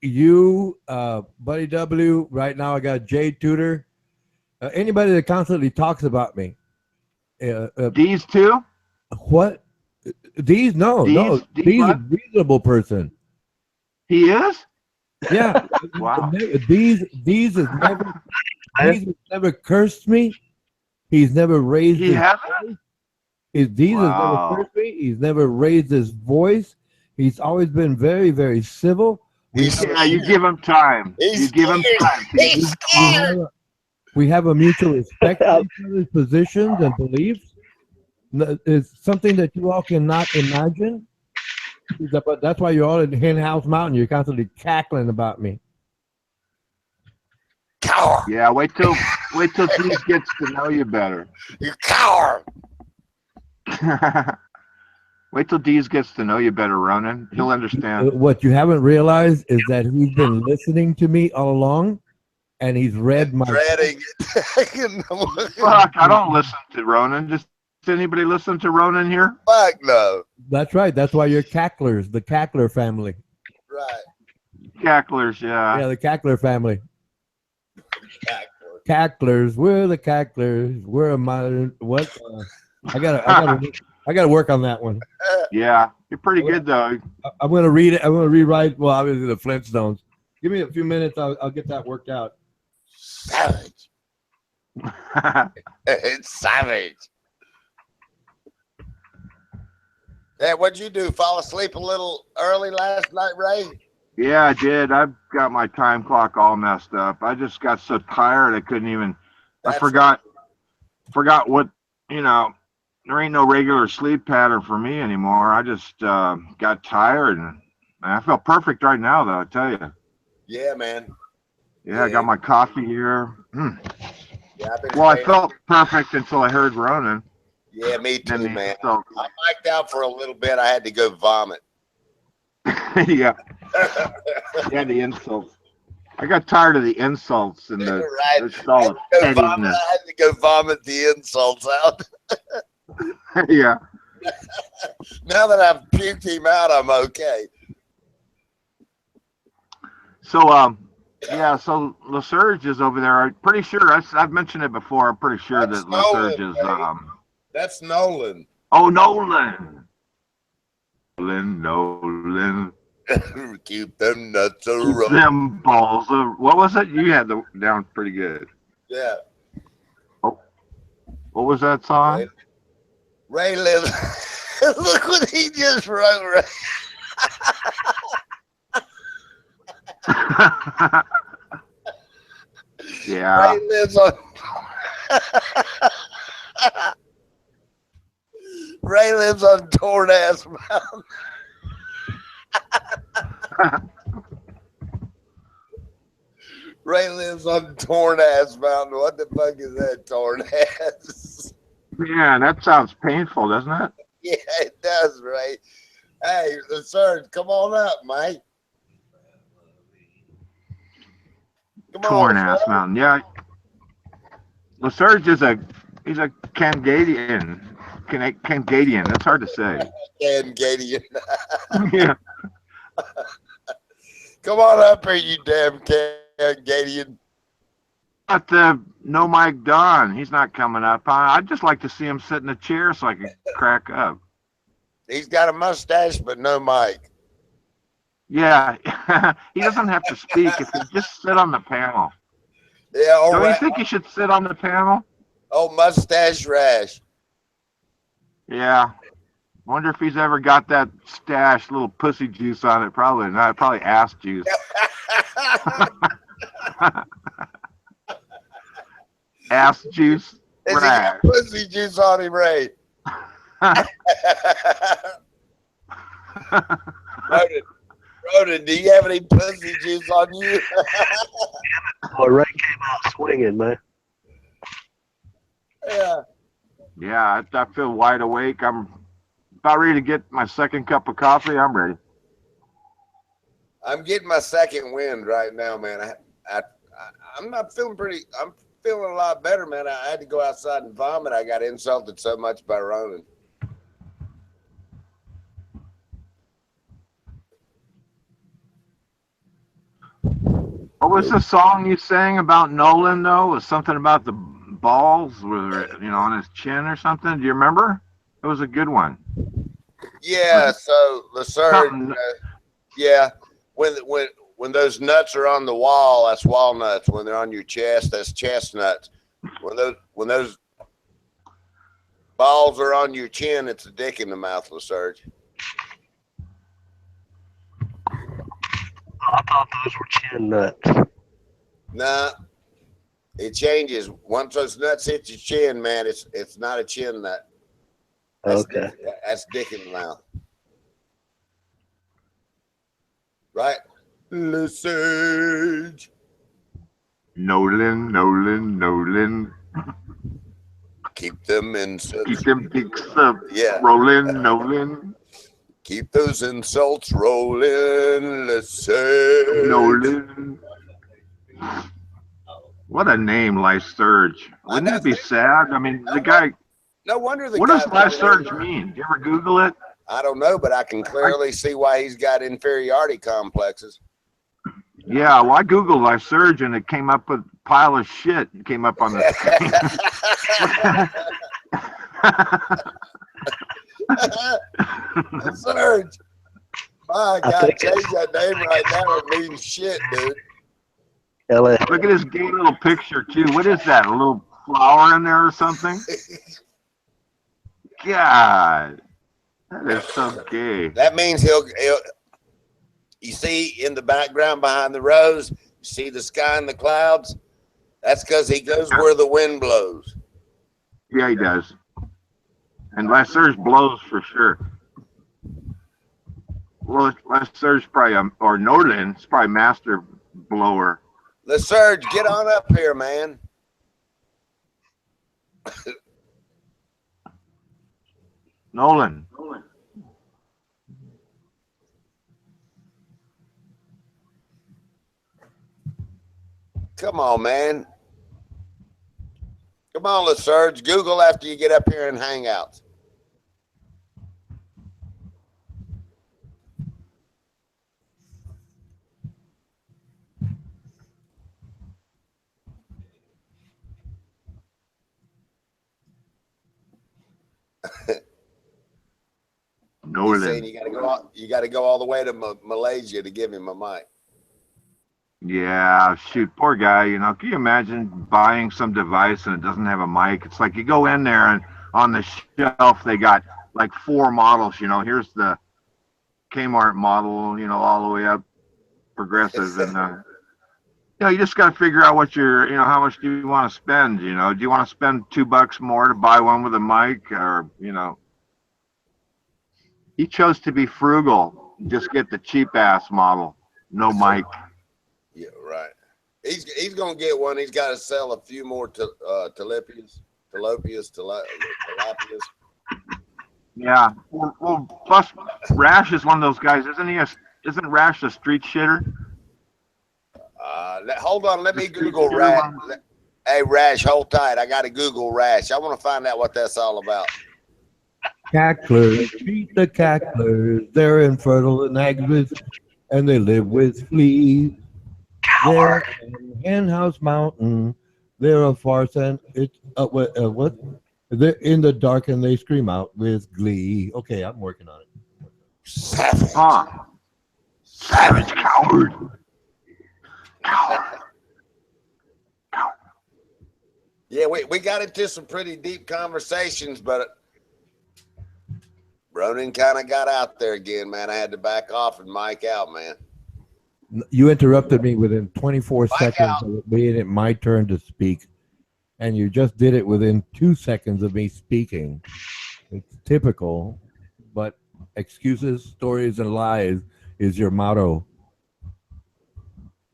Buddy W. Right now, I got Jay Tudor. Anybody that constantly talks about me. D's too? What? These? No. D's These what? a reasonable person. He is? Yeah. Wow. These has never cursed me. He's never raised He his hasn't? These has Wow. never cursed me. He's never raised his voice. He's always been very, very civil. Yeah, you give him time. You give him time. We have a mutual respect for each other's positions and beliefs. It's something that you all cannot imagine. But that's why you're all in Hen House Mountain. You're constantly cackling about me. Coward. Yeah, wait till D's gets to know you better. You coward. Wait till D's gets to know you better, Ronan. He'll understand. What you haven't realized is that he's been listening to me all along, and he's read my. Dreading it. Fuck, I don't listen to Ronan. Does anybody listen to Ronan here? Fuck no. That's right. That's why you're cacklers, the cackler family. Right. Cacklers, yeah. Yeah, the cackler family. Cackler. Cacklers, we're the cacklers. We're a modern what? I gotta work on that one. Yeah, you're pretty good though. I'm gonna read it. I'm gonna rewrite. Well, obviously the Flintstones. Give me a few minutes. I'll get that worked out. Savage. It's savage. Hey, what'd you do? Fall asleep a little early last night, Ray? Yeah, I did. I've got my time clock all messed up. I just got so tired I couldn't even. I forgot what, you know. There ain't no regular sleep pattern for me anymore. I just got tired, and I feel perfect right now, though. I tell you. Yeah, man. Yeah, I got my coffee here. Yeah, Well, I felt perfect until I heard Ronan. Yeah, me too, Then man. so, I mic'd out for a little bit. I had to go vomit. yeah. Yeah, the insults. I got tired of the insults and the Right. all the I pettiness. had to go vomit the insults out. Yeah. Now that I've puked him out, I'm okay. So, yeah, so LaSurge is over there. I'm pretty sure, I've mentioned it before. I'm pretty sure That's that LaSurge Nolan, is, baby. That's Nolan. oh, Nolan. Nolan. Keep them nuts a Keep rolling. them balls. What was it? You had the down pretty good. Yeah. Oh, what was that song? Ray lives. Look what he just wrote, Ray. Yeah. Ray lives on. Ray lives on Torn Ass Mountain. Ray lives on Torn Ass Mountain. What the fuck is that, Torn Ass? Yeah, that sounds painful, doesn't it? Yeah, it does, Ray. Hey, the Surge, come on up, mate. Come Torn on, Ass Surge. Mountain. Yeah. LaSurge is he's a Cangadian. Cangadian. That's hard to say. Cangadian. Yeah. Come on up here, you damn Cangadian. But no Mike Don. He's not coming up. I'd just like to see him sit in a chair so I could crack up. He's got a mustache, but no mic. Yeah. He doesn't have to speak if he just sit on the panel. Yeah, all Don't right. you think he should sit on the panel? Oh, mustache rash. Yeah. Wonder if he's ever got that stash, little pussy juice on it. Probably not. Probably ass juice. Ass juice. Is he got pussy juice on him, Ray? Ronan, do you have any pussy juice on you? Boy, Ray came out swinging, man. Yeah. Yeah, I feel wide awake. I'm about ready to get my second cup of coffee. I'm ready. I'm getting my second wind right now, man. I'm not feeling pretty. I'm feeling a lot better, man. I had to go outside and vomit. I got insulted so much by Ronan. What was the song you sang about Nolan, though? It was something about the balls, on his chin or something. Do you remember? It was a good one. Yeah. So LaSurge, yeah. When those nuts are on the wall, that's walnuts. When they're on your chest, that's chestnuts. When those balls are on your chin, it's a dick in the mouth, LaSurge. I thought those were chin nuts. Nah, it changes. Once those nuts hit your chin, man, it's not a chin nut. Okay. That's dick in the mouth. Right? LaSurge. Nolan. Keep them insults. Keep them dicks up. Yeah. Rolling, Nolan. Keep those insults rolling. LaSurge. Nolan. What a name, LaSurge. Wouldn't it be sad? I mean, the guy. No wonder What does LaSurge mean? Do you ever Google it? I don't know, but I can clearly see why he's got inferiority complexes. Yeah, well, I Googled LaSurge and it came up with a pile of shit. It came up on the screen. Surge. My I God, think change it's- that name right now. It means shit, dude. LA. Look at his gay little picture too. What is that? A little flower in there or something? God, that is so gay. That means he'll. You see in the background behind the rose, you see the sky and the clouds. That's because he goes where the wind blows. Yeah, he does. And Lasser's blows for sure. Well, Lasser's probably, or Nolan's probably master blower. The Surge, get on up here, man. Nolan. Come on, man. Come on, let's Surge. Google after you get up here and hang out. He's saying Nolan. you got to go all the way to Malaysia to give him a mic. Yeah, shoot, poor guy. You know, can you imagine buying some device and it doesn't have a mic? It's like you go in there and on the shelf they got like 4 models. You know, here's the Kmart model. You know, all the way up progressive, and you know, you just got to figure out what you're. You know, how much do you want to spend? You know, do you want to spend $2 more to buy one with a mic, or you know? He chose to be frugal. Just get the cheap ass model, no mic. Yeah, right. He's gonna get one. He's got to sell a few more tilapias. Yeah. Well, plus Rash is one of those guys, isn't he? Isn't Rash a street shitter? Hold on, let me Google Rash. Hey, Rash, hold tight. I got to Google Rash. I want to find out what that's all about. Cacklers, treat the cacklers. They're infertile and aggressive, and they live with fleas. They're in Henhouse Mountain. They're a farce, and it's what? They're in the dark, and they scream out with glee. Okay, I'm working on it. Savage. Huh? Savage coward. Coward. Yeah, we got into some pretty deep conversations, but Ronan kind of got out there again, man. I had to back off and mic out, man. You interrupted me within 24 Mike seconds out. of it being it my turn to speak, and you just did it within 2 seconds of me speaking. It's typical, but excuses, stories, and lies is your motto.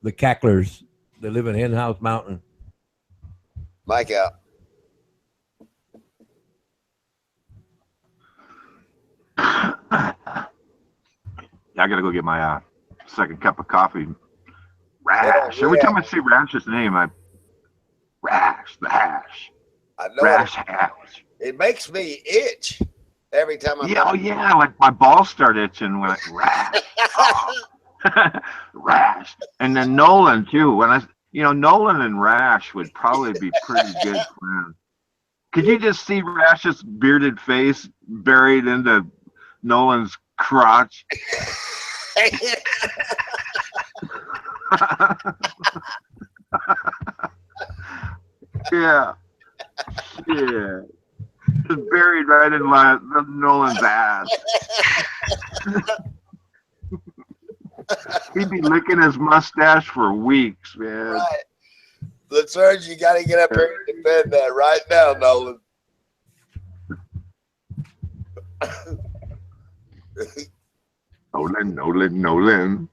The cacklers, they live in Henhouse Mountain. Mic out. I gotta go get my second cup of coffee. Rash. Every time I see Rash's name, Rash, the hash. I know Rash hash. it makes me itch every time I. Yeah, oh yeah, like my balls start itching when it's Rash. Oh. Rash. And then Nolan too. Nolan and Rash would probably be pretty good friends. Could you just see Rash's bearded face buried into Nolan's crotch? Yeah. Yeah. Just buried right in Nolan's ass. He'd be licking his mustache for weeks, man. Right. Let's urge you got to get up here and defend that right now, Nolan. Nolan.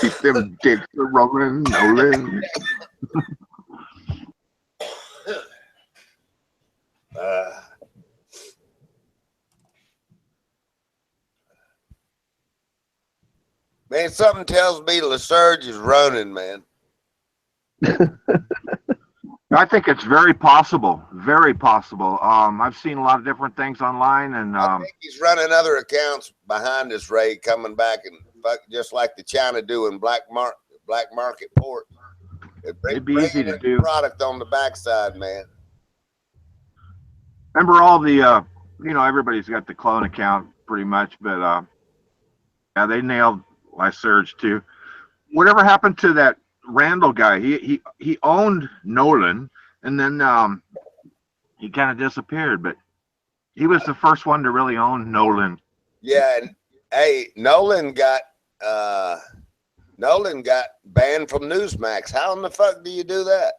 Keep them dicks rolling, Nolan. Man, something tells me LeSurge is running, man. I think it's very possible. Very possible. I've seen a lot of different things online, and I think he's running other accounts behind this raid, coming back and just like the China doing black market port. It'd be easy to do. Product on the backside, man. Remember all the, everybody's got the clone account pretty much. But yeah, they nailed Lyserge too. Whatever happened to that Randall guy? He owned Nolan, and then he kind of disappeared. But he was the first one to really own Nolan. Yeah, and hey, Nolan got banned from Newsmax. How in the fuck do you do that?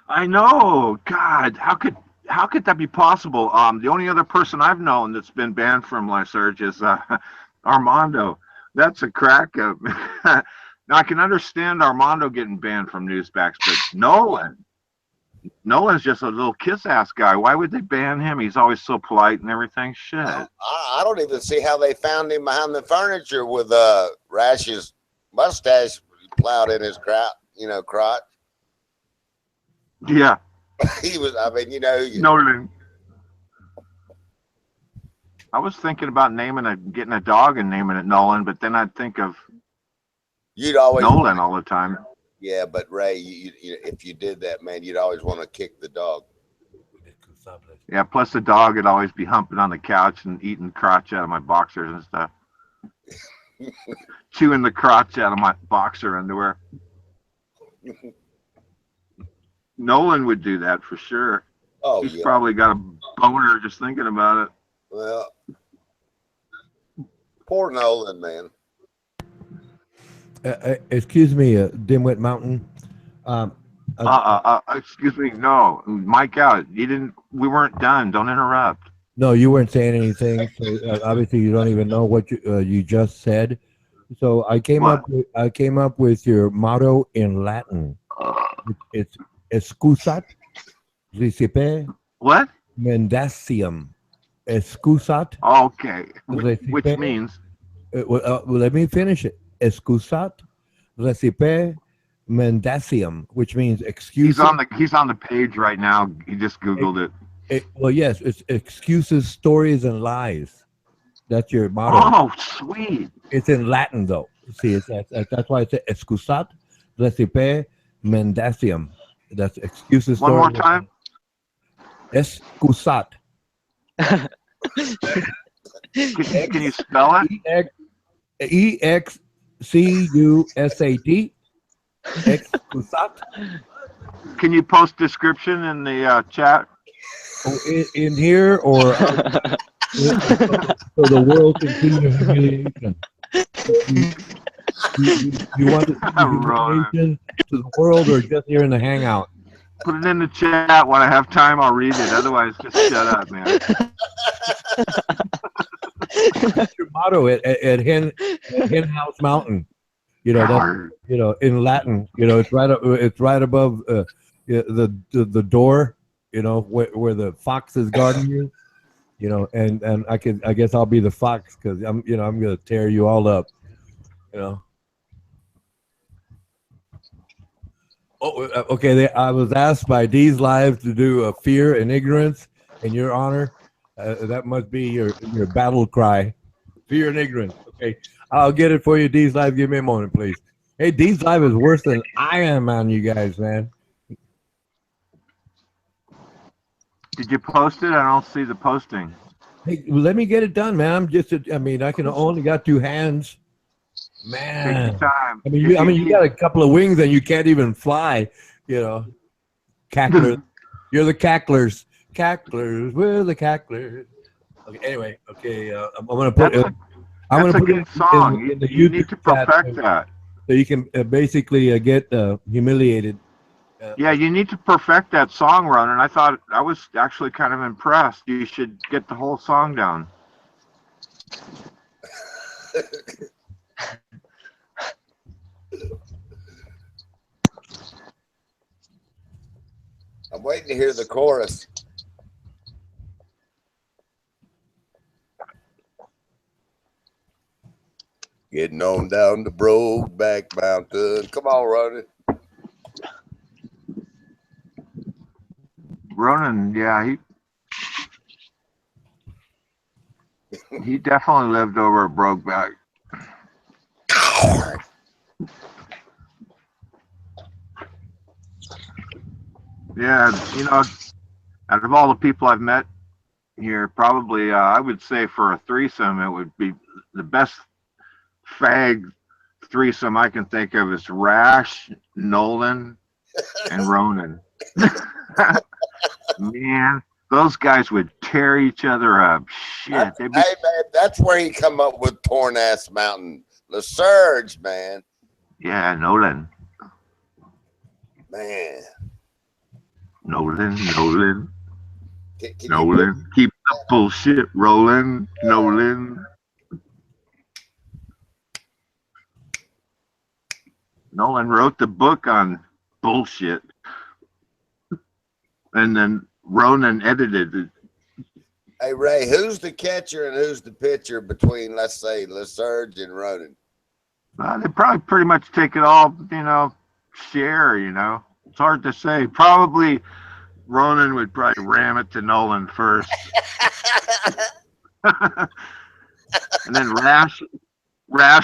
I know. God, how could that be possible? The only other person I've known that's been banned from Lyserge is Armando. That's a crack up. Now I can understand Armando getting banned from Newsmax, but Nolan's just a little kiss ass guy. Why would they ban him? He's always so polite and everything. Shit. I don't even see how they found him behind the furniture with Rash's mustache plowed in his crotch. Yeah. He was. I mean, Nolan. I was thinking about getting a dog and naming it Nolan, but then I'd think of you'd always Nolan all the time. Yeah, but Ray, if you did that, man, you'd always want to kick the dog. Yeah, plus the dog would always be humping on the couch and eating crotch out of my boxers and stuff. Chewing the crotch out of my boxer underwear. Nolan would do that for sure. Oh, He's yeah. probably got a boner just thinking about it. Well, poor Nolan, man. Excuse me, Dimwit Mountain. Excuse me. No, Mike out. We weren't done. Don't interrupt. No, you weren't saying anything. So obviously, you don't even know what you just said. So I came up with your motto in Latin. It's excusat, recipe, What? mendacium. Excusat. Okay. Which means? Let me finish it. Excusat, recipe, mendacium, which means excuse. He's on the page right now. He just Googled it. Well, yes, it's excuses, stories, and lies. That's your motto. Oh, sweet. It's in Latin, though. See, that's why it's excusat, recipe, mendacium. That's excuses. One more time. Excusat. Can you spell it? EXCUSAT. Excusat. Can you post description in the chat? In here or so the world can see the humiliation. You want to see the humiliation to the world or just here in the hangout? Put it in the chat. When I have time, I'll read it. Otherwise, just shut up, man. That's your motto at Hen House Mountain. That's in Latin. It's right above the door. Where the fox is guarding you. And I guess I'll be the fox because I'm gonna tear you all up. Oh, okay. I was asked by D's Live to do a fear and ignorance in your honor. That must be your battle cry, fear and ignorance. Okay, I'll get it for you, D's Live. Give me a moment, please. Hey, D's Live is worse than I am on you guys, man. Did you post it? I don't see the posting. Hey, let me get it done, man. I can only got two hands. Man, take your time. You got a couple of wings and you can't even fly. Cacklers. You're the cacklers. Cacklers. We're the cacklers. Okay. Anyway. Okay. I'm gonna put. I'm gonna put a good song. In the you YouTube need to perfect that. So you can basically get humiliated. Yeah, you need to perfect that song, Ron. And I was actually kind of impressed. You should get the whole song down. I'm waiting to hear the chorus. Getting on down the Brokeback Mountain. Come on, Ronnie. Ronan, yeah, he definitely lived over at Brokeback. Yeah, out of all the people I've met here. Probably, I would say for a threesome, it would be the best fag threesome I can think of is Rash, Nolan, and Ronan. Man, those guys would tear each other up. Shit, they'd be. Hey man, that's where he come up with Torn Ass Mountain, the Surge, man. Yeah, Nolan. Man, Nolan. can you Nolan. Keep the bullshit rolling. Nolan. Nolan wrote the book on bullshit. And then Ronan edited it. Hey Ray, who's the catcher and who's the pitcher between, let's say, LeSurge and Ronan? They probably pretty much take it all, share, It's hard to say. Probably Ronan would probably ram it to Nolan first. And then Rash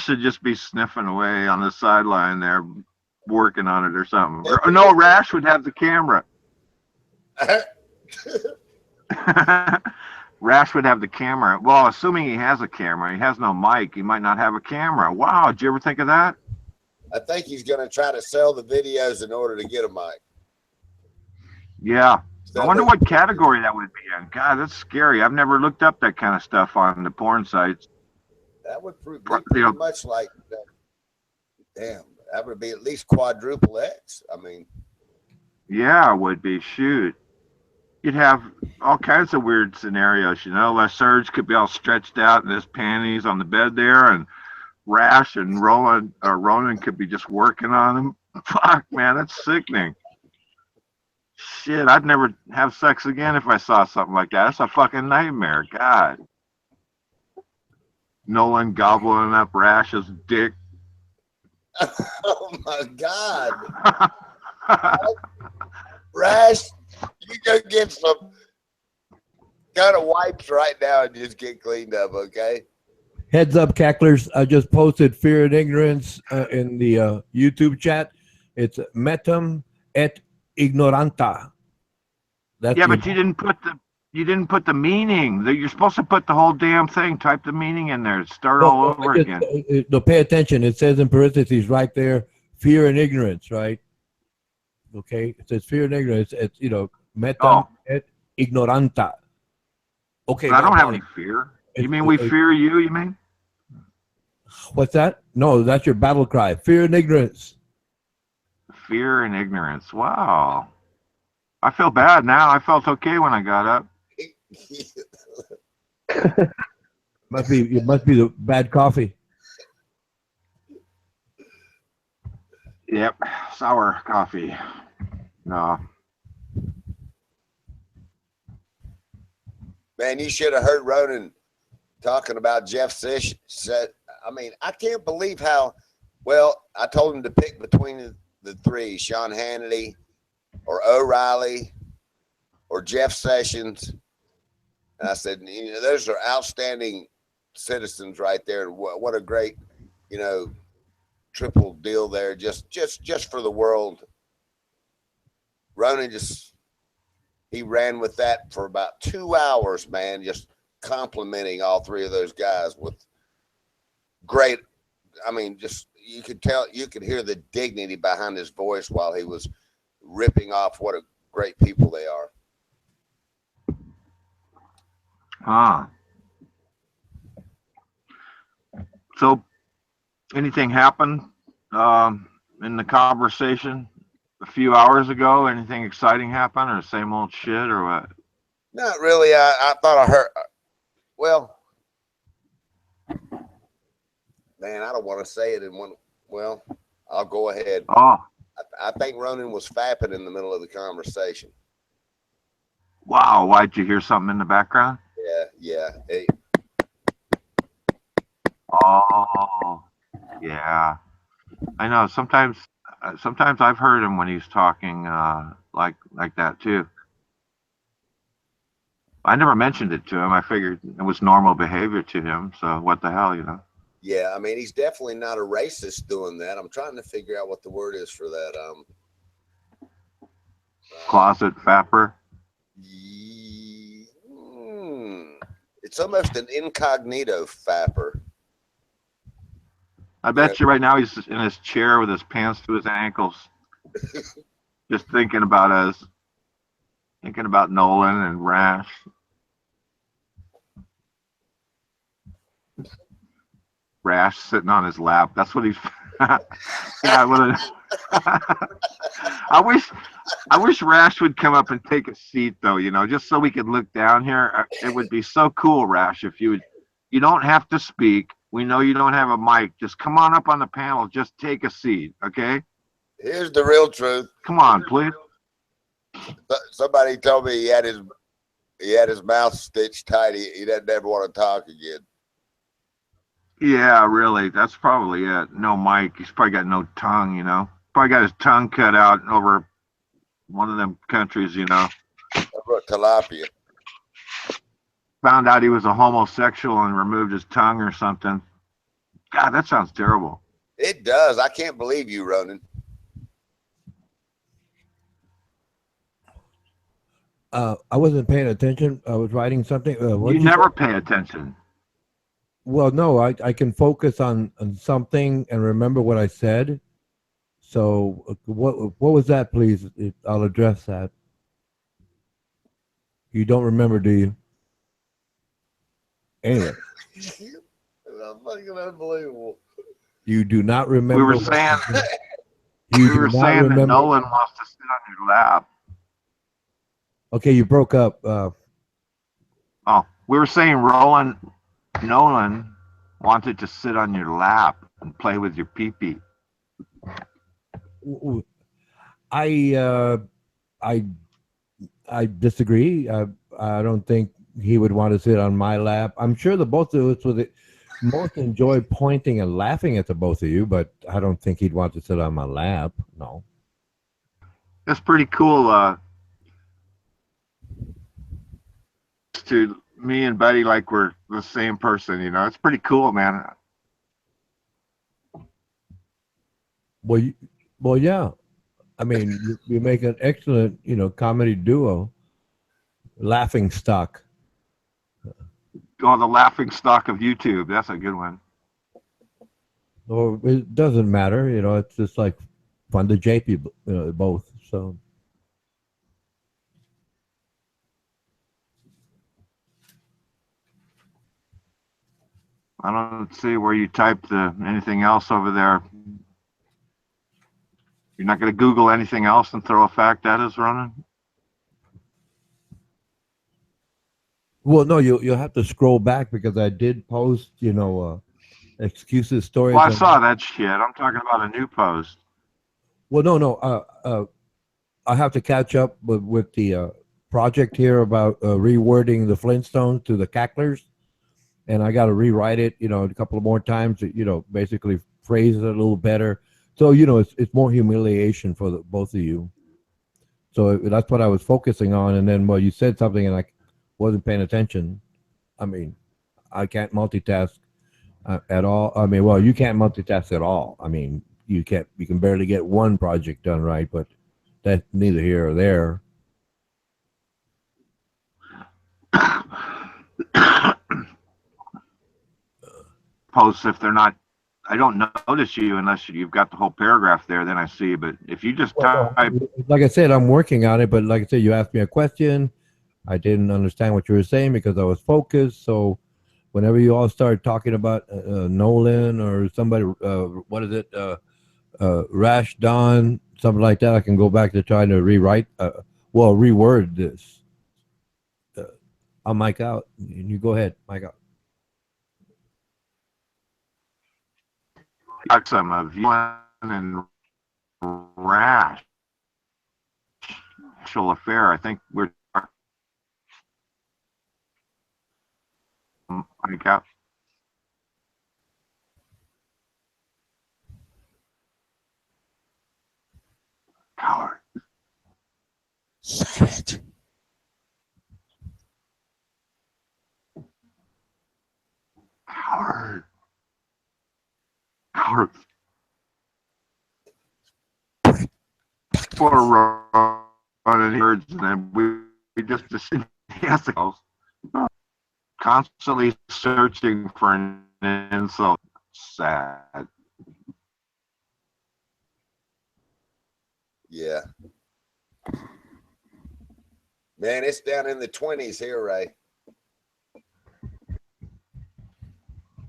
would just be sniffing away on the sideline there, working on it or something. Or, no, Rash would have the camera. Rash would have the camera. Well, assuming he has a camera, he has no mic. He might not have a camera. Wow, did you ever think of that? I think he's going to try to sell the videos in order to get a mic. Yeah. I wonder what category that would be in. God, that's scary. I've never looked up that kind of stuff on the porn sites. That would be pretty much like that. Damn, that would be at least quadruple X. I mean, yeah, it would be. Shoot. You'd have all kinds of weird scenarios, LeSurge could be all stretched out in his panties on the bed there, and Rash and Ronan could be just working on him. Fuck, man, that's sickening. Shit, I'd never have sex again if I saw something like that. That's a fucking nightmare. God. Nolan gobbling up Rash's dick. oh my God. Rash, you go get some kind of wipes right now and just get cleaned up, okay? Heads up, cacklers. I just posted Fear and Ignorance in the YouTube chat. It's metum et ignoranta. That's but you didn't put the meaning. You're supposed to put the whole damn thing. Type the meaning in there. Start all over again. No, pay attention. It says in parentheses right there, fear and ignorance, right? Okay, it says fear and ignorance. It's metum et ignoranta. Okay, but I don't have any fear. You mean we fear you? You mean? What's that? No, that's your battle cry. Fear and ignorance. Fear and ignorance. Wow. I feel bad now. I felt okay when I got up. It must be the bad coffee. Yep, sour coffee. No. Man, you should have heard Ronan talking about Jeff Sessions. I mean, I can't believe how well I told him to pick between the three, Sean Hannity or O'Reilly or Jeff Sessions. And I said, those are outstanding citizens right there. And what a great, triple deal there just for the world. Ronan he ran with that for about 2 hours, man, just complimenting all three of those guys with great. I mean, just you could hear the dignity behind his voice while he was ripping off what a great people they are. So anything happened in the conversation a few hours ago? Anything exciting happen, or same old shit, or what? Not really. I thought I heard. Well, man, I don't want to say it in one. Well, I'll go ahead. Oh, I think Ronan was fapping in the middle of the conversation. Wow! Why'd you hear something in the background? Yeah. Hey. Oh, yeah. I know. Sometimes I've heard him when he's talking like that too. I never mentioned it to him. I figured it was normal behavior to him. So what the hell, Yeah, I mean, he's definitely not a racist doing that. I'm trying to figure out what the word is for that. Closet fapper. It's almost an incognito fapper. I bet you right now he's in his chair with his pants to his ankles, just thinking about us, thinking about Nolan and Rash. Rash sitting on his lap. That's what he's. Yeah, I wish Rash would come up and take a seat, though. You know, just so we could look down here. It would be so cool, Rash, if you would. You don't have to speak. We know you don't have a mic. Just come on up on the panel. Just take a seat, okay? Here's the real truth. Come on, please. Somebody told me he had his mouth stitched tight. He doesn't ever want to talk again. Yeah, really. That's probably it. No mic. He's probably got no tongue, you know. Probably got his tongue cut out over one of them countries, you know. Over tilapia. Found out he was a homosexual and removed his tongue or something. God, that sounds terrible. It does. I can't believe you, Ronan. I wasn't paying attention. I was writing something. What You did never say? pay attention. Well, no, I can focus on something and remember what I said. So what was that, please? I'll address that. You don't remember, do you? Anyway, That's fucking unbelievable. you do not remember. We were saying You we do were not saying that remember. Nolan wants to sit on your lap. Okay, you broke up. Oh, we were saying Nolan wanted to sit on your lap and play with your pee-pee. I disagree. I don't think he would want to sit on my lap. I'm sure the both of us would most enjoy pointing and laughing at the both of you, but I don't think he'd want to sit on my lap. No. That's pretty cool. To me and Buddy, like we're the same person, you know. It's pretty cool, man. Well, yeah. I mean, you make an excellent, comedy duo. Laughing stock. Oh, the laughing stock of YouTube. That's a good one. Or it doesn't matter, it's just like fun to jape you, both. So I don't see where you typed anything else over there. You're not going to Google anything else and throw a fact at us, Ronan? well, no, you'll have to scroll back because I did post, excuses stories. Well, I saw that shit. I'm talking about a new post. Well, no. I have to catch up with the project here about rewording the Flintstones to the Cacklers, and I got to rewrite it, a couple of more times. Basically phrase it a little better. So it's more humiliation for both of you. So that's what I was focusing on, and then you said something, and I wasn't paying attention. I mean, I can't multitask at all. I mean, you can't multitask at all. I mean, you can barely get one project done right, but that's neither here or there. Posts, if they're not, I don't notice you unless you've got the whole paragraph there, then I see. But if you just type, like I said, I'm working on it, but like I said, you asked me a question. I didn't understand what you were saying because I was focused. So whenever you all start talking about Nolan or somebody, what is it, Rash Don, something like that, I can go back to trying to reword this. I'll mic out. You go ahead, mic out. some of Villain and Rash affair. I think we're mic out. Coward. Say it. Coward. Coward. For running herds, and then we just yes. constantly searching for an insult. Sad. Yeah. Man, it's down in the 20s here, Ray.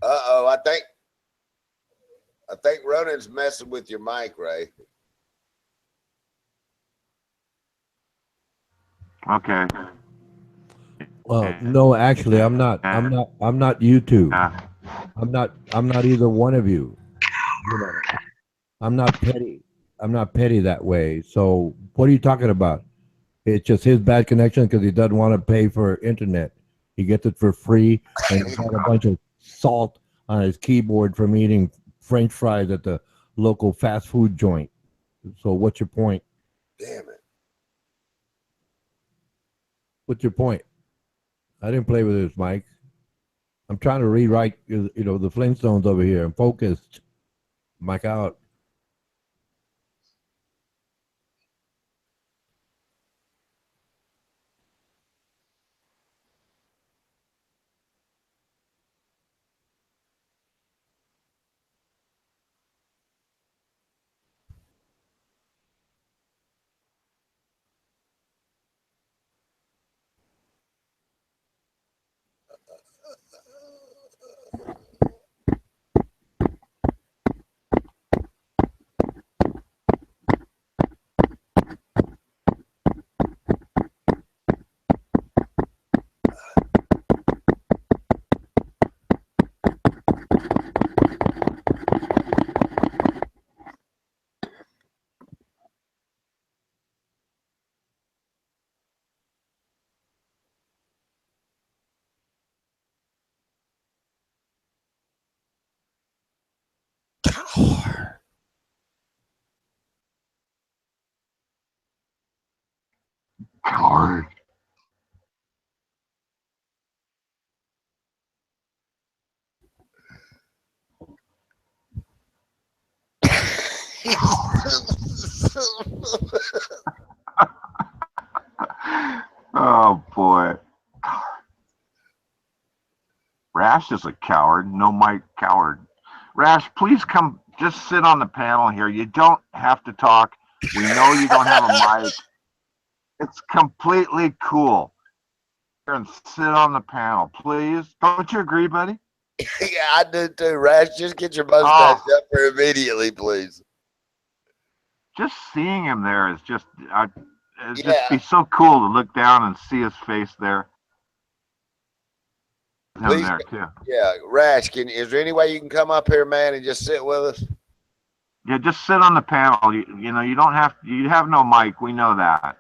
Uh-oh, I think Ronan's messing with your mic, Ray. Okay. Well, no, actually, I'm not YouTube. Yeah. I'm not either one of you. You know, I'm not petty. I'm not petty that way. So what are you talking about? It's just his bad connection because he doesn't want to pay for internet. He gets it for free, and he's got a bunch of salt on his keyboard from eating French fries at the local fast food joint. So what's your point? Damn it. What's your point? I didn't play with his mic. I'm trying to rewrite, the Flintstones over here. I'm focused. Mic out. Coward. Oh boy. Rash is a coward. No Mike coward. Rash, please come. Just sit on the panel here. You don't have to talk. We know you don't have a mic. It's completely cool. Here and sit on the panel, please. Don't you agree, buddy? Yeah, I do too, Rash. Just get your mustache up here immediately, please. Just seeing him there is just, it'd Yeah. just be so cool to look down and see his face there. Him Please, there too. yeah, Rash, is there any way you can come up here, man, and just sit with us? Yeah, just sit on the panel. You don't have, you have no mic. We know that.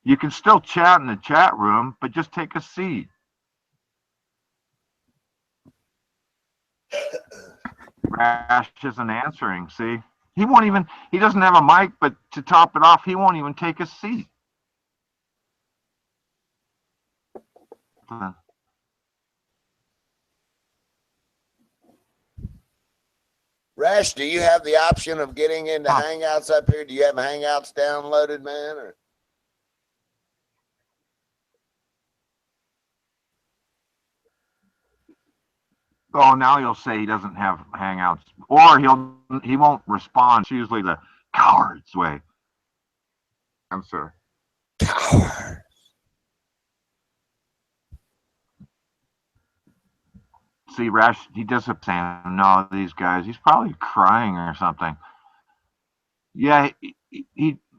You can still chat in the chat room, but just take a seat. Rash isn't answering. See, he won't even, he doesn't have a mic, but to top it off, he won't even take a seat. Rash, do you have the option of getting into Hangouts up here? Do you have Hangouts downloaded, man? Or? Oh, now he'll say he doesn't have Hangouts, or he won't respond. It's usually the coward's way. Answer. Coward. See, Rash, he doesn't say, no, these guys, he's probably crying or something. Yeah,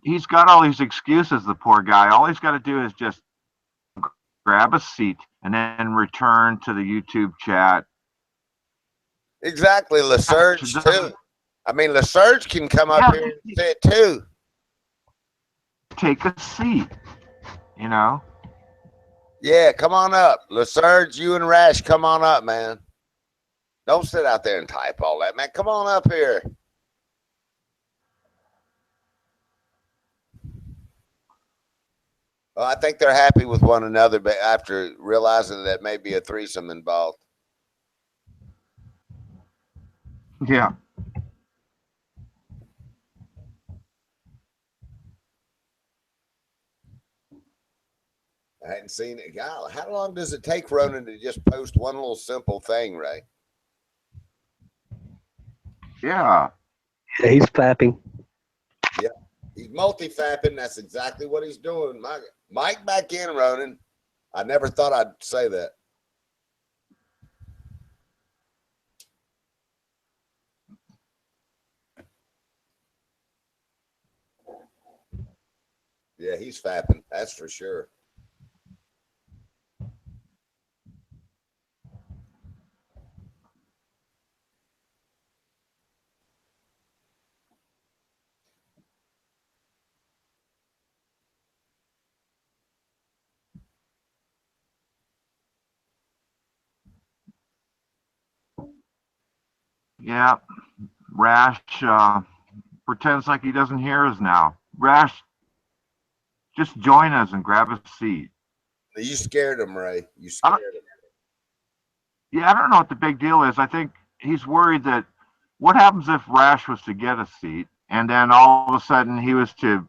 he's got all these excuses, the poor guy. All he's got to do is just grab a seat and then return to the YouTube chat. Exactly, LaSurge too. I mean, LaSurge can come up here and sit too. Take a seat, you know. Yeah, come on up. LaSurge, you and Rash, come on up, man. Don't sit out there and type all that, man. Come on up here. Well, I think they're happy with one another, but after realizing that may be a threesome involved. Yeah. I hadn't seen it. God, how long does it take Ronan to just post one little simple thing, Ray? Yeah. Yeah, he's fapping. Yeah, he's multi-fapping. That's exactly what he's doing. Mike back in, Ronan. I never thought I'd say that. Yeah, he's fapping. That's for sure. Yeah. Rash pretends like he doesn't hear us now. Rash, just join us and grab a seat. You scared him, Ray. You scared him. Yeah, I don't know what the big deal is. I think he's worried that what happens if Rash was to get a seat and then all of a sudden he was to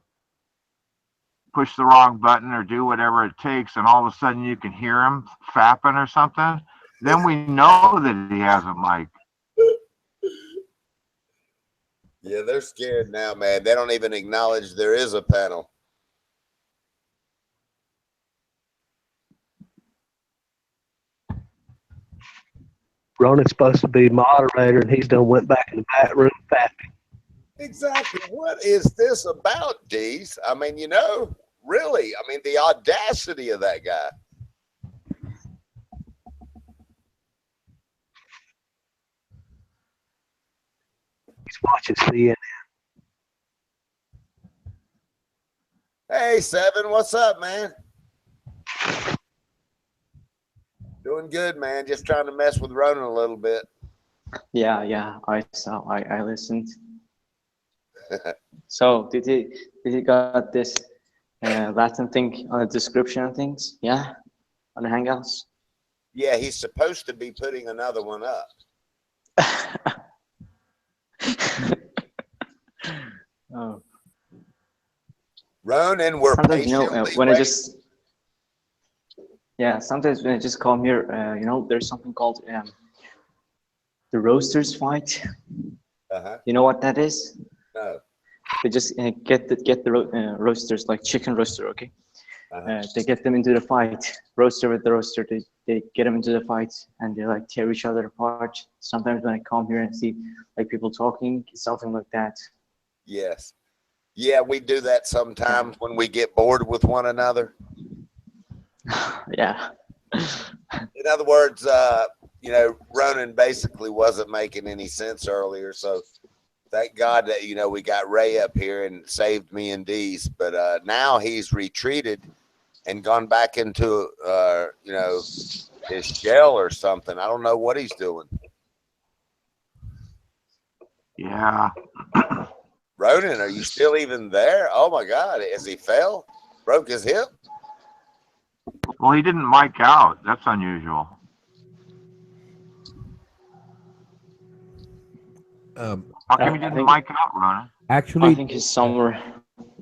push the wrong button or do whatever it takes and all of a sudden you can hear him fapping or something? Then we know that he has a mic. Yeah, they're scared now, man. They don't even acknowledge there is a panel. Ronan's supposed to be moderator, and he's done went back in the back room fapping. Exactly. What is this about, Dees? I mean, you know, really. I mean, the audacity of that guy. He's watching CNN. Hey, Seven, what's up, man? Doing good, man. Just trying to mess with Ronan a little bit. Yeah, I saw. I listened. So did he got this Latin thing on the description of things? Yeah, on the Hangouts. Yeah, he's supposed to be putting another one up. Oh. Ronan, we're Sometimes patiently when I waiting. sometimes when I just come here, there's something called the roasters fight. You know what that is? No. They just get the roasters, like chicken roaster, okay? They get them into the fight, roaster with the roaster. They get them into the fight, and they like tear each other apart. Sometimes when I come here and see like people talking, something like that. Yes. Yeah, we do that sometimes when we get bored with one another. Yeah. In other words, Ronan basically wasn't making any sense earlier. So thank God that, we got Ray up here and saved me and Dees. But now he's retreated and gone back into, his shell or something. I don't know what he's doing. Yeah. Ronan, are you still even there? Oh, my God. Has he fell? Broke his hip? Well, he didn't mic out. That's unusual. How come he didn't mic out, Ronan? Actually, I think he's somewhere.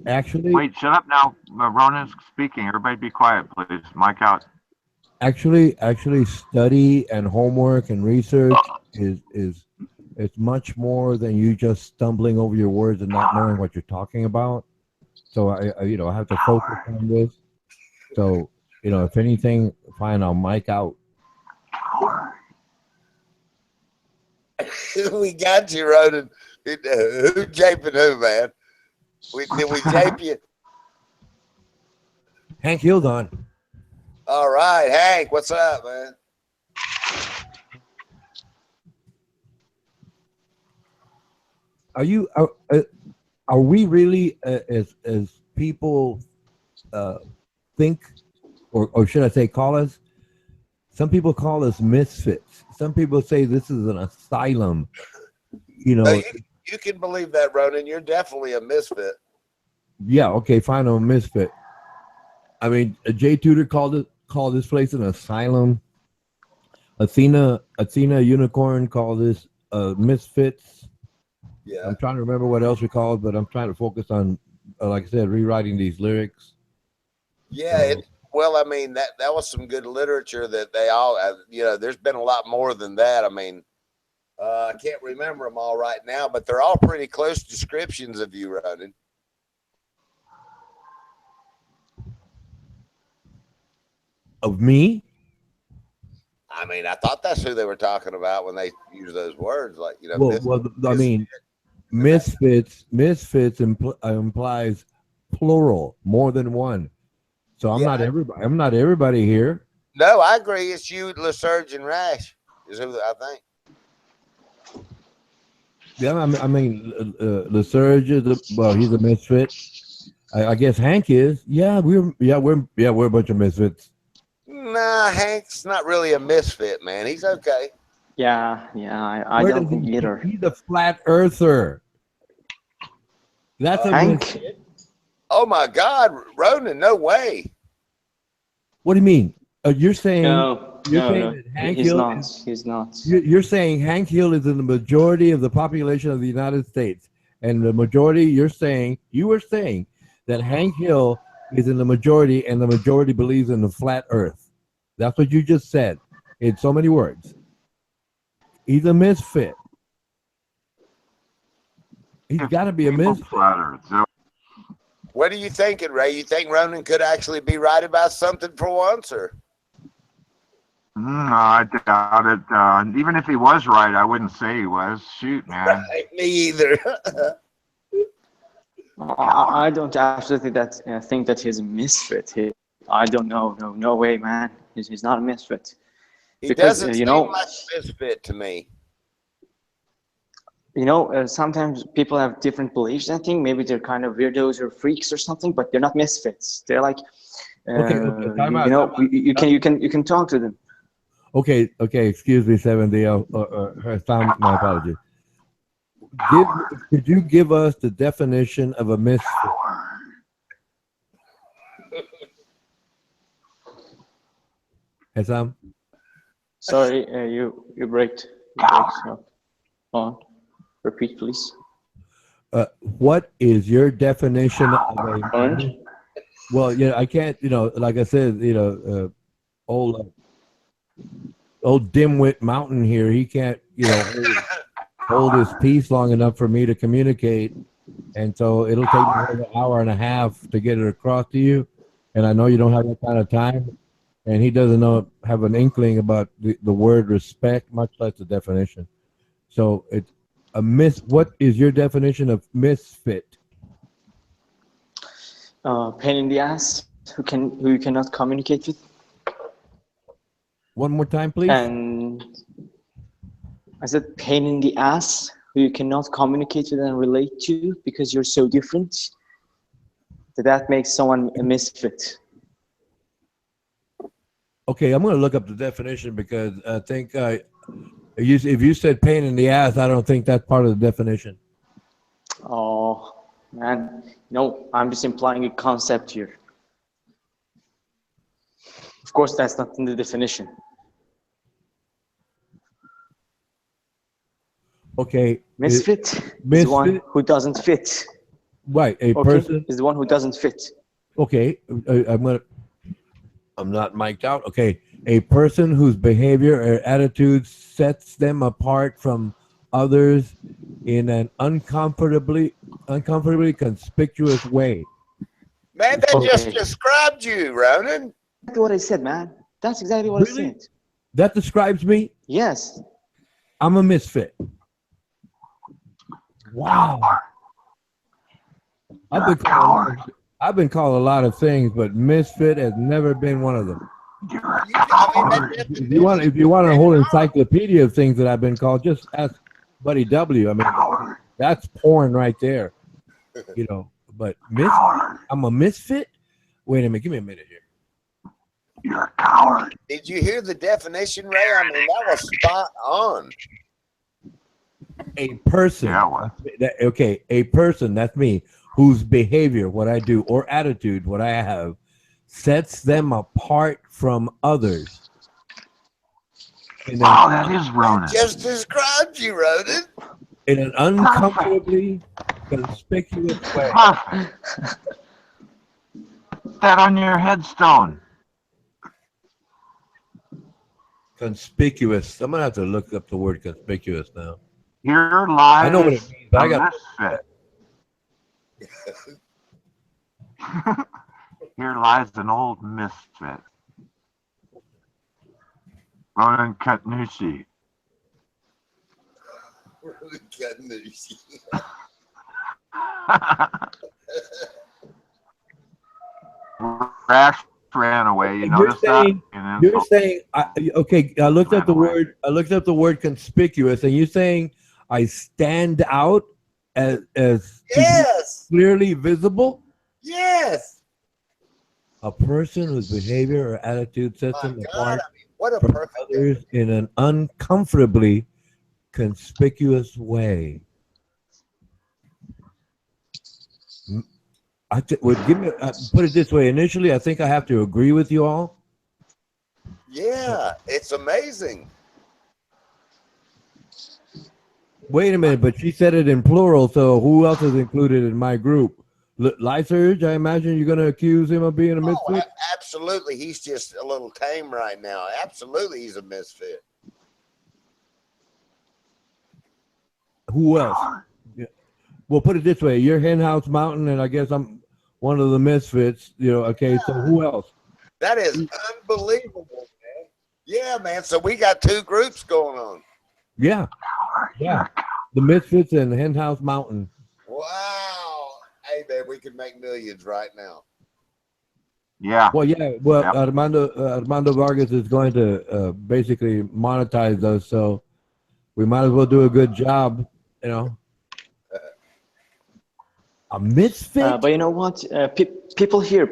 Actually, wait, shut up now. Ronan's speaking. Everybody be quiet, please. Mic out. Actually, study and homework and research is it's much more than you just stumbling over your words and not knowing what you're talking about. So I have to focus on this. So if anything, fine, I'll mic out. We got you, Ronan. Who japing who, man? Did we jape you? Hank Hill's on. All right, Hank, what's up, man? Are we really as people think, or should I say call us? Some people call us misfits. Some people say this is an asylum. No, you can believe that, Ronan. You're definitely a misfit. Yeah, okay, fine, I'm a misfit. I mean, Jay Tudor called this place an asylum. Athena Unicorn called this misfits. Yeah. I'm trying to remember what else we called, but I'm trying to focus on, like I said, rewriting these lyrics. Yeah, Well, I mean, that was some good literature that they all, there's been a lot more than that. I mean, I can't remember them all right now, but they're all pretty close descriptions of you, Ronan. Of me? I mean, I thought that's who they were talking about when they use those words, like, I mean, misfits implies plural, more than one. So I'm not everybody. I'm not everybody here. No, I agree. It's you, LeSurge and Rash, is who I think. Yeah, I mean, LeSurge is he's a misfit. I guess Hank is. Yeah, we're a bunch of misfits. Nah, Hank's not really a misfit, man. He's okay. Yeah, I don't think either. He's a flat earther. That's a Hank. misfit. Oh my God, Ronan, no way. What do you mean? You're saying No, that Hank he's Hill not. is, He's not. you're saying Hank Hill is in the majority of the population of the United States, and the majority you were saying that Hank Hill is in the majority, and the majority believes in the flat Earth. That's what you just said in so many words. He's a misfit. He's got to be a misfit. Flat Earth. What are you thinking, Ray? You think Ronan could actually be right about something for once, or? I doubt it. Even if he was right, I wouldn't say he was. Shoot, man. Right, me either. I don't absolutely think that he's a misfit. I don't know. No way, man. He's not a misfit. He Because, doesn't seem like a misfit to me. Sometimes people have different beliefs. I think maybe they're kind of weirdos or freaks or something, but they're not misfits. They're like, time out. you can talk to them. Okay. Excuse me, 70. My apologies. Could you give us the definition of a misfit? Hassam? Sorry, you braked. So, on. Repeat, please. What is your definition of a? Orange? Well, I can't. Like I said, old dimwit Mountain here. He can't, hold his peace long enough for me to communicate, and so it'll take me an hour and a half to get it across to you. And I know you don't have that kind of time, and he doesn't have an inkling about the word respect, much less the definition. So it's what is your definition of misfit? Pain in the ass who you cannot communicate with. One more time, please. And I said pain in the ass who you cannot communicate with and relate to because you're so different. That makes someone a misfit. Okay, I'm going to look up the definition because I think if you said pain in the ass, I don't think that's part of the definition. Oh, man. No, I'm just implying a concept here. Of course, that's not in the definition. Okay. Misfit is the one who doesn't fit. Right, person is the one who doesn't fit. Okay, I'm not mic'd out. Okay, a person whose behavior or attitude sets them apart from others in an uncomfortably conspicuous way. Man, that just described you, Ronan. That's what I said, man. That's exactly what I said. That describes me? Yes. I'm a misfit. Wow. I've been called a lot of things, but misfit has never been one of them. If you want a whole encyclopedia of things that I've been called, just ask Buddy W. I mean, that's porn right there. But I'm a misfit? Wait a minute, give me a minute here. You're a coward. Did you hear the definition, Ray? I mean, that was spot on. A person. A person, that's me, whose behavior, what I do, or attitude, what I have, sets them apart from others. Wow, that is Ronan. Just described you, Ronan. In an uncomfortably conspicuous way. That on your headstone. Conspicuous. I'm gonna have to look up the word conspicuous now. Here I know what it lies means, but I a got misfit. Here lies an old misfit. Ronan Kutnushi. Rash ran away. You notice that? You're saying okay. I looked up the word. I looked up the word conspicuous, and you're saying I stand out as Yes. clearly visible. Yes. A person whose behavior or attitude sets My them God, apart I mean, what a from perfect others in an uncomfortably conspicuous way. Would give me put it this way. Initially, I think I have to agree with you all. Yeah, it's amazing. Wait a minute, but she said it in plural, so who else is included in my group? Lyserge, I imagine you're going to accuse him of being a Oh, misfit? absolutely. He's just a little tame right now. Absolutely, he's a misfit. Who else? Yeah. Well, put it this way. You're Henhouse Mountain, and I guess I'm one of the misfits. You know, okay, so who else? That is unbelievable, man. Yeah, man. So we got two groups going on. Yeah. Yeah. The Misfits and Henhouse Mountain. Wow. Hey, man, we could make millions right now. Yeah. Well, yeah. Well, Yep. Armando Vargas is going to basically monetize us, so we might as well do a good job, you know. A misfit? But you know what? People here,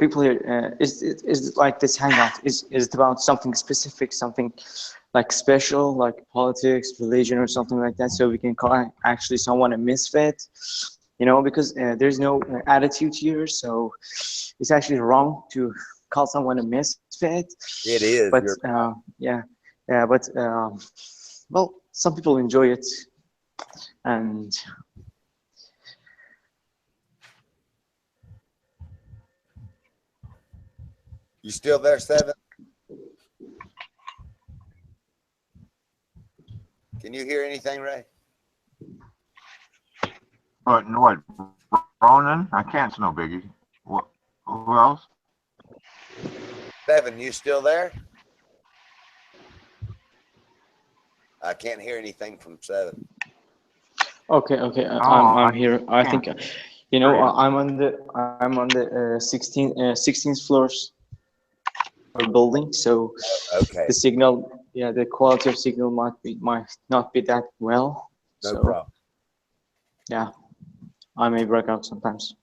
is it like this hangout? Is it about something specific, something like special, like politics, religion, or something like that? So we can call actually someone a misfit, you know, because there's no attitude here. So it's actually wrong to call someone a misfit. It is. But yeah, but well, some people enjoy it, and You still there, Seven? Can you hear anything, Ray? But what? Ronan? I can't. It's no biggie. What? Who else? Seven, you still there? I can't hear anything from Seven. okay, I'm here. I think, you know, I'm on the 16th floors of building, so Okay. the signal, yeah, the quality of signal might not be that well. No So problem. yeah, I may break out sometimes.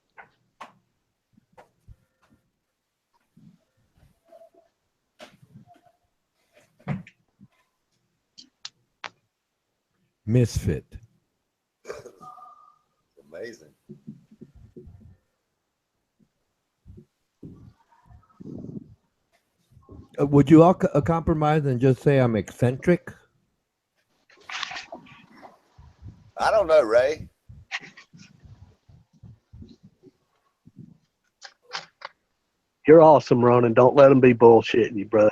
Misfit. Amazing. Would you all compromise and just say I'm eccentric? I don't know, Ray. You're awesome, Ronan. Don't let them be bullshitting you, brother.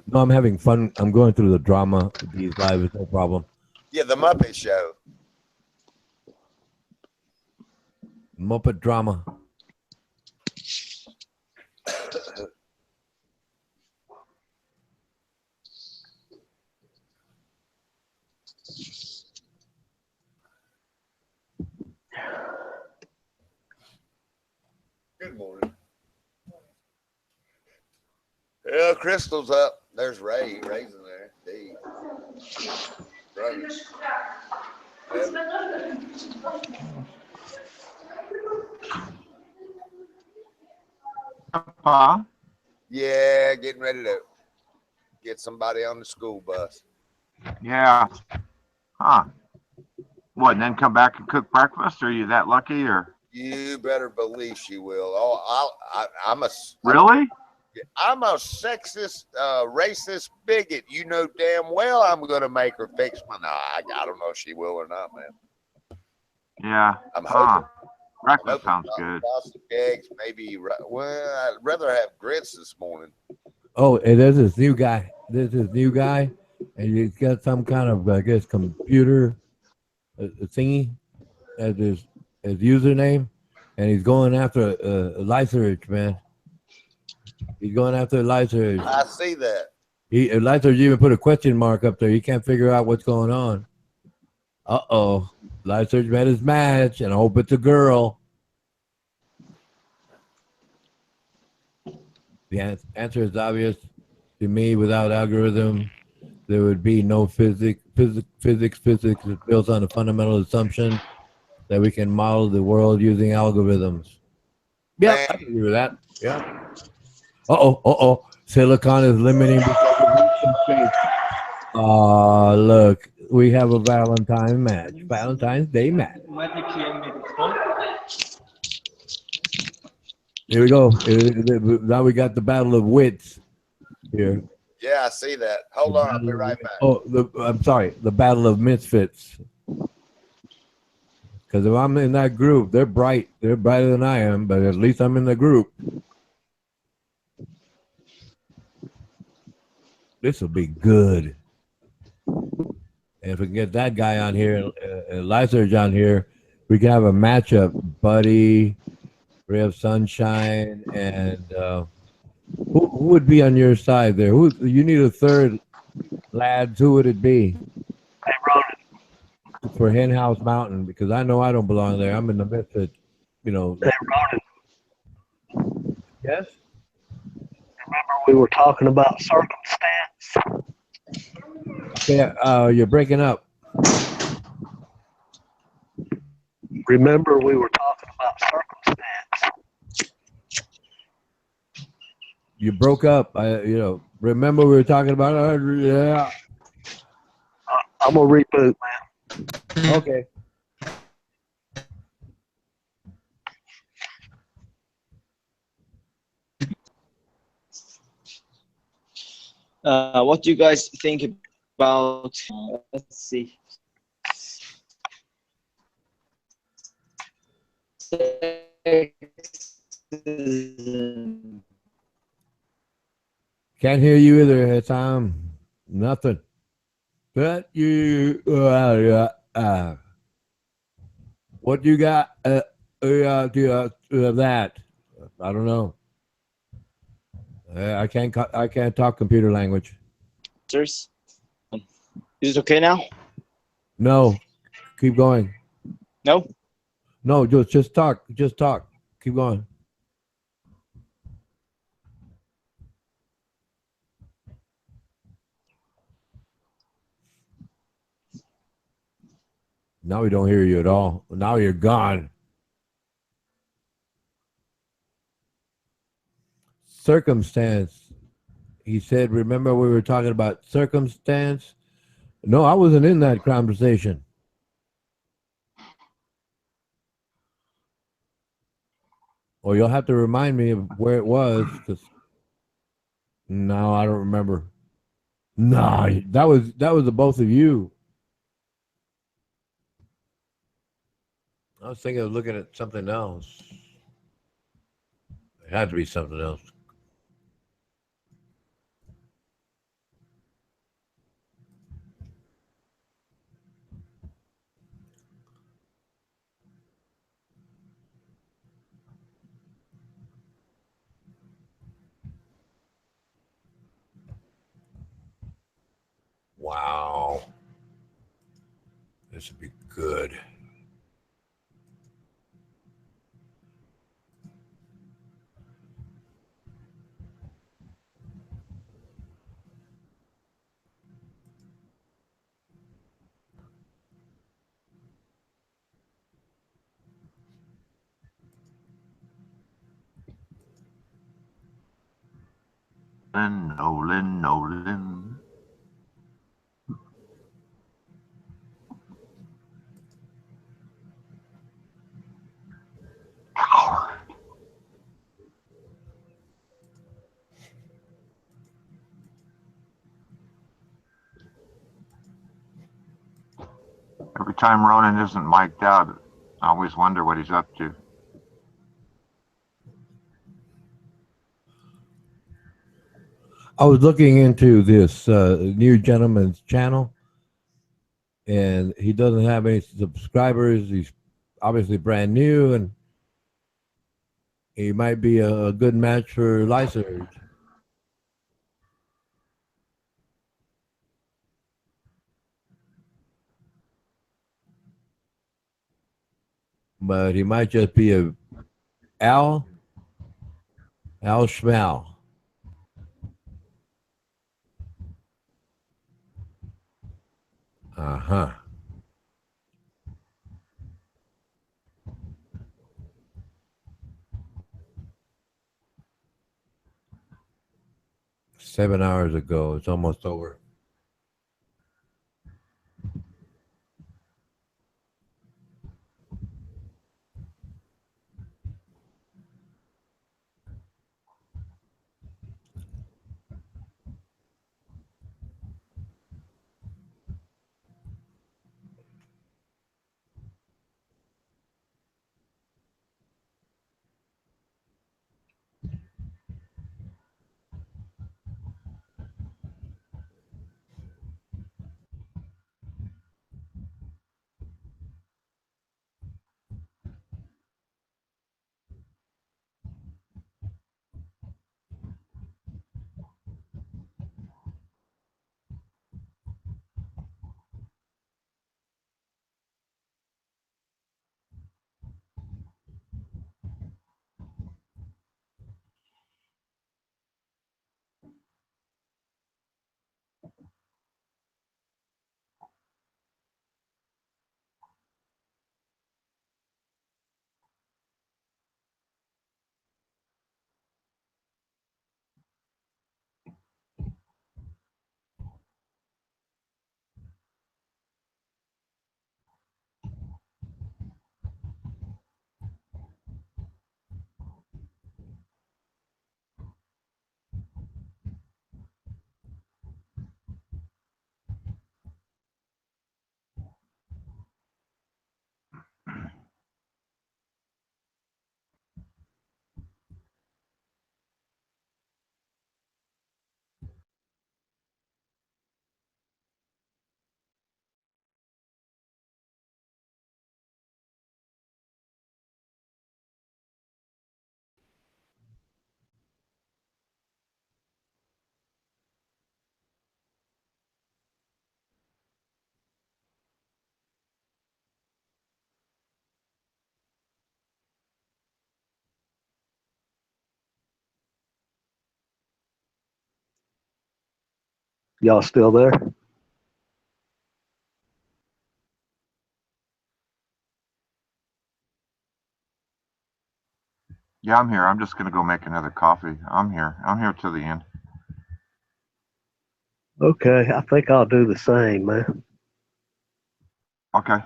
No, I'm having fun. I'm going through the drama. These live is no problem. Yeah, the Muppet Show. Muppet drama. Good morning. Yeah, Crystal's up. There's Ray. Ray's in there. Dave. Brother. Yeah, getting ready to get somebody on the school bus. Yeah. Huh. What, and then come back and cook breakfast? Are you that lucky, or? You better believe she will. Oh, I'm a sexist, racist bigot. You know damn well I'm gonna make her fix my. Nah, I don't know if she will or not, man. Yeah. I'm hoping. Breakfast sounds good. Sausage, eggs, maybe. Well, I'd rather have grits this morning. Oh, and there's this new guy. this is new guy, and he's got some kind of, I guess, computer thingy as his username, and he's going after Lyserich, man. He's going after Lyserich. I see that. Lyserich even put a question mark up there. He can't figure out what's going on. Uh-oh. Lyserich met his match, and I hope it's a girl. The answer is obvious to me. Without algorithm, there would be no physics. Physics is built on a fundamental assumption that we can model the world using algorithms. Yeah, I can agree with that. Yeah. Uh-oh. Silicon is limiting because of reach and space. Look, we have a Valentine's Day match. Here we go. Now we got the battle of wits here. Yeah, I see that. Hold on, I'll be right back. I'm sorry, the battle of misfits. Because if I'm in that group, they're bright. They're brighter than I am, but at least I'm in the group. This will be good. And if we can get that guy on here, Lyserich on here, we can have a matchup. Buddy, Ray of Sunshine, and who would be on your side there? You need a third, lads. Who would it be? Hey, Ronan. For Hen House Mountain, because I know I don't belong there. I'm in the misfit, Hey, Ronan. Yes? Remember we were talking about circumstance? Yeah, you're breaking up. Remember we were talking about circumstance? You broke up. Remember we were talking about yeah. I'm gonna reboot, man. Okay. What do you guys think about? Let's see. Can't hear you either, Tom. Nothing. But you, what you got? That I don't know. I can't talk computer language. Is it okay now? No, keep going. No. No, just talk. Just talk. Keep going. Now we don't hear you at all. Now you're gone. Circumstance. He said, remember we were talking about circumstance? No, I wasn't in that conversation. Or you'll have to remind me of where it was, because no, I don't remember. No, that was the both of you. I was thinking of looking at something else. It had to be something else. Wow. This would be good. Nolan. Every time Ronan isn't mic'd out, I always wonder what he's up to. I was looking into this new gentleman's channel, and he doesn't have any subscribers. He's obviously brand new, and he might be a good match for Lyserge. But he might just be a Al Schmal. Uh-huh. $7 ago. It's almost over. Y'all still there? Yeah, I'm here. I'm just gonna go make another coffee. I'm here. I'm here till the end. Okay, I think I'll do the same, man. Okay.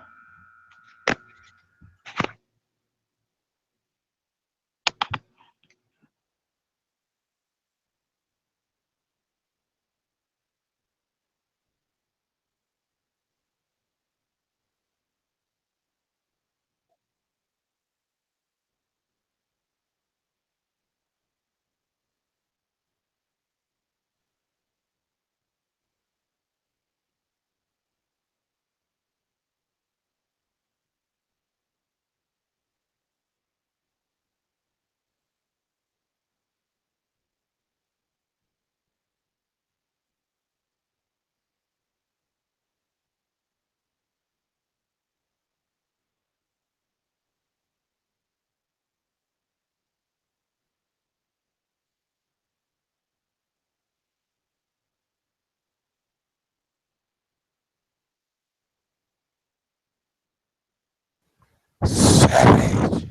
Savage.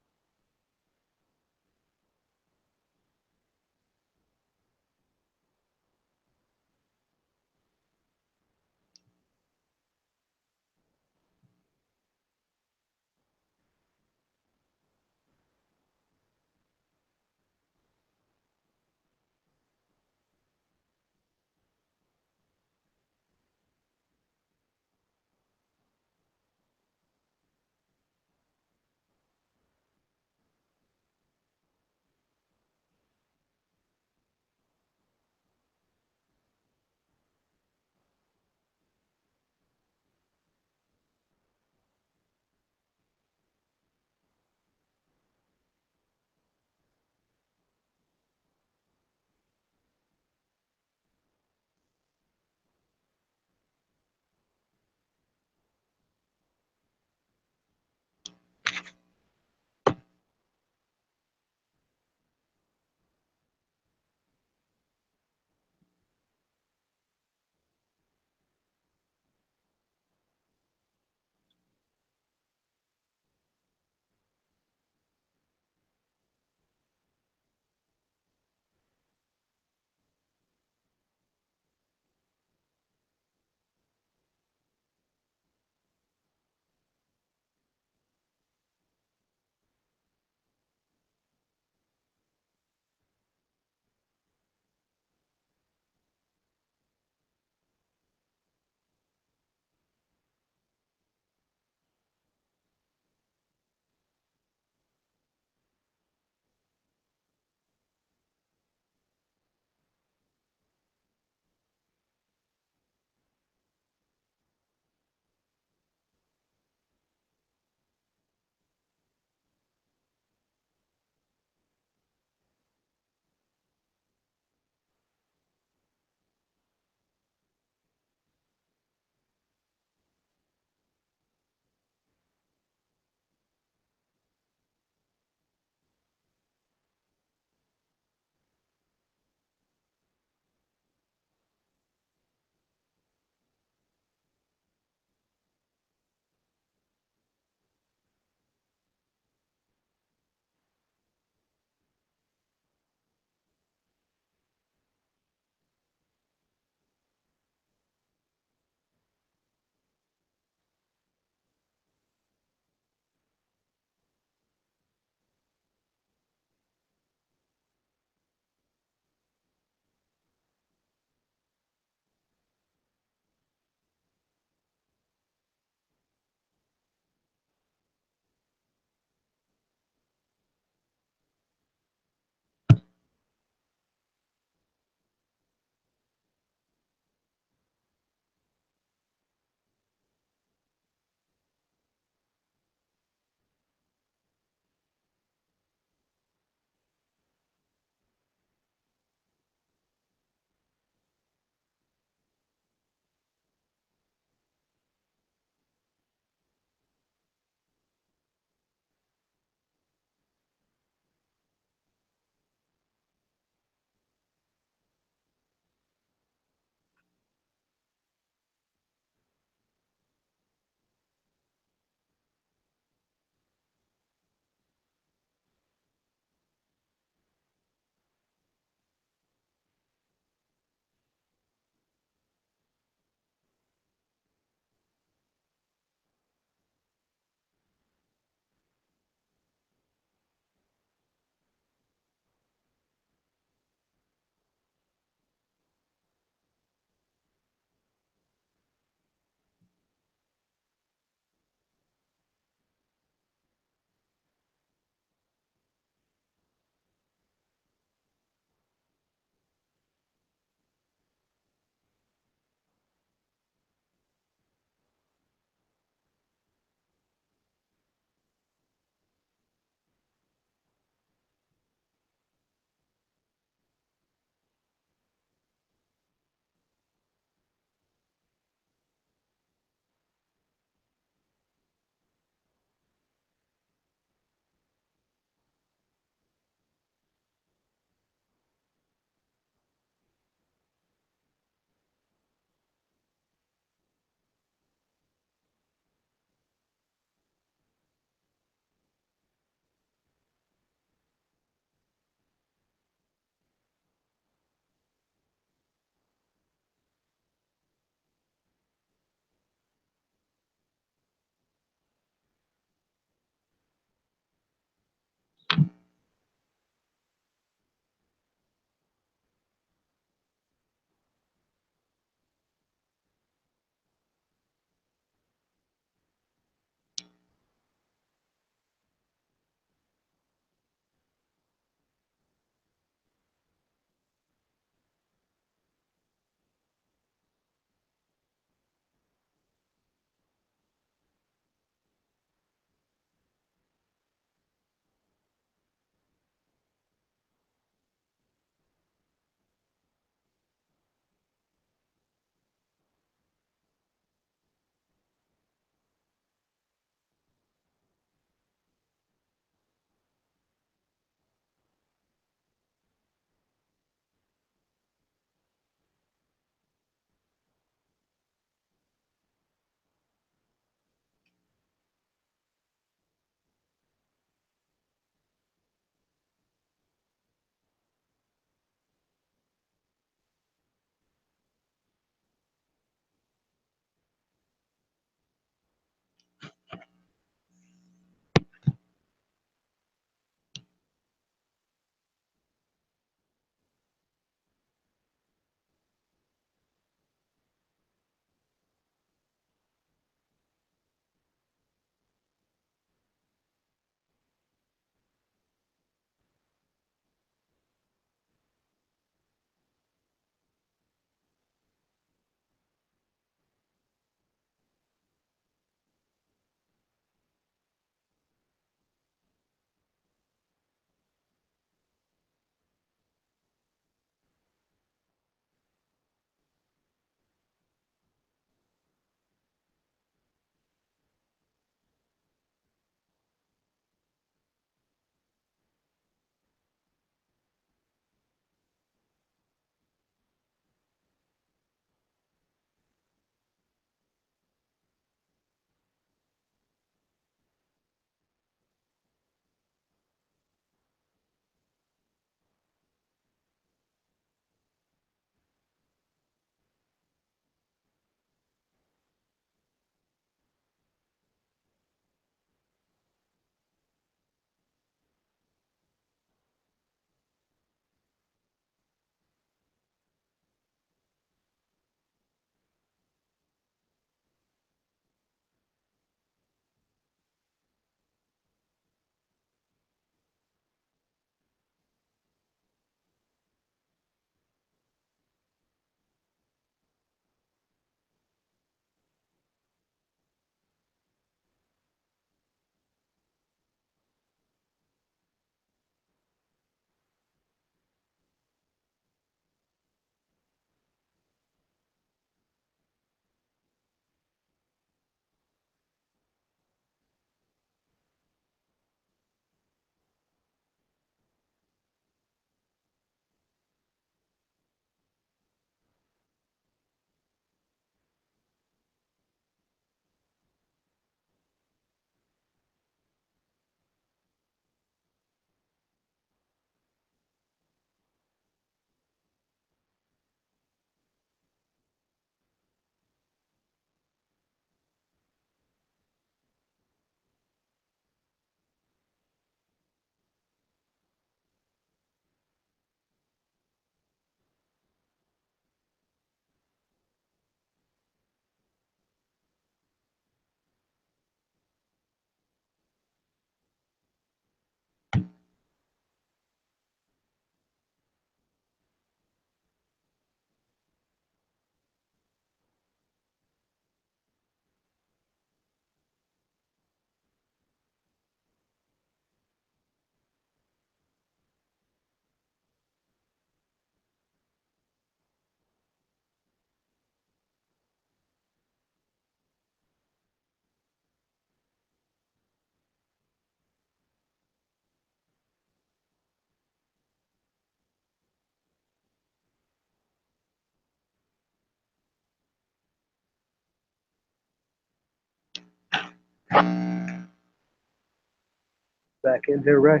Back in here, Ray.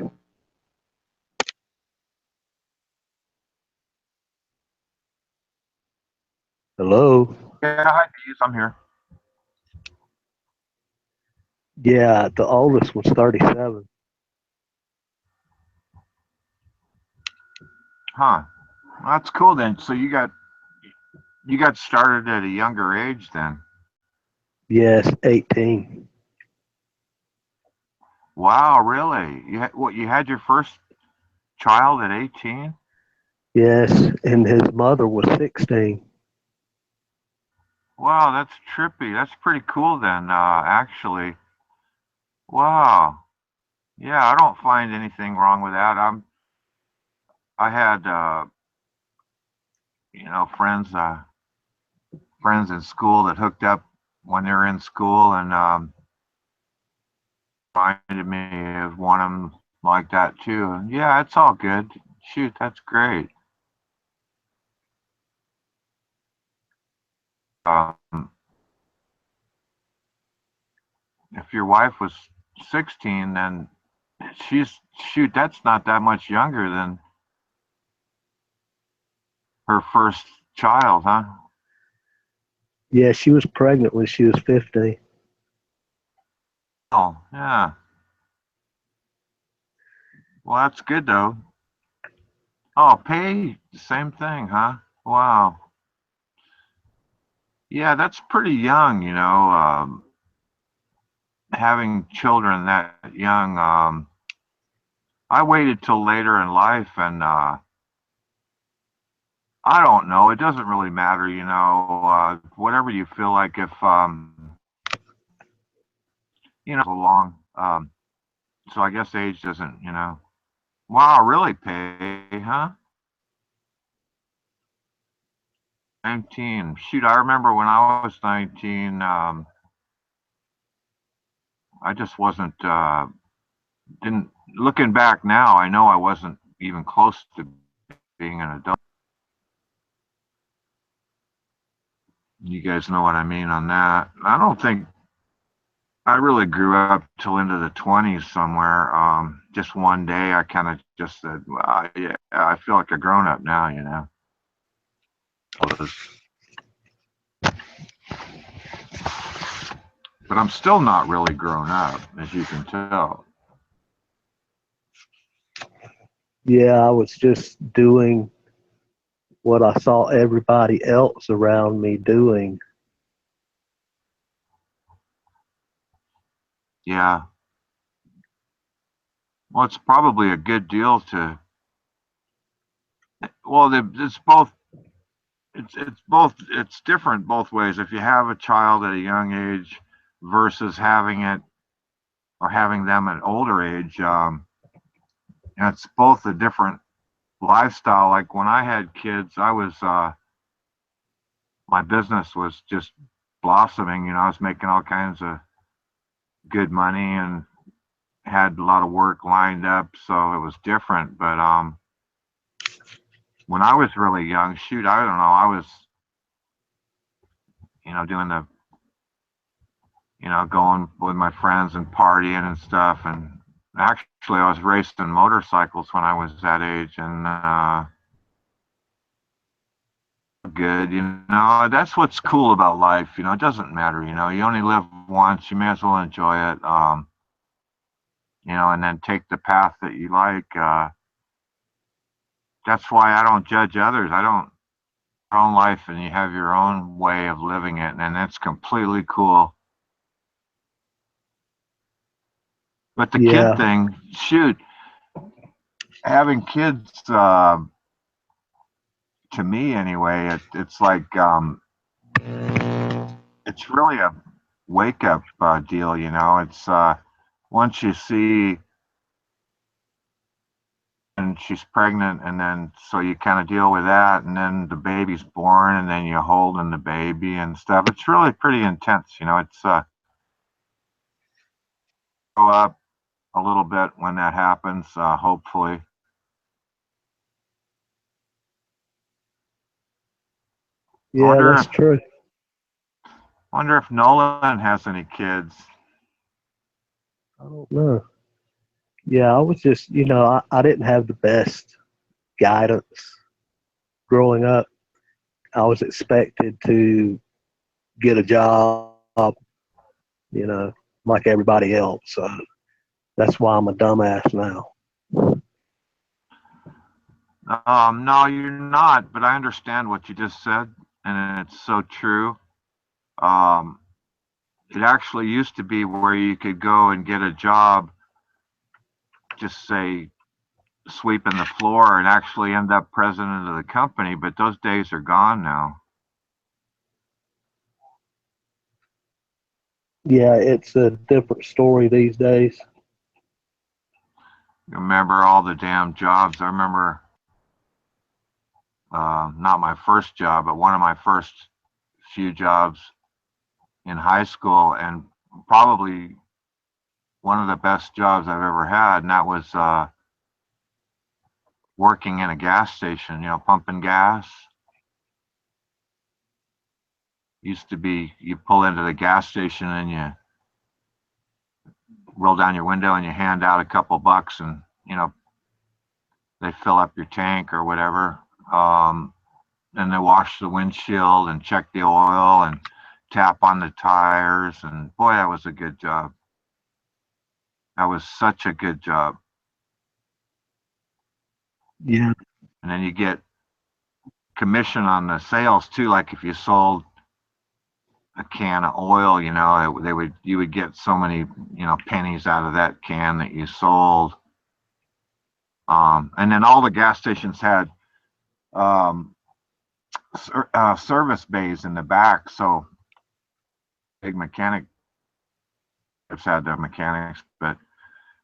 Hello. Yeah, hi, Deez, I'm here. Yeah, the oldest was 37. Huh. Well, that's cool then. So you got started at a younger age then. Yes, 18. Wow, really? You had your first child at 18? Yes, and his mother was 16. Wow, that's trippy. That's pretty cool then, actually. Wow. Yeah, I don't find anything wrong with that. I had friends in school that hooked up when they were in school and reminded me of one of them like that too. And yeah, it's all good. Shoot, that's great. Um, if your wife was 16, then shoot, that's not that much younger than her first child, huh? Yeah, she was pregnant when she was 15. Oh, yeah. Well, that's good though. Oh, pay, same thing, huh? Wow. Yeah, that's pretty young, having children that young. I waited till later in life and I don't know. It doesn't really matter, whatever you feel like if, along. So I guess age doesn't. Wow, really pay, huh? 19. Shoot, I remember when I was 19, I just didn't, looking back now, I know I wasn't even close to being an adult. You guys know what I mean on that. I don't think I really grew up till into the 20s somewhere. Just one day I kind of just said, well, yeah, I feel like a grown up now. But I'm still not really grown up, as you can tell. Yeah, I was just doing what I saw everybody else around me doing. Yeah. Well, it's probably a good deal to. Well, it's both. It's both. It's different both ways. If you have a child at a young age versus having it or having them at an older age, it's both a different lifestyle. Like when I had kids, my business was just blossoming. I was making all kinds of good money and had a lot of work lined up, so it was different. But when I was really young, shoot, I don't know, I was, doing the, going with my friends and partying and stuff. And actually, I was racing motorcycles when I was that age, and good. That's what's cool about life. It doesn't matter. You only live once. You may as well enjoy it. And then take the path that you like. That's why I don't judge others. I don't your own life, and you have your own way of living it, and that's completely cool. But the kid Yeah, thing, shoot, having kids, to me anyway, it's like it's really a wake up deal. It's once you see and she's pregnant, and then so you kind of deal with that, and then the baby's born, and then you're holding the baby and stuff. It's really pretty intense. It's grow up a little bit when that happens. Hopefully. I yeah, that's true. wonder if Nolan has any kids. I don't know. Yeah, I was just, I didn't have the best guidance growing up. I was expected to get a job, you know, like everybody else. So that's why I'm a dumbass now. No, you're not, but I understand what you just said, and it's so true. Um, it actually used to be where you could go and get a job, just say sweeping the floor, and actually end up president of the company, but those days are gone now. Yeah, it's a different story these days. You remember all the damn jobs. I remember not my first job, but one of my first few jobs in high school, and probably one of the best jobs I've ever had, and that was working in a gas station, pumping gas. Used to be you pull into the gas station and you roll down your window and you hand out a couple bucks, and they fill up your tank or whatever. And they wash the windshield and check the oil and tap on the tires. And boy, that was a good job. That was such a good job. Yeah. And then you get commission on the sales too. Like if you sold a can of oil, you would get so many, pennies out of that can that you sold. And then all the gas stations had service bays in the back. So big mechanic had their mechanics, but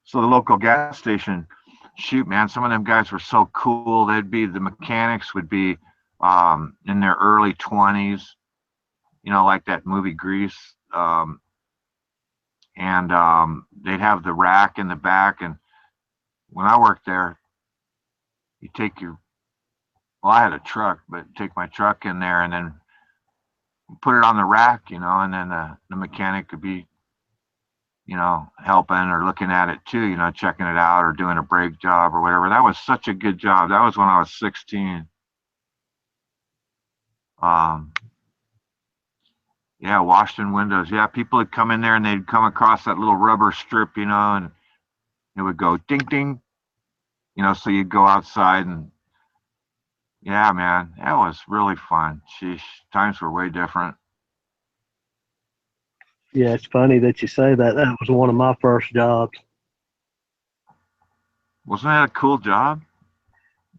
so the local gas station, shoot, man, some of them guys were so cool. The mechanics would be in their early 20s, like that movie Grease. And they'd have the rack in the back. And when I worked there, you take I had a truck, but take my truck in there and then put it on the rack, and then the mechanic could be, helping or looking at it too, checking it out or doing a brake job or whatever. That was such a good job. That was when I was 16. Yeah, washing windows. Yeah, people would come in there and they'd come across that little rubber strip, and it would go ding ding, so you'd go outside and yeah, man, that was really fun. Sheesh, times were way different. Yeah, it's funny that you say that. That was one of my first jobs. Wasn't that a cool job?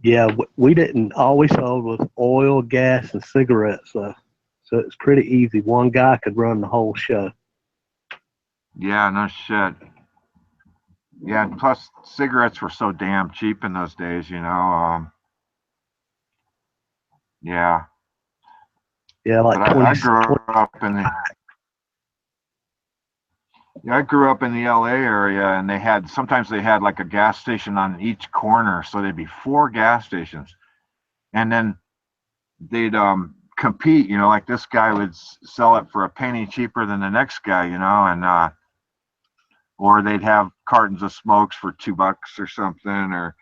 Yeah, we didn't. All we sold was oil, gas, and cigarettes. So it's pretty easy. One guy could run the whole show. Yeah, no shit. Yeah, and plus cigarettes were so damn cheap in those days, Yeah. Yeah, like But 20. I grew up in the LA area, and sometimes they had like a gas station on each corner, so there'd be 4 gas stations, and then they'd compete. Like this guy would sell it for a penny cheaper than the next guy, and or they'd have cartons of smokes for $2 or something, or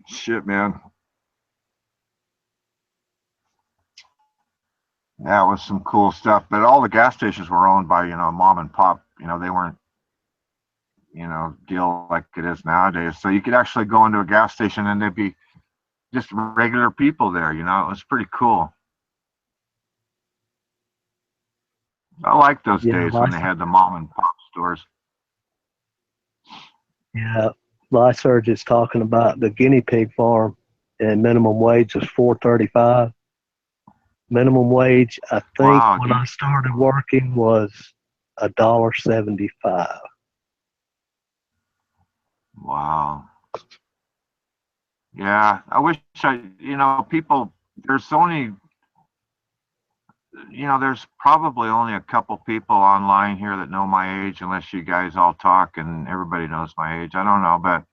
shit, man. That was some cool stuff. But all the gas stations were owned by mom and pop. They weren't deal like it is nowadays. So you could actually go into a gas station and there'd be just regular people there. It was pretty cool. I like those days when they had the mom and pop stores. Yeah, Lysurge is talking about the guinea pig farm, and minimum wage was $4.35. Minimum wage, I think, Wow, when I started working was $1.75. Wow. Yeah, I wish people. There's only, there's probably only a couple people online here that know my age, unless you guys all talk and everybody knows my age. I don't know, but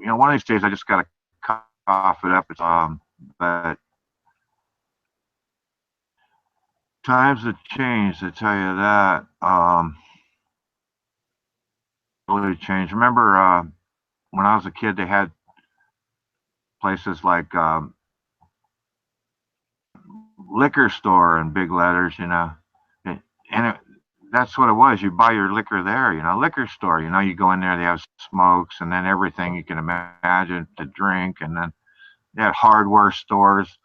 one of these days I just gotta cough it up. But Times have changed, I tell you that. Really changed. Remember when I was a kid, they had places like liquor store in big letters, you know, that's what it was. You buy your liquor there, you know, liquor store. You know, you go in there, they have smokes and then everything you can imagine to drink, and then they had hardware stores,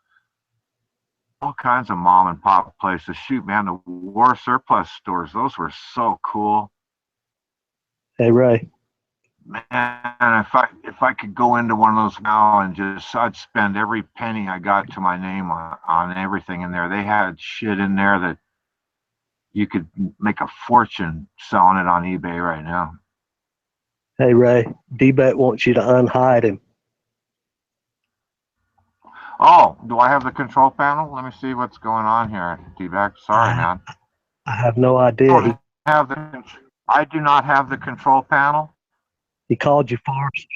all kinds of mom and pop places. Shoot, man, the war surplus stores, those were so cool. Hey, Ray. Man, if I could go into one of those now and just I'd spend every penny I got to my name on everything in there. They had shit in there that you could make a fortune selling it on eBay right now. Hey, Ray. D-Bet wants you to unhide him. Oh, do I have the control panel? Let me see what's going on here, D-Back. Sorry, man. I have no idea. I do not have the control panel. He called you first.